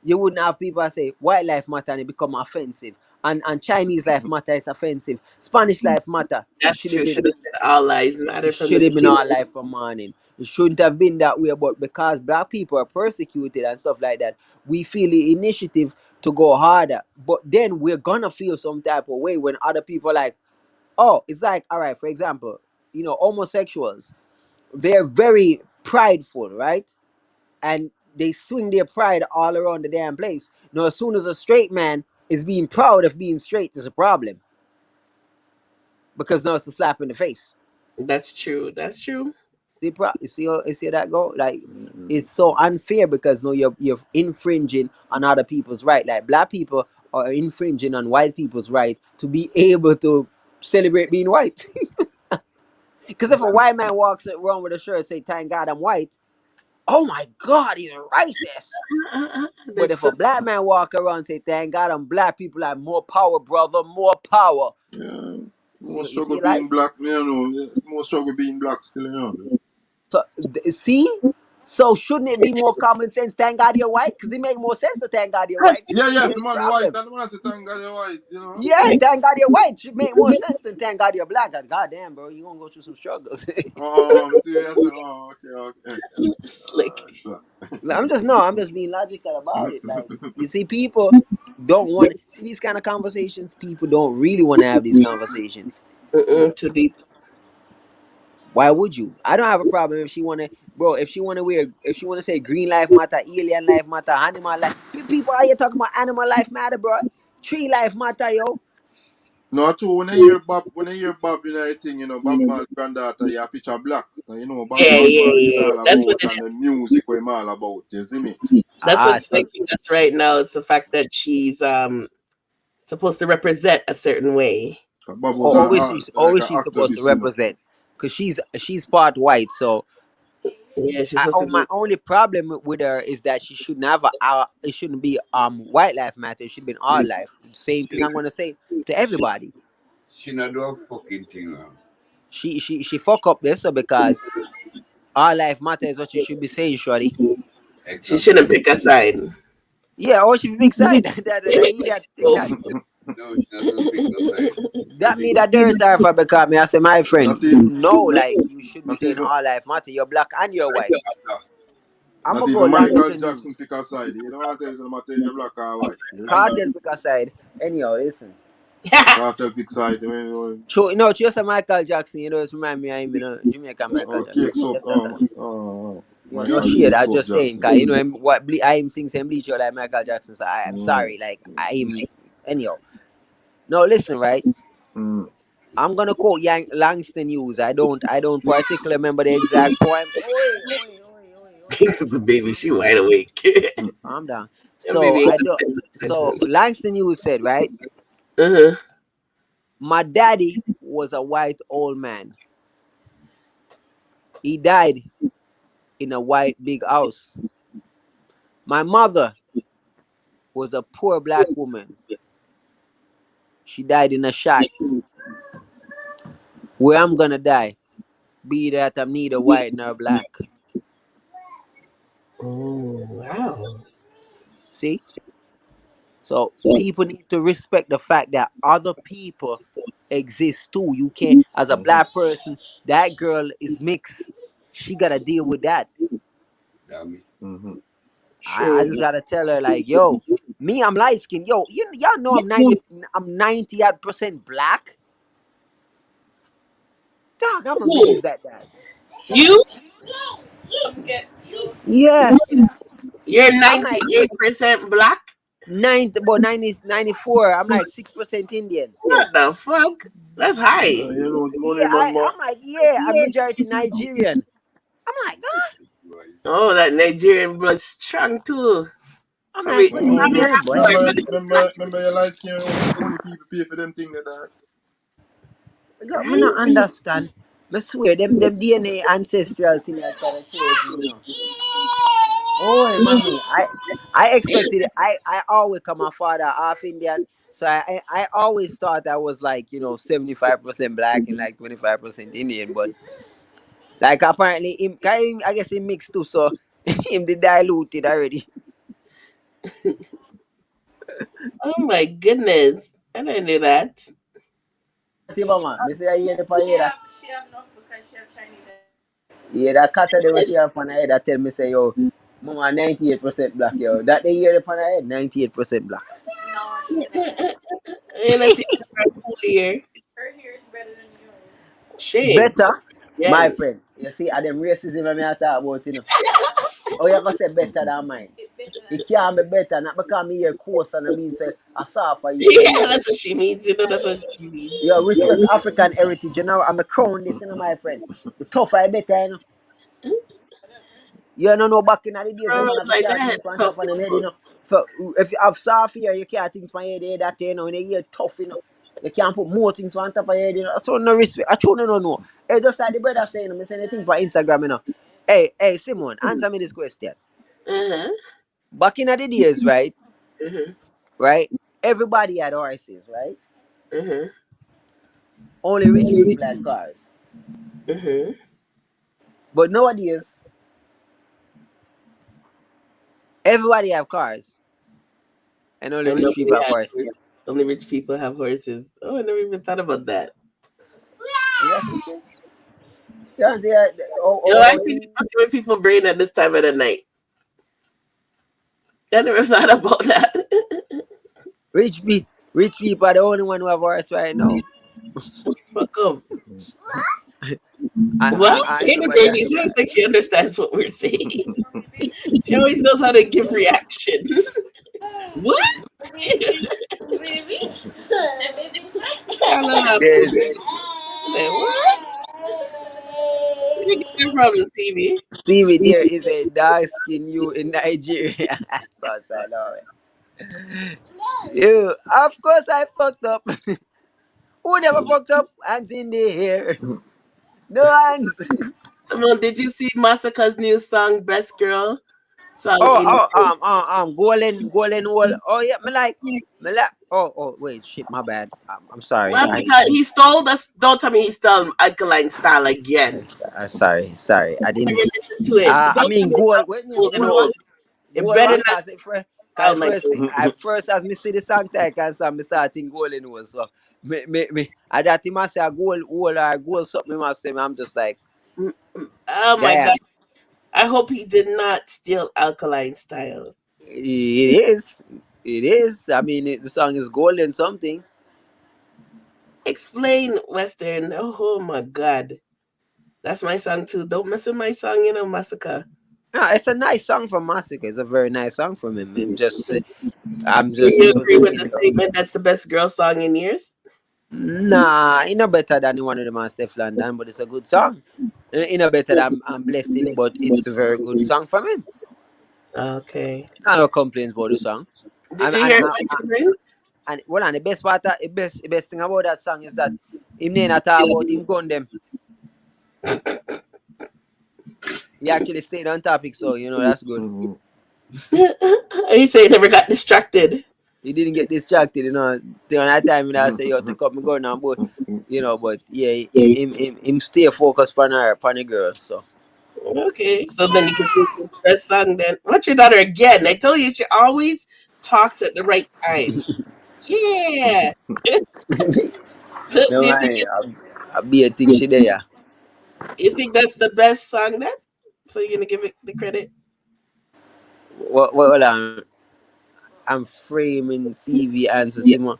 you wouldn't have people say white life matter and it become offensive. And Chinese life matter is offensive. Spanish life matter. It That's should have true. been Should have said all lives matter it from the should have been beginning. our life from morning. It shouldn't have been that way, but because black people are persecuted and stuff like that, we feel the initiative to go harder. But then we're gonna feel some type of way when other people are like, oh, it's like, all right, for example, you know, homosexuals, they're very prideful, right? And they swing their pride all around the damn place. Now, as soon as a straight man is being proud of being straight, there's a problem. Because now it's a slap in the face. That's true. That's true. You see that go? Like, it's so unfair because no, you're infringing on other people's right. Like, black people are infringing on white people's right to be able to celebrate being white. Because if a white man walks around with a shirt say "Thank God I'm white," oh my God, he's racist. But if a black man walk around and say "Thank God I'm black," people like, more power, brother, more power. More You struggle see, like, being black, you know. More struggle being black still, you know. so see. So shouldn't it be more common sense? Thank God you're white, because it make more sense to thank God you're white. Yes, the There's man white. problem. And the man say thank God you're white, you know. Yeah, thank God you're white should make more sense than thank God you're black. God damn, bro, you gonna go through some struggles. I'm serious. Okay. Slick. So. I'm just being logical about it. Like, you see, people don't want to see these kind of conversations. People don't really want to have these conversations. Too deep. Why would you? I don't have a problem if she wanna, bro. If she wanna say green life matter, alien life matter, animal life. People out here talking about animal life matter, bro. Tree life matter, yo. No, too, when I hear Bob in a thing, you know, Bob Marley granddaughter, you have picture black. And you know, Bob Marley is all That's what about, and the music what him all about, you see me? That's what's So making us right now. It's the fact that she's supposed to represent a certain way. Bob was always an she's supposed to activist, you know. represent, cause she's part white. So yeah, she's supposed to my be. only problem with her is that she shouldn't have it shouldn't be white life matter. It should be all life. Same thing I'm gonna say to everybody. She not do a fucking thing wrong. She fuck up this because all life matter is what you should be saying, shorty. Exactly. She shouldn't pick a side. Yeah, or she pick side. that idiot think that. No, she doesn't pick no side. That me that dirty her for because me I say, my friend, you know, like, you should be saying even, all life matter. You're black and you're white. I'm not gonna go even Michael Langston Jackson pick a side. You don't want to tell you matter if you're black or white. Kartel pick a side. Anyhow, listen. Kartel pick side. True, no, just a Michael Jackson, you know, it's remind me of him, you know, Jamaican Michael Jackson. Cake soap. Yeah, no shit, I just saying, cause you know him, what I am sing same bleach like Michael Jackson, so I'm sorry, like I am. Anyhow, no, listen, right? I'm gonna quote Langston Hughes. I don't particularly remember the exact poem. The baby, she wide awake. I'm down. Yeah, So baby. I don't. So Langston Hughes said, right? My daddy was a white old man. He died in a white big house. My mother was a poor black woman. She died in a shack. Where I'm gonna die, be that I'm neither white nor black. Oh, wow. See? So people need to respect the fact that other people exist too. You can't, as a black person, that girl is mixed. She gotta deal with that. I just gotta tell her, like, yo, me, I'm light skinned. Yo, y'all know I'm 90% black. Dog, I'm amazed at that. You? Yeah. You're I'm like, 98% black? 94. I'm like 6% Indian. What the fuck? That's high. Yeah, I'm like, yeah, I'm majority Nigerian. I'm like, God. Oh, that Nigerian blood strong too. I'm like, what are you doing, boy? Remember your light skin only people pay for them thing that ask. Look, me not understand. I swear, them DNA ancestral thing is kind of crazy, you know. Oh, mommy, I expected it. I always come my father half Indian, so I always thought I was like 75% black and like 25% Indian, but like apparently I guess he mixed too, so him the diluted already. Oh my goodness, I didn't know that. Mama, me say I hear the parade. Yeah, that cat of them she have on her head that tell me say yo, mama 98% black yo. That they hear upon her head 98% black. And I see her cool here. Her hair is better than yours. Shame. Better, my Yes. friend. You see, I them racism when me I talk about Oh, you gonna say better than mine? It can't be better, not because me hear coarse and I mean say I saw for you. Yeah, that's what she means. You know, that's what she means. You respect African heritage, you know. I'm a crown this, my friend. The tougher I better, You know back in the days, Bro, man, it's I like can't that. think on Tough top of them head, people. So if you have soft hair, you can't think from your head that, in a year tough, You can't put more things on top of your head, So no respect. I told you no know. Hey, just like the brother saying, I'm saying things for Instagram, Hey, Simon, answer me this question. Uh-huh. Back in the days, right? Uh-huh. Right? Everybody had horses, right? Uh-huh. Only rich people had cars. Uh-huh. But nowadays, everybody have cars. And only And rich nobody people have has horses. horses. Only rich people have horses. Oh, I never even thought about that. Yes, you see? Yeah, I think fucking with people brain at this time of the night. I never thought about that. Rich people are the only one who have horse right now. Fuck up. Well, I Katie remember baby that. seems like she understands what we're saying. She always knows how to give reaction. What? There's What? Where did you get that from, TV? Stevie, there is a dark skin you in Nigeria. So sad, all right. You, of course I fucked up. Who never fucked up? Hands in the air. No hands. Simone, did you see Masaka's new song, Best Girl? Song Oh, in golden wall. Oh yeah, oh, wait, shit, my bad. I'm sorry. Masaka, he stole this. Don't tell me he stole Alkaline style again. Sorry. I didn't. Never listen to it. I Don't tell mean, me goal. it's Wait, me golden goal old. one. It Goal better one, not cause sound like first as me see the song tag and so me starting goal in one. So I that him say a goal or goal something. Me must say I'm just like, Oh my damn. god. I hope he did not steal Alkaline style. It is. I mean, the song is golden something. Explain Western. Oh my god. That's my song too. Don't mess with my song, Massacre. No, it's a nice song from Massacre. It's a very nice song from him. I'm Do just you agree with the statement that's the best girl song in years? Nah, it's not better than one of them on Steph London, but it's a good song. It's not better than I'm Blessing, but it's a very good song from him. Okay. I no complaints about the song. Did you hear Voice to Bring? And well, and the best part, the best thing about that song is that him not talk about him gun them. He actually stayed on topic, so that's good. He said he never got distracted. He didn't get distracted, During that time, I say, yo, take up my gun now, but but yeah, him stay focused on the girl, so. Okay, so then you can sing the best song then. What's your daughter again? I told you she always talks at the right times. Yeah. No, I'll be a thing she there. You think that's the best song then? So you're gonna give it the credit? Hold on. I'm framing CV answer Simon.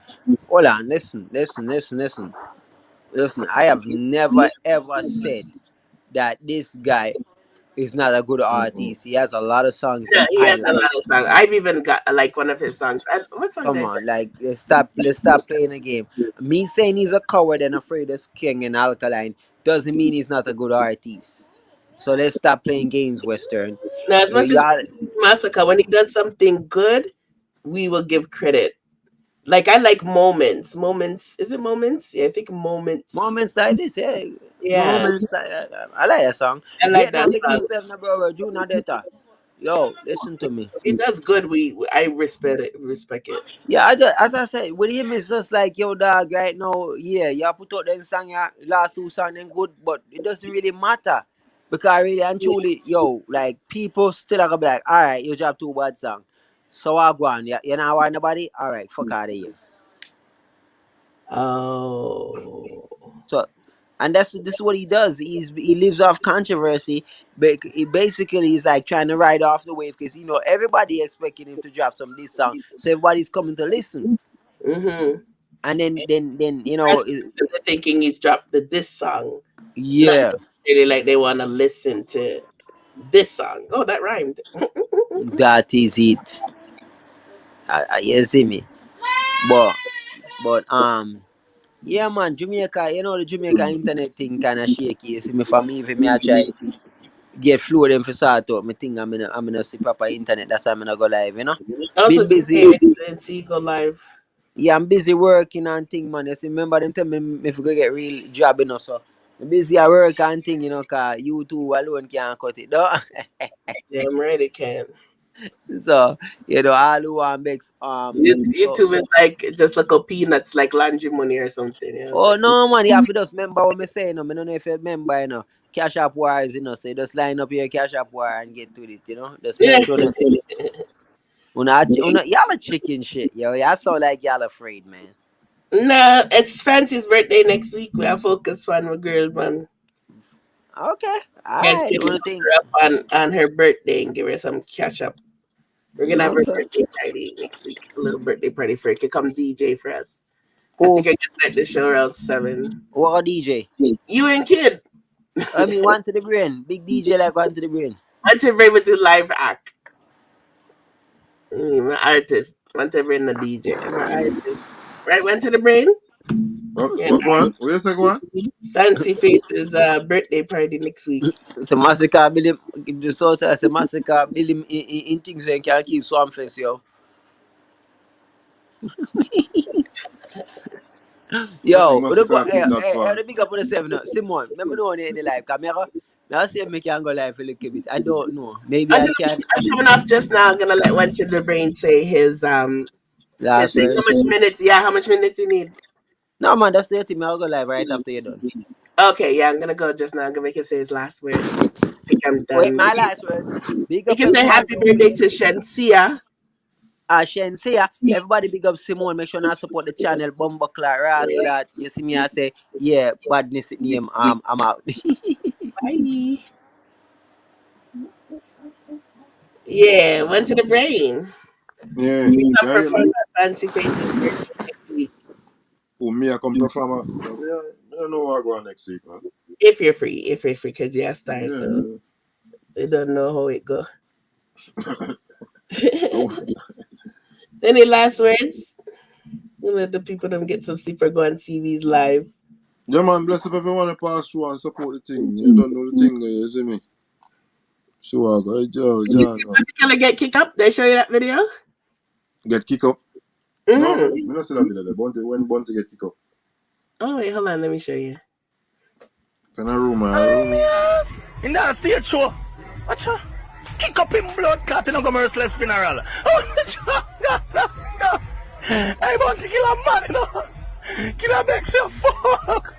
Hold on, listen. Listen, I have never ever said that this guy is not a good artist. He has a lot of songs Yeah, that he I has a like. lot of songs. I've even got like one of his songs. What song did Come I say? on, like let's stop playing the game. Me saying he's a coward and afraid of King and Alkaline doesn't mean he's not a good artist. So let's stop playing games, Western. Now, as You much as got Massacre, when he does something good, we will give credit. Like I like Moments. Moments. Is it Moments? Yeah, I think Moments. moments like this, yeah. Yeah, Moments. I like that song. I like that Vietnam, big up song. yourself, my brother. Junior Data. Yo, listen to me. If he does good, I respect it. Respect it. Yeah, I just, as I said, with him it's just like yo dog right now. Yeah, you put out them song, yeah, last two songs and good, but it doesn't really matter because really and truly, yo, like people still are gonna be like, all right, you drop two bad song, so I go on. Yeah, you know why nobody? All right, fuck out of here. Oh. So, and this is what he does. He lives off controversy. He basically is like trying to ride off the wave because everybody expecting him to drop some this song, so everybody's coming to listen. Mm-hmm. And then That's because they're thinking he's dropped this song. yeah, Not really like they want to listen to this song. Oh, that rhymed. that is it. You see me, but yeah, man, Jamaica. The Jamaica internet thing kind of shaky. You see me, for me, if me I try get flow them for sort out. Me think I'm gonna see proper internet. That's why I'm gonna go live. Also, Been busy. see go live. Yeah, I'm busy working and thing, man. You see, remember them tell me if we go get real job, so I'm busy at work and thing, cause you two alone can't cut it, though. Damn right it can. So, all who want makes YouTube is like just like a peanuts, like laundry money or something. Oh no, man, you have to just remember what me say, I don't know if you remember, Cash App wires, so you just line up your Cash App wire and get to it, Just make sure that y'all a chicken shit, yo. Y'all sound like y'all afraid, man. Nah, it's Fancy's birthday next week. We are focused on my girl, man. Okay, Guys, alright. give her up on her birthday and give her some cash up. We're gonna have her birthday party next week. A little birthday party for her. Can come DJ for us. I think I just let the show around 7. What a DJ? You and Kid. I mean, one to the brain. Big DJ like one to the brain. One to the brain with the live act. My artist. One to the brain, the DJ. My artist. Right, one to the brain? What you say, go on? Fancy Face's birthday party next week. It's a massacre, Billy. The source has a massacre, Billy in things and can't keep swamp face, yo. Yo, the big up on the 7. Simon, remember no one in the live camera? Now see if I can go live for a little bit. I don't know. Maybe I can. I'm coming off just now. I'm gonna let one to the brain say his last words. How much minutes? Yeah, how much minutes you need? No man, that's the thing. I'll go live right after you're done. Okay, yeah, I'm gonna go just now. I'm gonna make him say his last words. I think I'm done. Wait, my last words. You can say happy birthday to Shensia. Shensia, everybody big up Simone. Make sure now support the channel. Bumbleclad, Rasclad. You see me, I say, yeah, badness name. I'm out. Bye. Yeah, went to the brain. Yeah, Fancy Faces next week. Oh, me, I come perform. I don't know what I go on next week, man. If you're free, because you're a star, so they don't know how it go. Any last words? You let the people them get some sleep or go on CV's live. Yeah, man, bless up everyone that pass through and support the thing. You don't know the thing, you see me? So I go, John. Can I get kicked up? They show you that video? Get kicked up? No, we don't see that video. When Bunty get kicked up. Oh, wait, hold on. Let me show you. Can I room in that stage show? Watch out. Kick up in blood clot in a merciless funeral. Oh, God. I want to kill a man, Kill a makes you fuck.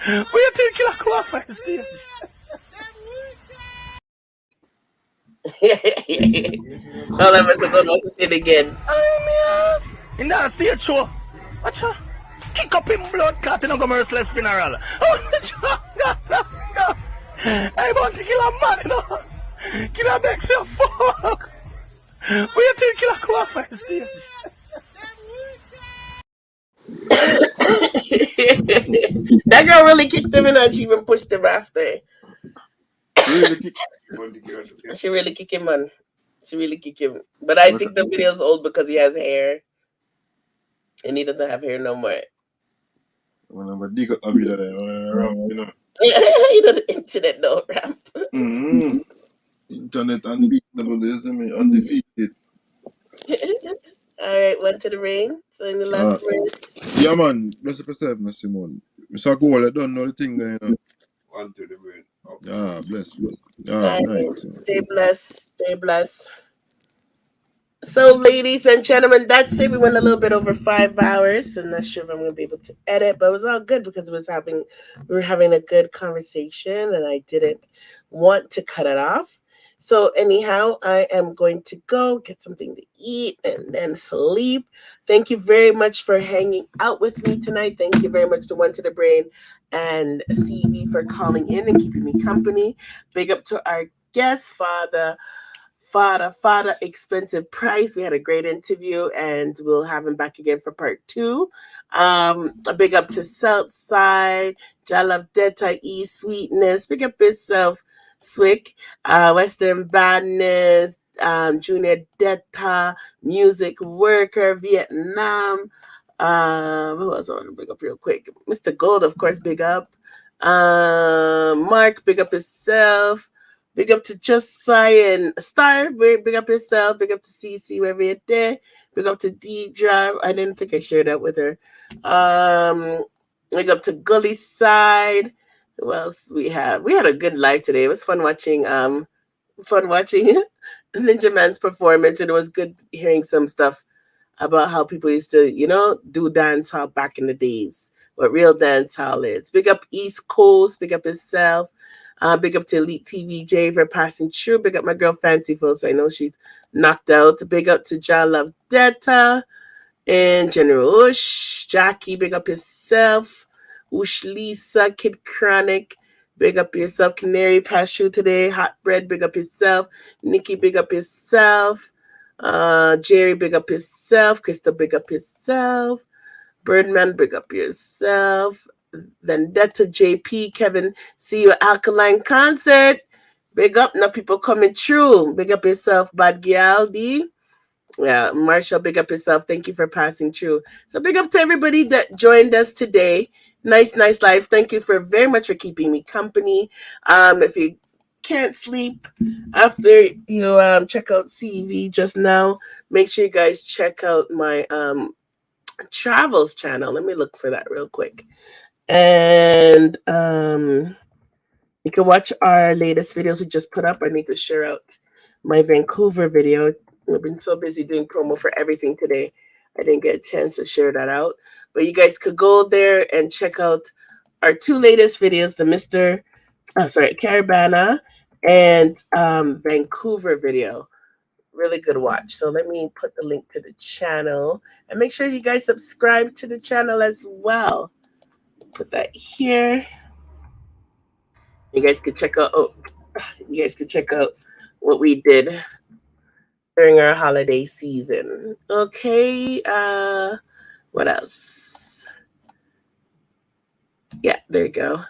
What you think kill a qualified stage? Hold on, Mr. Good, let's see it again. In that stage show. Watch out. Kick up in blood clot in a merciless funeral. Oh, God. I want to kill a man, Kill a makes you fuck. What you think kill a qualified stage? That girl really kicked him in and she even pushed him after. Really kick. She really kick him, man. She really kick him. But I think the video's old because he has hair. And he doesn't have hair no more. Whenever dig up a video there, ramp, you know. You know the internet no ramp. Internet unbeatable, you see me? Undefeated. Alright, went to the rain. So in the last words. Yeah, man. Bless yourself, no Simone. Mr. Goal, I don't know the thing there, you know. One to the brain. Ah, bless me. Ah, right. Stay blessed. Stay blessed. So, ladies and gentlemen, that's it. We went a little bit over 5 hours. I'm not sure if I'm going to be able to edit, but it was all good because we were having a good conversation, and I didn't want to cut it off. So, anyhow, I am going to go get something to eat and then sleep. Thank you very much for hanging out with me tonight. Thank you very much to One to the Brain and CV for calling in and keeping me company. Big up to our guest, Fada, expensive price. We had a great interview, and we'll have him back again for part 2. A big up to Southside, Detta, East Sweetness. Big up yourself, Swick, Western Badness, Junior Detta, Music Worker, Vietnam. Who else I want to big up real quick? Mr. Gold, of course, big up. Mark, big up yourself. Big up to Just Cyan Star. Big up yourself. Big up to CC wherever you're there. Big up to D-Drive. I didn't think I shared that with her. Big up to Gully Side. Who else we have? We had a good live today. It was fun watching Ninja Man's performance, and it was good hearing some stuff about how people used to, do dance hall back in the days. What real dance hall is. Big up East Coast. Big up yourself. Big up to Elite TVJ for passing through. Big up my girl Fancy Folks. I know she's knocked out. Big up to Love Detta and General Ush. Jackie, big up yourself. Ush Lisa, Kid Chronic. Big up yourself. Canary passed through today. Hot Bread, big up yourself. Nikki, big up yourself. Jerry, big up yourself. Crystal, big up yourself. Birdman, big up yourself. Vendetta, JP, Kevin, see you at Alkaline concert. Big up, now people coming through. Big up yourself, Bad Gyal D. Yeah, Marshall, big up yourself. Thank you for passing through. So big up to everybody that joined us today. Nice live. Thank you very much for keeping me company. If you can't sleep after you check out CV just now, make sure you guys check out my travels channel. Let me look for that real quick. And you can watch our latest videos we just put up. I need to share out my Vancouver video. I've been so busy doing promo for everything today. I didn't get a chance to share that out. But you guys could go there and check out our 2 latest videos, the Caravana and Vancouver video. Really good watch. So let me put the link to the channel. And make sure you guys subscribe to the channel as well. Put that here. You guys could check out what we did during our holiday season. Okay, what else? Yeah, there you go.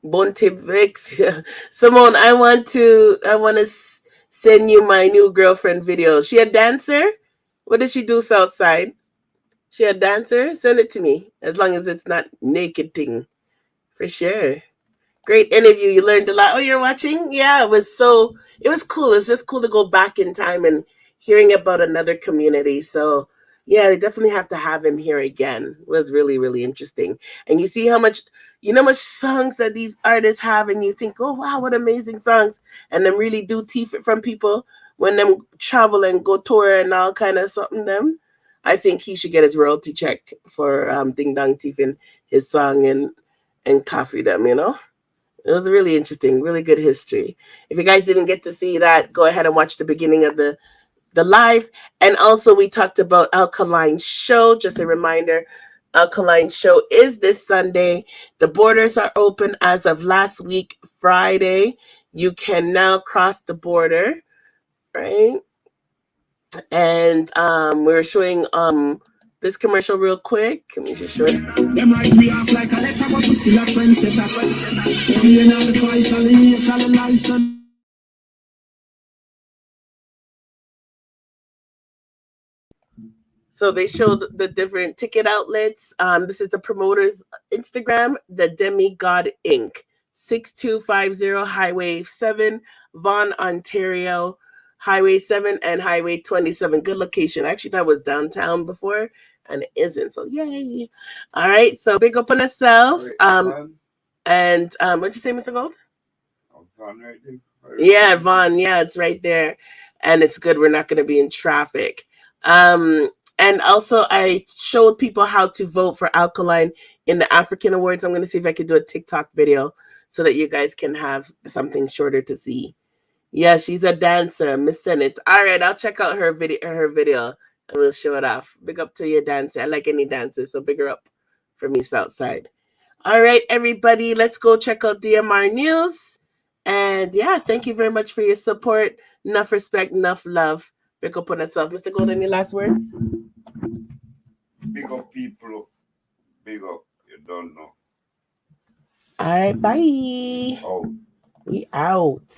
Bonte Vix. Simone, I want to send you my new girlfriend video. She a dancer? What did she do Southside? She a dancer? Send it to me. As long as it's not naked thing. For sure. Great interview. You learned a lot. Oh, you're watching? Yeah, it was cool. It's just cool to go back in time and hearing about another community. So yeah, they definitely have to have him here again. It was really, really interesting. And you see how much songs that these artists have, and you think, oh wow, what amazing songs. And them really do teeth it from people when them travel and go tour and all kind of something them. I think he should get his royalty check for Ding Dong Tiffin, his song and coffee them, It was really interesting, really good history. If you guys didn't get to see that, go ahead and watch the beginning of the live. And also we talked about Alkaline show. Just a reminder, Alkaline show is this Sunday. The borders are open as of last week, Friday. You can now cross the border, right? And we're showing this commercial real quick. Let me just show it. Them right we off like a letter, but we still a trendsetter. We ain't on the fight, all the hate, all the lies done. So they showed the different ticket outlets. This is the promoter's Instagram, the Demigod Inc. 6250 Highway 7, Vaughan, Ontario, Highway 7 and Highway 27. Good location. Actually, that was downtown before, and it isn't. So yay! All right. So big up on yourself. And what'd you say, Mr. Gold? Right there. Yeah, Vaughan. Yeah, it's right there, and it's good. We're not going to be in traffic. And also, I showed people how to vote for Alkaline in the African Awards. I'm going to see if I can do a TikTok video so that you guys can have something shorter to see. Yeah, she's a dancer, Miss Senate. All right, I'll check out her video, and we'll show it off. Big up to your dancer. I like any dancer, so big her up for me, Southside. All right, everybody, let's go check out DMR News. And yeah, thank you very much for your support. Enough respect, enough love. Big up on yourself. Mr. Gold, any last words? Big up people. Big up. You don't know. All right, bye. Oh. We out.